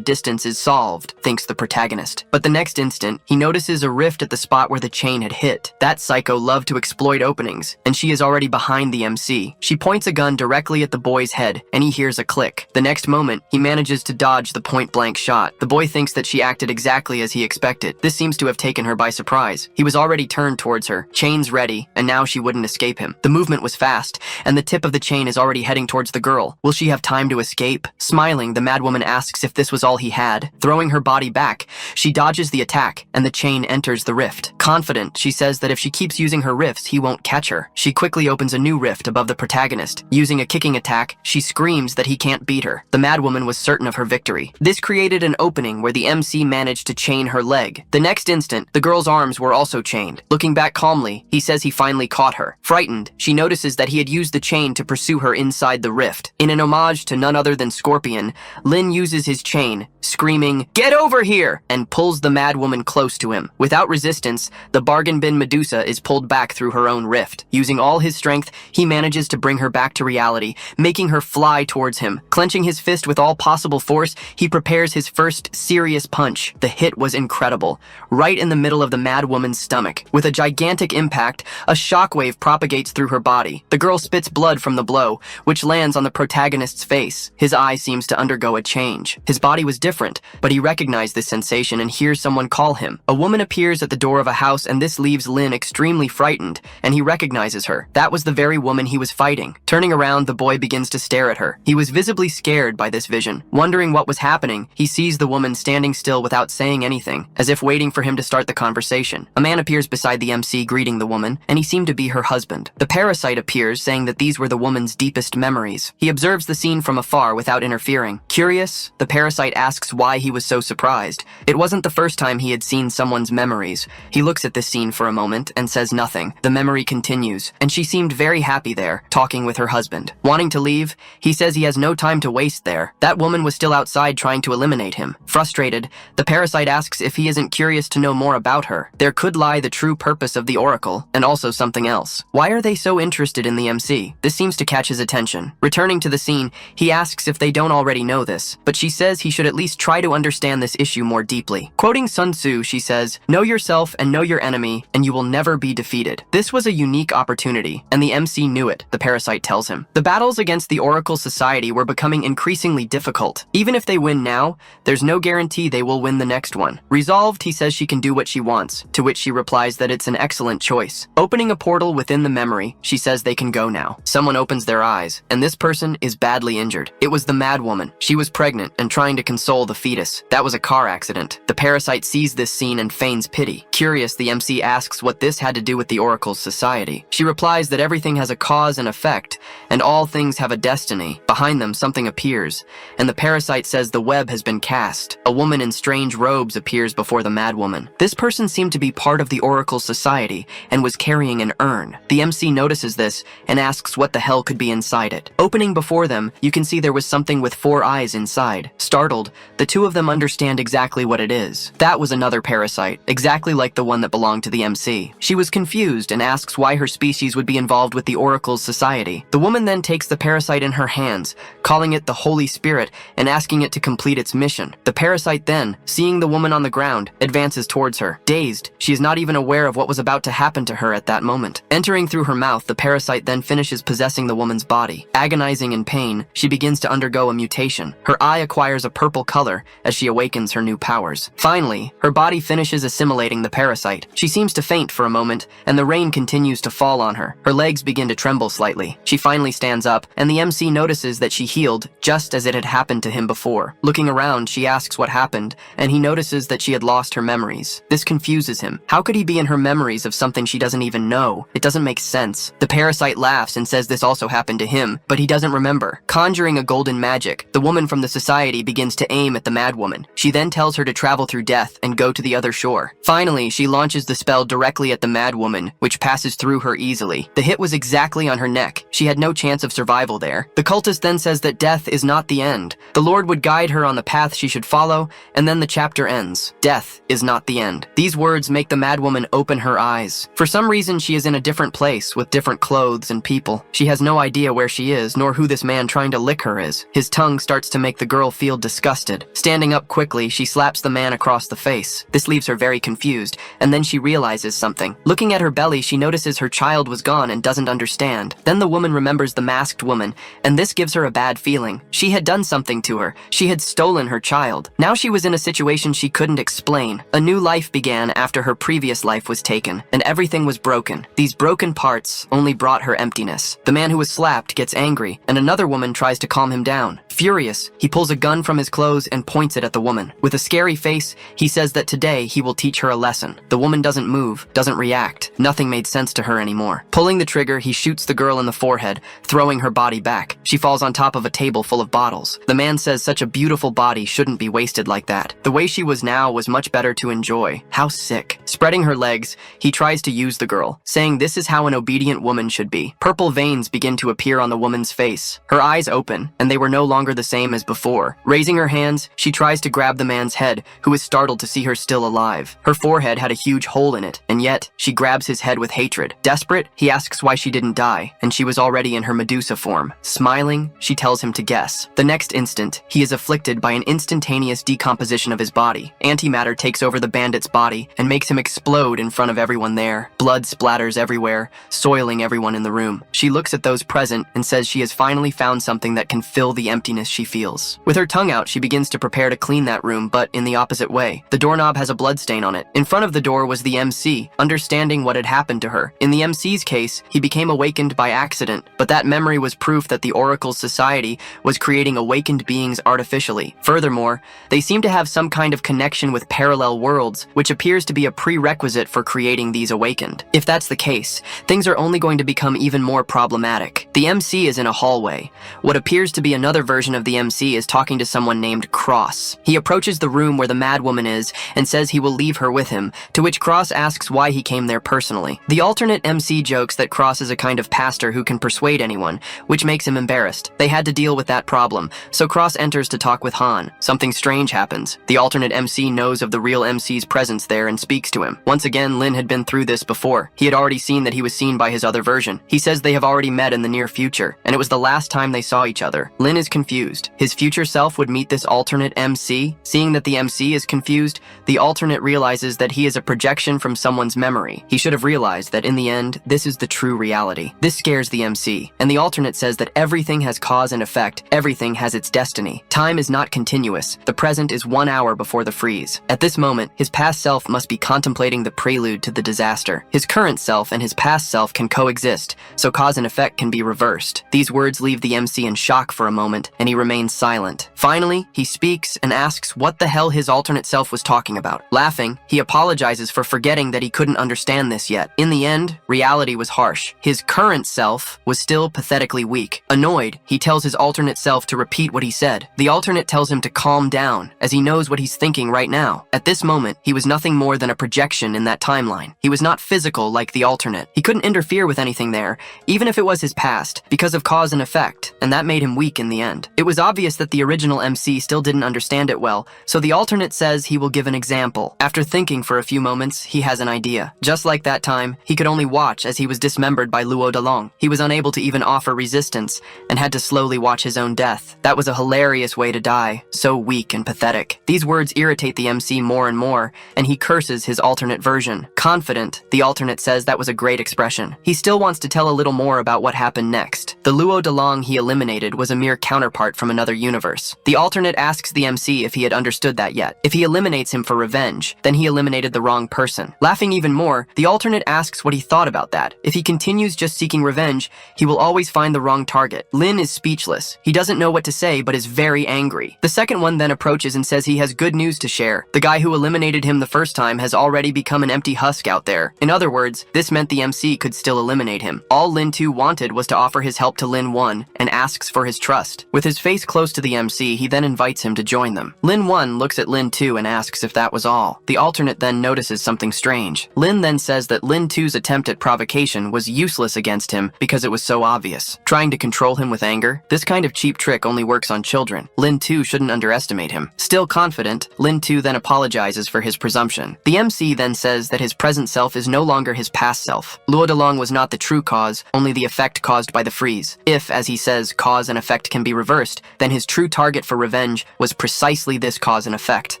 distance is solved, thinks the protagonist. But the next instant, he notices a rift at the spot where the chain had hit. That psycho loved to exploit openings, and she is already behind the MC. She points a gun directly at the boy's head, and he hears a click. The next moment, he manages to dodge the point-blank shot. The boy thinks that she acted exactly as he expected. This seems to have taken her by surprise. He was already turned towards her, chains ready, and now she wouldn't escape him. The movement was fast, and the tip of the chain is already heading towards the girl. Will she have time to escape? Smiling, the madwoman asks if this was all he had. Throwing her body back, she dodges the attack, and the chain enters the rift. Confident, she says that if she keeps using her rifts, he won't catch her. She quickly opens a new rift above the protagonist. Using a kicking attack, she screams that he can't beat her. The madwoman was certain of her victory. This created an opening where the MC managed to chain her leg. The next instant, the girl's arms were also chained. Looking back calmly, he says he finally caught her. Frightened, she notices that he had used the chain to pursue her inside the rift. In an homage to none other than Scorpion, Lin uses his chain, screaming, "Get over here!" and pulls the madwoman close to him. Without resistance, the bargain bin Medusa is pulled back through her own rift. Using all his strength, he manages to bring her back to reality, making her fly towards him. Clenching his fist with all possible force, he prepares his first serious punch. The hit was incredible, right in the middle of the madwoman's stomach. With a gigantic impact, a shockwave propagates through her body. The girl spits blood from the blow, which lands on the protagonist's face. His eye seems to undergo a change. His body was different, but he recognized this sensation and hears someone call him. A woman appears at the door of a house, and this leaves Lin extremely frightened, and he recognizes her. That was the very woman he was fighting. Turning around, the boy begins to stare at her. He was visibly scared by this vision. Wondering what was happening, he sees the woman standing still without saying anything, as if waiting for him to start the conversation. A man appears beside the MC greeting the woman, and he seemed to be her husband. The parasite appears, saying that these were the woman's deepest memories. He observes the scene from afar without interfering. Curious, the parasite asks why he was so surprised. It wasn't the first time he had seen someone's memories. He looks at this scene for a moment and says nothing. The memory continues, and she seemed very happy there, talking with her husband. Wanting to leave, he says he has no time to waste there. That woman was still outside trying to eliminate him. Frustrated, the parasite asks if he isn't curious to know more about her. There could lie the true purpose of the Oracle, and also something else. Why are they so interested in the MC? This seems to catch his attention. Returning to the scene, he asks if they don't already know this, but she says he should at least try to understand this issue more deeply. Quoting Sun Tzu, she says, "Know yourself and know your enemy, and you will never be defeated." This was a unique opportunity, and the MC knew it, the parasite tells him. The battles against the Oracle Society were becoming increasingly difficult. Even if they win now, there's no guarantee they will win the next one. Resolved, he says she can do what she wants, to which she replies that it's an excellent choice. Opening a portal within the memory, she says they can go now. Someone opens their eyes, and this person is badly injured. It was the madwoman. She was pregnant and trying to console the fetus. That was a car accident. The parasite sees this scene and feigns pity. Curious, the MC asks what this had to do with the Oracle's society. She replies that everything has a cause and effect, and all things have a destiny. Behind them, something appears, and the parasite says the web has been cast. A woman in strange robes appears before the madwoman. This person seemed to be part of the Oracle Society and was carrying an urn. The MC notices this and asks what the hell could be inside it. Opening before them, you can see there was something with 4 eyes inside. Startled, the two of them understand exactly what it is. That was another parasite, exactly like the one that belonged to the MC. She was confused and asks why her species would be involved with the Oracle's society. The woman then takes the parasite in her hands, calling it the Holy Spirit and asking it to complete its mission. The parasite then, seeing the woman on the ground, ground, advances towards her. Dazed, she is not even aware of what was about to happen to her at that moment. Entering through her mouth, the parasite then finishes possessing the woman's body. Agonizing in pain, she begins to undergo a mutation. Her eye acquires a purple color as she awakens her new powers. Finally, her body finishes assimilating the parasite. She seems to faint for a moment, and the rain continues to fall on her. Her legs begin to tremble slightly. She finally stands up, and the MC notices that she healed just as it had happened to him before. Looking around, she asks what happened, and he notices that she had lost her memories. This confuses him. How could he be in her memories of something she doesn't even know? It doesn't make sense. The parasite laughs and says this also happened to him, but he doesn't remember. Conjuring a golden magic, the woman from the society begins to aim at the madwoman. She then tells her to travel through death and go to the other shore. Finally, she launches the spell directly at the madwoman, which passes through her easily. The hit was exactly on her neck. She had no chance of survival there. The cultist then says that death is not the end. The Lord would guide her on the path she should follow, and then the chapter ends. Death is not the end. These words make the madwoman open her eyes. For some reason, she is in a different place with different clothes and people. She has no idea where she is, nor who this man trying to lick her is. His tongue starts to make the girl feel disgusted. Standing up quickly, she slaps the man across the face. This leaves her very confused, and then she realizes something. Looking at her belly, she notices her child was gone and doesn't understand. Then the woman remembers the masked woman, and this gives her a bad feeling. She had done something to her. She had stolen her child. Now she was in a situation she couldn't explain. A new life began after her previous life was taken, and everything was broken. These broken parts only brought her emptiness. The man who was slapped gets angry, and another woman tries to calm him down. Furious, he pulls a gun from his clothes and points it at the woman. With a scary face, he says that today he will teach her a lesson. The woman doesn't move, doesn't react. Nothing made sense to her anymore. Pulling the trigger, he shoots the girl in the forehead, throwing her body back. She falls on top of a table full of bottles. The man says such a beautiful body shouldn't be wasted like that. The way she was now was much better to enjoy. How sick. Spreading her legs, he tries to use the girl, saying this is how an obedient woman should be. Purple veins begin to appear on the woman's face. Her eyes open, and they were no longer the same as before. Raising her hands, she tries to grab the man's head, who is startled to see her still alive. Her forehead had a huge hole in it, and yet she grabs his head with hatred. Desperate, he asks why she didn't die, and she was already in her Medusa form. Smiling, she tells him to guess. The next instant, he is afflicted by an instantaneous decomposition of his body. Antimatter takes over the bandit's body and makes him explode in front of everyone there. Blood splatters everywhere, soiling everyone in the room. She looks at those present and says she has finally found something that can fill the emptiness she feels. With her tongue out, she begins to prepare to clean that room, but in the opposite way. The doorknob has a blood stain on it. In front of the door was the MC, understanding what had happened to her. In the MC's case, he became awakened by accident, but that memory was proof that the Oracle's society was creating awakened beings artificially. Furthermore, they seem to have some kind of connection with parallel worlds, which appears to be a prerequisite for creating these awakened. If that's the case, things are only going to become even more problematic. The MC is in a hallway. What appears to be another version of the MC is talking to someone named Cross. He approaches the room where the madwoman is and says he will leave her with him, to which Cross asks why he came there personally. The alternate MC jokes that Cross is a kind of pastor who can persuade anyone, which makes him embarrassed. They had to deal with that problem, so Cross enters to talk with Han. Something strange happens. The alternate MC knows of the real MC's presence there and speaks to him. Once again, Lin had been through this before. He had already seen that he was seen by his other version. He says they have already met in the near future, and it was the last time they saw each other. Lin is confused. His future self would meet this alternate MC. Seeing that the MC is confused, the alternate realizes that he is a projection from someone's memory. He should have realized that in the end, this is the true reality. This scares the MC, and the alternate says that everything has cause and effect, everything has its destiny. Time is not continuous. The present is 1 hour before the freeze. At this moment, his past self must be contemplating the prelude to the disaster. His current self and his past self can coexist, so cause and effect can be reversed. These words leave the MC in shock for a moment, and he remains silent. Finally, he speaks and asks what the hell his alternate self was talking about. Laughing, he apologizes for forgetting that he couldn't understand this yet. In the end, reality was harsh. His current self was still pathetically weak. Annoyed, he tells his alternate self to repeat what he said. The alternate tells him to calm down, as he knows what he's thinking right now. At this moment, he was nothing more than a projection in that timeline. He was not physical like the alternate. He couldn't interfere with anything there, even if it was his past, because of cause and effect, and that made him weak in the end. It was obvious that the original MC still didn't understand it well, so the alternate says he will give an example. After thinking for a few moments, he has an idea. Just like that time, he could only watch as he was dismembered by Luo Dalong. He was unable to even offer resistance, and had to slowly watch his own death. That was a hilarious way to die, so weak and pathetic. These words irritate the MC more and more, and he curses his alternate version. Confident, the alternate says that was a great expression. He still wants to tell a little more about what happened next. The Luo Dalong he eliminated was a mere counterpart from another universe. The alternate asks the MC if he had understood that yet. If he eliminates him for revenge, then he eliminated the wrong person. Laughing even more, the alternate asks what he thought about that. If he continues just seeking revenge, he will always find the wrong target. Lin is speechless. He doesn't know what to say, but is very angry. The second one then approaches and says he has good news to share. The guy who eliminated him the first time has already become an empty husk out there. In other words, this meant the MC could still eliminate him. All Lin 2 wanted was to offer his help to Lin 1 and asks for his trust. With his face close to the MC, he then invites him to join them. Lin 1 looks at Lin 2 and asks if that was all. The alternate then notices something strange. Lin then says that Lin 2's attempt at provocation was useless against him because it was so obvious. Trying to control him with anger? This kind of cheap trick only works on children. Lin 2 shouldn't underestimate him. Still confident, Lin 2 then apologizes for his presumption. The MC then says that his present self is no longer his past self. Luo Dalong was not the true cause, only the effect caused by the freeze. If, as he says, cause and effect can be reversed, then his true target for revenge was precisely this cause and effect.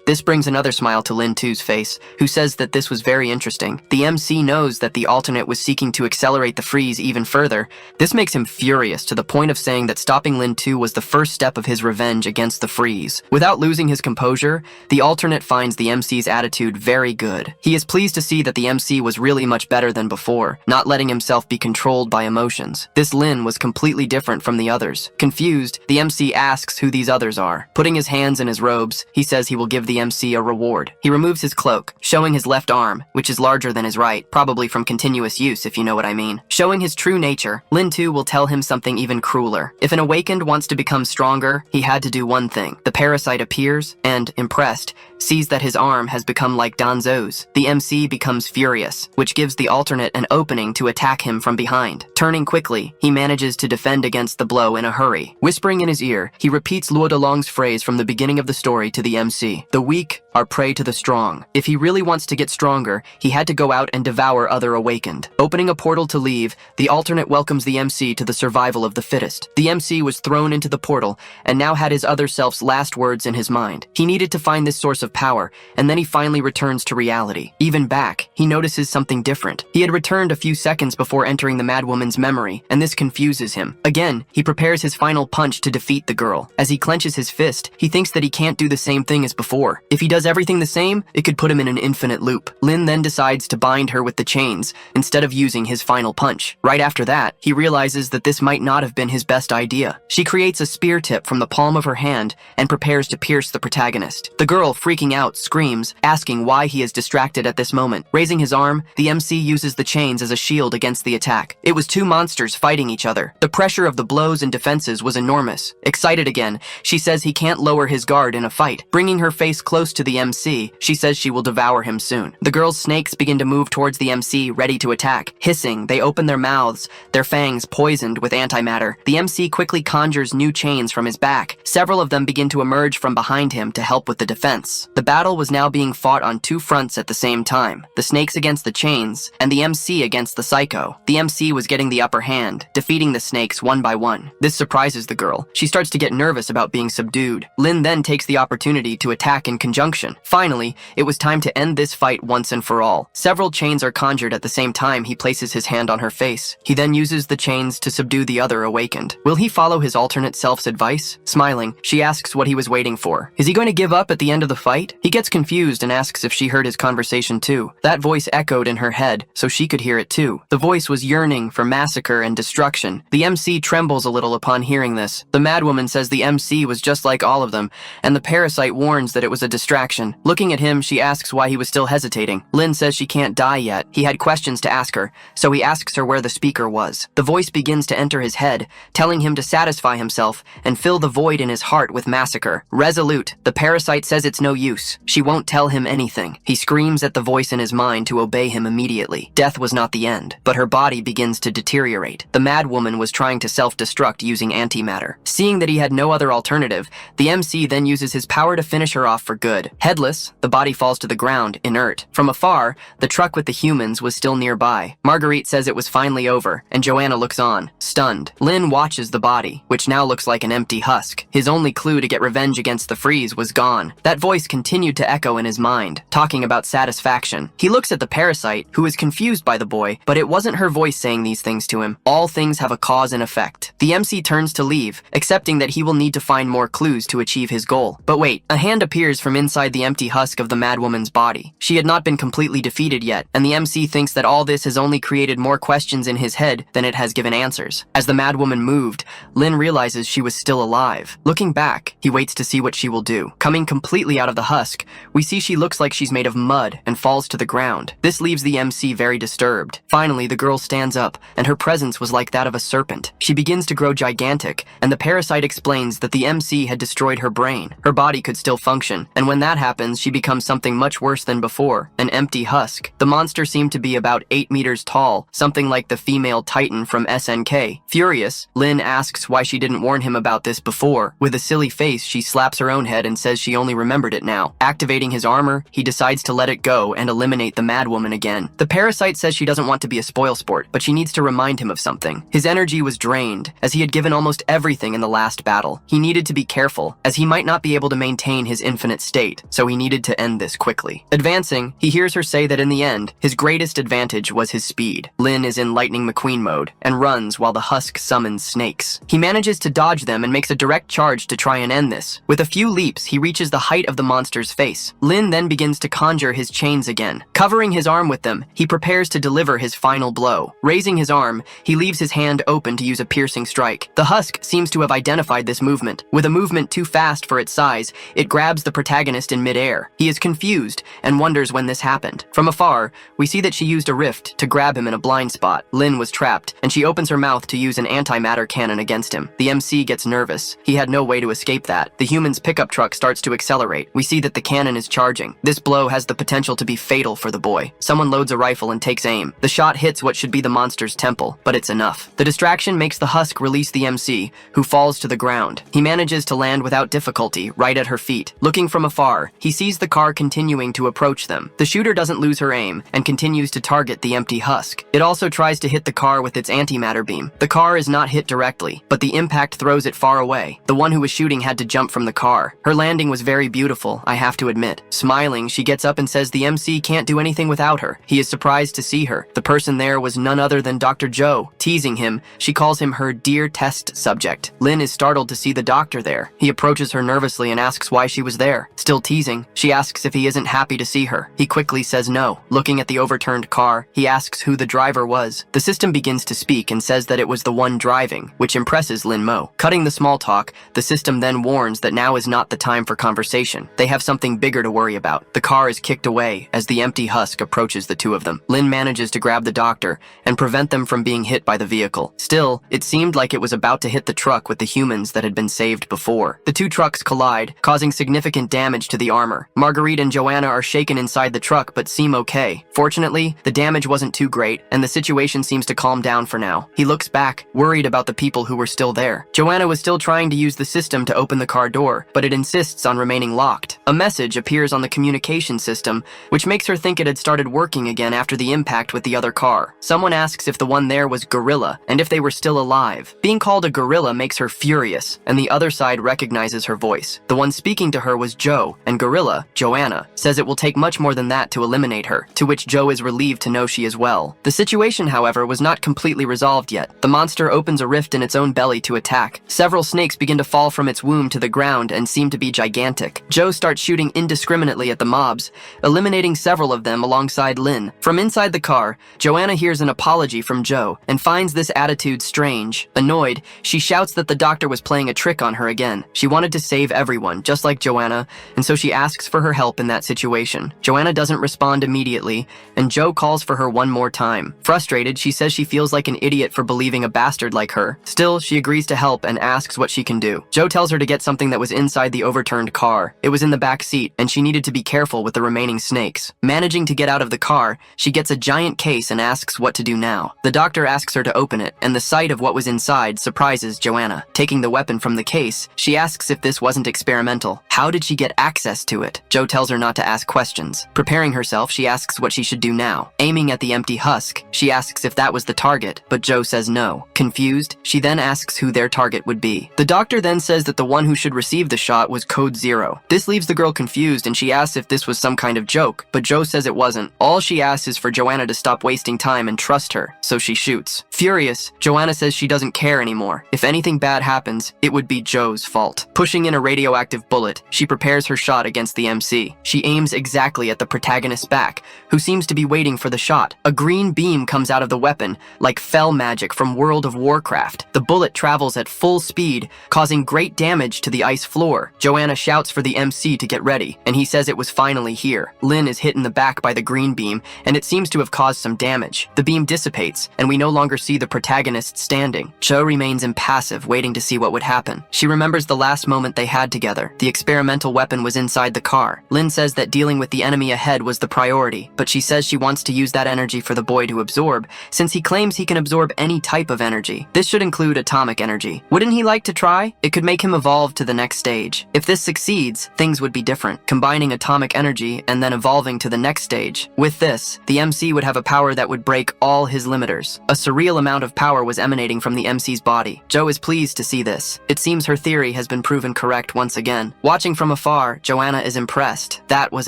This brings another smile to Lin 2's face, who says that this was very interesting. The MC knows that the alternate was seeking to accelerate the freeze even further. This makes him furious to the point of saying that stopping Lin 2 was the first step of his revenge against the freeze. Without losing his composure, the alternate finds the MC's attitude very good. He is pleased to see that the MC was really much better than before, not letting himself be controlled by emotions. This Lin was completely different from the others. Confused, the MC asks who these others are. Putting his hands in his robes, he says he will give the MC a reward. He removes his cloak, showing his left arm, which is larger than his right, probably from continuous use if you know what I mean. Showing his true nature, Lin 2 will tell him something even crueler. If an awakened wants to become stronger, he had to do one thing. The parasite appears, and, impressed, sees that his arm has become like Danzo's. The MC becomes furious, which gives the alternate an opening to attack him from behind. Turning quickly, he manages to defend against the blow in a hurry. Whispering in his ear, he repeats Luo Dalong's phrase from the beginning of the story to the MC. The weak are prey to the strong. If he really wants to get stronger, he had to go out and devour other awakened. Opening a portal to leave, the alternate welcomes the MC to the survival of the fittest. The MC was thrown into the portal, and now had his other self's last words in his mind. He needed to find this source of power, and then he finally returns to reality. Even back, he notices something different. He had returned a few seconds before entering the madwoman's memory, and this confuses him. Again, he prepares his final punch to defeat the girl. As he clenches his fist, he thinks that he can't do the same thing as before. If he does everything the same, it could put him in an infinite loop. Lin then decides to bind her with the chains, instead of using his final punch. Right after that, he realizes that this might not have been his best idea. She creates a spear tip from the palm of her hand, and prepares to pierce the protagonist. The girl, freaking out, screams, asking why he is distracted at this moment. Raising his arm, the MC uses the chains as a shield against the attack. It was two monsters fighting each other. The pressure of the blows and defenses was enormous. Excited again, she says he can't lower his guard in a fight. Bringing her face close to the MC, she says she will devour him soon. The girl's snakes begin to move towards the MC, ready to attack. Hissing, they open their mouths, their fangs poisoned with antimatter. The MC quickly conjures new chains from his back. Several of them begin to emerge from behind him to help with the defense. The battle was now being fought on two fronts at the same time. The snakes against the chains, and the MC against the psycho. The MC was getting the upper hand, defeating the snakes one by one. This surprises the girl. She starts to get nervous about being subdued. Lin then takes the opportunity to attack in conjunction. Finally, it was time to end this fight once and for all. Several chains are conjured at the same time he places his hand on her face. He then uses the chains to subdue the other awakened. Will he follow his alternate self's advice? Smiling, she asks what he was waiting for. Is he going to give up at the end of the fight? He gets confused and asks if she heard his conversation too. That voice echoed in her head, so she could hear it too. The voice was yearning for massacre and destruction. The MC trembles a little upon hearing this. The madwoman says the MC was just like all of them, and the parasite warns that it was a distraction. satisfaction. Looking at him, she asks why he was still hesitating. Lin says she can't die yet. He had questions to ask her, so he asks her where the speaker was. The voice begins to enter his head, telling him to satisfy himself and fill the void in his heart with massacre. Resolute, the parasite says it's no use. She won't tell him anything. He screams at the voice in his mind to obey him immediately. Death was not the end, but her body begins to deteriorate. The mad woman was trying to self-destruct using antimatter. Seeing that he had no other alternative, the MC then uses his power to finish her off for good. Headless, the body falls to the ground, inert. From afar, the truck with the humans was still nearby. Marguerite says it was finally over, and Joanna looks on, stunned. Lin watches the body, which now looks like an empty husk. His only clue to get revenge against the Freeze was gone. That voice continued to echo in his mind, talking about satisfaction. He looks at the parasite, who is confused by the boy, but it wasn't her voice saying these things to him. All things have a cause and effect. The MC turns to leave, accepting that he will need to find more clues to achieve his goal. But wait, a hand appears from inside the empty husk of the madwoman's body. She had not been completely defeated yet, and the MC thinks that all this has only created more questions in his head than it has given answers. As the madwoman moved, Lin realizes she was still alive. Looking back, he waits to see what she will do. Coming completely out of the husk, we see she looks like she's made of mud and falls to the ground. This leaves the MC very disturbed. Finally, the girl stands up, and her presence was like that of a serpent. She begins to grow gigantic, and the parasite explains that the MC had destroyed her brain. Her body could still function, and when that happens, she becomes something much worse than before, an empty husk. The monster seemed to be about 8 meters tall, something like the female Titan from SNK. Furious, Lin asks why she didn't warn him about this before. With a silly face, she slaps her own head and says she only remembered it now. Activating his armor, he decides to let it go and eliminate the madwoman again. The parasite says she doesn't want to be a spoilsport, but she needs to remind him of something. His energy was drained, as he had given almost everything in the last battle. He needed to be careful, as he might not be able to maintain his infinite state, so he needed to end this quickly. Advancing, he hears her say that in the end, his greatest advantage was his speed. Lin is in Lightning McQueen mode, and runs while the husk summons snakes. He manages to dodge them and makes a direct charge to try and end this. With a few leaps, he reaches the height of the monster's face. Lin then begins to conjure his chains again. Covering his arm with them, he prepares to deliver his final blow. Raising his arm, he leaves his hand open to use a piercing strike. The husk seems to have identified this movement. With a movement too fast for its size, it grabs the protagonist in midair. He is confused and wonders when this happened. From afar, we see that she used a rift to grab him in a blind spot. Lin was trapped, and she opens her mouth to use an antimatter cannon against him. The MC gets nervous. He had no way to escape that. The human's pickup truck starts to accelerate. We see that the cannon is charging. This blow has the potential to be fatal for the boy. Someone loads a rifle and takes aim. The shot hits what should be the monster's temple, but it's enough. The distraction makes the husk release the MC, who falls to the ground. He manages to land without difficulty, right at her feet. Looking from afar, he sees the car continuing to approach them. The shooter doesn't lose her aim and continues to target the empty husk. It also tries to hit the car with its antimatter beam. The car is not hit directly, but the impact throws it far away. The one who was shooting had to jump from the car. Her landing was very beautiful, I have to admit. Smiling, she gets up and says the MC can't do anything without her. He is surprised to see her. The person there was none other than Dr. Joe. Teasing him, she calls him her dear test subject. Lin is startled to see the doctor there. He approaches her nervously and asks why she was there. Still teasing, she asks if he isn't happy to see her. He quickly says no. Looking at the overturned car, he asks who the driver was. The system begins to speak and says that it was the one driving, which impresses Lin Mo. Cutting the small talk, the system then warns that now is not the time for conversation. They have something bigger to worry about. The car is kicked away as the empty husk approaches the two of them. Lin manages to grab the doctor and prevent them from being hit by the vehicle. Still, it seemed like it was about to hit the truck with the humans that had been saved before. The two trucks collide, causing significant damage to the armor. Marguerite and Joanna are shaken inside the truck but seem okay. Fortunately, the damage wasn't too great, and the situation seems to calm down for now. He looks back, worried about the people who were still there. Joanna was still trying to use the system to open the car door, but it insists on remaining locked. A message appears on the communication system, which makes her think it had started working again after the impact with the other car. Someone asks if the one there was Gorilla, and if they were still alive. Being called a gorilla makes her furious, and the other side recognizes her voice. The one speaking to her was Joe, and Gorilla, Joanna, says it will take much more than that to eliminate her, to which Joe is relieved to know she is well. The situation, however, was not completely resolved yet. The monster opens a rift in its own belly to attack. Several snakes begin to fall from its womb to the ground and seem to be gigantic. Joe starts shooting indiscriminately at the mobs, eliminating several of them alongside Lin. From inside the car, Joanna hears an apology from Joe and finds this attitude strange. Annoyed, she shouts that the doctor was playing a trick on her again. She wanted to save everyone, just like Joanna, and so so she asks for her help in that situation. Joanna doesn't respond immediately, and Joe calls for her one more time. Frustrated, she says she feels like an idiot for believing a bastard like her. Still, she agrees to help and asks what she can do. Joe tells her to get something that was inside the overturned car. It was in the back seat, and she needed to be careful with the remaining snakes. Managing to get out of the car, she gets a giant case and asks what to do now. The doctor asks her to open it, and the sight of what was inside surprises Joanna. Taking the weapon from the case, she asks if this wasn't experimental. How did she get access to it? Joe tells her not to ask questions. Preparing herself, she asks what she should do now. Aiming at the empty husk, she asks if that was the target, but Joe says no. Confused, she then asks who their target would be. The doctor then says that the one who should receive the shot was Code Zero. This leaves the girl confused, and she asks if this was some kind of joke, but Joe says it wasn't. All she asks is for Joanna to stop wasting time and trust her, so she shoots. Furious, Joanna says she doesn't care anymore. If anything bad happens, it would be Joe's fault. Pushing in a radioactive bullet, she prepares her shot against the MC. She aims exactly at the protagonist's back, who seems to be waiting for the shot. A green beam comes out of the weapon, like fell magic from World of Warcraft. The bullet travels at full speed, causing great damage to the ice floor. Joanna shouts for the MC to get ready, and he says it was finally here. Lynn is hit in the back by the green beam, and it seems to have caused some damage. The beam dissipates, and we no longer see the protagonist standing. Joe remains impassive, waiting to see what would happen. She remembers the last moment they had together. The experimental weapon was inside the car. Lynn says that dealing with the enemy ahead was the priority, but she says she wants to use that energy for the boy to absorb, since he claims he can absorb any type of energy. This should include atomic energy. Wouldn't he like to try? It could make him evolve to the next stage. If this succeeds, things would be different, combining atomic energy and then evolving to the next stage. With this, the MC would have a power that would break all his limiters. A surreal amount of power was emanating from the MC's body. Joe is pleased to see this. It seems her theory has been proven correct once again. Watching from afar, Joanna is impressed. That was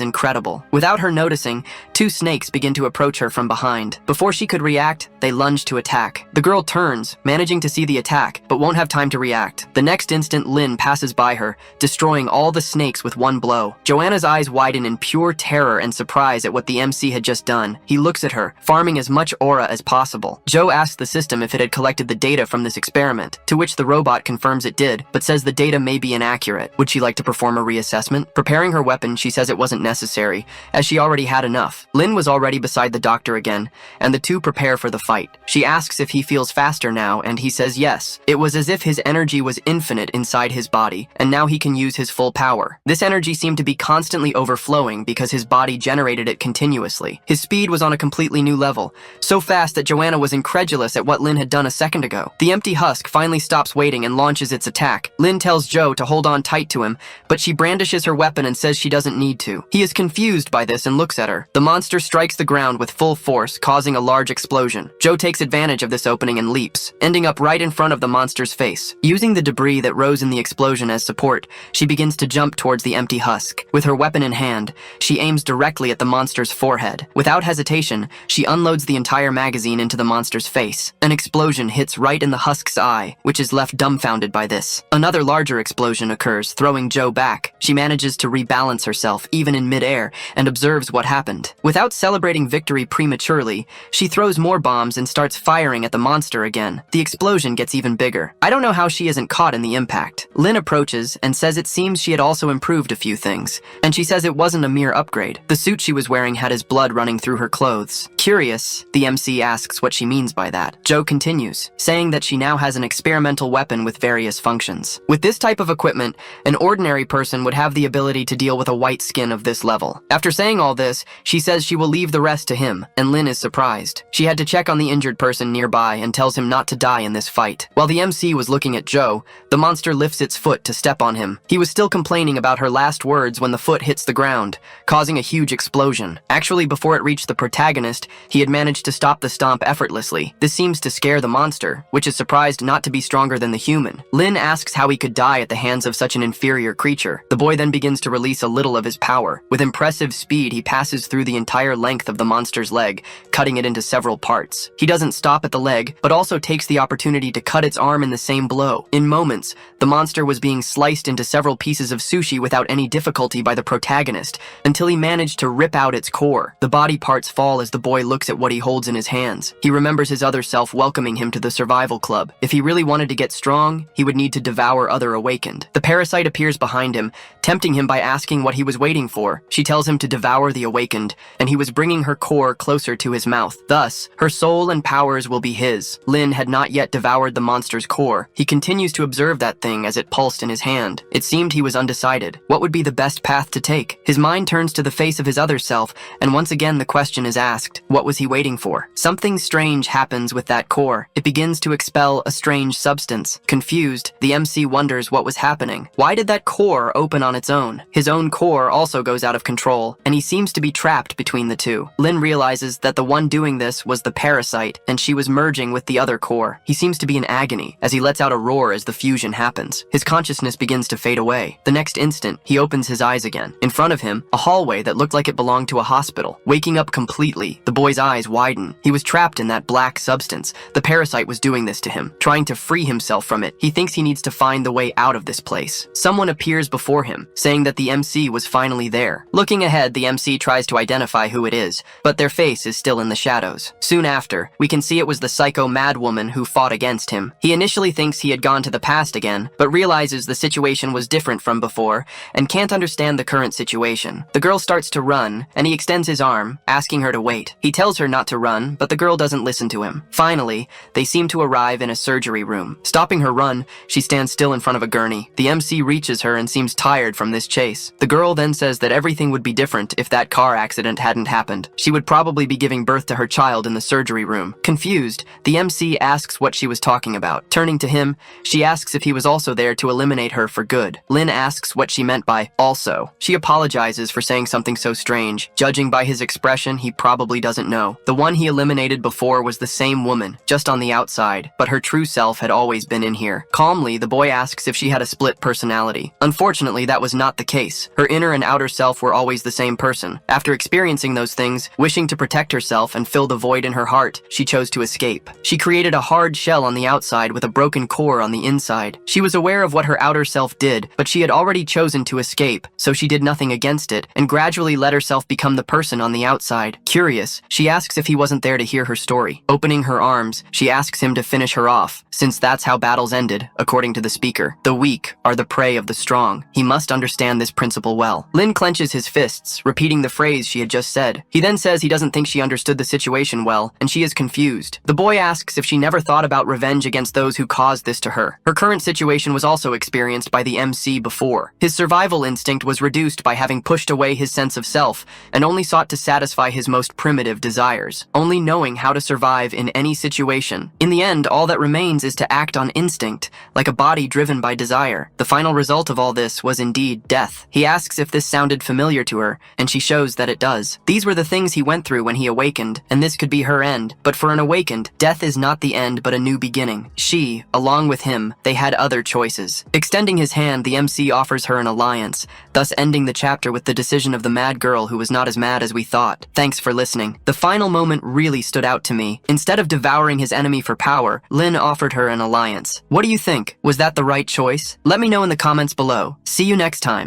incredible. Without her noticing, two snakes begin to approach her from behind. Before she could react, they lunge to attack. The girl turns, managing to see the attack, but won't have time to react. The next instant, Lynn passes by her, destroying all the snakes with one blow. Joanna's eyes widen in pure terror and surprise at what the MC had just done. He looks at her, farming as much aura as possible. Joe asks the system if it had collected the data from this experiment, to which the robot confirms it did, but says the data may be inaccurate. Would she like to perform a reassessment? Preparing her weapon, she says it wasn't necessary, as she already had enough. Lynn was already beside the doctor again, and the two prepare for the fight. She asks if he feels faster now, and he says yes. It was as if his energy was infinite inside his body, and now he can use his full power. This energy seemed to be constantly overflowing because his body generated it continuously. His speed was on a completely new level, so fast that Joanna was incredulous at what Lynn had done a second ago. The empty husk finally stops waiting and launches its attack. Lynn tells Joe to hold on tight to him, but she brandishes her weapon and says she doesn't need to. He is confused by this and looks at her. The monster strikes the ground with full force, causing a large explosion. Joe takes advantage of this opening and leaps, ending up right in front of the monster's face. Using the debris that rose in the explosion as support, she begins to jump towards the empty husk. With her weapon in hand, she aims directly at the monster's forehead. Without hesitation, she unloads the entire magazine into the monster's face. An explosion hits right in the husk's eye, which is left dumbfounded by this. Another larger explosion occurs, throwing Joe back. She manages to rebalance herself, even in midair, and observes what happened. Without celebrating victory prematurely, she throws more bombs and starts firing at the monster again. The explosion gets even bigger. I don't know how she isn't caught in the impact. Lynn approaches and says it seems she had also improved a few things, and she says it wasn't a mere upgrade. The suit she was wearing had his blood running through her clothes. Curious, the MC asks what she means by that. Joe continues, saying that she now has an experimental weapon with various functions. With this type of equipment, an ordinary person would have the ability to deal with a white skin of this level. After saying all this, she says she will leave the rest to him, and Lynn is surprised. She had to check on the injured person nearby and tells him not to die in this fight. While the MC was looking at Joe, the monster lifts its foot to step on him. He was still complaining about her last words when the foot hits the ground, causing a huge explosion. Actually, before it reached the protagonist, he had managed to stop the stomp effortlessly. This seems to scare the monster, which is surprised not to be stronger than the human. Lynn asks how he could die at the hands of such an inferior creature. The boy then begins to release a little of his power. With impressive speed, he passes through the entire length of the monster's leg, cutting it into several parts. He doesn't stop at the leg, but also takes the opportunity to cut its arm in the same blow. In moments, the monster was being sliced into several pieces of sushi without any difficulty by the protagonist, until he managed to rip out its core. The body parts fall as the boy looks at what he holds in his hands. He remembers his other self welcoming him to the survival club. If he really wanted to get strong, he would need to devour other awakened. The parasite appears behind him, tempting him him by asking what he was waiting for. She tells him to devour the awakened, and he was bringing her core closer to his mouth. Thus, her soul and powers will be his. Lin had not yet devoured the monster's core. He continues to observe that thing as it pulsed in his hand. It seemed he was undecided. What would be the best path to take? His mind turns to the face of his other self, and once again the question is asked, what was he waiting for? Something strange happens with that core. It begins to expel a strange substance. Confused, the MC wonders what was happening. Why did that core open on its own? His own core also goes out of control, and he seems to be trapped between the two. Lin realizes that the one doing this was the parasite, and she was merging with the other core. He seems to be in agony as he lets out a roar as the fusion happens. His consciousness begins to fade away. The next instant, he opens his eyes again. In front of him, a hallway that looked like it belonged to a hospital. Waking up completely, the boy's eyes widen. He was trapped in that black substance. The parasite was doing this to him, trying to free himself from it. He thinks he needs to find the way out of this place. Someone appears before him, saying that the MC was finally there. Looking ahead, the MC tries to identify who it is, but their face is still in the shadows. Soon after, we can see it was the psycho mad woman who fought against him. He initially thinks he had gone to the past again, but realizes the situation was different from before and can't understand the current situation. The girl starts to run, and he extends his arm, asking her to wait. He tells her not to run, but the girl doesn't listen to him. Finally, they seem to arrive in a surgery room. Stopping her run, she stands still in front of a gurney. The MC reaches her and seems tired from this chase. The girl then says that everything would be different if that car accident hadn't happened. She would probably be giving birth to her child in the surgery room. Confused, the MC asks what she was talking about. Turning to him, she asks if he was also there to eliminate her for good. Lin asks what she meant by also. She apologizes for saying something so strange. Judging by his expression, he probably doesn't know. The one he eliminated before was the same woman, just on the outside, but her true self had always been in here. Calmly, the boy asks if she had a split personality. Unfortunately, that was not the case. Her inner and outer self were always the same person. After experiencing those things, wishing to protect herself and fill the void in her heart, she chose to escape. She created a hard shell on the outside with a broken core on the inside. She was aware of what her outer self did, but she had already chosen to escape, so she did nothing against it, and gradually let herself become the person on the outside. Curious, she asks if he wasn't there to hear her story. Opening her arms, she asks him to finish her off, since that's how battles ended, according to the speaker. The weak are the prey of the strong. He must understand this principle well. Lin clenches his fists, repeating the phrase she had just said. He then says he doesn't think she understood the situation well, and she is confused. The boy asks if she never thought about revenge against those who caused this to her. Her current situation was also experienced by the MC before. His survival instinct was reduced by having pushed away his sense of self, and only sought to satisfy his most primitive desires, only knowing how to survive in any situation. In the end, all that remains is to act on instinct, like a body driven by desire. The final result of all this was indeed death. He asks if this sounded familiar to her, and she shows that it does. These were the things he went through when he awakened, and this could be her end. But for an awakened, death is not the end but a new beginning. She, along with him, they had other choices. Extending his hand, the MC offers her an alliance, thus ending the chapter with the decision of the mad girl who was not as mad as we thought. Thanks for listening. The final moment really stood out to me. Instead of devouring his enemy for power, Lin offered her an alliance. What do you think? Was that the right choice? Let me know in the comments below. See you next time.